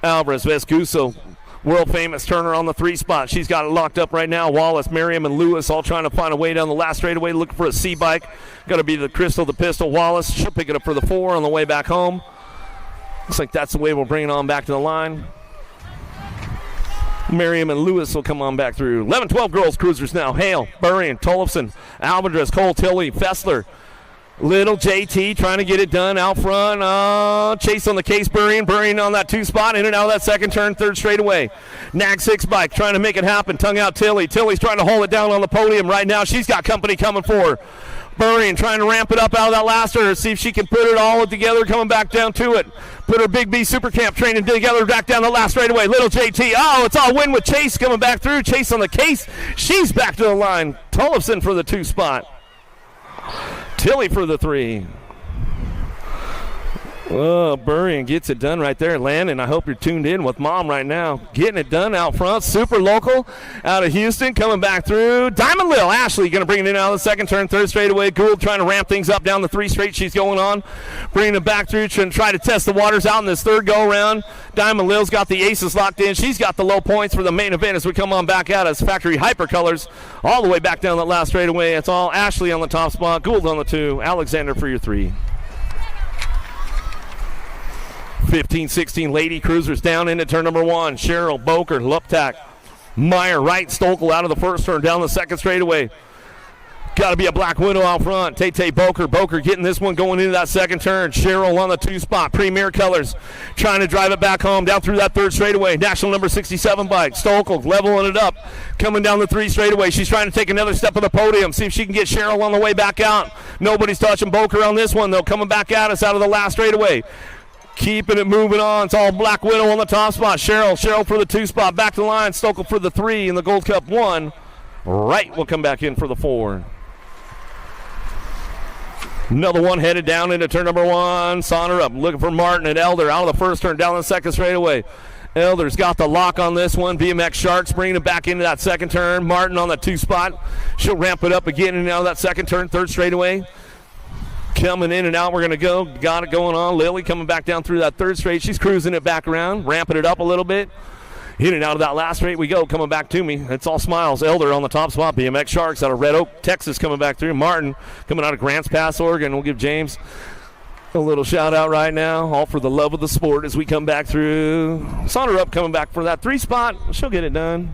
Speaker 4: Alvarez, Vescuso, world famous Turner on the 3 spot. She's got it locked up right now. Wallace, Merriam, and Lewis all trying to find a way down the last straightaway, looking for a C-bike. Got to be the Crystal, the Pistol, Wallace. She'll pick it up for the 4 on the way back home. Looks like that's the way we'll bring it on back to the line. Merriam and Lewis will come on back through. 11-12 girls cruisers now. Hale, Burrian, Tollefson, Alvarez, Cole, Tilley, Fessler, Little JT trying to get it done out front. Chase on the case, Burrian on that 2 spot, in and out of that second turn, third straightaway. Nag 6 bike trying to make it happen. Tongue out Tilly. Tilly's trying to hold it down on the podium right now. She's got company coming for her. Burrian trying to ramp it up out of that last turn, see if she can put it all together, coming back down to it. Put her Big B Super Camp training together, back down the last straightaway. Little JT, it's all win with Chase coming back through. Chase on the case. She's back to the line. Tollefson for the 2 spot. Tilly for the 3. Burrian gets it done right there. Landon, I hope you're tuned in with Mom right now. Getting it done out front. Super local out of Houston coming back through. Diamond Lil Ashley going to bring it in out of the second turn, third straightaway. Gould trying to ramp things up down the 3 straight she's going on. Bringing it back through and try to test the waters out in this third go-around. Diamond Lil's got the aces locked in. She's got the low points for the main event as we come on back out as Factory Hyper Colors all the way back down that last straightaway. It's all Ashley on the top spot, Gould on the 2, Alexander for your 3. 15-16 Lady Cruisers down into turn number 1. Cheryl, Boker, Luptak, Meyer, right, Stokel out of the first turn, down the second straightaway. Got to be a black widow out front. Tay Boker getting this one going into that second turn. Cheryl on the 2 spot. Premier Colors trying to drive it back home down through that third straightaway. National number 67 bike. Stokel leveling it up. Coming down the 3 straightaway. She's trying to take another step of the podium. See if she can get Cheryl on the way back out. Nobody's touching Boker on this one, though. Coming back at us out of the last straightaway. Keeping it moving on. It's all Black Widow on the top spot. Cheryl for the 2 spot. Back to the line. Stokel for the 3 in the Gold Cup 1. Right will come back in for the 4. Another one headed down into turn number 1. Saunter up. Looking for Martin and Elder out of the first turn, down the second straightaway. Elder's got the lock on this one. BMX Sharks bringing it back into that second turn. Martin on the 2 spot. She'll ramp it up again and out of that second turn, third straightaway. Coming in and out, we're going to go. Got it going on. Lily coming back down through that third straight. She's cruising it back around, ramping it up a little bit. In and out of that last straight we go. Coming back to me. It's all smiles. Elder on the top spot. BMX Sharks out of Red Oak, Texas coming back through. Martin coming out of Grants Pass, Oregon. We'll give James a little shout out right now. All for the love of the sport as we come back through. Saunter up coming back for that 3 spot. She'll get it done.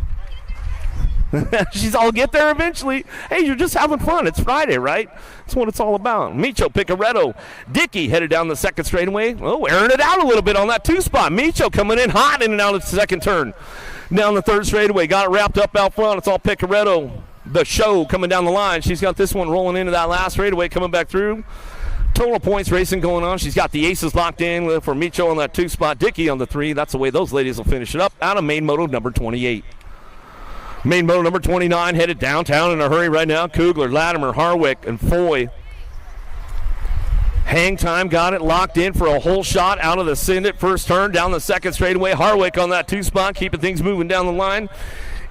Speaker 4: I'll get there eventually. Hey, you're just having fun. It's Friday, right? That's what it's all about. Micho Picaretto. Dickey headed down the second straightaway. Airing it out a little bit on that 2 spot. Micho coming in hot in and out of the second turn. Down the third straightaway. Got it wrapped up out front. It's all Picaretto. The show coming down the line. She's got this one rolling into that last straightaway coming back through. Total points racing going on. She's got the aces locked in for Micho on that 2 spot. Dickey on the 3. That's the way those ladies will finish it up. Out of main moto number 28. Main moto number 29 headed downtown in a hurry right now. Kugler, Latimer, Harwick, and Foy. Hang time got it locked in for a whole shot out of the Syndit. First turn down the second straightaway. Harwick on that 2 spot, keeping things moving down the line.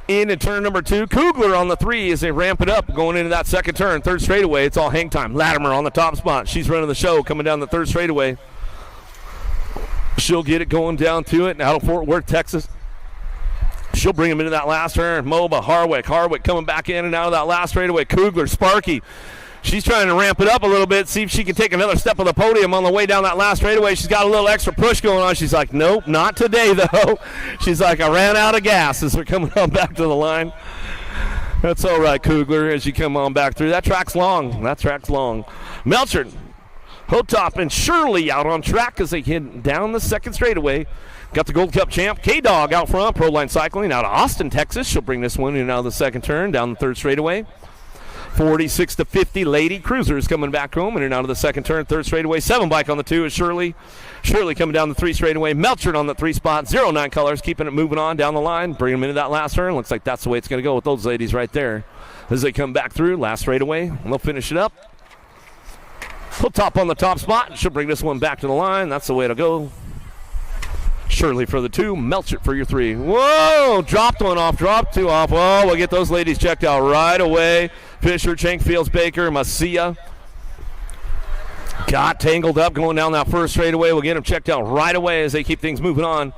Speaker 4: In turn number 2. Kugler on the 3 as they ramp it up going into that second turn. Third straightaway, it's all hang time. Latimer on the top spot. She's running the show coming down the third straightaway. She'll get it going down to it out of Fort Worth, Texas. She'll bring him into that last turn. Moba, Harwick coming back in and out of that last straightaway. Kugler, Sparky. She's trying to ramp it up a little bit, see if she can take another step of the podium on the way down that last straightaway. She's got a little extra push going on. She's like, nope, not today, though. She's like, I ran out of gas as we're coming on back to the line. That's all right, Kugler, as you come on back through. That track's long. Melcher, Hotop, and Shirley out on track as they hit down the second straightaway. Got the Gold Cup champ, K-Dog out front, Pro Line Cycling out of Austin, Texas. She'll bring this one in and out of the second turn, down the third straightaway. 46-50 Lady Cruisers coming back home in and out of the second turn, third straightaway. 7 bike on the 2 is Shirley. Shirley coming down the 3 straightaway. Melcher on the 3 spot. 09 Colors keeping it moving on down the line. Bring them into that last turn. Looks like that's the way it's going to go with those ladies right there. As they come back through, last straightaway, and they'll finish it up. Hilltop on the top spot. She'll bring this one back to the line. That's the way it'll go. Shirley for the 2, Melcher for your 3. Whoa, dropped 2 off. Oh, we'll get those ladies checked out right away. Fisher, Chankfields, Baker, Macia. Got tangled up going down that first straightaway. We'll get them checked out right away as they keep things moving on.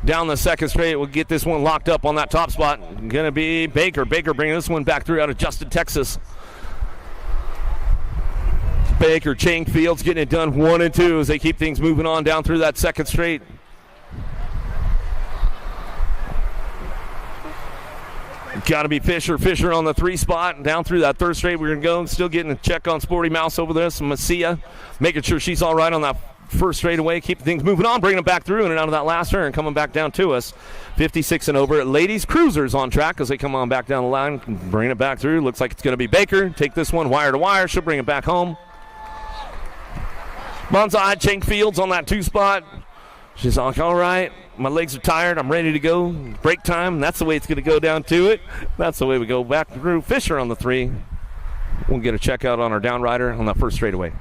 Speaker 4: Down the second straight, we'll get this one locked up on that top spot. Going to be Baker. Baker bringing this one back through out of Justin, Texas. Baker, Chankfields getting it done 1 and 2 as they keep things moving on down through that second straight. Got to be Fisher. Fisher on the 3 spot. Down through that third straight. We're going to go. Still getting a check on Sporty Mouse over there. Some Messia. Making sure she's all right on that first straightaway. Keep things moving on. Bringing it back through and out of that last turn. Coming back down to us. 56 and over. Ladies Cruisers on track as they come on back down the line. Bringing it back through. Looks like it's going to be Baker. Take this one wire to wire. She'll bring it back home. Bonsai Chink Fields on that 2 spot. She's like, all right, my legs are tired. I'm ready to go. Break time. That's the way it's going to go down to it. That's the way we go back through. Fisher on the 3. We'll get a check out on our down rider on that first straightaway.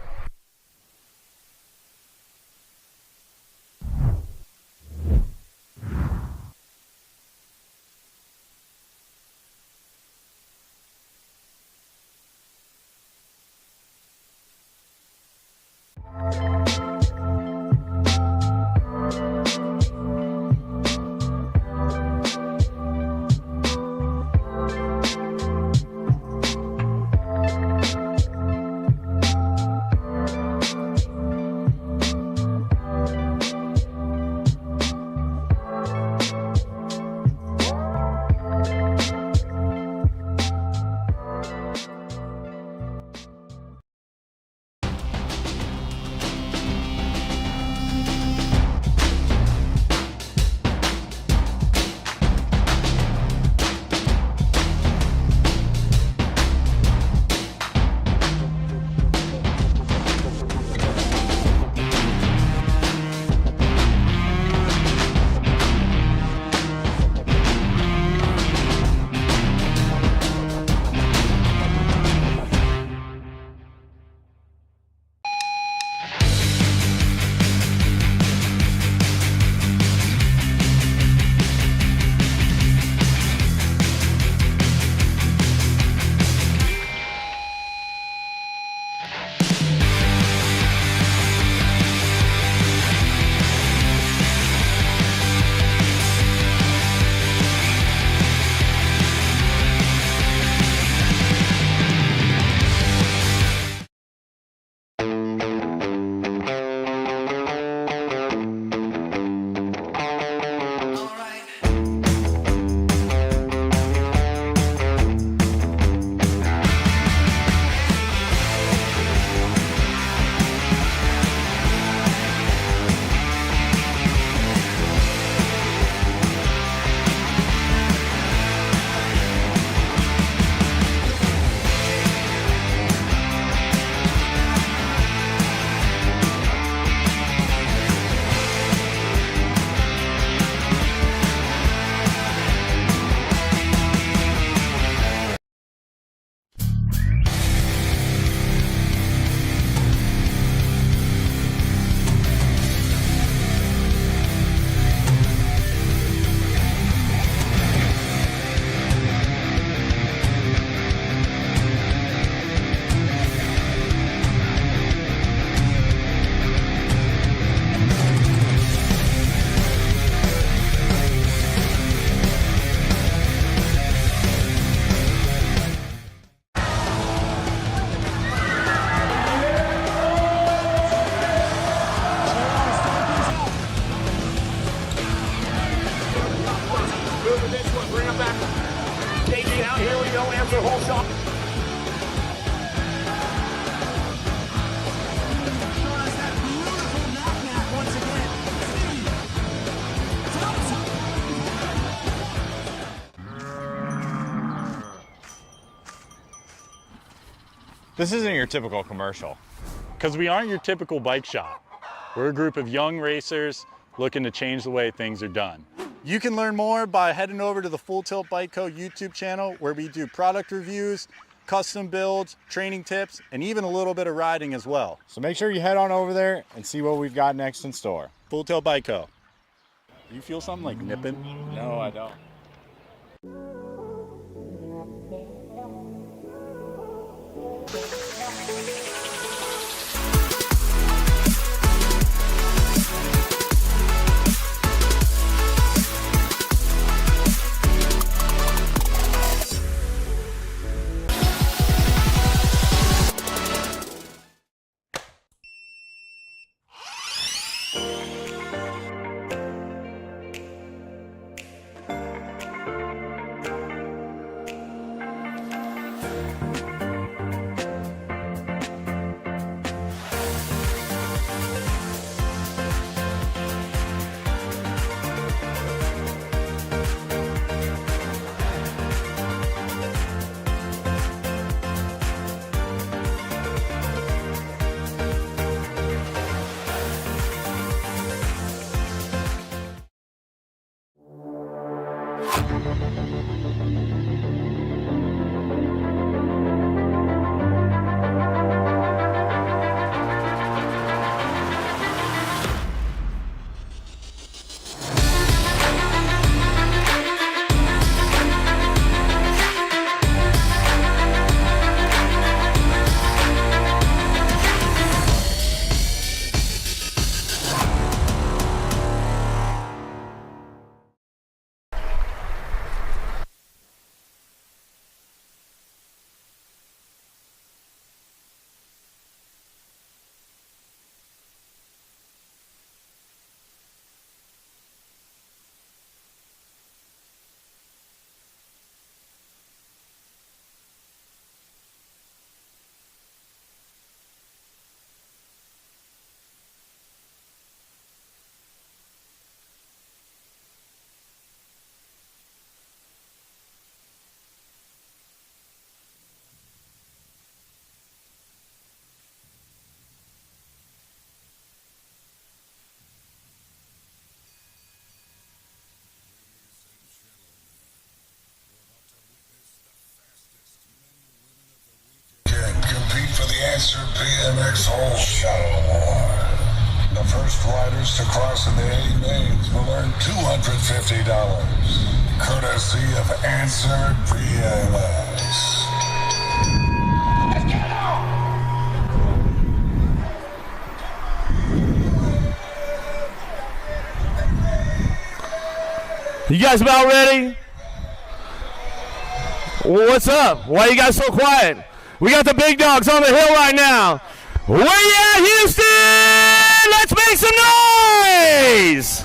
Speaker 1: This isn't your typical commercial.
Speaker 2: Because we aren't your typical bike shop. We're a group of young racers looking to change the way things are done.
Speaker 3: You can learn more by heading over to the Full Tilt Bike Co. YouTube channel where we do product reviews, custom builds, training tips, and even a little bit of riding as well.
Speaker 1: So make sure you head on over there and see what we've got next in store.
Speaker 3: Full Tilt Bike Co. Do you feel something like nipping?
Speaker 1: No, I don't.
Speaker 9: for the Answer BMX Whole Shot Award. The first riders to cross in the A mains will earn $250, courtesy of Answer BMX.
Speaker 4: You guys about ready? What's up? Why are you guys so quiet? We got the big dogs on the hill right now. Where you at, Houston? Let's make some noise!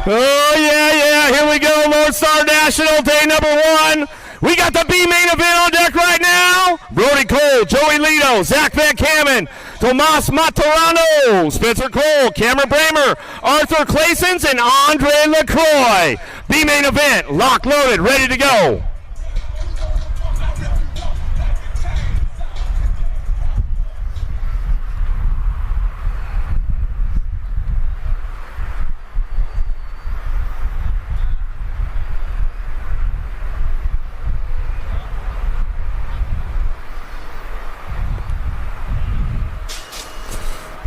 Speaker 4: Oh, yeah, here we go. Lone Star National, day number 1. We got the B main event on deck right now. Brody Cole, Joey Lito, Zach Van Kamen, Tomas Maturano, Spencer Cole, Cameron Bramer, Arthur Claysons, and Andre LaCroix. B main event, locked, loaded, ready to go.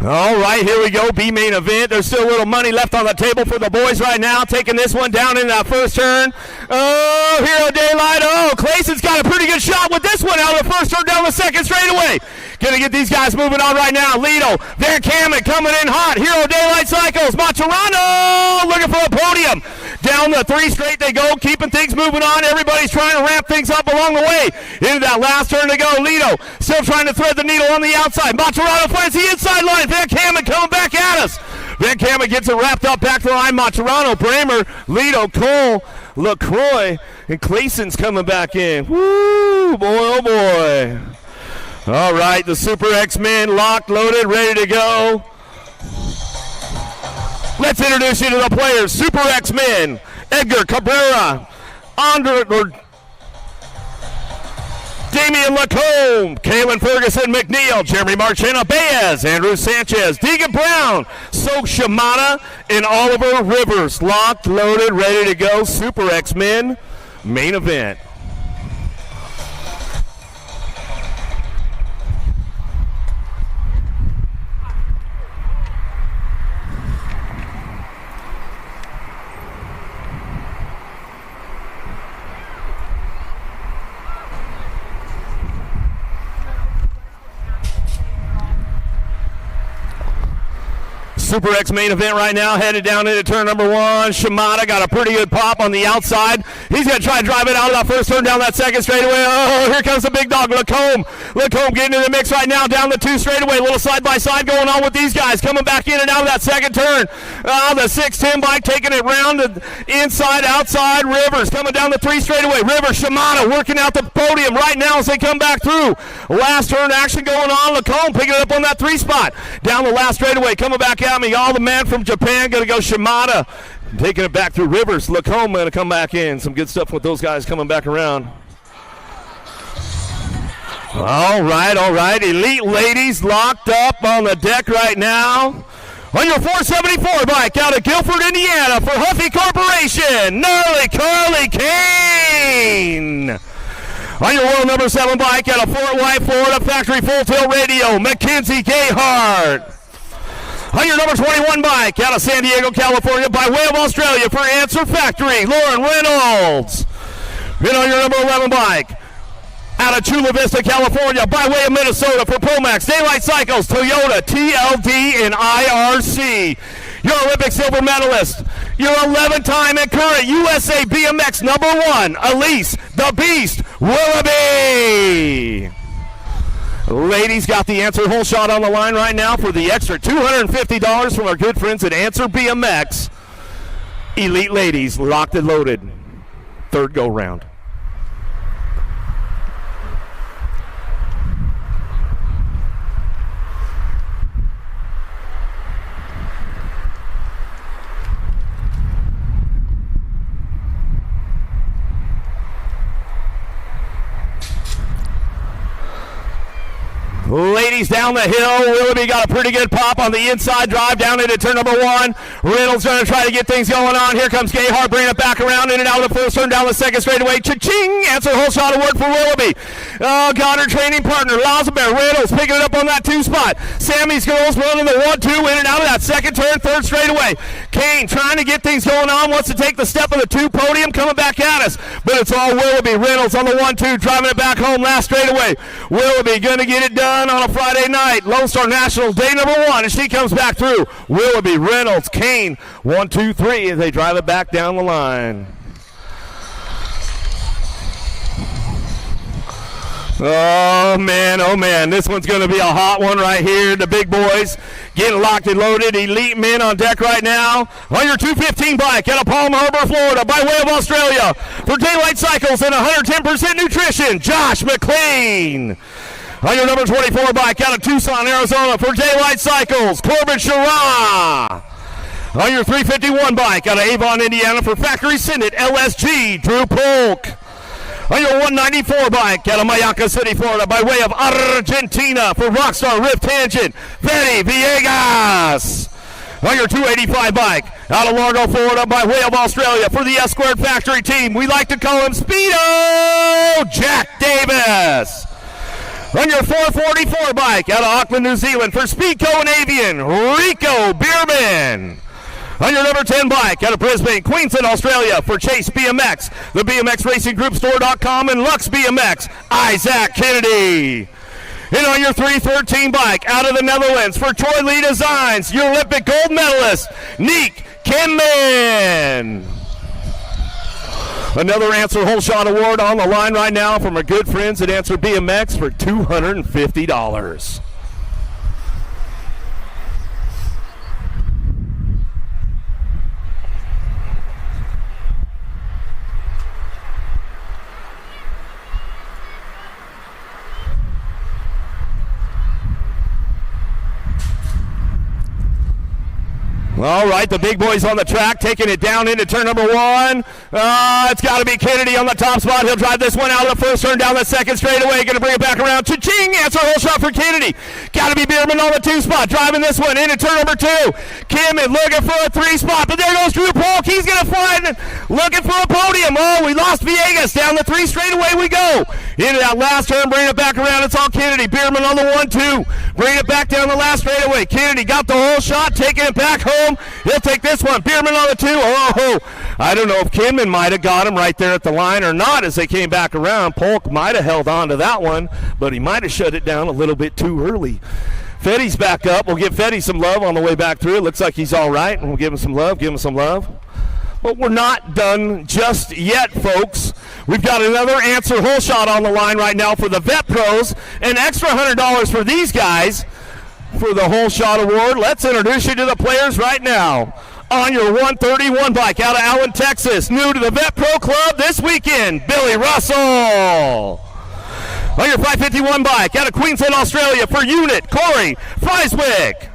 Speaker 4: All right, here we go, B main event. There's still a little money left on the table for the boys right now, taking this one down in that first turn. Oh, Hero Daylight. Oh, Clayson's got a pretty good shot with this one out of the first turn down the second straightaway. Gonna get these guys moving on right now. Lido, Van Kamen coming in hot. Hero Daylight Cycles, Maturano looking for a podium. Down the 3 straight they go, keeping things moving on. Everybody's trying to ramp things up along the way. Into that last turn to go. Lido still trying to thread the needle on the outside. Maturano finds the inside line. Van Kamen coming back at us. Van Kamen gets it wrapped up back to the line. Maturano, Bramer, Lido, Cole, LaCroix, and Clayson's coming back in. Woo, boy, oh boy. All right, the Super X-Men locked, loaded, ready to go. Let's introduce you to the players. Super X-Men, Edgar Cabrera, Damian Lacombe, Kalen Ferguson McNeil, Jeremy Marchena Baez, Andrew Sanchez, Deegan Brown, Sok Shimada, and Oliver Rivers. Locked, loaded, ready to go. Super X-Men main event. Super X main event right now, headed down into turn number 1. Shimada got a pretty good pop on the outside. He's going to try to drive it out of that first turn down that second straightaway. Oh, here comes the big dog, Lacombe. Lacombe getting in the mix right now down the 2 straightaway. A little side-by-side going on with these guys. Coming back in and out of that second turn. The 610 bike taking it round to inside, outside. Rivers coming down the 3 straightaway. Rivers, Shimada working out the podium right now as they come back through. Last turn action going on. Lacombe picking it up on that 3 spot. Down the last straightaway, coming back at me. All the man from Japan going to go Shimada. Taking it back through Rivers. Lacombe going to come back in. Some good stuff with those guys coming back around. All right. Elite ladies locked up on the deck right now. On your 474 bike out of Guilford, Indiana for Huffy Corporation, Gnarly Carly Kane. On your world number 7 bike out of Fort White, Florida, Factory Full Tilt Radio, Mackenzie Gayhart. On your number 21 bike out of San Diego, California, by way of Australia for Answer Factory, Lauren Reynolds. Then on your number 11 bike out of Chula Vista, California, by way of Minnesota for Promax, Daylight Cycles, Toyota, TLD, and IRC. Your Olympic silver medalist, your 11-time and current USA BMX number 1, Elise the Beast Willoughby. Ladies got the Answer whole shot on the line right now for the extra $250 from our good friends at Answer BMX. Elite ladies locked and loaded. 3rd go round. Ladies down the hill. Willoughby got a pretty good pop on the inside drive down into turn number 1. Reynolds going to try to get things going on. Here comes Gayhart bringing it back around in and out of the first turn down the second straightaway. Cha-ching! Answer hole shot award for Willoughby. Got her training partner, Lazabert. Reynolds picking it up on that 2 spot. Sammy's girls running the 1-2 in and out of that second turn, third straightaway. Kane trying to get things going on, wants to take the step of the 2 podium, coming back at us. But it's all Willoughby. Reynolds on the 1-2, driving it back home last straightaway. Willoughby going to get it done on a Friday night. Lone Star National day number 1 as she comes back through. Willoughby, Reynolds, Kane, 1, 2, 3 as they drive it back down the line. Oh man, this one's going to be a hot one right here. The big boys getting locked and loaded. Elite men on deck right now. On your 215 bike out of Palm Harbor, Florida, by way of Australia, for Daylight Cycles and 110% nutrition, Josh McLean. On your number 24 bike out of Tucson, Arizona, for Daylight Cycles, Corbin Sherrah. On your 351 bike out of Avon, Indiana, for Factory Syndic LSG, Drew Polk. On your 194 bike out of Mayaca City, Florida, by way of Argentina, for Rockstar Rift Tangent, Betty Villegas. On your 285 bike out of Largo, Florida, by way of Australia, for the S-Squared Factory team, we like to call him Speedo, Jack Davis. On your 444 bike out of Auckland, New Zealand, for Speedco and Avian, Rico Bierman. On your number 10 bike out of Brisbane, Queensland, Australia, for Chase BMX, the BMX Racing Group Store.com, and Lux BMX, Isaac Kennedy. And on your 313 bike out of the Netherlands, for Troy Lee Designs, your Olympic gold medalist, Nick Kimman. Another Answer Hole Shot Award on the line right now from our good friends at Answer BMX for $250. All right, the big boys on the track, taking it down into turn number 1. It's got to be Kennedy on the top spot. He'll drive this one out of the first turn, down the second straightaway. Going to bring it back around. Cha-ching! Answer hole shot for Kennedy. Got to be Bierman on the 2 spot, driving this one into turn number 2. Kimmon looking for a 3 spot, but there goes Drew Polk. He's going to find it, looking for a podium. Oh, we lost Villegas. Down the 3 straightaway we go. Into that last turn, bring it back around. It's all Kennedy. Bierman on the 1-2. Bring it back down the last straightaway. Kennedy got the hole shot, taking it back home. He'll take this one. Bierman on the 2. Oh, I don't know if Kinman might have got him right there at the line or not as they came back around. Polk might have held on to that one, but he might have shut it down a little bit too early. Fetty's back up. We'll give Fetty some love on the way back through. It looks like he's all right, and we'll give him some love, But we're not done just yet, folks. We've got another Answer Hole Shot on the line right now for the Vet Pros. An extra $100 for these guys for the Hole Shot Award. Let's introduce you to the players right now. On your 131 bike out of Allen, Texas, new to the Vet Pro Club this weekend, Billy Russell. On your 551 bike out of Queensland, Australia, for Unit, Corey Freiswick.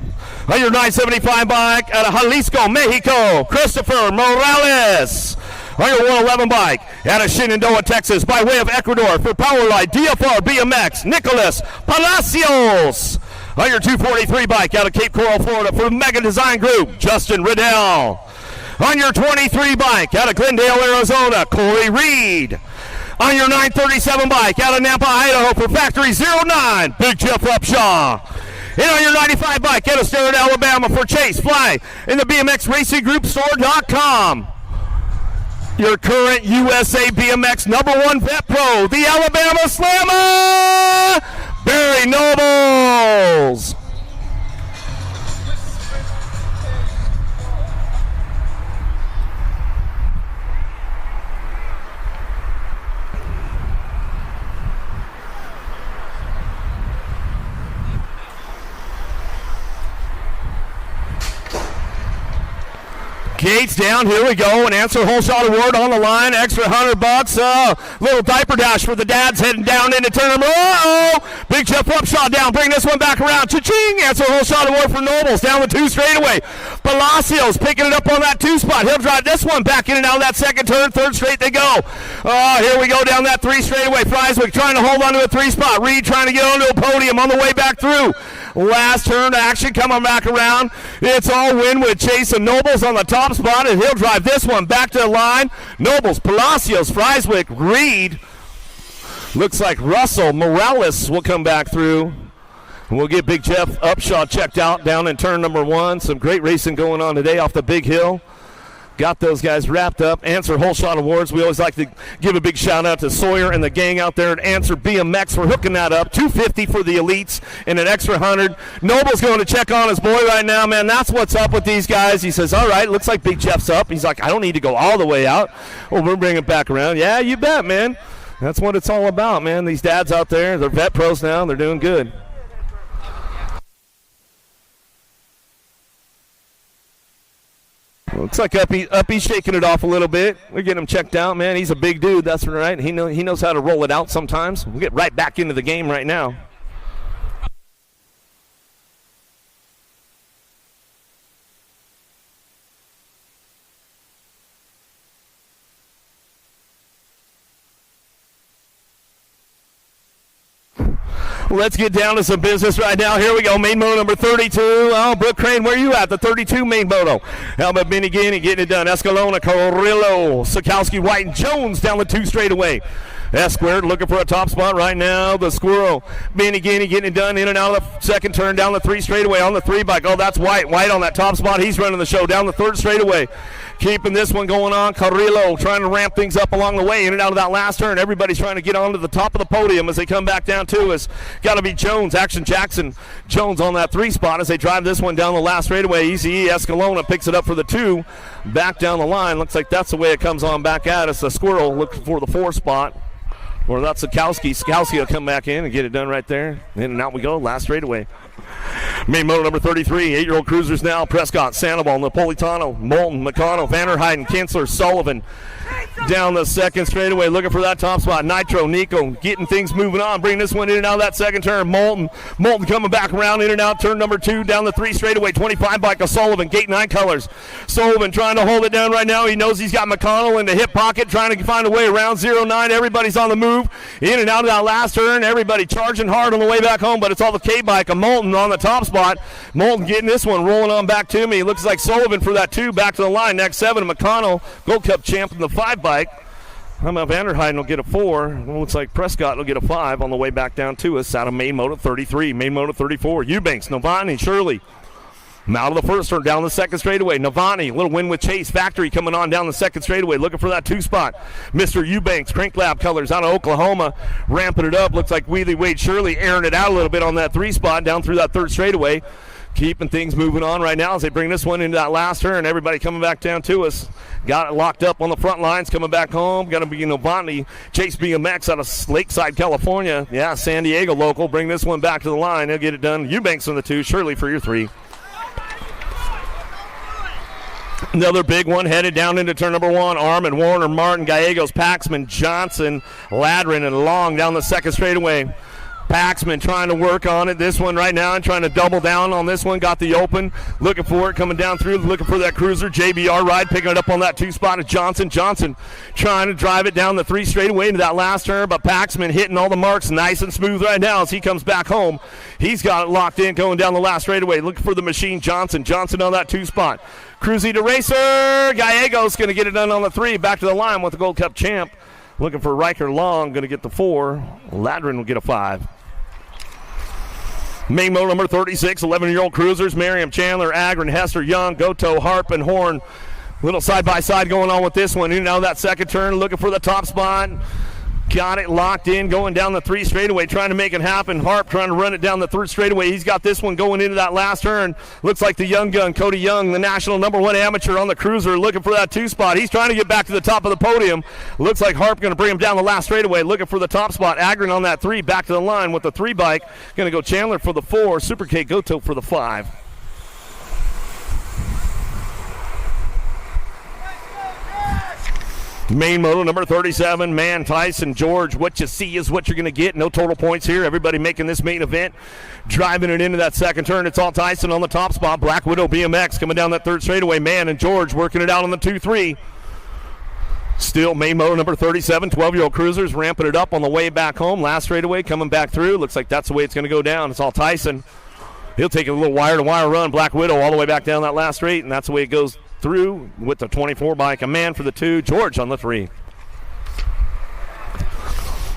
Speaker 4: On your 975 bike out of Jalisco, Mexico, Christopher Morales. On your 111 bike out of Shenandoah, Texas, by way of Ecuador, for Powerline DFR BMX, Nicholas Palacios. On your 243 bike out of Cape Coral, Florida, for Mega Design Group, Justin Riddell. On your 23 bike out of Glendale, Arizona, Corey Reed. On your 937 bike out of Nampa, Idaho, for Factory 09, Big Jeff Upshaw. And on your 95 bike out of Sterling, Alabama, for Chase Fly in the BMX Racing Group Store.com. Your current USA BMX #1 Vet Pro, the Alabama Slammer, Barry Nobles. Gates down, here we go, an Answer Hole Shot Award on the line, extra $100, little diaper dash for the dads heading down into turn number, Big Jeff Upshaw down, bring this one back around, cha-ching, Answer Hole Shot Award for Nobles, down with 2 straightaway, Palacios picking it up on that 2 spot. He'll drive this one back in and out of that second turn. Third straight they go. Oh, here we go down that 3 straightaway. Frieswick trying to hold on to a 3 spot. Reed trying to get onto a podium on the way back through. Last turn action coming back around. It's all Winwood, Chase, and Nobles on the top spot, and he'll drive this one back to the line. Nobles, Palacios, Frieswick, Reed. Looks like Russell Morales will come back through. We'll get Big Jeff Upshaw checked out down in turn number 1. Some great racing going on today off the big hill. Got those guys wrapped up. Answer Whole Shot Awards. We always like to give a big shout out to Sawyer and the gang out there at Answer BMX for hooking that up. $250 for the elites and an extra $100. Noble's going to check on his boy right now, man. That's what's up with these guys. He says, all right, looks like Big Jeff's up. He's like, I don't need to go all the way out. Well, we'll bring it back around. Yeah, you bet, man. That's what it's all about, man. These dads out there, they're vet pros now. They're doing good. Looks like Uppy's shaking it off a little bit. We're getting him checked out, man. He's a big dude, that's right. He knows how to roll it out sometimes. We'll get right back into the game right now. Let's get down to some business right now. Here we go. Main moto number 32. Oh, Brooke Crane, where you at? The 32 main moto. How about Benny Guinea getting it done? Escalona, Carrillo, Sikowski, White, and Jones down the 2 straightaway. S-squared looking for a top spot right now. The Squirrel, Benny Guinea getting it done in and out of the second turn down the 3 straightaway on the 3 bike. Oh, that's White. White on that top spot. He's running the show down the 3rd straightaway. Keeping this one going on. Carrillo trying to ramp things up along the way in and out of that last turn. Everybody's trying to get onto the top of the podium as they come back down to us. Got to be Jones, Action Jackson. Jones on that 3 spot as they drive this one down the last straightaway. Easy Escalona picks it up for the 2. Back down the line. Looks like that's the way it comes on back at us. The Squirrel looking for the 4 spot. Or that's Sikowski. Sikowski will come back in and get it done right there. In and out we go. Last straightaway. Main moto number 33, 8-year-old cruisers now. Prescott, Sandoval, Napolitano, Moulton, McConnell, Vanderheiden, Kinsler, Sullivan. Down the 2nd straightaway, looking for that top spot. Nitro, Nico, getting things moving on. Bring this one in and out of that second turn. Moulton coming back around in and out. Turn number 2 down the 3 straightaway. 25 bike of Sullivan, gate 9 colors. Sullivan trying to hold it down right now. He knows he's got McConnell in the hip pocket, trying to find a way around 09. Everybody's on the move. In and out of that last turn. Everybody charging hard on the way back home, but it's all the K bike of Moulton on the top spot. Moulton getting this one rolling on back to me. Looks like Sullivan for that 2 back to the line. Next 7, McConnell, Gold Cup champ in the 5 bike. How about Vanderheiden will get a 4. Looks like Prescott will get a 5 on the way back down to us out of main moto 33. Main moto 34. Eubanks, Novani, Shirley. Out of the 1st turn, down the 2nd straightaway. Novani, little win with Chase. Factory coming on down the 2nd straightaway, looking for that 2 spot. Mr. Eubanks, Crank Lab colors out of Oklahoma, ramping it up. Looks like Wheelie Wade Shirley airing it out a little bit on that 3 spot down through that 3rd straightaway. Keeping things moving on right now as they bring this one into that last turn. Everybody coming back down to us. Got it locked up on the front lines, coming back home. Got to be Novotny, Chase BMX out of Lakeside, California. Yeah, San Diego local. Bring this one back to the line. They'll get it done. Eubanks on the 2, Shirley for your 3. Another big one headed down into turn number 1. Armin, Warner, Martin, Gallegos, Paxman, Johnson, Ladrin, and Long down the 2nd straightaway. Paxman trying to work on it. This one right now and trying to double down on this one. Got the open. Looking for it. Coming down through. Looking for that cruiser. JBR ride. Picking it up on that 2 spot of Johnson. Johnson trying to drive it down the 3 straightaway into that last turn. But Paxman hitting all the marks nice and smooth right now as he comes back home. He's got it locked in going down the last straightaway. Looking for the machine. Johnson. Johnson on that 2 spot. Cruzy to Racer. Gallegos going to get it done on the 3. Back to the line with the Gold Cup champ. Looking for Riker Long. Going to get the 4. Ladrin will get a 5. Main moto number 36, 11-year-old cruisers, Merriam, Chandler, Agron, Hester, Young, Goto, Harp, and Horn. Little side-by-side going on with this one. In and out of that second turn, looking for the top spot. Got it locked in, going down the 3 straightaway, trying to make it happen. Harp trying to run it down the 3rd straightaway. He's got this one going into that last turn. Looks like the young gun, Cody Young, the national #1 amateur on the cruiser, looking for that 2 spot. He's trying to get back to the top of the podium. Looks like Harp going to bring him down the last straightaway, looking for the top spot. Agron on that 3, back to the line with the 3 bike. Going to go Chandler for the 4, Super K Goto for the 5. Main moto number 37, man, Tyson George. What you see is what you're going to get. No total points here. Everybody making this main event, driving it into that second turn. It's all Tyson on the top spot. Black Widow BMX coming down that third straightaway. Man and George working it out on the 2-3. Still main moto number 37, 12-year-old cruisers ramping it up on the way back home. Last straightaway coming back through. Looks like that's the way it's going to go down. It's all Tyson. He'll take a little wire-to-wire run. Black Widow all the way back down that last straight, and that's the way it goes through with the 24 bike. A man for the 2, George on the 3.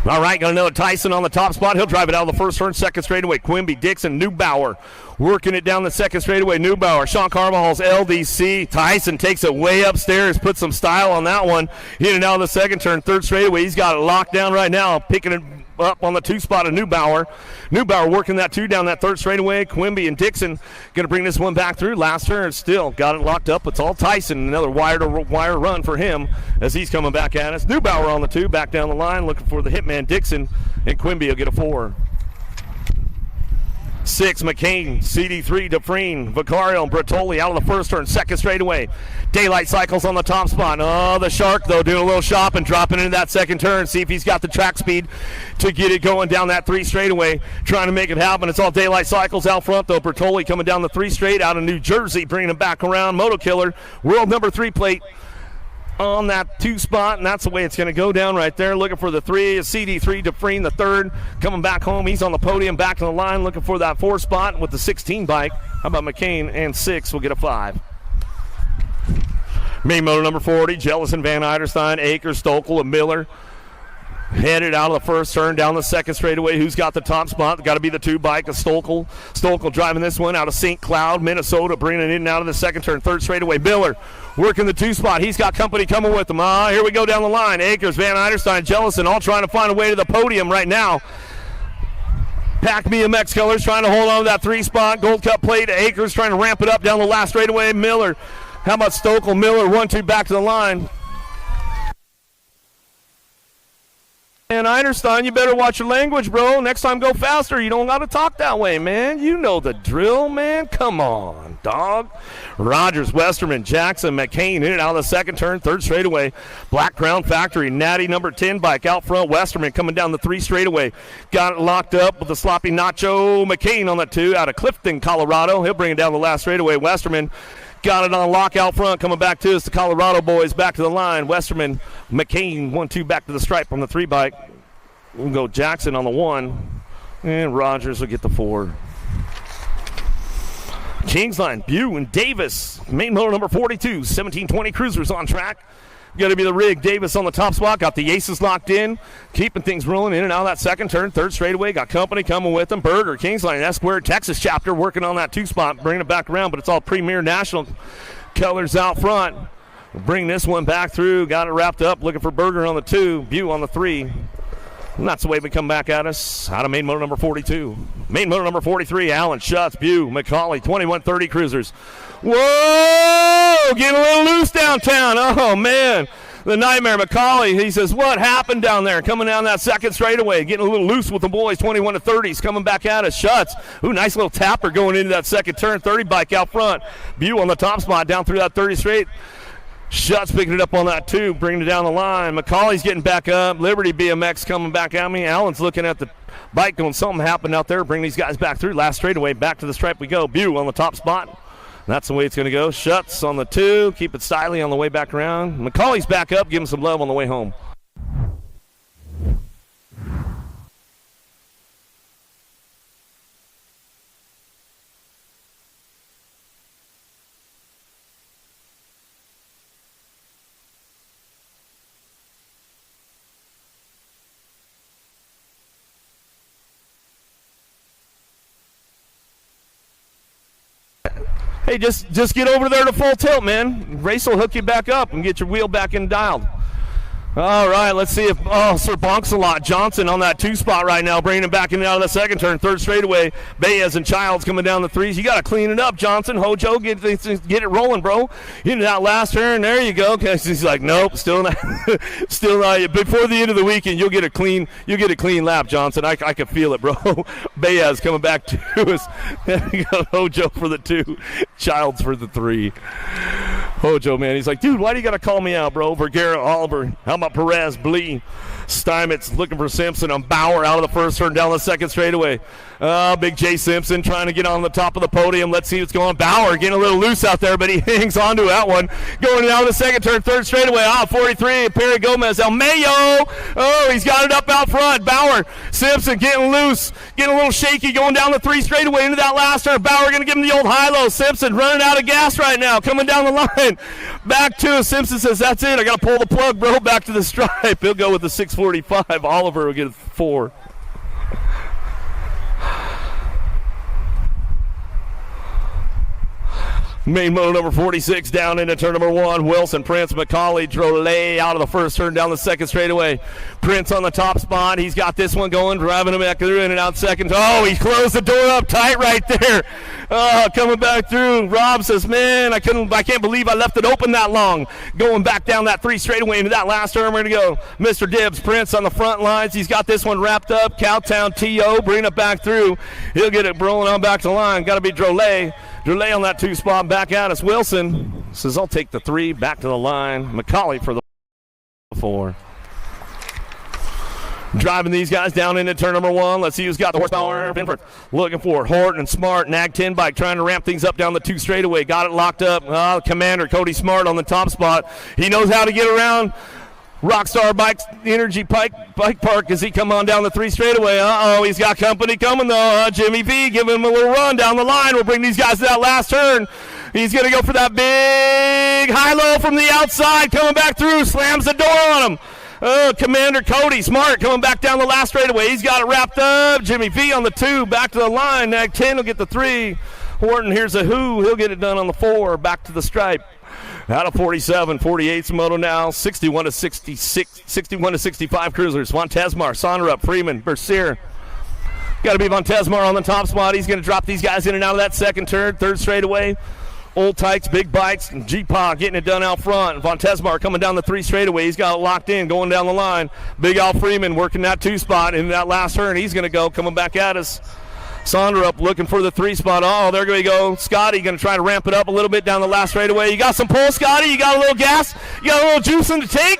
Speaker 4: All right, got another Tyson on the top spot. He'll drive it out of the first turn, second straightaway. Quimby, Dixon, Neubauer working it down the second straightaway. Neubauer, Sean Carvajal's LDC. Tyson takes it way upstairs, puts some style on that one. In and out of the second turn, third straightaway. He's got it locked down right now, picking it up on the 2 spot of Neubauer. Neubauer working that 2 down that third straightaway. Quimby and Dixon going to bring this one back through. Last turn, still got it locked up. It's all Tyson. Another wire-to-wire run for him as he's coming back at us. Neubauer on the 2, back down the line, looking for the hitman Dixon, and Quimby will get a 4. 6, McCain, CD3, Dufresne, Vicario, and Bertoli out of the first turn, second straightaway. Daylight Cycles on the top spot. Oh, the Shark, though, doing a little shopping, dropping into that second turn. See if he's got the track speed to get it going down that 3 straightaway, trying to make it happen. It's all Daylight Cycles out front, though. Bertoli coming down the 3 straight out of New Jersey, bringing him back around. Moto Killer, world number 3 plate on that 2 spot, and that's the way it's going to go down right there. Looking for the 3, CD3, Dufresne, the 3rd, coming back home. He's on the podium, back in the line, looking for that 4 spot with the 16 bike. How about McCain? And 6 will get a 5. Main moto number 40, Jellison, Van Eiderstein, Akers, Stokel, and Miller. Headed out of the first turn, down the second straightaway. Who's got the top spot? Got to be the 2 bike of Stokel. Stokel driving this one out of St. Cloud, Minnesota, bringing it in and out of the second turn, third straightaway. Miller working the 2 spot. He's got company coming with him. Here we go down the line. Akers, Van Eiderstein, Jellison, all trying to find a way to the podium right now. Pack BMX colors trying to hold on to that 3 spot. Gold Cup plate. Akers trying to ramp it up down the last straightaway. Miller. How about Stokel? Miller, 1-2 back to the line. And Eiderstein, you better watch your language, bro. Next time, go faster. You don't got to talk that way, man. You know the drill, man. Come on, dog. Rogers, Westerman, Jackson, McCain in and out of the second turn, third straightaway. Black Crown Factory, Natty number 10 bike out front. Westerman coming down the 3 straightaway. Got it locked up with the sloppy Nacho McCain on the 2 out of Clifton, Colorado. He'll bring it down the last straightaway. Westerman got it on lock out front, coming back to us. The Colorado boys back to the line. Westerman, McCain, 1-2 back to the stripe on the 3 bike. We'll go Jackson on the 1, and Rogers will get the 4. Kingsline, Bew, and Davis. Main motor number 42, 1720 cruisers on track. Got to be the rig. Davis on the top spot. Got the aces locked in. Keeping things rolling in and out of that second turn. Third straightaway. Got company coming with them. Berger, Kingsline, S-Squared, Texas chapter working on that 2 spot. Bringing it back around, but it's all Premier National colors out front. We'll bring this one back through. Got it wrapped up. Looking for Berger on the 2. Bew on the 3. And that's the way we come back at us out of main motor number 42. Main motor number 43, Allen, Schutz, Bew, McCauley, 2130 cruisers. Whoa! Getting a little loose downtown. Oh, man. The Nightmare, McCauley, he says, what happened down there? Coming down that second straightaway, getting a little loose with the boys, 21 to 30s, coming back at us. Schutz, ooh, nice little tapper going into that second turn, 30 bike out front. Bew on the top spot down through that 30 straight. Schutz picking it up on that 2, bringing it down the line. McCauley's getting back up. Liberty BMX coming back at me. Allen's looking at the bike going, something happened out there. Bring these guys back through. Last straightaway, back to the stripe we go. Bew on the top spot. That's the way it's going to go. Schutz on the 2. Keep it styly on the way back around. McCauley's back up. Give him some love on the way home. Hey, just get over there to full tilt, man. Race will hook you back up and get your wheel back in dialed. All right, let's see if, Sir Bonks-a-lot. Johnson on that 2 spot right now, bringing him back in and out of the second turn. Third straightaway, Baez and Childs coming down the 3s. You got to clean it up, Johnson. Hojo, get it rolling, bro. Into that last turn, there you go. He's like, nope, still not, still not. Before the end of the weekend, you'll get a clean lap, Johnson. I can feel it, bro. Baez coming back to us. There you go, Hojo for the 2, Childs for the 3. Hojo, man, he's like, dude, why do you got to call me out, bro? Vergara, Oliver, how about Perez, Blee, Steinmetz looking for Simpson on Bauer out of the first turn down the second straightaway. Big J. Simpson trying to get on the top of the podium. Let's see what's going on. Bauer getting a little loose out there, but he hangs on to that one. Going down the second turn, third straightaway. 43, Perry Gomez. El Mayo. Oh, he's got it up out front. Bauer, Simpson getting loose, getting a little shaky, going down the three straightaway into that last turn. Bauer going to give him the old high-low. Simpson running out of gas right now, coming down the line. Back to Simpson says, that's it. I got to pull the plug, bro. Back to the stripe. He'll go with the 645. Oliver will get a 4. Main moto number 46 down into turn number 1. Wilson, Prince, McCauley, Drolet out of the first turn down the second straightaway. Prince on the top spot. He's got this one going, driving him back through in and out second. Oh, he closed the door up tight right there. Oh, coming back through. Rob says, man, I can't believe I left it open that long. Going back down that 3 straightaway into that last turn. We're going to go Mr. Dibbs, Prince on the front lines. He's got this one wrapped up. Cowtown T.O. bringing it back through. He'll get it rolling on back to the line. Got to be Drolet. Drolet on that 2 spot back out. It's Wilson. Says, I'll take the 3 back to the line. McCauley for the 4. Driving these guys down into turn number 1. Let's see who's got the horsepower. Looking for Horton and Smart. Nag 10 bike trying to ramp things up down the 2 straightaway. Got it locked up. Commander Cody Smart on the top spot. He knows how to get around Rockstar Bikes Energy Bike Park as he come on down the 3 straightaway. He's got company coming though. Jimmy V giving him a little run down the line. We'll bring these guys to that last turn. He's going to go for that big high-low from the outside. Coming back through. Slams the door on him. Commander Cody Smart coming back down the last straightaway. He's got it wrapped up. Jimmy V on the 2. Back to the line. Nag 10 will get the 3. Horton, here's a who. He'll get it done on the 4. Back to the stripe. Out of 47, 48's moto now, 61 to 66, 61 to 65 cruisers. Montesmar, Sonnerup, Freeman, Bercier. Got to be Montesmar on the top spot. He's going to drop these guys in and out of that second turn, third straightaway. Old Tykes, Big Bikes, and G-Paw getting it done out front. Montesmar coming down the 3 straightaway. He's got it locked in, going down the line. Big Al Freeman working that 2 spot in that last turn. He's going to go, coming back at us. Sonderup looking for the 3 spot. Oh, there we go. Scotty going to try to ramp it up a little bit down the last straightaway. You got some pull, Scotty? You got a little gas? You got a little juice in the tank?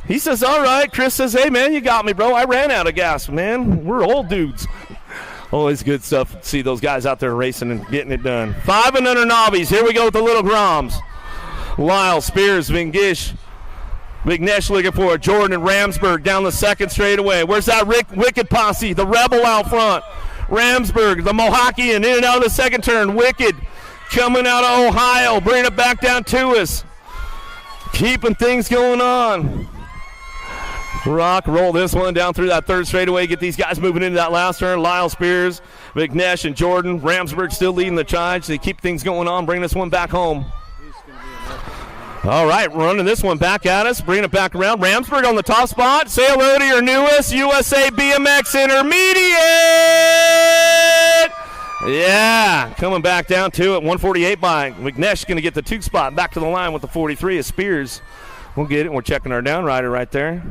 Speaker 4: He says, all right. Chris says, hey, man, you got me, bro. I ran out of gas, man. We're old dudes. Always good stuff. See those guys out there racing and getting it done. 5 and under Nobbies. Here we go with the Little Groms. Lyle, Spears, Vingish. McNesh looking for it. Jordan and Ramsburg down the second straightaway. Where's that Wicked posse? The Rebel out front. Ramsburg, the Mohakian, in and out of the second turn. Wicked coming out of Ohio, bringing it back down to us. Keeping things going on. Rock, roll this one down through that third straightaway. Get these guys moving into that last turn. Lyle Spears, McNesh, and Jordan. Ramsburg still leading the charge. They keep things going on, bring this one back home. All right, running this one back at us, bringing it back around. Ramsburg on the top spot. Say hello to your newest USA BMX Intermediate. Yeah, coming back down to it. 148 bike. McNesh going to get the 2 spot back to the line with the 43 as Spears. We'll get it. We're checking our down rider right there.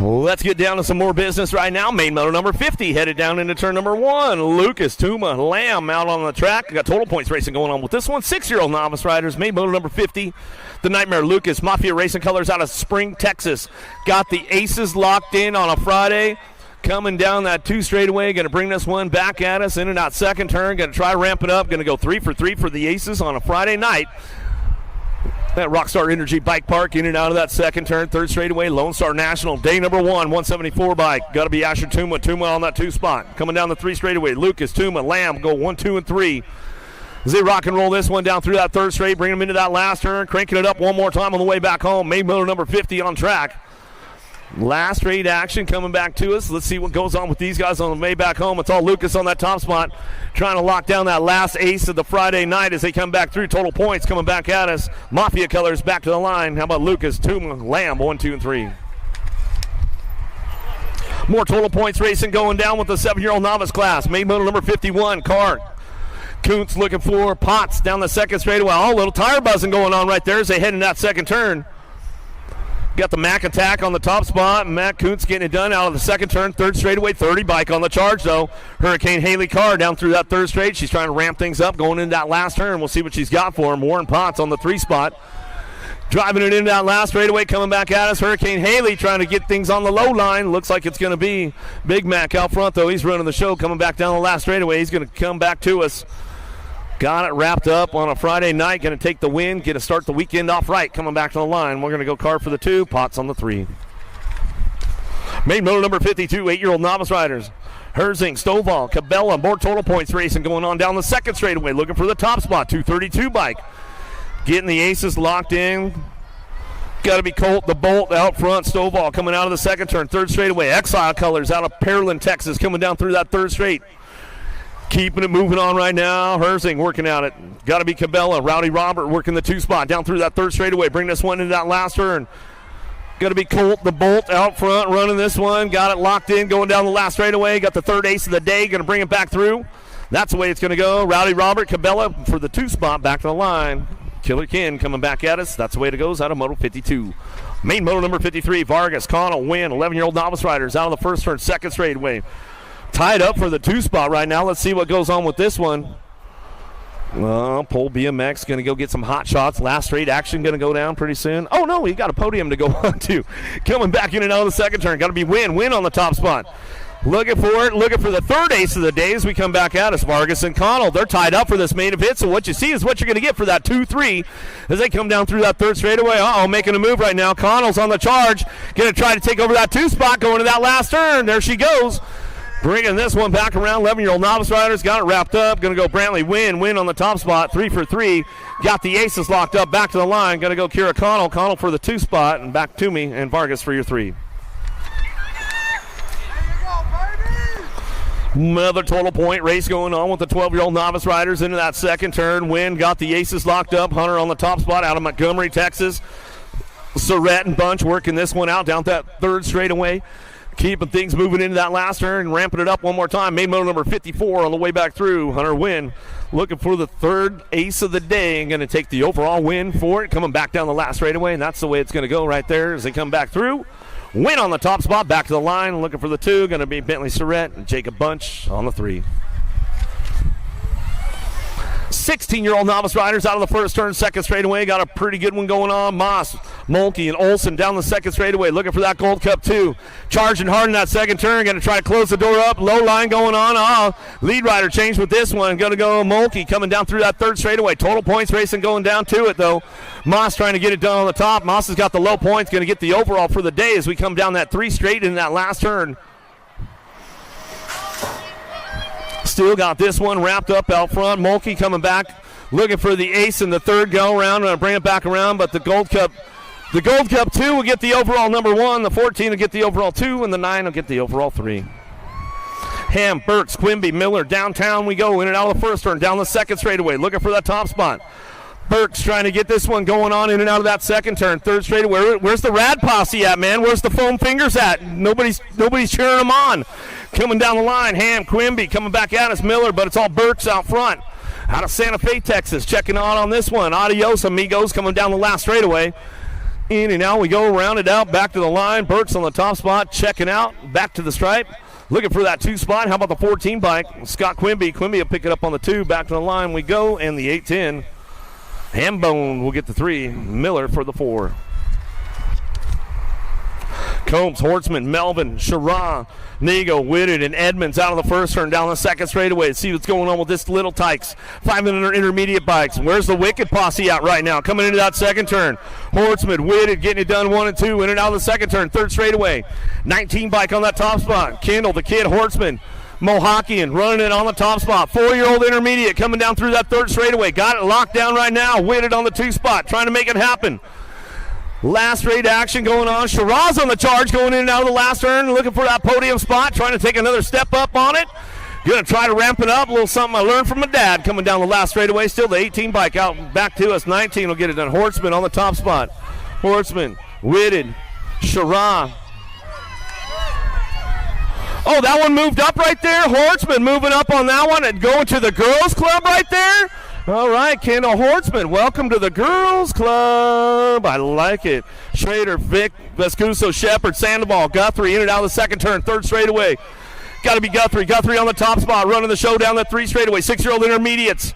Speaker 4: Let's get down to some more business right now. Main moto number 50 headed down into turn number 1. Lucas, Tuma, Lamb out on the track. Got total points racing going on with this one. 6-year-old novice riders. Main moto number 50. The Nightmare Lucas, Mafia Racing Colors out of Spring, Texas. Got the aces locked in on a Friday. Coming down that 2 straightaway. Going to bring this one back at us in and out second turn. Going to try to ramp it up. Going to go 3 for 3 for the aces on a Friday night. That Rockstar Energy Bike Park in and out of that second turn, 3rd straightaway, Lone Star National, day number 1, 174 bike. Got to be Asher Tuma on that 2 spot. Coming down the 3 straightaway, Lucas, Tuma, Lamb go 1, 2, and 3. As they rock and roll this one down through that 3rd straight, bring them into that last turn, cranking it up one more time on the way back home. Main motor number 50 on track. Last straight action coming back to us. Let's see what goes on with these guys on the way back home. It's all Lucas on that top spot, trying to lock down that last ace of the Friday night as they come back through. Total points coming back at us. Mafia Colors back to the line. How about Lucas, Tuma, Lamb, 1, 2, and 3. More total points racing going down with the 7-year-old novice class. Main motor number 51, Carr. Kuntz looking for Potts down the 2nd straightaway. Oh, a little tire buzzing going on right there as they head in that second turn. Got the Mac attack on the top spot. Matt Kuntz getting it done out of the 2nd turn, 3rd straightaway, 30 bike on the charge though. Hurricane Haley Carr down through that 3rd straight. She's trying to ramp things up going into that last turn. We'll see what she's got for him. Warren Potts on the 3 spot. Driving it into that last straightaway, coming back at us. Hurricane Haley trying to get things on the low line. Looks like it's going to be Big Mac out front though. He's running the show, coming back down the last straightaway. He's going to come back to us. Got it wrapped up on a Friday night. Going to take the win. Get to start the weekend off right. Coming back to the line. We're going to go Carr for the 2. Potts on the 3. Main motor number 52. 8-year-old novice riders. Herzing, Stovall, Cabela. More total points racing going on down the 2nd straightaway. Looking for the top spot. 232 bike. Getting the aces locked in. Got to be Colt, the Bolt out front. Stovall coming out of the 2nd turn. 3rd straightaway. Exile Colors out of Pearland, Texas. Coming down through that 3rd straight. Keeping it moving on right now. Herzing working out it. Got to be Cabela. Rowdy Robert working the 2 spot down through that 3rd straightaway. Bring this one into that last turn. Got to be Colt, the Bolt out front running this one. Got it locked in going down the last straightaway. Got the 3rd ace of the day. Going to bring it back through. That's the way it's going to go. Rowdy Robert, Cabela for the 2 spot back to the line. Killer Ken coming back at us. That's the way it goes out of Moto 52. Main moto number 53. Vargas, Connell, Win. 11-year-old novice riders out of the 1st turn, 2nd straightaway. Tied up for the 2 spot right now. Let's see what goes on with this one. Pole BMX going to go get some hot shots. Last straight action going to go down pretty soon. Oh, no, he got a podium to go on to. Coming back in and out of the 2nd turn. Got to be Win on the top spot. Looking for it. Looking for the 3rd ace of the day as we come back at us. Vargas and Connell, they're tied up for this main event. So what you see is what you're going to get for that 2-3 as they come down through that 3rd straightaway. Making a move right now. Connell's on the charge. Going to try to take over that 2 spot going to that last turn. There she goes. Bringing this one back around. 11-year-old novice riders got it wrapped up. Going to go Brantley Win on the top spot. 3 for 3. Got the aces locked up. Back to the line. Going to go Kira Connell for the 2 spot. And back to me and Vargas for your 3. Another total point race going on with the 12-year-old novice riders into that 2nd turn. Win got the aces locked up. Hunter on the top spot out of Montgomery, Texas. Surratt and Bunch working this one out down that 3rd straightaway. Keeping things moving into that last turn and ramping it up one more time. Main motor number 54 on the way back through. Hunter Win looking for the 3rd ace of the day and going to take the overall win for it. Coming back down the last straightaway, and that's the way it's going to go right there as they come back through. Win on the top spot, back to the line. Looking for the 2. Going to be Bentley Surratt and Jacob Bunch on the 3. 16-year-old novice riders out of the 1st turn, 2nd straightaway. Got a pretty good one going on. Moss, Mulkey, and Olsen down the 2nd straightaway. Looking for that Gold Cup 2. Charging hard in that 2nd turn. Going to try to close the door up. Low line going on. Lead rider changed with this one. Going to go Mulkey coming down through that 3rd straightaway. Total points racing going down to it, though. Moss trying to get it done on the top. Moss has got the low points. Going to get the overall for the day as we come down that 3 straight in that last turn. Still got this one wrapped up out front. Mulkey coming back, looking for the ace in the 3rd go around. Going to bring it back around, but the Gold Cup 2 will get the overall number 1. The 14 will get the overall 2, and the 9 will get the overall 3. Ham, Burks, Quimby, Miller, downtown we go in and out of the 1st turn, down the 2nd straightaway, looking for that top spot. Burks trying to get this one going on in and out of that 2nd turn, 3rd straightaway. Where's the Rad Posse at, man? Where's the foam fingers at? Nobody's cheering them on. Coming down the line, Ham, Quimby coming back at us, Miller, but it's all Burks out front. Out of Santa Fe, Texas, checking on this one. Adios, amigos, coming down the last straightaway. In and out we go, rounded out, back to the line. Burks on the top spot, checking out, back to the stripe. Looking for that 2 spot. How about the 14 bike? Scott Quimby. Quimby will pick it up on the 2. Back to the line we go, and the 8-10. Hambone will get the 3. Miller for the 4. Combs, Hortzman, Melvin, Sherrod, Nego, Whitted, and Edmonds out of the first turn, down the second straightaway. See what's going on with this Little Tykes. 500 intermediate bikes. Where's the Wicked posse at right now? Coming into that second turn. Hortzman, Whitted, getting it done 1 and 2. In and out of the second turn, third straightaway. 19 bike on that top spot. Kendall, the kid, Hortzman. Mohawkian running it on the top spot. 4-year-old intermediate coming down through that third straightaway. Got it locked down right now. Whitted on the 2 spot, trying to make it happen. Last straight action going on. Shiraz on the charge going in and out of the last turn, looking for that podium spot, trying to take another step up on it. Going to try to ramp it up. A little something I learned from my dad coming down the last straightaway. Still the 18 bike out back to us. 19 will get it done. Hortzman on the top spot. Hortzman, Whitted, Shiraz. Oh, that one moved up right there. Hortzman moving up on that one and going to the girls club right there. All right, Kendall Hortzman, welcome to the girls club. I like it. Schrader, Vic, Vescuso, Shepard, Sandoval, Guthrie in and out of the second turn, third straightaway. Got to be Guthrie. Guthrie on the top spot, running the show down that 3 straightaway. 6-year-old intermediates.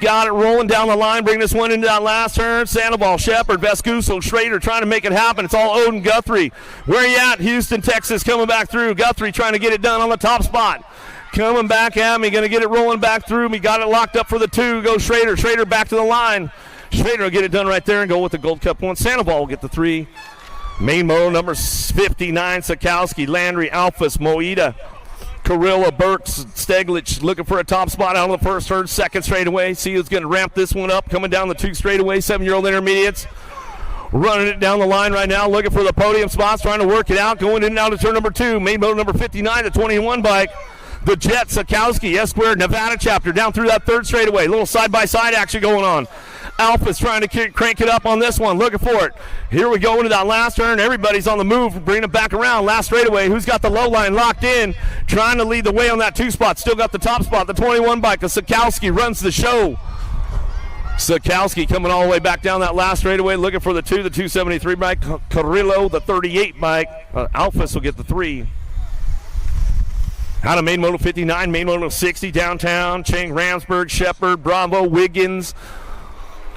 Speaker 4: Got it rolling down the line, bring this one into that last turn. Sandoval, Shepard, Vescuso, Schrader trying to make it happen. It's all Odin Guthrie. Where you at? Houston, Texas coming back through. Guthrie trying to get it done on the top spot. Coming back at me, going to get it rolling back through me. Got it locked up for the 2. Go Schrader. Schrader back to the line. Schrader will get it done right there and go with the Gold Cup 1. Sandoval will get the 3. Main moto number 59, Sikowski, Landry, Alphas, Moida, Carilla, Burks, Steglich looking for a top spot out on the first turn. Second straightaway. See who's going to ramp this one up. Coming down the 2 straightaway. 7-year-old intermediates. Running it down the line right now. Looking for the podium spots. Trying to work it out. Going in and out of turn number 2. Main moto number 59, the 21 bike. The Jet, Sikowski, S-Squared, Nevada chapter, down through that third straightaway. Little side-by-side action going on. Alpha's trying to crank it up on this one, looking for it. Here we go into that last turn. Everybody's on the move, bringing it back around. Last straightaway, who's got the low line locked in, trying to lead the way on that 2 spot. Still got the top spot, the 21 bike. Sikowski runs the show. Sikowski coming all the way back down that last straightaway, looking for the 2, the 273 bike. Carrillo, the 38 bike. Alphas will get the 3. Out of main moto 59, main moto 60, downtown, Chang, Ramsburg, Shepard, Bravo, Wiggins.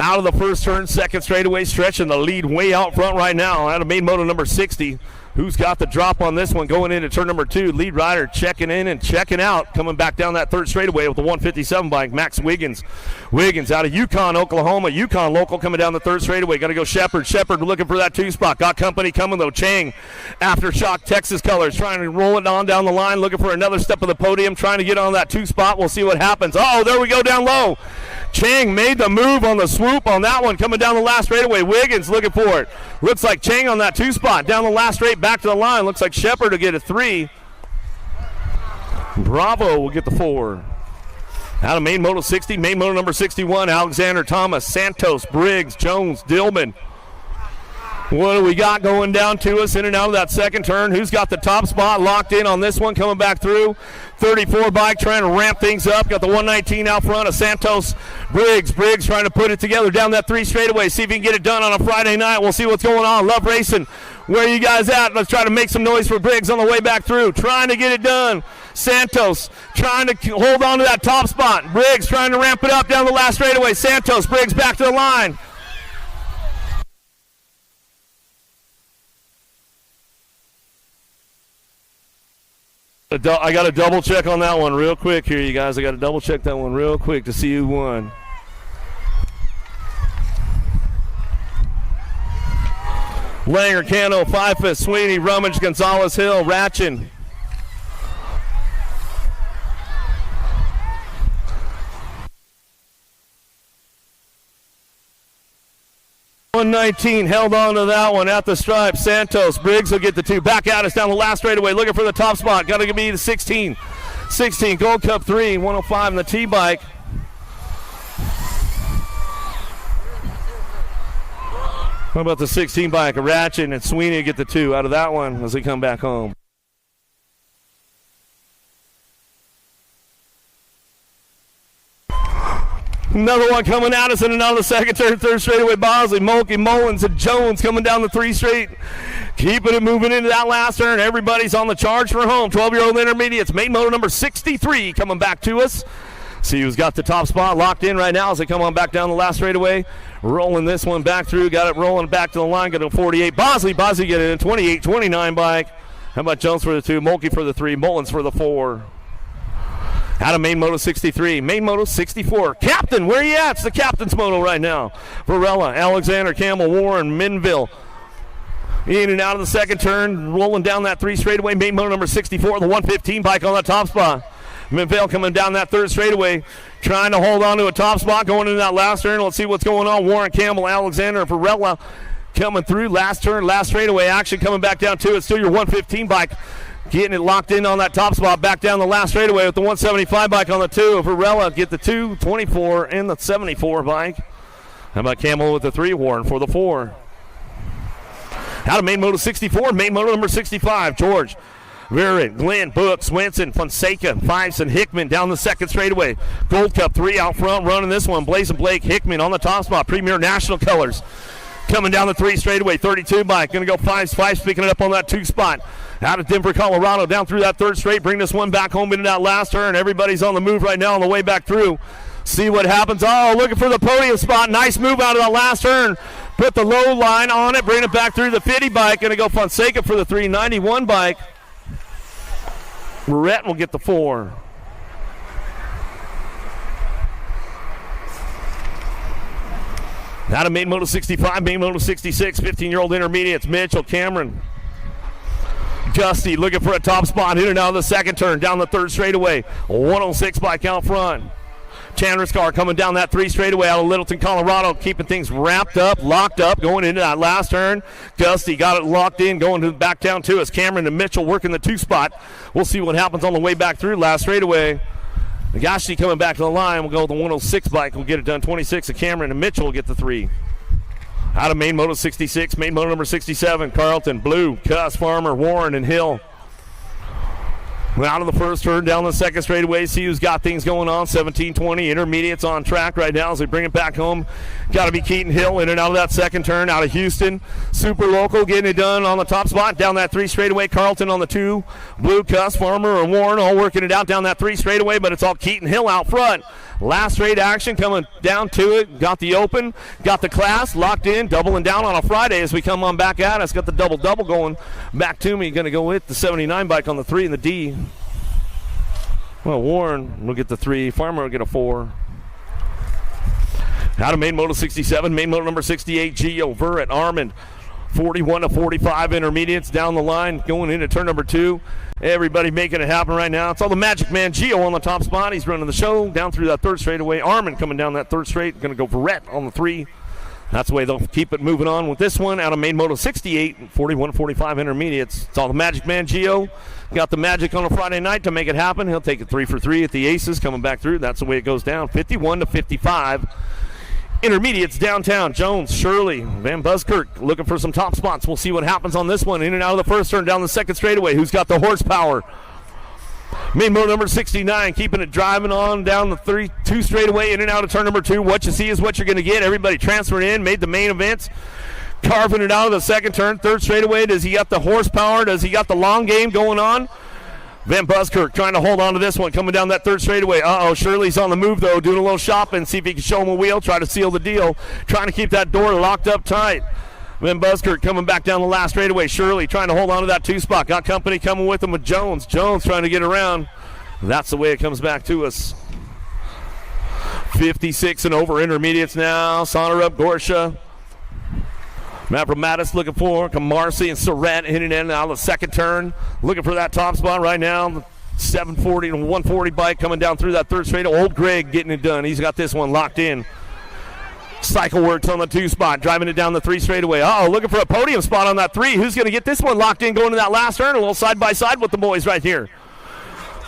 Speaker 4: Out of the first turn, second straightaway, stretching the lead way out front right now. Out of main moto number 60. Who's got the drop on this one going into turn number 2? Lead rider checking in and checking out. Coming back down that third straightaway with the 157 bike, Max Wiggins. Wiggins out of Yukon, Oklahoma. Yukon local coming down the third straightaway. Got to go Shepard. Shepard looking for that 2 spot. Got company coming though. Chang, Aftershock, Texas colors, trying to roll it on down the line. Looking for another step of the podium. Trying to get on that 2 spot. We'll see what happens. Oh, there we go down low. Chang made the move on the swoop on that one. Coming down the last straightaway. Wiggins looking for it. Looks like Chang on that 2 spot. Down the last straight, back to the line. Looks like Shepard will get a 3. Bravo will get the 4. Out of main moto 60, main moto number 61, Alexander, Thomas, Santos, Briggs, Jones, Dillman. What do we got going down to us in and out of that second turn? Who's got the top spot locked in on this one coming back through? 34 bike trying to ramp things up. Got the 119 out front of Santos. Briggs trying to put it together down that 3 straightaway. See if he can get it done on a Friday night. We'll see what's going on. Love racing. Where are you guys at? Let's try to make some noise for Briggs on the way back through. Trying to get it done. Santos trying to hold on to that top spot. Briggs trying to ramp it up down the last straightaway. Santos, Briggs back to the line. I got to double check on that one real quick here, you guys. I got to double check that one real quick to see who won. Langer, Cano, Fifus, Sweeney, Rummage, Gonzalez, Hill, Ratchin. $119 held on to that one at the stripe. Santos, Briggs will get the 2. Back at us down the last straightaway, looking for the top spot. Got to be the 16. 16, Gold Cup 3, 105 in the T-bike. What about the 16 bike? Ratchin and Sweeney get the 2 out of that one as they come back home. Another one coming at us in another second turn, third straightaway. Bosley, Mulkey, Mullins, and Jones coming down the 3 straight. Keeping it moving into that last turn. Everybody's on the charge for home. 12-year-old intermediates. Main motor number 63 coming back to us. See who's got the top spot locked in right now as they come on back down the last straightaway. Rolling this one back through. Got it rolling back to the line. Got a 48. Bosley getting it in 28-29 bike. How about Jones for the 2, Mulkey for the 3, Mullins for the 4. Out of main moto 63, main moto 64. Captain, where you at? It's the captain's moto right now. Varela, Alexander, Campbell, Warren, Minville. In and out of the second turn, rolling down that 3 straightaway. Main motor number 64, the 115 bike on the top spot. Minville coming down that 3rd straightaway, trying to hold on to a top spot going into that last turn. Let's see what's going on. Warren, Campbell, Alexander, and Varela coming through. Last turn, last straightaway action coming back down to it. Still your 115 bike. Getting it locked in on that top spot, back down the last straightaway with the 175 bike on the 2. Varela get the 2, 24, and the 74 bike. How about Campbell with the 3, Warren for the 4. Out of main moto 64, main moto number 65, George, Viren, Glenn, Book, Swenson, Fonseca, Fives, and Hickman down the 2nd straightaway. Gold Cup 3 out front running this one. Blazing Blake, Hickman on the top spot, Premier National Colors. Coming down the 3 straightaway, 32 bike. Going to go Fives picking it up on that 2 spot. Out of Denver, Colorado, down through that 3rd straight. Bring this one back home into that last turn. Everybody's on the move right now on the way back through. See what happens. Oh, looking for the podium spot. Nice move out of that last turn. Put the low line on it. Bring it back through the 50 bike. Going to go Fonseca for the 391 bike. Barrett will get the 4. Out of main moto 65, main moto 66, 15-year-old intermediates. Mitchell, Cameron, Gusty looking for a top spot. In and out of the 2nd turn, down the 3rd straightaway. 106 bike out front. Chandler's car coming down that 3 straightaway out of Littleton, Colorado, keeping things wrapped up, locked up, going into that last turn. Gusty got it locked in, going back down to us. Cameron and Mitchell working the 2 spot. We'll see what happens on the way back through last straightaway. Nagashi coming back to the line. We'll go with the 106 bike. We'll get it done. 26 of Cameron and Mitchell will get the 3. Out of main moto 66, main moto number 67, Carlton, Blue, Cuss, Farmer, Warren, and Hill. Out of the 1st turn, down the 2nd straightaway. See who's got things going on. 17-20, intermediates on track right now as they bring it back home. Got to be Keaton Hill in and out of that 2nd turn. Out of Houston, super local, getting it done on the top spot. Down that 3 straightaway, Carlton on the 2. Blue, Cuss, Farmer, and Warren all working it out down that 3 straightaway, but it's all Keaton Hill out front. Last straight action coming down to it. Got the open, got the class, locked in, doubling down on a Friday as we come on back at us. Got the double going back to me. Going to go with the 79 bike on the 3 and the D. Well, Warren will get the 3. Farmer will get a 4. Out of main moto 67, main moto number 68, Gio, Verrett, Armand. 41-45 intermediates down the line, going into turn number 2. Everybody making it happen right now. It's all the Magic Man Gio on the top spot. He's running the show down through that 3rd straightaway. Armand coming down that 3rd straight. Going to go Verrett on the 3. That's the way they'll keep it moving on with this one. Out of main moto 68, 41-45 intermediates. It's all the Magic Man Gio. Got the magic on a Friday night to make it happen. He'll take it 3 for 3 at the Aces coming back through. That's the way it goes down. 51-55. Intermediates downtown. Jones, Shirley, Van Buskirk looking for some top spots. We'll see what happens on this one. In and out of the 1st turn, down the 2nd straightaway. Who's got the horsepower? Main motor number 69, keeping it driving on down the 2 straightaway. In and out of turn number 2. What you see is what you're going to get. Everybody transferred in, made the main events. Carving it out of the 2nd turn, 3rd straightaway. Does he got the horsepower? Does he got the long game going on? Van Buskirk trying to hold on to this one, coming down that 3rd straightaway. Shirley's on the move, though, doing a little shopping, see if he can show him a wheel, try to seal the deal, trying to keep that door locked up tight. Van Buskirk coming back down the last straightaway. Shirley trying to hold on to that 2 spot. Got company coming with him with Jones. Jones trying to get around. That's the way it comes back to us. 56 and over intermediates now. Saunter up, Gorsha. Mavramatis looking for Camarsi and Surratt hitting in out of the 2nd turn. Looking for that top spot right now. 740 and 140 bike coming down through that 3rd straight. Old Greg getting it done. He's got this one locked in. Cycle Works on the 2 spot, driving it down the 3 straightaway. Looking for a podium spot on that 3. Who's going to get this one locked in going to that last turn? A little side by side with the boys right here.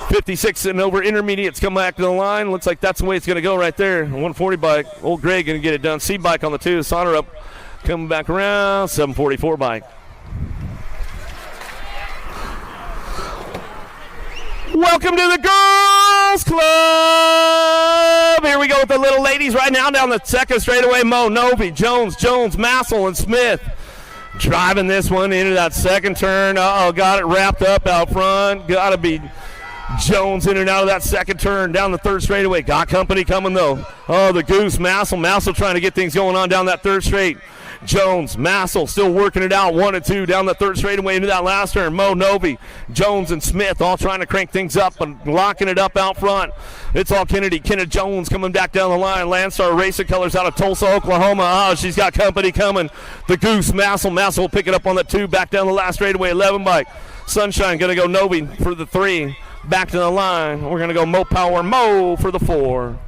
Speaker 4: 56 and over intermediates come back to the line. Looks like that's the way it's going to go right there. 140 bike. Old Greg going to get it done. C bike on the 2. Saunter up. Coming back around, 744 bike. Welcome to the Girls Club. Here here we go with the little ladies right now down the second straightaway. Mo, Novi, Jones, Massel, and Smith. Driving this one into that second turn. Got it wrapped up out front. Got to be Jones in and out of that second turn down the third straightaway. Got company coming, though. Oh, the Goose, Massel trying to get things going on down that third straight. Jones, Massel still working it out, 1 and 2 down the third straightaway into that last turn. Mo, Novi, Jones, and Smith all trying to crank things up and locking it up out front. It's all Kennedy. Kenneth Jones coming back down the line. Landstar Racing Colors out of Tulsa, Oklahoma. She's got company coming. The Goose, Massel will pick it up on the 2, back down the last straightaway, 11 bike. Sunshine going to go Novi for the 3. Back to the line. We're going to go Mo Power Mo for the 4.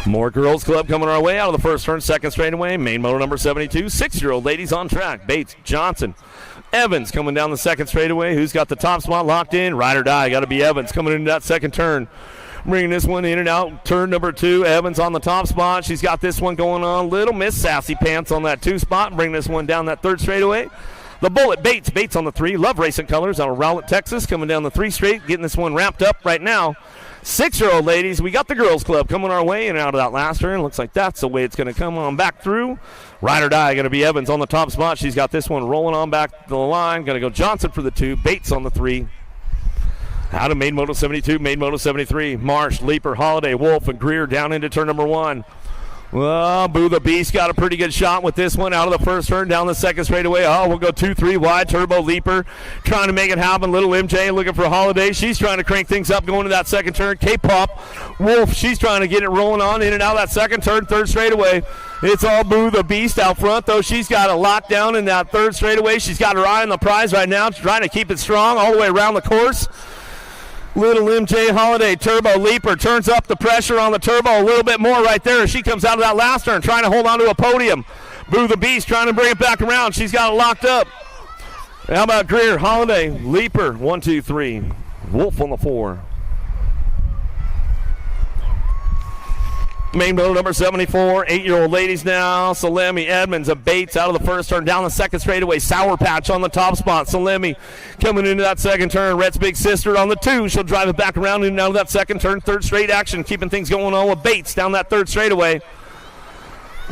Speaker 4: More Girls Club coming our way out of the first turn, second straightaway. Main moto number 72, 6-year-old ladies on track. Bates, Johnson, Evans coming down the second straightaway. Who's got the top spot locked in? Ride or die. Got to be Evans coming into that second turn. Bringing this one in and out. Turn number 2. Evans on the top spot. She's got this one going on. Little Miss Sassy Pants on that 2 spot. Bring this one down that third straightaway. The Bullet, Bates on the 3. Love Racing Colors out of Rowlett, Texas. Coming down the 3 straight. Getting this one wrapped up right now. 6-year-old ladies, we got the Girls Club coming our way and out of that last turn. Looks like that's the way it's going to come on back through. Ride or die, going to be Evans on the top spot. She's got this one rolling on back to the line. Going to go Johnson for the 2, Bates on the 3. Out of Main Moto 72, Main Moto 73. Marsh, Leaper, Holiday, Wolf, and Greer down into turn number 1. Well, Boo the Beast got a pretty good shot with this one out of the first turn, down the second straightaway. We'll go 2-3 wide. Turbo Leaper trying to make it happen. Little MJ looking for Holiday. She's trying to crank things up going to that second turn. K-Pop, Wolf, she's trying to get it rolling on in and out of that second turn, third straightaway. It's all Boo the Beast out front, though. She's got a lockdown in that third straightaway. She's got her eye on the prize right now, trying to keep it strong all the way around the course. Little MJ Holiday, Turbo Leaper turns up the pressure on the turbo a little bit more right there as she comes out of that last turn, trying to hold on to a podium. Boo the Beast trying to bring it back around. She's got it locked up. How about Greer, Holiday, Leaper, 1, 2, 3. Wolf on the 4. Main moto number 74, 8-year-old ladies now. Salemi, Edmonds, and Bates out of the first turn, down the second straightaway. Sour Patch on the top spot. Salemi coming into that second turn. Rhett's big sister on the 2. She'll drive it back around and out of that second turn. Third straight action, keeping things going on with Bates down that third straightaway.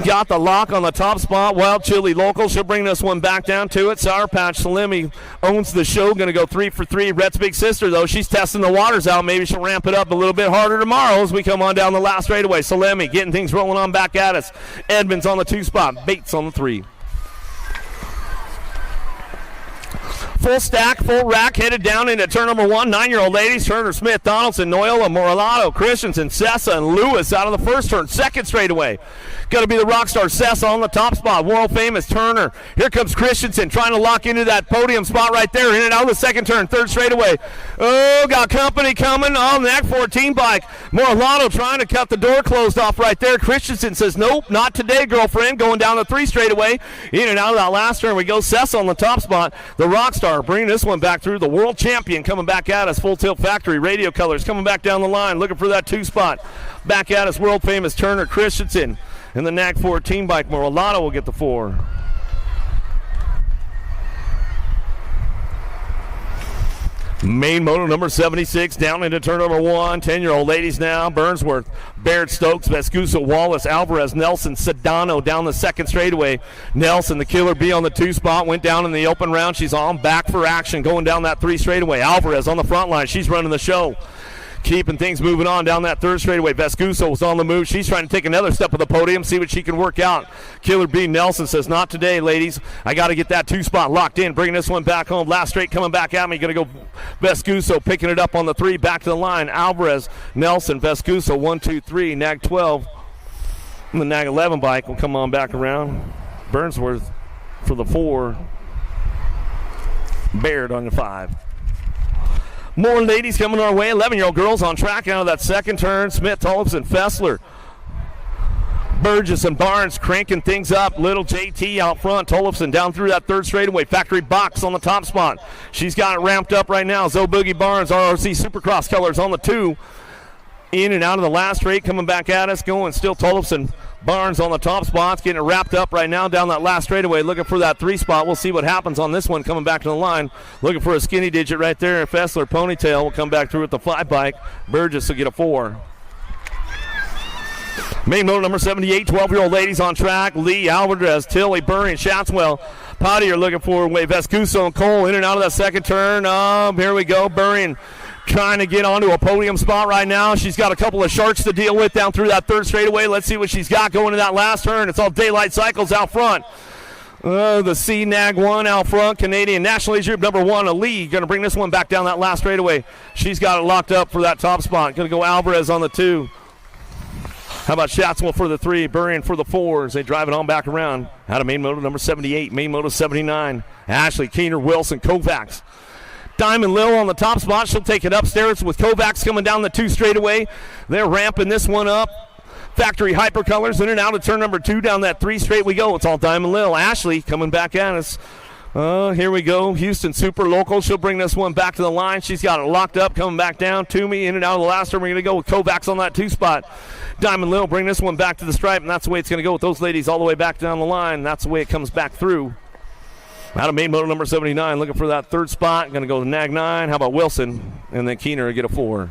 Speaker 4: Got the lock on the top spot. Wild Chili Local. She'll bring this one back down to it. Sour Patch Salemi owns the show. Going to go 3 for 3. Rhett's big sister, though, she's testing the waters out. Maybe she'll ramp it up a little bit harder tomorrow as we come on down the last straightaway. Salemi getting things rolling on back at us. Edmonds on the 2 spot. Bates on the 3. Full stack, full rack, headed down into turn number 1. 9-year-old ladies, Turner, Smith, Donaldson, Noyola, Moralato, Christensen, Sessa, and Lewis out of the first turn. Second straightaway. Going to be the Rockstar Sessa on the top spot. World famous Turner. Here comes Christensen trying to lock into that podium spot right there. In and out of the second turn. Third straightaway. Got company coming on the Act 14 bike. Moralato trying to cut the door closed off right there. Christensen says, nope, not today, girlfriend. Going down the 3 straightaway. In and out of that last turn we go. Sessa on the top spot. The Rockstar bringing this one back through. The world champion coming back at us. Full Tilt Factory Radio Colors coming back down the line. Looking for that 2 spot. Back at us. World famous Turner, Christensen. And the NAC 14 bike, Moralato will get the 4. Main moto number 76 down into turn number 1. 10-year-old ladies now. Burnsworth, Baird, Stokes, Vescuso, Wallace, Alvarez, Nelson, Sedano down the second straightaway. Nelson, the Killer Bee on the 2 spot, went down in the open round. She's on back for action going down that 3 straightaway. Alvarez on the front line. She's running the show. Keeping things moving on down that 3rd straightaway. Vescuso was on the move. She's trying to take another step of the podium, see what she can work out. Killer B. Nelson says, not today, ladies. I got to get that 2 spot locked in. Bringing this one back home. Last straight coming back at me. Going to go Vescuso picking it up on the 3. Back to the line. Alvarez, Nelson, Vescuso, 1, 2, 3. Nag 12. And the Nag 11 bike will come on back around. Burnsworth for the 4. Baird on the 5. More ladies coming our way. 11-year-old girls on track out of that second turn. Smith, Tollefson, Fessler, Burgess, and Barnes cranking things up. Little JT out front. Tollefson down through that 3rd straightaway. Factory Box on the top spot. She's got it ramped up right now. Zoe Boogie Barnes, RRC Supercross Colors on the 2. In and out of the last straight, coming back at us. Going still Tollefson. Barnes on the top spots, getting it wrapped up right now down that last straightaway, looking for that 3 spot. We'll see what happens on this one coming back to the line. Looking for a skinny digit right there. Fessler Ponytail will come back through with the 5 bike. Burgess will get a 4. Main motor number 78, 12-year-old ladies on track. Lee, Alvarez, Tilly, Burry, and Shatswell. Potty are looking for way. Vescuso and Cole in and out of that second turn. Here we go. Burry trying to get onto a podium spot right now. She's got a couple of sharks to deal with down through that third straightaway. Let's see what she's got going to that last turn. It's all Daylight Cycles out front. The C-Nag 1 out front. Canadian National League Group number 1, Lee, going to bring this one back down that last straightaway. She's got it locked up for that top spot. Going to go Alvarez on the 2. How about Shatswell for the 3, Burrian for the 4 as they drive it on back around. Out of main motor number 78, main motor 79. Ashley, Keener, Wilson, Kovacs. Diamond Lil on the top spot. She'll take it upstairs with Kovacs coming down the 2 straightaway. They're ramping this one up. Factory Hypercolors in and out of turn number 2 down that 3 straight we go. It's all Diamond Lil. Ashley coming back at us. Here we go. Houston Super Local. She'll bring this one back to the line. She's got it locked up, coming back down. Toomey in and out of the last turn. We're going to go with Kovacs on that 2 spot. Diamond Lil bring this one back to the stripe, and that's the way it's going to go with those ladies all the way back down the line. That's the way it comes back through. Out of main motor number 79, looking for that 3rd spot. Going to go to Nag 9. How about Wilson? And then Keener get a 4.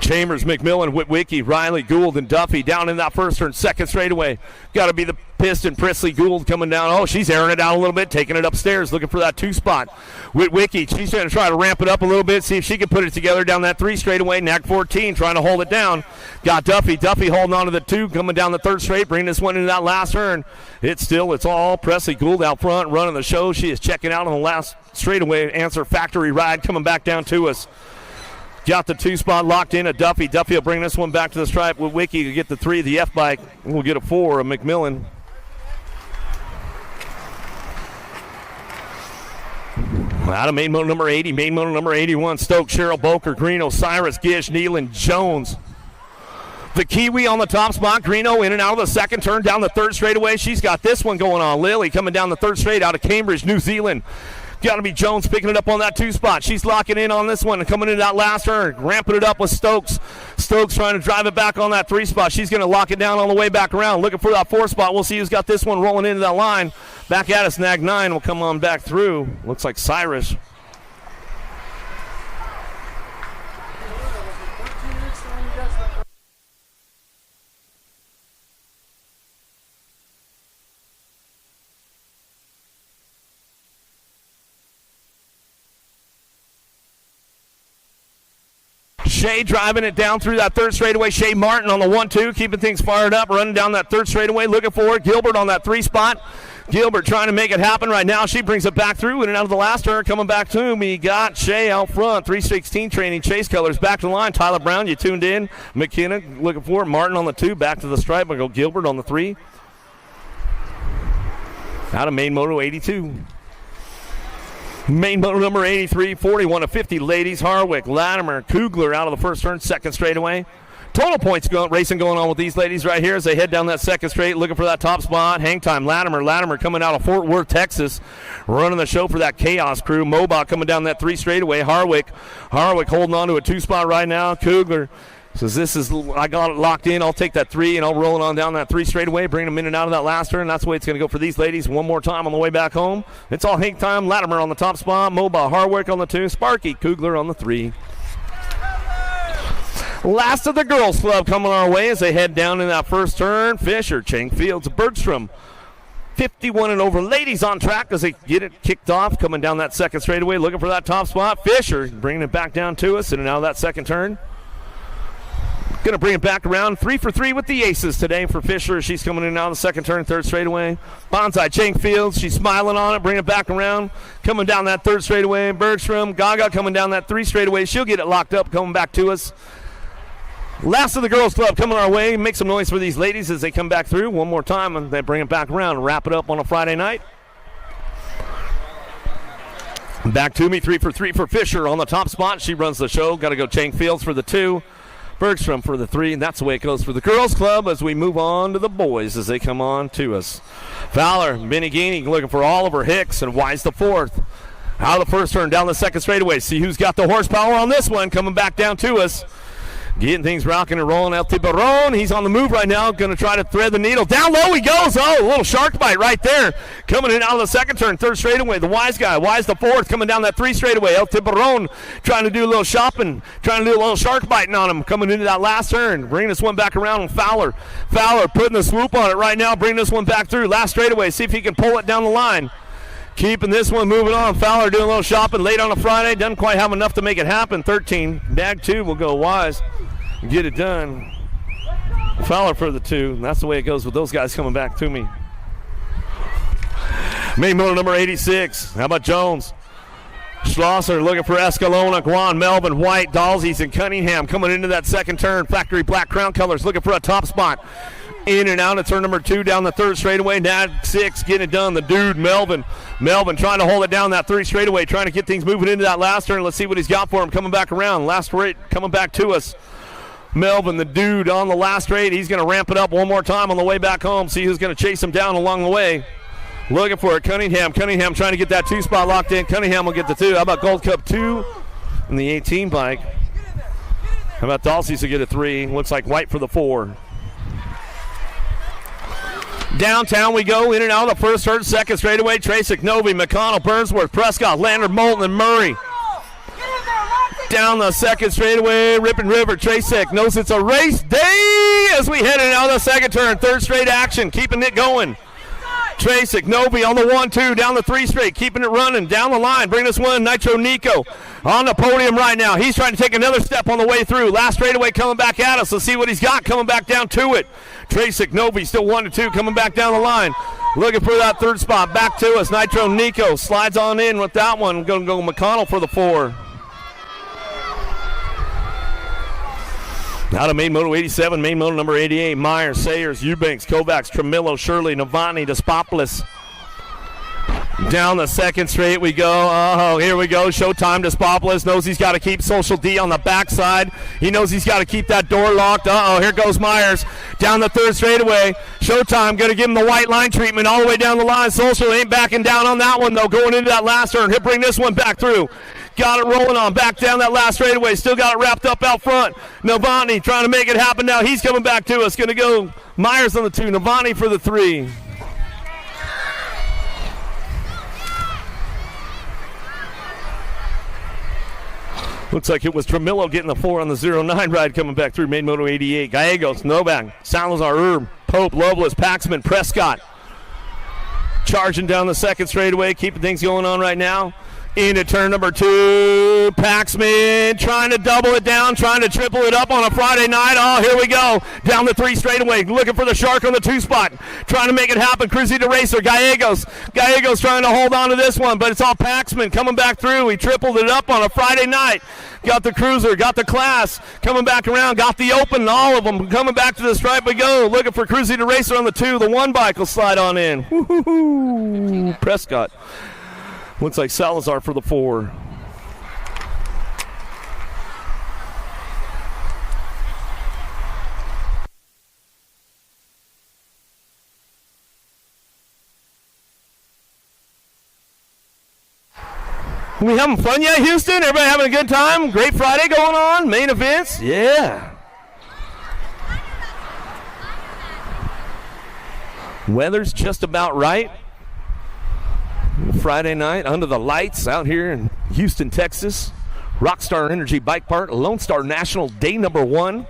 Speaker 4: Chambers, McMillan, Witwicky, Riley, Gould, and Duffy down in that first turn, second straightaway. Got to be the piston. Prisley Gould coming down. Oh, she's airing it out a little bit, taking it upstairs, looking for that 2 spot. Witwicky, she's going to try to ramp it up a little bit, see if she can put it together down that 3 straightaway. Nag 14 trying to hold it down. Got Duffy. Duffy holding on to the 2, coming down the 3rd straight, bringing this one into that last turn. It's all Presley Gould out front, running the show. She is checking out on the last straightaway. Answer Factory Ride coming back down to us. Got the 2 spot locked in at Duffy. Duffy will bring this one back to the stripe with Wiki to get the 3 of the F-bike. We'll get a 4 of McMillan. Out of main motor number 80, main motor number 81, Stoke, Cheryl, Boker, Green, Osiris, Gish, Nealon, Jones. The Kiwi on the top spot. Greeno in and out of the second turn down the 3rd straightaway. She's got this one going on. Lily coming down the 3rd straight out of Cambridge, New Zealand. Got to be Jones picking it up on that 2 spot. She's locking in on this one and coming into that last turn. Ramping it up with Stokes. Stokes trying to drive it back on that 3 spot. She's going to lock it down on the way back around. Looking for that 4 spot. We'll see who's got this one rolling into that line. Back at us, Nag 9 will come on back through. Looks like Cyrus. Shea driving it down through that 3rd straightaway. Shea Martin on the 1-2, keeping things fired up, running down that 3rd straightaway, looking for it. Gilbert on that 3 spot. Gilbert trying to make it happen right now. She brings it back through in and out of the last turn. Coming back to me, got Shea out front. 316 training, Chase Colors back to the line. Tyler Brown, you tuned in. McKenna looking for it. Martin on the 2, back to the stripe. We'll go Gilbert on the 3. Out of main moto 82. Main motor number 83, 41 to 50, ladies. Harwick, Latimer, Kugler out of the first turn, second straightaway. Total points racing going on with these ladies right here as they head down that second straight, looking for that top spot. Hang time, Latimer coming out of Fort Worth, Texas, running the show for that Chaos crew. Mobot coming down that 3 straightaway. Harwick holding on to a 2 spot right now. Kugler says, I got it locked in. I'll take that 3 and I'll roll it on down that 3 straightaway, bring them in and out of that last turn. That's the way it's going to go for these ladies. One more time on the way back home. It's all Hank time. Latimer on the top spot. Moba, Harwick on the 2. Sparky, Kugler on the 3. Last of the girls club coming our way as they head down in that first turn. Fisher, Chang Fields, Bergstrom. 51 and over ladies on track as they get it kicked off, coming down that second straightaway, looking for that top spot. Fisher bringing it back down to us in and out of that second turn. Going to bring it back around. 3 for 3 with the aces today for Fisher. She's coming in now the second turn, 3rd straightaway. Bonsai, Chang Fields. She's smiling on it. Bring it back around. Coming down that 3rd straightaway. Bergstrom. Gaga coming down that 3 straightaway. She'll get it locked up, coming back to us. Last of the girls club coming our way. Make some noise for these ladies as they come back through one more time and they bring it back around. Wrap it up on a Friday night. Back to me. 3 for 3 for Fisher on the top spot. She runs the show. Got to go Chang Fields for the 2. Bergstrom for the 3, and that's the way it goes for the girls club as we move on to the boys as they come on to us. Fowler, Benigini looking for Oliver Hicks, and Wise the 4th. Out of the first turn, down the second straightaway. See who's got the horsepower on this one, coming back down to us. Getting things rocking and rolling. El Tiburon, he's on the move right now. Going to try to thread the needle. Down low he goes. Oh, a little shark bite right there. Coming in out of the second turn, third straightaway. The Wise guy. Wise the fourth, coming down that 3 straightaway. El Tiburon trying to do a little shopping, trying to do a little shark biting on him. Coming into that last turn. Bringing this one back around. And Fowler putting the swoop on it right now. Bringing this one back through. Last straightaway. See if he can pull it down the line. Keeping this one moving on. Fowler doing a little shopping late on a Friday. Doesn't quite have enough to make it happen. 13. Bag 2 will go Wise. Get it done. Fowler for the 2. That's the way it goes with those guys coming back to me. Main motor number 86. How about Jones? Schlosser looking for Escalona, Guan, Melvin, White, Dalzies, and Cunningham coming into that second turn. Factory black crown colors looking for a top spot. In and out of turn number 2 down the third straightaway. Nat 6 getting it done. The dude, Melvin trying to hold it down that 3 straightaway, trying to get things moving into that last turn. Let's see what he's got for him coming back around. Last rate coming back to us. Melvin, the dude, on the last straight. He's going to ramp it up one more time on the way back home. See who's going to chase him down along the way. Looking for it. Cunningham trying to get that 2 spot locked in. Cunningham will get the 2. How about Gold Cup 2 in the 18 bike? How about Dalsey's to get a 3? Looks like White for the 4. Downtown we go, in and out of the first, third, second straightaway. Tracek, Novi, McConnell, Burnsworth, Prescott, Leonard, Moulton, and Murray. Down the second straightaway, Ripon River. Tracek knows it's a race day as we head in out of the second turn. Third straight action, keeping it going. Tracek, Novi on the 1-2, down the 3 straight, keeping it running, down the line. Bring this one, Nitro Nico on the podium right now. He's trying to take another step on the way through. Last straightaway coming back at us. Let's see what he's got coming back down to it. Tracek, Novi still 1-2, coming back down the line. Looking for that third spot. Back to us. Nitro Nico slides on in with that one. Going to go McConnell for the 4. Out of main moto 87, main moto number 88, Myers, Sayers, Eubanks, Kovacs, Tremillo, Shirley, Novotny, Despopoulos. Down the second straight we go. Oh, here we go. Showtime. Despopoulos knows he's got to keep Social D on the backside. He knows he's got to keep that door locked. Uh-oh, here goes Myers. Down the third straightaway. Showtime going to give him the white line treatment all the way down the line. Social ain't backing down on that one, though, going into that last turn. He'll bring this one back through. Got it rolling on. Back down that last straightaway. Still got it wrapped up out front. Novotny trying to make it happen now. He's coming back to us. Going to go Myers on the 2. Novotny for the 3. Looks like it was Tremillo getting the 4 on the 09 ride coming back through main moto 88. Gallegos, Novak, Salazar, Herb, Pope, Loveless, Paxman, Prescott. Charging down the second straightaway, keeping things going on right now. Into turn number 2, Paxman trying to double it down, trying to triple it up on a Friday night. Oh, here we go. Down the 3 straightaway, looking for the shark on the 2 spot. Trying to make it happen, Cruzy to Racer, Gallegos trying to hold on to this one, but it's all Paxman coming back through. He tripled it up on a Friday night. Got the Cruiser, got the Class, coming back around, got the Open, all of them coming back to the stripe we go. Looking for Cruzy to Racer on the 2. The 1 bike will slide on in. Woo-hoo-hoo. Prescott. Looks like Salazar for the 4. We having fun yet, Houston? Everybody having a good time? Great Friday going on? Main events? Yeah. Weather's just about right. Friday night under the lights out here in Houston, Texas. Rockstar Energy Bike Park, Lone Star National, day number 1.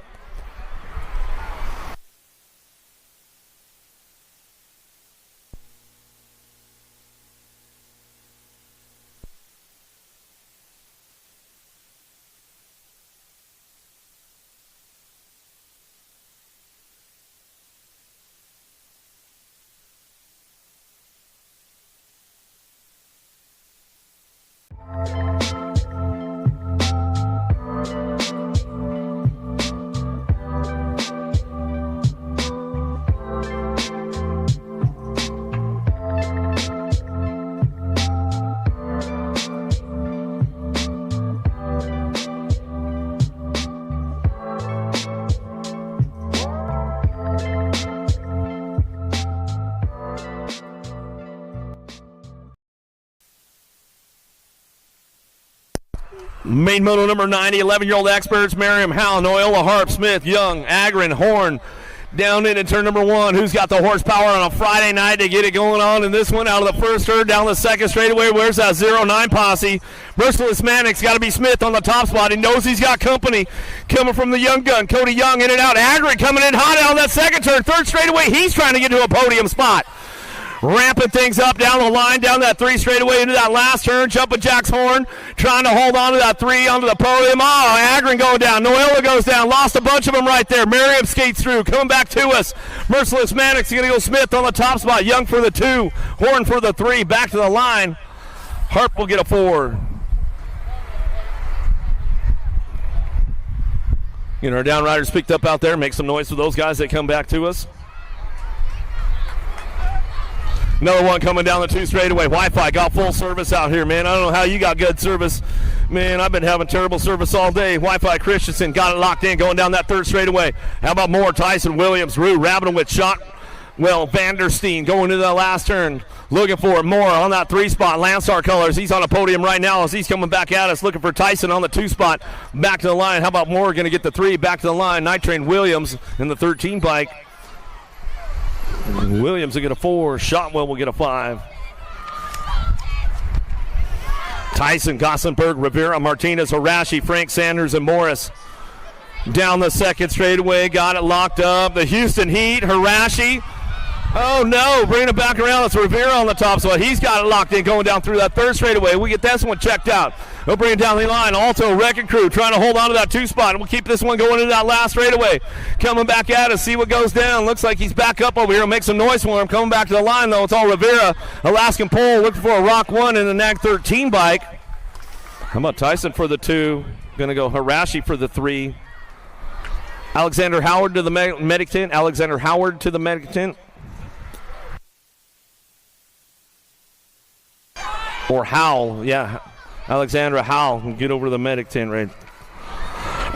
Speaker 4: Main moto number 90, 11-year-old experts, Merriam, Howell, Noyola, Harp, Smith, Young, Agron, Horn. Down into turn number 1. Who's got the horsepower on a Friday night to get it going on in this one? Out of the first turn, down the second straightaway. Where's that 09 posse? Merciless Manic's got to be Smith on the top spot. He knows he's got company coming from the young gun. Cody Young in and out. Agron coming in hot out on that second turn. Third straightaway, he's trying to get to a podium spot. Ramping things up down the line, down that 3 straightaway into that last turn. Jumping Jack's Horn, trying to hold on to that 3 onto the podium. Oh, Agron going down. Noyola goes down. Lost a bunch of them right there. Merriam skates through. Coming back to us. Merciless Maddox going to go Smith on the top spot. Young for the 2. Horn for the 3. Back to the line. Harp will get a 4. Get our downriders picked up out there. Make some noise for those guys that come back to us. Another one coming down the 2 straightaway. Wi-Fi got full service out here, man. I don't know how you got good service. Man, I've been having terrible service all day. Wi-Fi Christensen got it locked in, going down that 3rd straightaway. How about Moore, Tyson, Williams, Rue, Rabinowitz, shot. Well, Vanderstein going into the last turn. Looking for Moore on that 3 spot. Landstar colors. He's on a podium right now as he's coming back at us. Looking for Tyson on the 2 spot. Back to the line. How about Moore going to get the 3? Back to the line. Night Train Williams in the 13 bike. Williams will get a 4. Shotwell will get a 5. Tyson, Gossenberg, Rivera, Martinez, Arashi, Frank Sanders, and Morris. Down the 2nd straightaway, got it locked up. The Huston Heat, Harashi. Oh no, bringing it back around. It's Rivera on the top spot. He's got it locked in, going down through that 3rd straightaway. We get this one checked out. We'll bring it down the line. Alto, Wrecking Crew trying to hold on to that 2 spot. And we'll keep this one going into that last straightaway. Coming back at us, see what goes down. Looks like he's back up over here. Make some noise for him. Coming back to the line though, it's all Rivera. Alaskan Pole looking for a Rock 1 in the NAG 13 bike. How about Tyson for the 2? Gonna go Harashi for the 3. Alexander Howard to the medic tent. Alexander Howard to the medic tent. Or Howell, yeah. Alexandra Howell can get over to the medic tent right.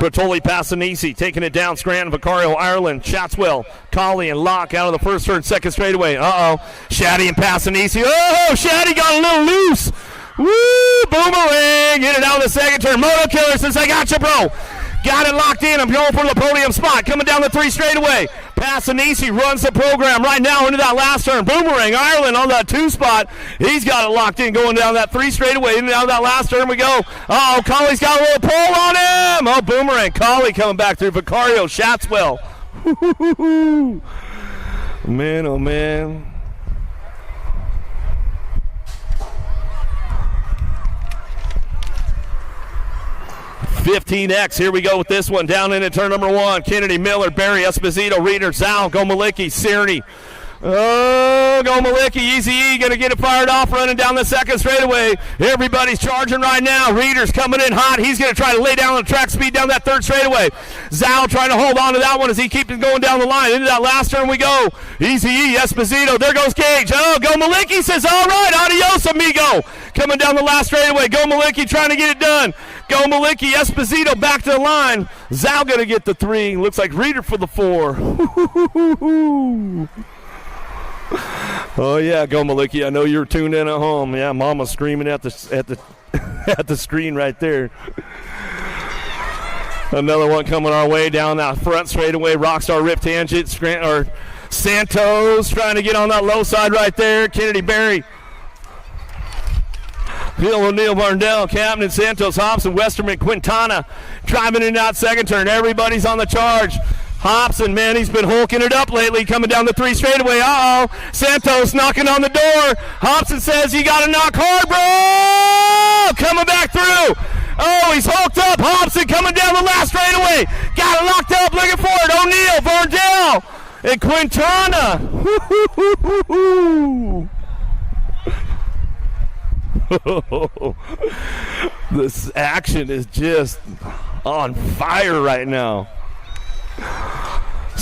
Speaker 4: Bertoli Passanisi taking it down. Scranton, Vicario, Ireland, Chatswell, Colley, and Locke out of the 1st turn, 2nd straightaway. Shaddy and Passanisi. Oh, Shaddy got a little loose. Woo, boomerang. Get it out of the 2nd turn. Moto Killer says, I got you, bro. Got it locked in. I'm going for the podium spot. Coming down the 3 straightaway. Passanisi runs the program right now into that last turn. Boomerang, Ireland on that 2 spot. He's got it locked in, going down that 3 straightaway. Into that last turn we go. Oh, Colley's got a little pull on him. Oh, Boomerang. Colley coming back through. Vicario, Shatswell. Man, oh, man. 15X, here we go with this one. Down into turn number 1. Kennedy, Miller, Barry, Esposito, Reeder, Zal, Gomalicki, Cerny. Oh, Gomalicki, Easy E, going to get it fired off, running down the 2nd straightaway. Everybody's charging right now. Reeder's coming in hot. He's going to try to lay down on track speed down that 3rd straightaway. Zal trying to hold on to that one as he keeps going down the line. Into that last turn we go. Easy E, Esposito. There goes Cage. Oh, Gomalicki says, all right, adios, amigo. Coming down the last straightaway. Gomalicki trying to get it done. Gomalicki, Esposito back to the line. Zal going to get the 3. Looks like Reeder for the 4. Oh yeah, Gomalicki. I know you're tuned in at home. Yeah, Mama's screaming at the at the screen right there. Another one coming our way down that front straightaway. Rockstar Rip Tangent. Santos trying to get on that low side right there. Kennedy Berry. Bill O'Neill, Barndell, Captain, Santos, Hobson, Westerman, Quintana driving in that 2nd turn. Everybody's on the charge. Hobson, man, he's been hulking it up lately, coming down the 3 straightaway. Santos knocking on the door. Hobson says, you got to knock hard, bro. Coming back through. Oh, he's hulked up. Hobson coming down the last straightaway. Got it locked up, looking for it. O'Neill, Barndell, and Quintana. This action is just on fire right now.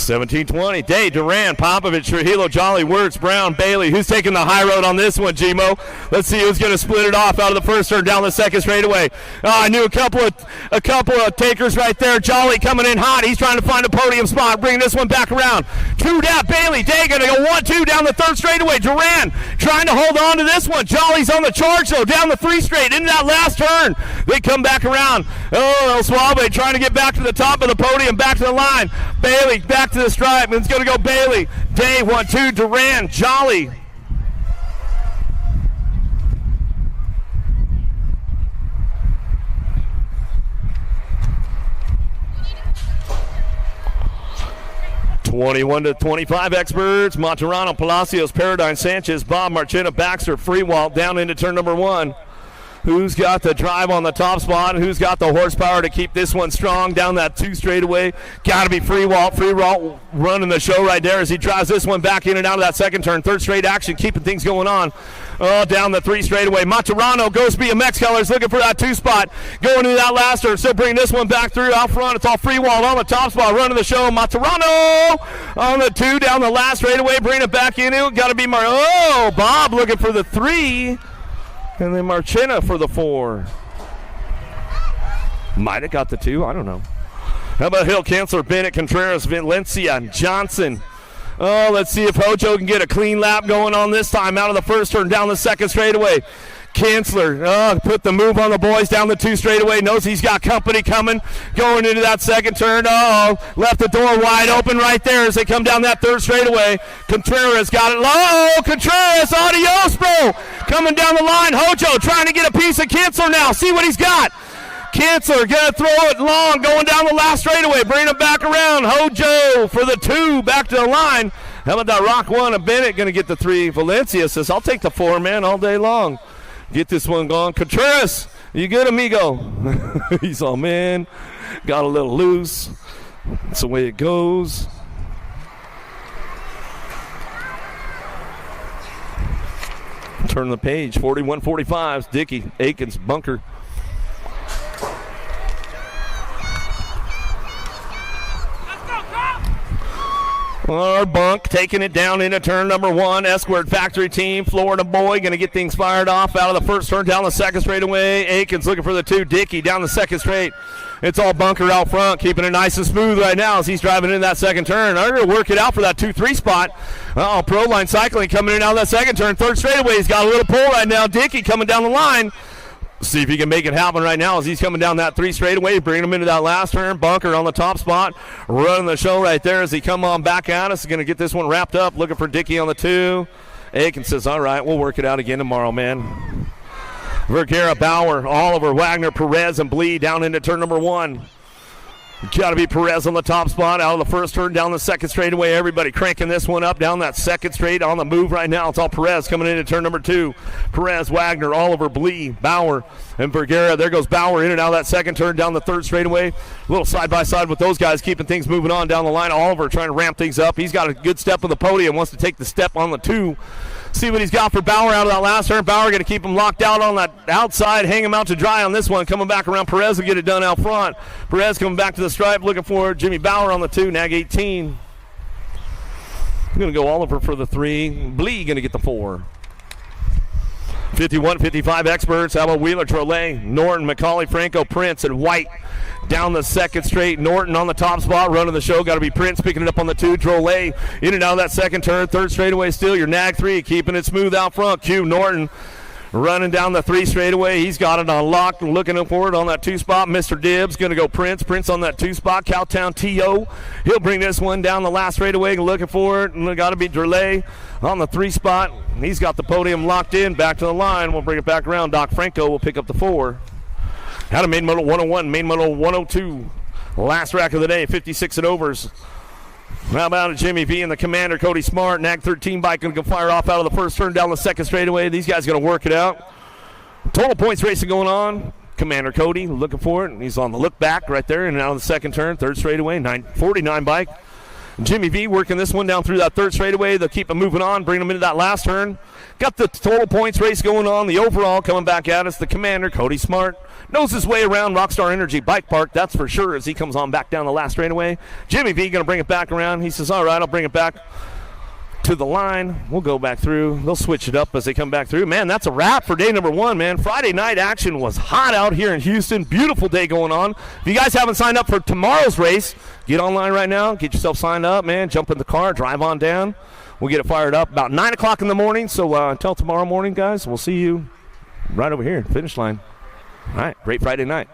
Speaker 4: 17-20. Day, Duran, Popovich, Trujillo, Jolly, Wirtz, Brown, Bailey. Who's taking the high road on this one, Gmo? Let's see who's going to split it off out of the first turn down the second straightaway. I knew a couple of takers right there. Jolly coming in hot. He's trying to find a podium spot, bringing this one back around. True that, Bailey. Day going to go 1-2 down the third straightaway. Duran trying to hold on to this one. Jolly's on the charge, though, down the three straight into that last turn. They come back around. Oh, El Suave trying to get back to the top of the podium, back to the line. Bailey back to the stripe. It's going to go Bailey. Day 1-2. Duran, Jolly. (21-25) experts. Monterano, Palacios, Paradigm, Sanchez, Bob, Marchena, Baxter, Freewalt down into turn number 1. Who's got the drive on the top spot? Who's got the horsepower to keep this one strong down that 2 straightaway? Got to be Freewalt. Freewalt running the show right there as he drives this one back in and out of that second turn. Third straight action, keeping things going on. Oh, down the 3 straightaway. Monterano goes BMX colors, looking for that 2 spot. Going into that last turn, still bringing this one back through out front. It's all Freewalt on the top spot, running the show. Monterano on the 2 down the last straightaway, bringing it back in. Got to be Bob looking for the 3. And then Marchena for the 4. Might have got the 2. I don't know. How about Hill, Kensler, Bennett, Contreras, Valencia, and Johnson? Oh, let's see if Hojo can get a clean lap going on this time. Out of the first turn, down the second straightaway. Kensler put the move on the boys down the 2 straightaway. Knows he's got company coming. Going into that second turn. Left the door wide open right there as they come down that 3rd straightaway. Contreras got it low. Contreras, adios, bro. Coming down the line. Hojo trying to get a piece of Kensler now. See what he's got. Kensler going to throw it long. Going down the last straightaway. Bring it back around. Hojo for the 2. Back to the line. How about that Rock 1 of Bennett going to get the 3. Valencia says, I'll take the 4, man, all day long. Get this one going. Contreras, you good, amigo? He's all, man, got a little loose. That's the way it goes. Turn the page. 41-45. Dickey, Aikens, Bunker. Our Bunk taking it down into turn number 1. Esquart Factory Team, Florida boy, going to get things fired off out of the first turn, down the second straightaway. Aikens looking for the 2. Dickey down the second straight. It's all Bunker out front, keeping it nice and smooth right now as he's driving in that second turn. They're going to work it out for that 2-3 spot. Proline Cycling coming in out of that second turn. Third straightaway, he's got a little pull right now. Dickey coming down the line. See if he can make it happen right now as he's coming down that 3 straightaway, bringing him into that last turn. Bunker on the top spot, running the show right there as he come on back at us. He's going to get this one wrapped up, looking for Dickey on the 2. Aiken says, all right, we'll work it out again tomorrow, man. Vergara, Bauer, Oliver, Wagner, Perez, and Bleed down into turn number 1. Got to be Perez on the top spot, out of the first turn, down the second straightaway. Everybody cranking this one up, down that second straight, on the move right now. It's all Perez coming into turn number 2. Perez, Wagner, Oliver, Blee, Bauer, and Vergara. There goes Bauer in and out of that second turn, down the third straightaway. A little side-by-side with those guys, keeping things moving on down the line. Oliver trying to ramp things up. He's got a good step on the podium, wants to take the step on the 2. See what he's got for Bauer out of that last turn. Bauer going to keep him locked out on that outside, hang him out to dry on this one. Coming back around, Perez will get it done out front. Perez coming back to the stripe, looking for Jimmy Bauer on the 2, nag 18. Going to go Oliver for the 3. Blee going to get the 4. 51-55 experts. How about Wheeler, Trolley, Norton, McCauley, Franco, Prince, and White down the second straight. Norton on the top spot, running the show. Got to be Prince picking it up on the 2. Trolley in and out of that second turn. Third straightaway still. Your nag 3, keeping it smooth out front. Q Norton running down the 3 straightaway. He's got it on lock, looking forward on that 2 spot. Mr. Dibbs going to go Prince. Prince on that 2 spot. Cowtown T.O. He'll bring this one down the last straightaway, looking for it. And got to be Drelay on the 3 spot. He's got the podium locked in. Back to the line. We'll bring it back around. Doc Franco will pick up the 4. Out of main model 101, main model 102. Last rack of the day, 56 and overs. How about Jimmy V and the commander, Cody Smart. Nag 13 bike going to fire off out of the first turn, down the second straightaway. These guys going to work it out. Total points racing going on. Commander Cody looking for it. He's on the look back right there in and out of the second turn. Third straightaway, 49 bike. Jimmy V working this one down through that third straightaway. They'll keep them moving on, bring them into that last turn. Got the total points race going on. The overall coming back at us. The commander, Cody Smart, knows his way around Rockstar Energy Bike Park, that's for sure, as he comes on back down the last straightaway. Jimmy V going to bring it back around. He says, all right, I'll bring it back to the line. We'll go back through. They'll switch it up as they come back through. Man, that's a wrap for day number 1, man. Friday night action was hot out here in Houston. Beautiful day going on. If you guys haven't signed up for tomorrow's race, get online right now. Get yourself signed up, man. Jump in the car, drive on down. We'll get it fired up about 9 o'clock in the morning. So until tomorrow morning, guys, we'll see you right over here, finish line. All right, great Friday night.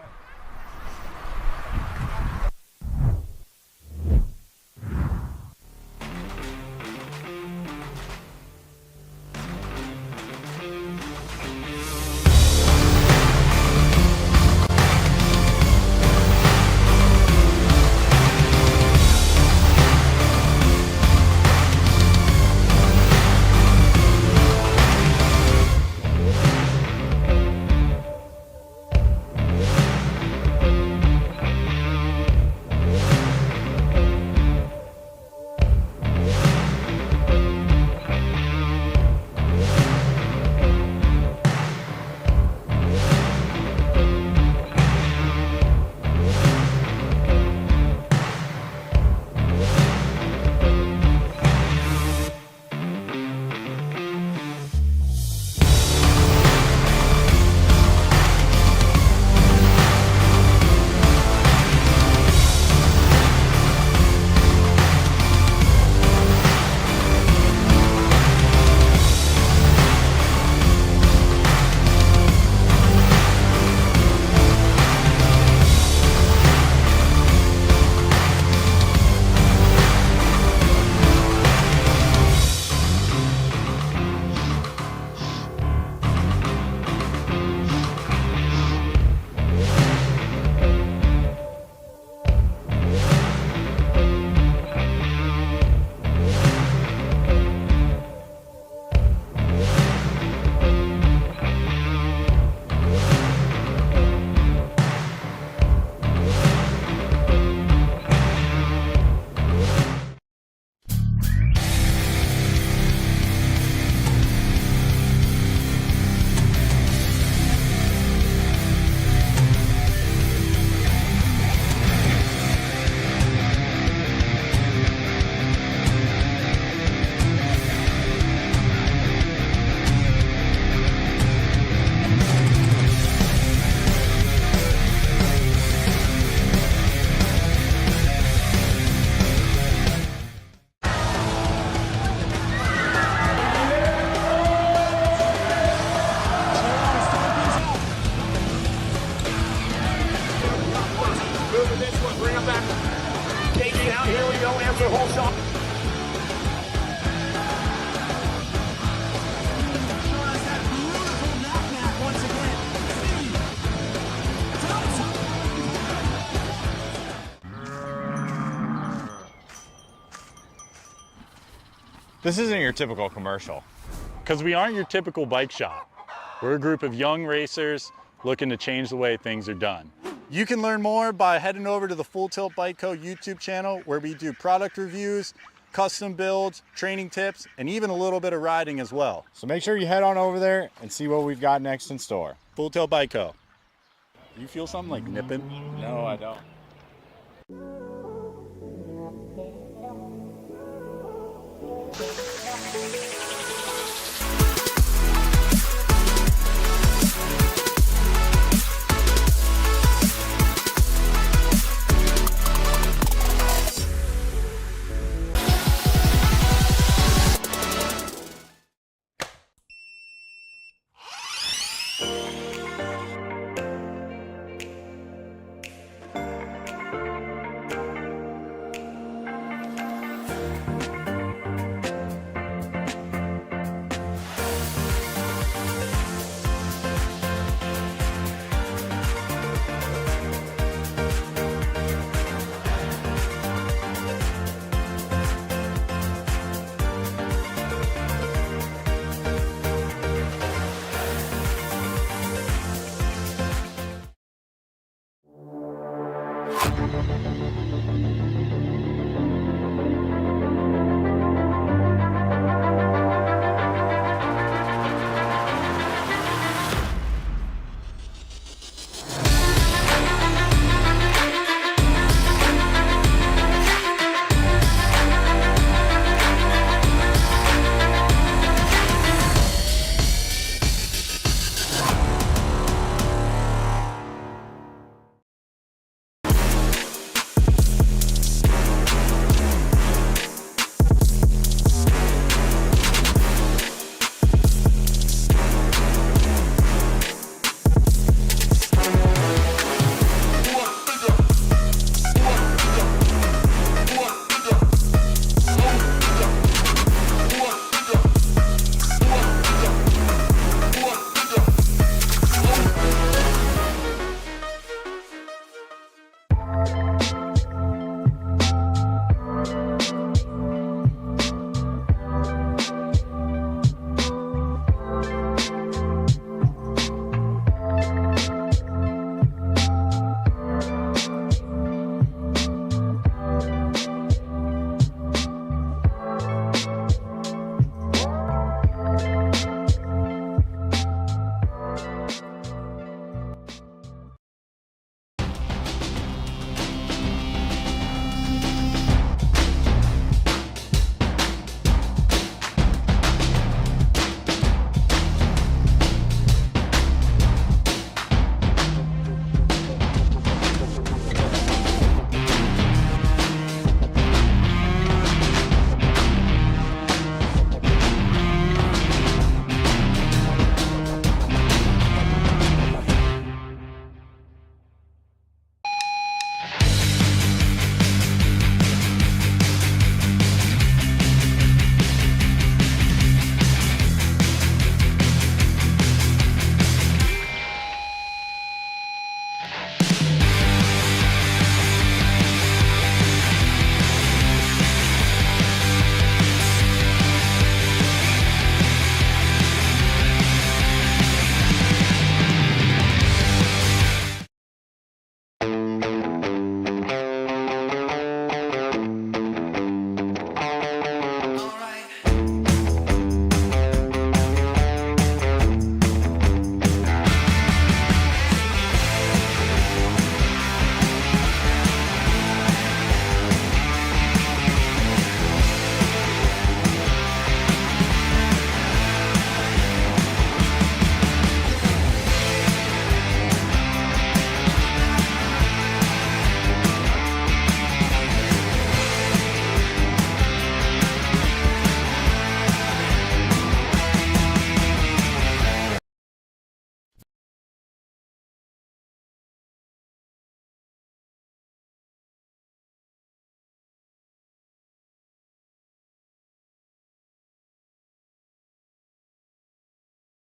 Speaker 1: This isn't your typical commercial.
Speaker 2: Because we aren't your typical bike shop. We're a group of young racers looking to change the way things are done.
Speaker 3: You can learn more by heading over to the Full Tilt Bike Co. YouTube channel, where we do product reviews, custom builds, training tips, and even a little bit of riding as well.
Speaker 1: So make sure you head on over there and see what we've got next in store.
Speaker 3: Full Tilt Bike Co. You feel something like nipping?
Speaker 1: No, I don't.